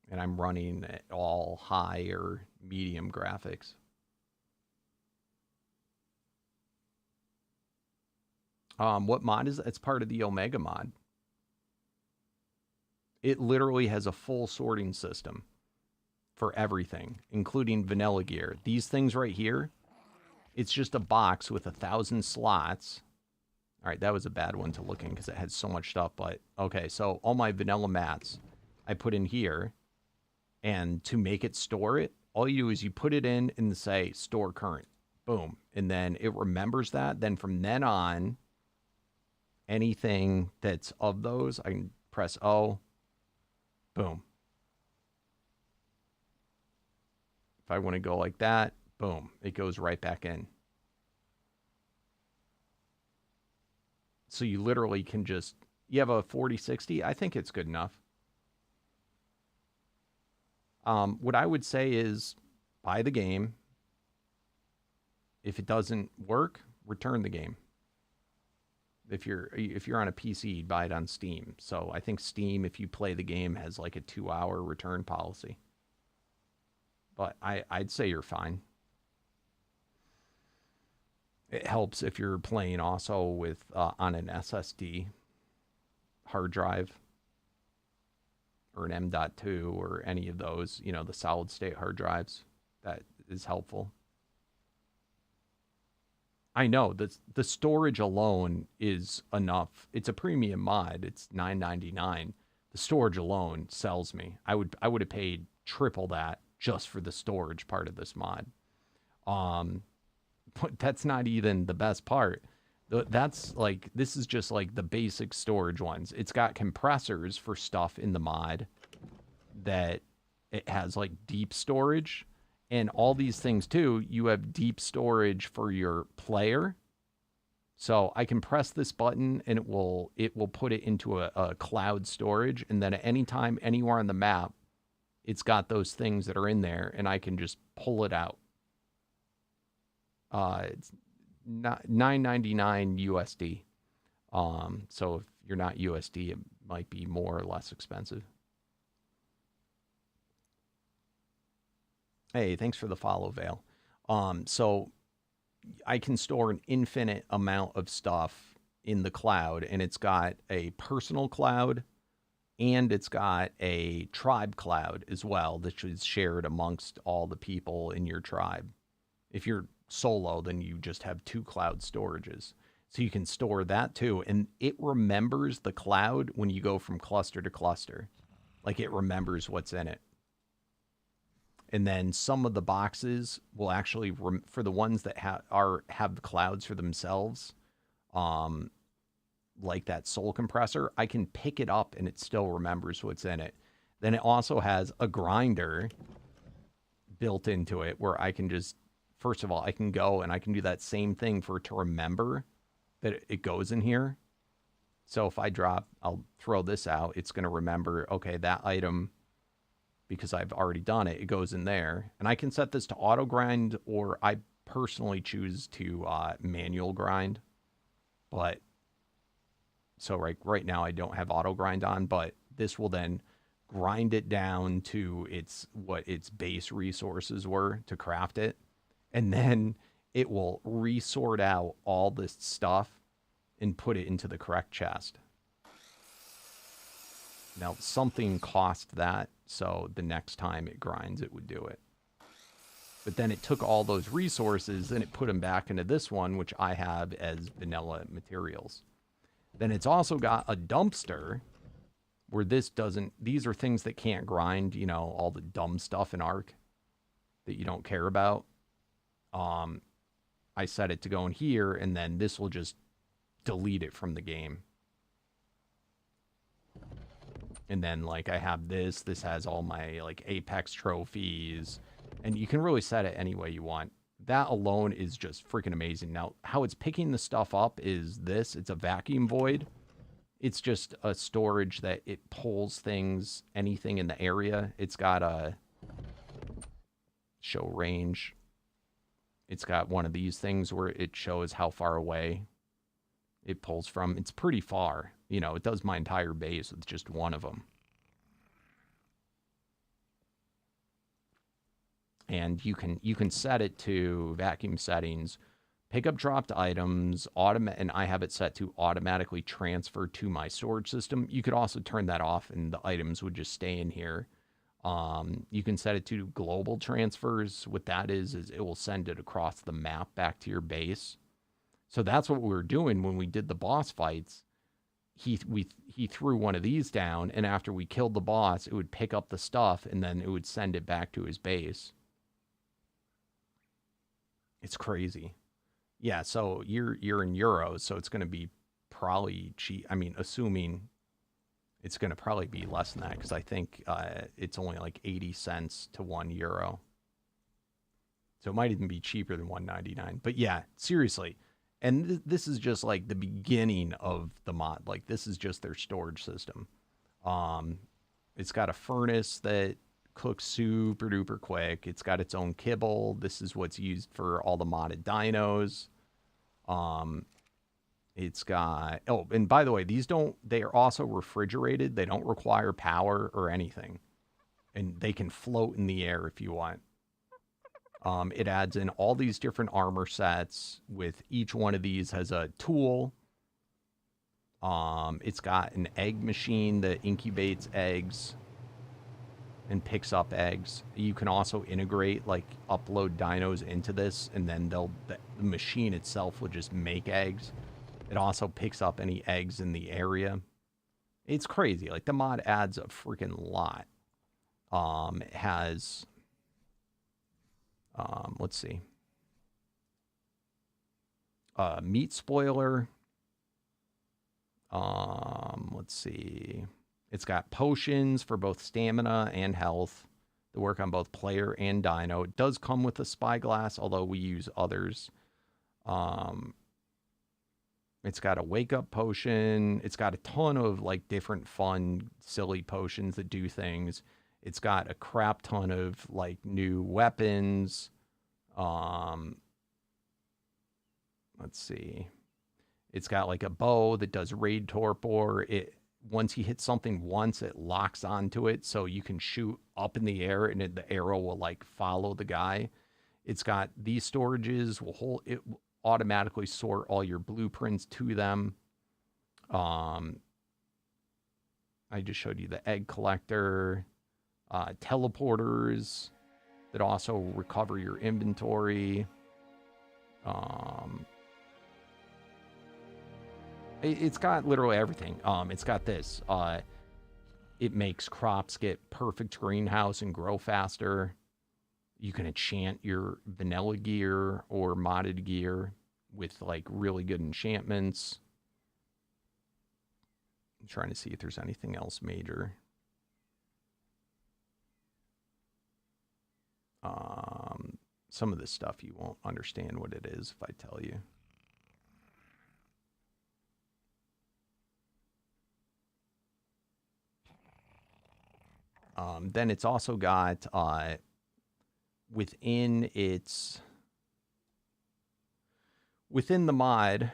And I'm running it all high or medium graphics. What mod is that? It's part of the Omega mod. It literally has a full sorting system for everything, including vanilla gear. These things right here, it's just a box with 1,000 slots. All right, that was a bad one to look in because it had so much stuff. But okay, so all my vanilla mats I put in here. And to make it store it, all you do is you put it in and say store current. Boom. And then it remembers that. Then from then on, anything that's of those, I can press O. Boom. If I want to go like that, boom, it goes right back in. So you literally can just, you have a 4060, I think it's good enough. What I would say is buy the game. If it doesn't work, return the game. If you're on a PC, you'd buy it on Steam. So I think Steam, if you play the game, has like a 2-hour return policy. But I'd say you're fine. It helps if you're playing also with on an SSD hard drive or an M.2 or any of those, you know, the solid state hard drives. That is helpful. I know that the storage alone is enough. It's a premium mod. It's $9.99. The storage alone sells me. I would have paid triple that just for the storage part of this mod. But that's not even the best part. That's like, this is just like the basic storage ones. It's got compressors for stuff in the mod that it has like deep storage. And all these things too, you have deep storage for your player. So I can press this button and it will put it into a cloud storage. And then at any time, anywhere on the map, it's got those things that are in there and I can just pull it out. It's not $9.99 USD. So if you're not USD, it might be more or less expensive. Hey, thanks for the follow, Vale. So I can store an infinite amount of stuff in the cloud, and it's got a personal cloud and it's got a tribe cloud as well, that is shared amongst all the people in your tribe. If you're solo, then you just have 2 cloud storages. So you can store that too. And it remembers the cloud when you go from cluster to cluster. Like it remembers what's in it. And then some of the boxes will actually, for the ones that have the clouds for themselves, like that soul compressor, I can pick it up and it still remembers what's in it. Then it also has a grinder built into it where I can just, first of all, I can go and I can do that same thing for it to remember that it goes in here. So if I drop, I'll throw this out, it's going to remember, okay, that item, because I've already done it, it goes in there. And I can set this to auto grind, or I personally choose to manual grind. But so right now I don't have auto grind on, but this will then grind it down to what its base resources were to craft it. And then it will resort out all this stuff and put it into the correct chest. Now, something cost that, so the next time it grinds, it would do it. But then it took all those resources and it put them back into this one, which I have as vanilla materials. Then it's also got a dumpster where these are things that can't grind, you know, all the dumb stuff in Ark that you don't care about. I set it to go in here, and then this will just delete it from the game. And then, like, I have this has all my, like, Apex trophies, and you can really set it any way you want. That alone is just freaking amazing. Now, how it's picking the stuff up is this. It's a vacuum void. It's just a storage that it pulls things, anything in the area. It's got a show range. It's got one of these things where it shows how far away it pulls from. It's pretty far. You know, it does my entire base with just one of them. And you can set it to vacuum settings, pick up dropped items, and I have it set to automatically transfer to my storage system. You could also turn that off and the items would just stay in here. You can set it to global transfers. What that is it will send it across the map back to your base. So that's what we were doing when we did the boss fights. he threw one of these down, and after we killed the boss, it would pick up the stuff and then it would send it back to his base. It's crazy. Yeah, so you're in euros, so it's going to be probably cheap. I mean, assuming it's going to probably be less than that, because I think it's only like 80 cents to €1. So it might even be cheaper than $1.99. But yeah, seriously. And this is just like the beginning of the mod. Like, this is just their storage system. It's got a furnace that cooks super duper quick. It's got its own kibble. This is what's used for all the modded dinos. It's got, oh, and by the way, they are also refrigerated. They don't require power or anything. And they can float in the air if you want. It adds in all these different armor sets. With each one of these has a tool. It's got an egg machine that incubates eggs and picks up eggs. You can also integrate, like, upload dinos into this, and then the machine itself will just make eggs. It also picks up any eggs in the area. It's crazy. Like, the mod adds a freaking lot. It has, let's see. Meat spoiler. Let's see. It's got potions for both stamina and health that work on both player and dino. It does come with a spyglass, although we use others. It's got a wake-up potion. It's got a ton of, like, different fun, silly potions that do things. It's got a crap ton of, like, new weapons. Let's see. It's got, like, a bow that does raid torpor. Once you hit something once, it locks onto it, so you can shoot up in the air, and the arrow will, like, follow the guy. It's got these storages. It will automatically sort all your blueprints to them. I just showed you the egg collector. Teleporters that also recover your inventory. It's got literally everything. It's got this. It makes crops get perfect greenhouse and grow faster. You can enchant your vanilla gear or modded gear with, like, really good enchantments. I'm trying to see if there's anything else major. Some of this stuff you won't understand what it is if I tell you. Then it's also got within the mod,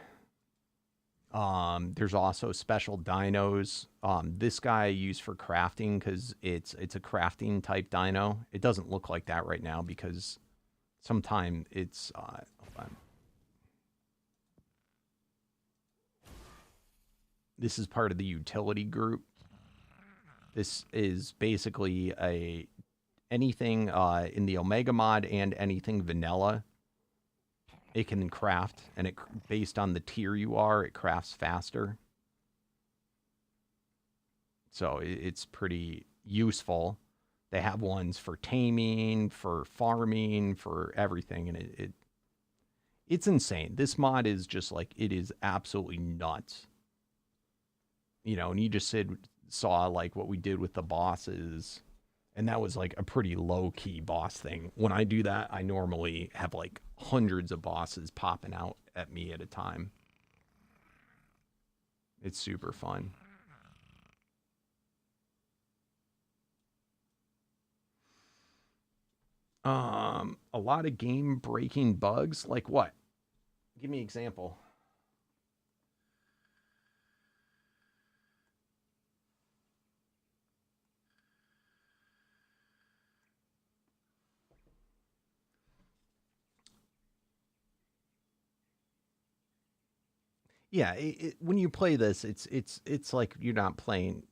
there's also special dinos. This guy I use for crafting because it's a crafting type dino. It doesn't look like that right now because sometimes it's hold on. This is part of the utility group. This is basically anything in the Omega mod and anything vanilla. It can craft, and based on the tier you are, it crafts faster. So it's pretty useful. They have ones for taming, for farming, for everything, and it's insane. This mod is just like, it is absolutely nuts. You know, and you just saw like what we did with the bosses, and that was like a pretty low-key boss thing. When I do that, I normally have like hundreds of bosses popping out at me at a time. It's super fun. A lot of game-breaking bugs. Like what? Give me an example. Yeah, when you play this, it's like you're not playing.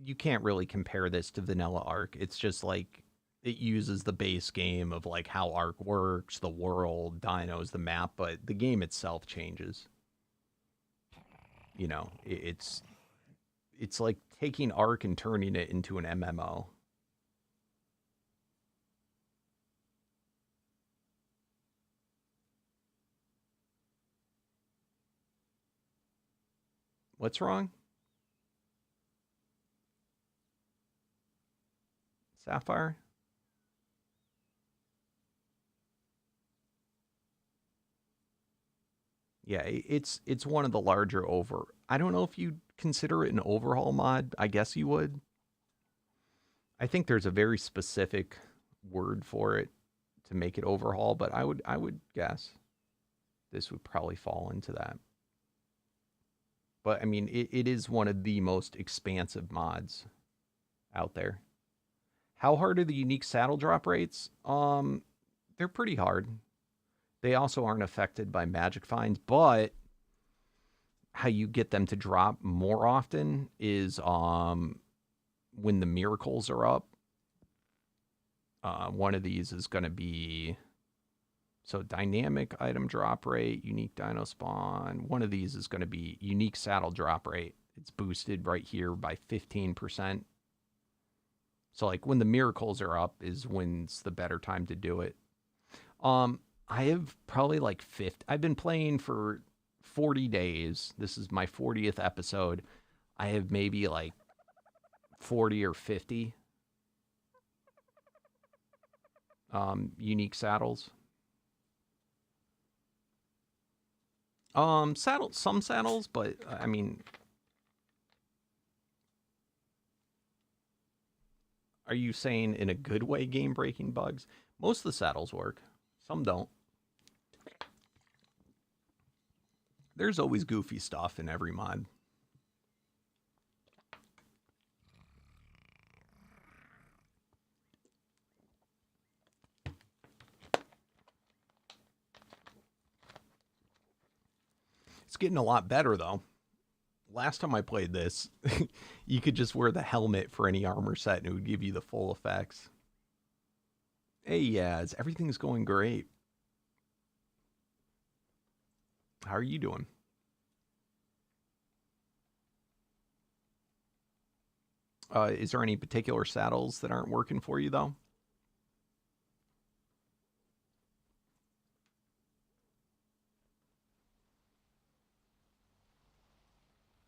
You can't really compare this to vanilla Ark. It's just like it uses the base game of like how Ark works, the world, dinos, the map, but the game itself changes. You know, it's it's like taking Ark and turning it into an MMO. What's wrong? Sapphire? Yeah, it's one of the larger over. I don't know if you'd consider it an overhaul mod. I guess you would. I think there's a very specific word for it to make it overhaul, but I would guess this would probably fall into that. But I mean, it is one of the most expansive mods out there. How hard are the unique saddle drop rates? They're pretty hard. They also aren't affected by magic finds, but how you get them to drop more often is when the miracles are up. One of these is going to be, so dynamic item drop rate, unique dino spawn. One of these is going to be unique saddle drop rate. It's boosted right here by 15%. So like when the miracles are up is when's the better time to do it. I have probably like 50. I've been playing for 40 days. This is my 40th episode. I have maybe like 40 or 50 unique saddles. Some saddles, but I mean, are you saying in a good way game-breaking bugs? Most of the saddles work. Some don't. There's always goofy stuff in every mod. It's getting a lot better, though. Last time I played this, you could just wear the helmet for any armor set and it would give you the full effects. Hey, Yaz, everything's going great. How are you doing? Is there any particular saddles that aren't working for you, though?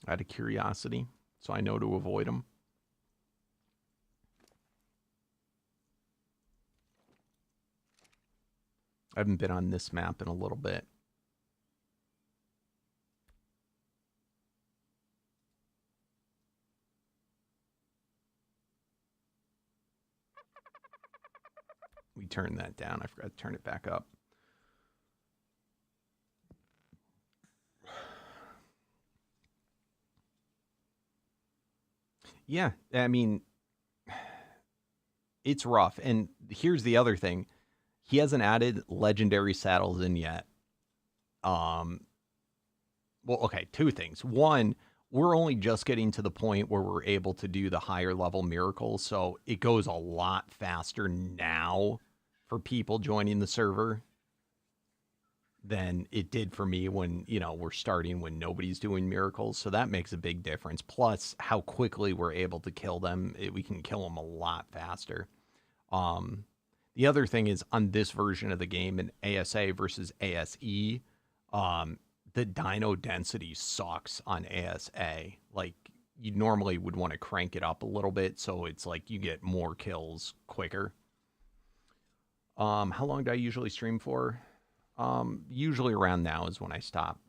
Out of curiosity, so I know to avoid them. I haven't been on this map in a little bit. We turned that down. I forgot to turn it back up. Yeah, I mean, it's rough. And here's the other thing. He hasn't added legendary saddles in yet. Well, okay, two things. One, we're only just getting to the point where we're able to do the higher level miracles, so it goes a lot faster now for people joining the server than it did for me when, you know, we're starting when nobody's doing miracles. So that makes a big difference. Plus, how quickly we're able to kill them. We can kill them a lot faster. The other thing is on this version of the game in ASA versus ASE, the dino density sucks on ASA. Like, you normally would want to crank it up a little bit so it's like you get more kills quicker. How long do I usually stream for? Usually around now is when I stop.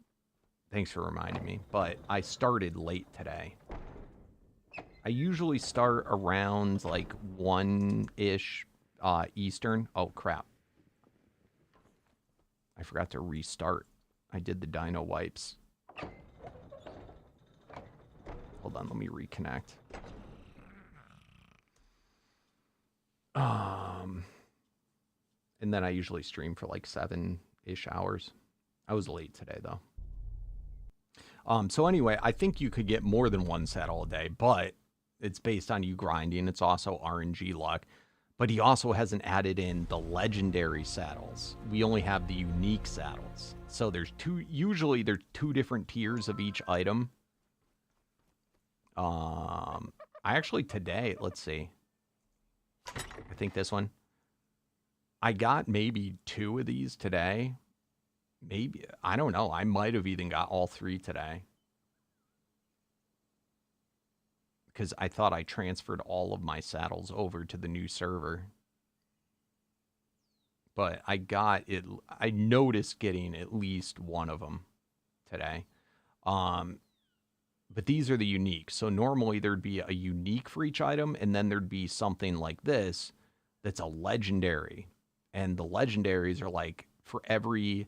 Thanks for reminding me. But I started late today. I usually start around like 1-ish Eastern. Oh, crap. I forgot to restart. I did the dino wipes. Hold on, let me reconnect. And then I usually stream for like 7-ish hours. I was late today, though. So anyway, I think you could get more than one saddle a day, but it's based on you grinding. It's also RNG luck. But he also hasn't added in the legendary saddles. We only have the unique saddles. So there's usually there's two different tiers of each item. I actually today, let's see. I think this one. I got maybe 2 of these today. Maybe, I don't know. I might have even got all 3 today. Because I thought I transferred all of my saddles over to the new server. But I got it. I noticed getting at least one of them today. But these are the unique. So normally there'd be a unique for each item, and then there'd be something like this that's a legendary. And the legendaries are like for every,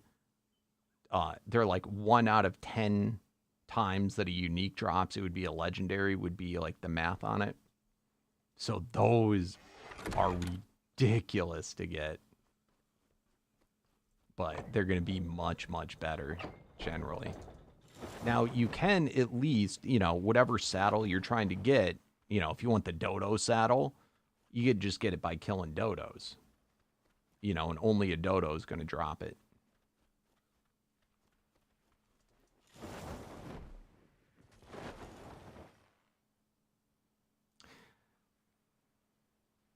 they're like 1 out of 10 times that a unique drops, it would be a legendary, would be like the math on it. So those are ridiculous to get. But they're going to be much, much better generally. Now, you can at least, you know, whatever saddle you're trying to get, you know, if you want the dodo saddle, you could just get it by killing dodos. You know, and only a dodo is going to drop it.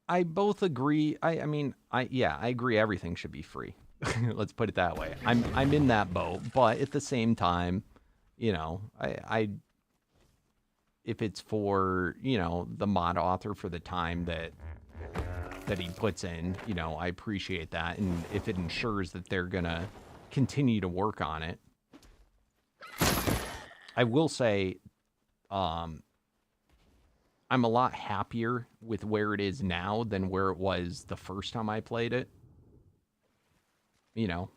I both agree. I mean, I agree everything should be free. Let's put it that way. I'm in that boat, but at the same time, you know, I if it's for, you know, the mod author for the time that he puts in, you know, I appreciate that, and if it ensures that they're gonna continue to work on it. I will say, I'm a lot happier with where it is now than where it was the first time I played it. You know.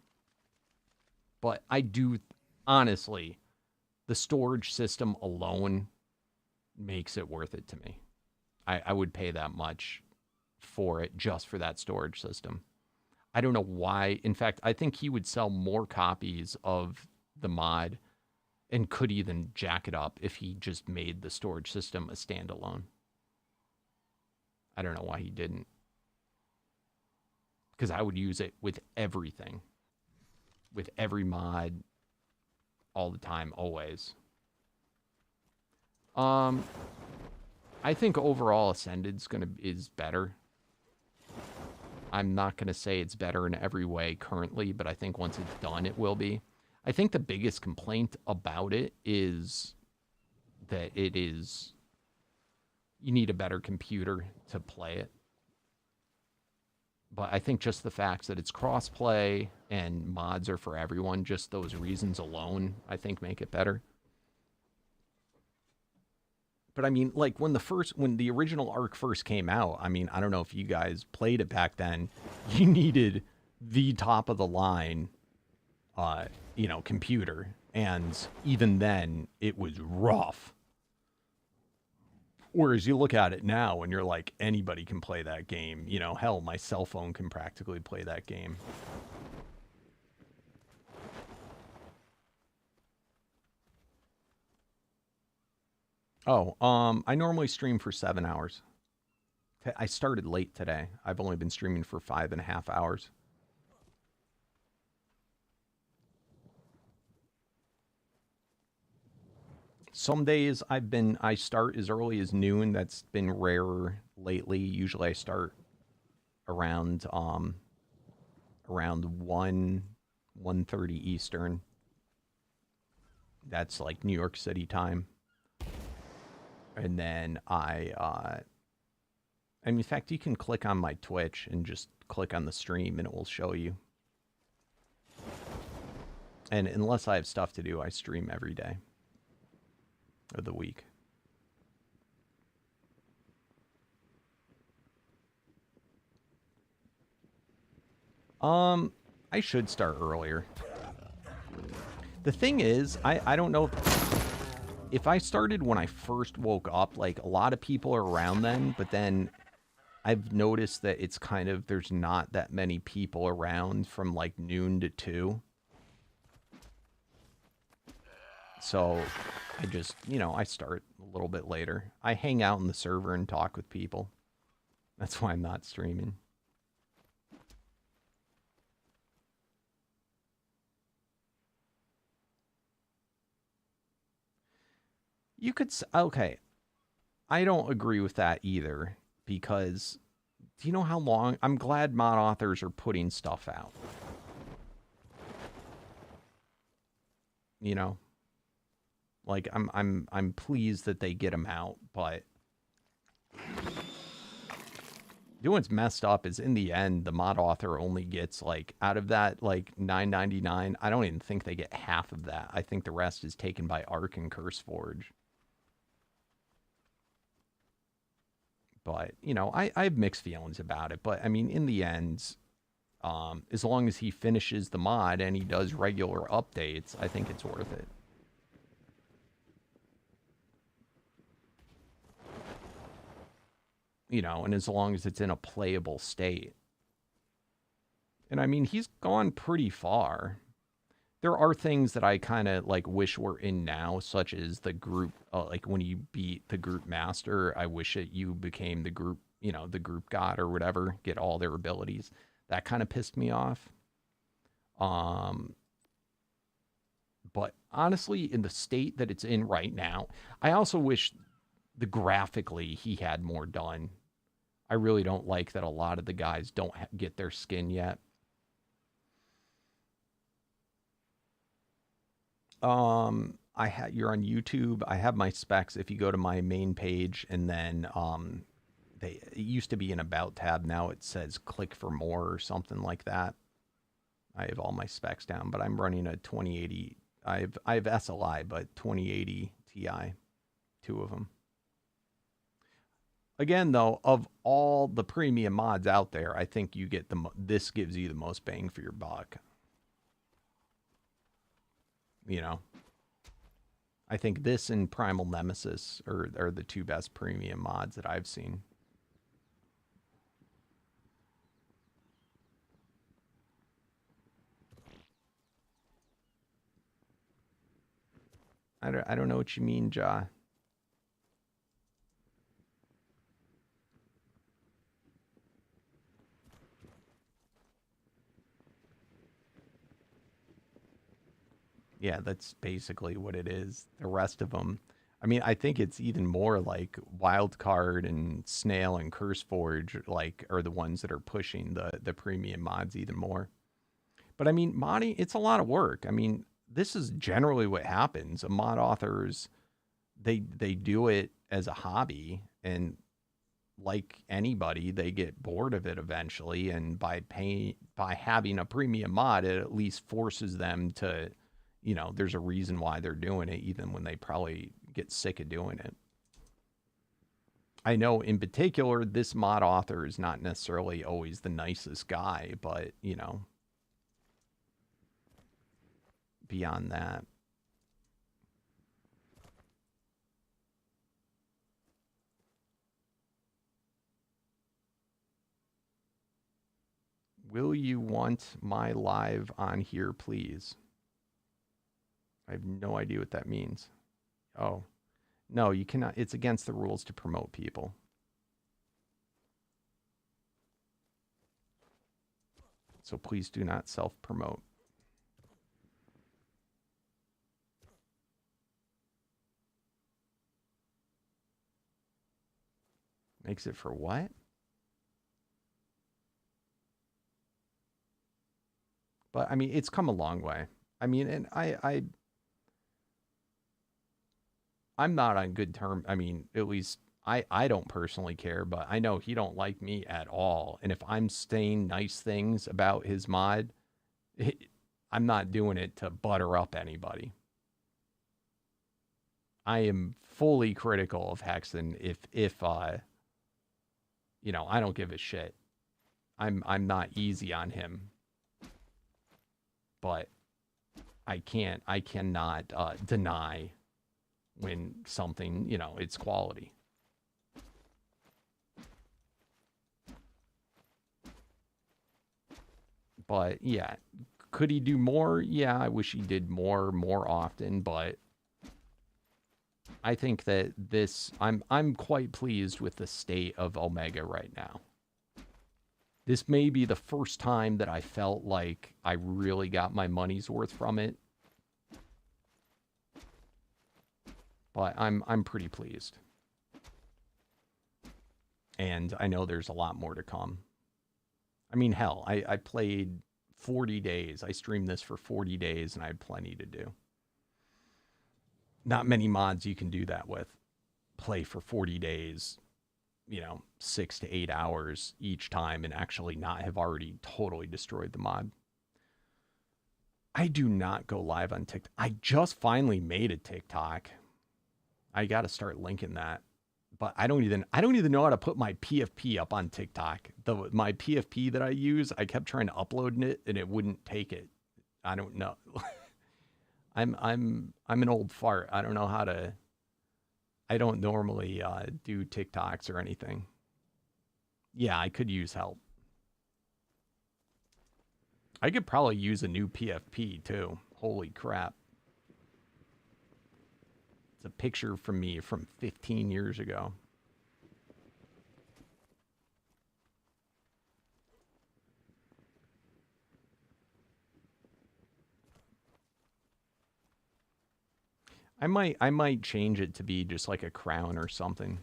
But I do, honestly, the storage system alone makes it worth it to me. I would pay that much for it just for that storage system. I don't know why. In fact, I think he would sell more copies of the mod and could even jack it up if he just made the storage system a standalone. I don't know why he didn't. Because I would use it with everything. With every mod. All the time, always. I think overall Ascended's is better. I'm not gonna say it's better in every way currently, but I think once it's done, it will be. I think the biggest complaint about it is that you need a better computer to play it. But I think just the fact that it's cross-play and mods are for everyone, just those reasons alone, I think make it better. But I mean, like when the original Ark first came out, I mean, I don't know if you guys played it back then, you needed the top of the line, you know, computer. And even then, it was rough. Whereas you look at it now and you're like, anybody can play that game. You know, hell, my cell phone can practically play that game. Oh, I normally stream for 7 hours. I started late today. I've only been streaming for 5.5 hours. Some days I start as early as noon. That's been rarer lately. Usually I start around 1:30 Eastern. That's like New York City time. And then in fact, you can click on my Twitch and just click on the stream and it will show you. And unless I have stuff to do, I stream every day of the week. I should start earlier. The thing is, I don't know if I started when I first woke up, like a lot of people are around then, but then I've noticed that it's kind of, there's not that many people around from like noon to 2. So I just, you know, I start a little bit later. I hang out in the server and talk with people. That's why I'm not streaming. You could, okay, I don't agree with that either, because do you know how long? I'm glad mod authors are putting stuff out. You know, like I'm pleased that they get them out, but you know what's messed up is in the end the mod author only gets like out of that like $9.99. I don't even think they get half of that. I think the rest is taken by Arc and CurseForge. But you know, I have mixed feelings about it. But I mean, in the end, as long as he finishes the mod and he does regular updates, I think it's worth it. You know, and as long as it's in a playable state. And I mean, he's gone pretty far. There are things that I kind of like wish were in now, such as the group, like when you beat the group master, I wish that you became the group, you know, the group god or whatever, get all their abilities. That kind of pissed me off. But honestly, in the state that it's in right now, I also wish the graphically he had more done. I really don't like that a lot of the guys don't get their skin yet. You're on YouTube. I have my specs. If you go to my main page and then it used to be an about tab. Now it says click for more or something like that. I have all my specs down, but I'm running a 2080. I have SLI, but 2080 Ti, 2 of them. Again, though, of all the premium mods out there, I think you get this gives you the most bang for your buck. You know, I think this and Primal Nemesis are the 2 best premium mods that I've seen. I don't know what you mean, Ja. Yeah, that's basically what it is. The rest of them, I mean, I think it's even more like Wildcard and Snail and CurseForge, like, are the ones that are pushing the premium mods even more. But I mean, modding, it's a lot of work. I mean, this is generally what happens. Mod authors, they do it as a hobby, and like anybody, they get bored of it eventually. And by having a premium mod, it at least forces them to, you know, there's a reason why they're doing it, even when they probably get sick of doing it. I know in particular, this mod author is not necessarily always the nicest guy, but, you know, beyond that. Will you want my live on here, please? I have no idea what that means. Oh, no, you cannot. It's against the rules to promote people. So please do not self-promote. Makes it for what? But I mean, it's come a long way. I mean, and I'm not on good terms. I mean, at least I don't personally care, but I know he don't like me at all. And if I'm saying nice things about his mod, I'm not doing it to butter up anybody. I am fully critical of Hexen if you know, I don't give a shit. I'm not easy on him. But I cannot deny when something, you know, it's quality. But yeah, could he do more? Yeah, I wish he did more often, but I think that I'm quite pleased with the state of Omega right now. This may be the first time that I felt like I really got my money's worth from it. But I'm pretty pleased. And I know there's a lot more to come. I mean, hell, I played 40 days. I streamed this for 40 days, and I had plenty to do. Not many mods you can do that with. Play for 40 days, 6 to 8 hours each time, and actually not have already totally destroyed the mod. I do not go live on TikTok. I just finally made a TikTok. I got to start linking that. But I don't even know how to put my PFP up on TikTok. My PFP that I use, I kept trying to upload it and it wouldn't take it. I don't know. I'm an old fart. I don't know how to. I don't normally do TikToks or anything. Yeah, I could use help. I could probably use a new PFP too. Holy crap. It's a picture from me from 15 years ago. I might change it to be just like a crown or something.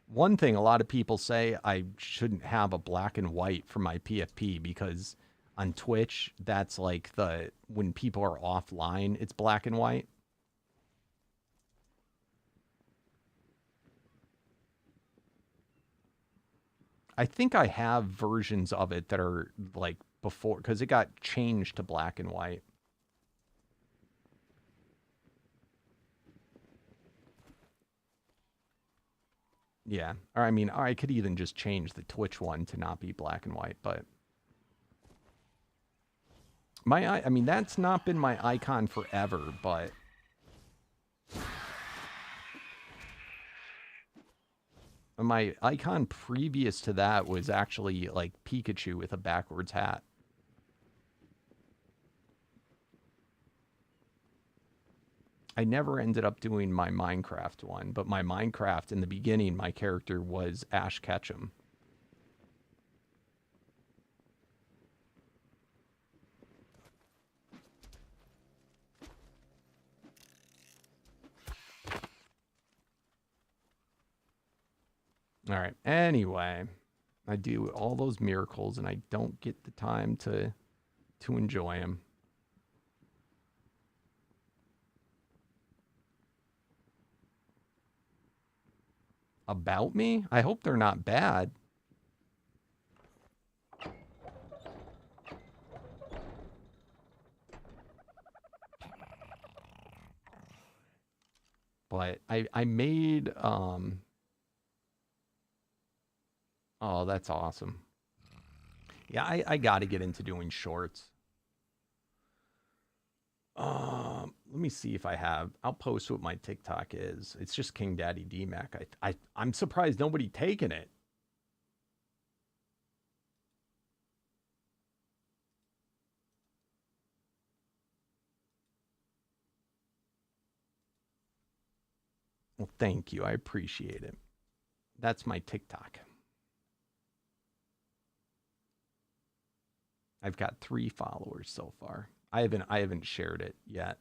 One thing a lot of people say, I shouldn't have a black and white for my PFP because on Twitch, that's like when people are offline, it's black and white. I think I have versions of it that are like before, because it got changed to black and white. Yeah, or I mean, I could even just change the Twitch one to not be black and white, but I mean, that's not been my icon forever, but my icon previous to that was actually like Pikachu with a backwards hat. I never ended up doing my Minecraft one, but my Minecraft in the beginning, my character was Ash Ketchum. All right. Anyway, I do all those miracles and I don't get the time to enjoy them. About me? I hope they're not bad. But I made oh, that's awesome. Yeah, I got to get into doing shorts. Let me see if I have. I'll post what my TikTok is. It's just KingDaddyDMAC. I'm surprised nobody taken it. Well, thank you. I appreciate it. That's my TikTok. I've got 3 followers so far. I haven't shared it yet.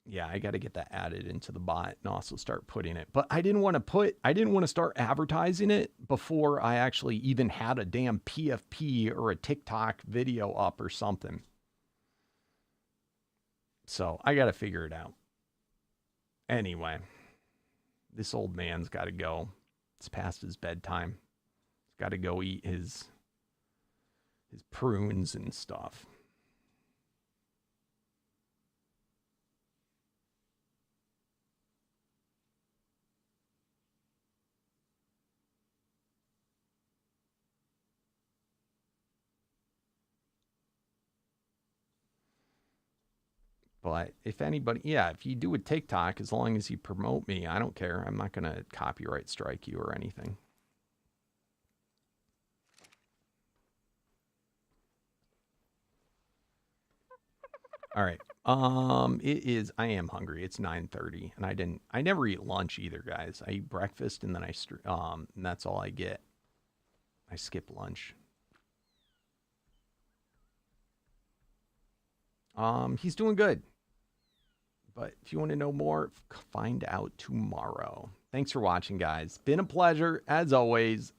Yeah, I got to get that added into the bot and also start putting it. But I didn't want to start advertising it before I actually even had a damn PFP or a TikTok video up or something. So I got to figure it out. Anyway, this old man's got to go. It's past his bedtime. He's got to go eat his prunes and stuff. But if anybody, yeah, if you do a TikTok, as long as you promote me, I don't care. I'm not going to copyright strike you or anything. All right. I am hungry. It's 9:30 and I never eat lunch either, guys. I eat breakfast and then and that's all I get. I skipped lunch. He's doing good. But if you want to know more, find out tomorrow. Thanks for watching, guys. Been a pleasure, as always.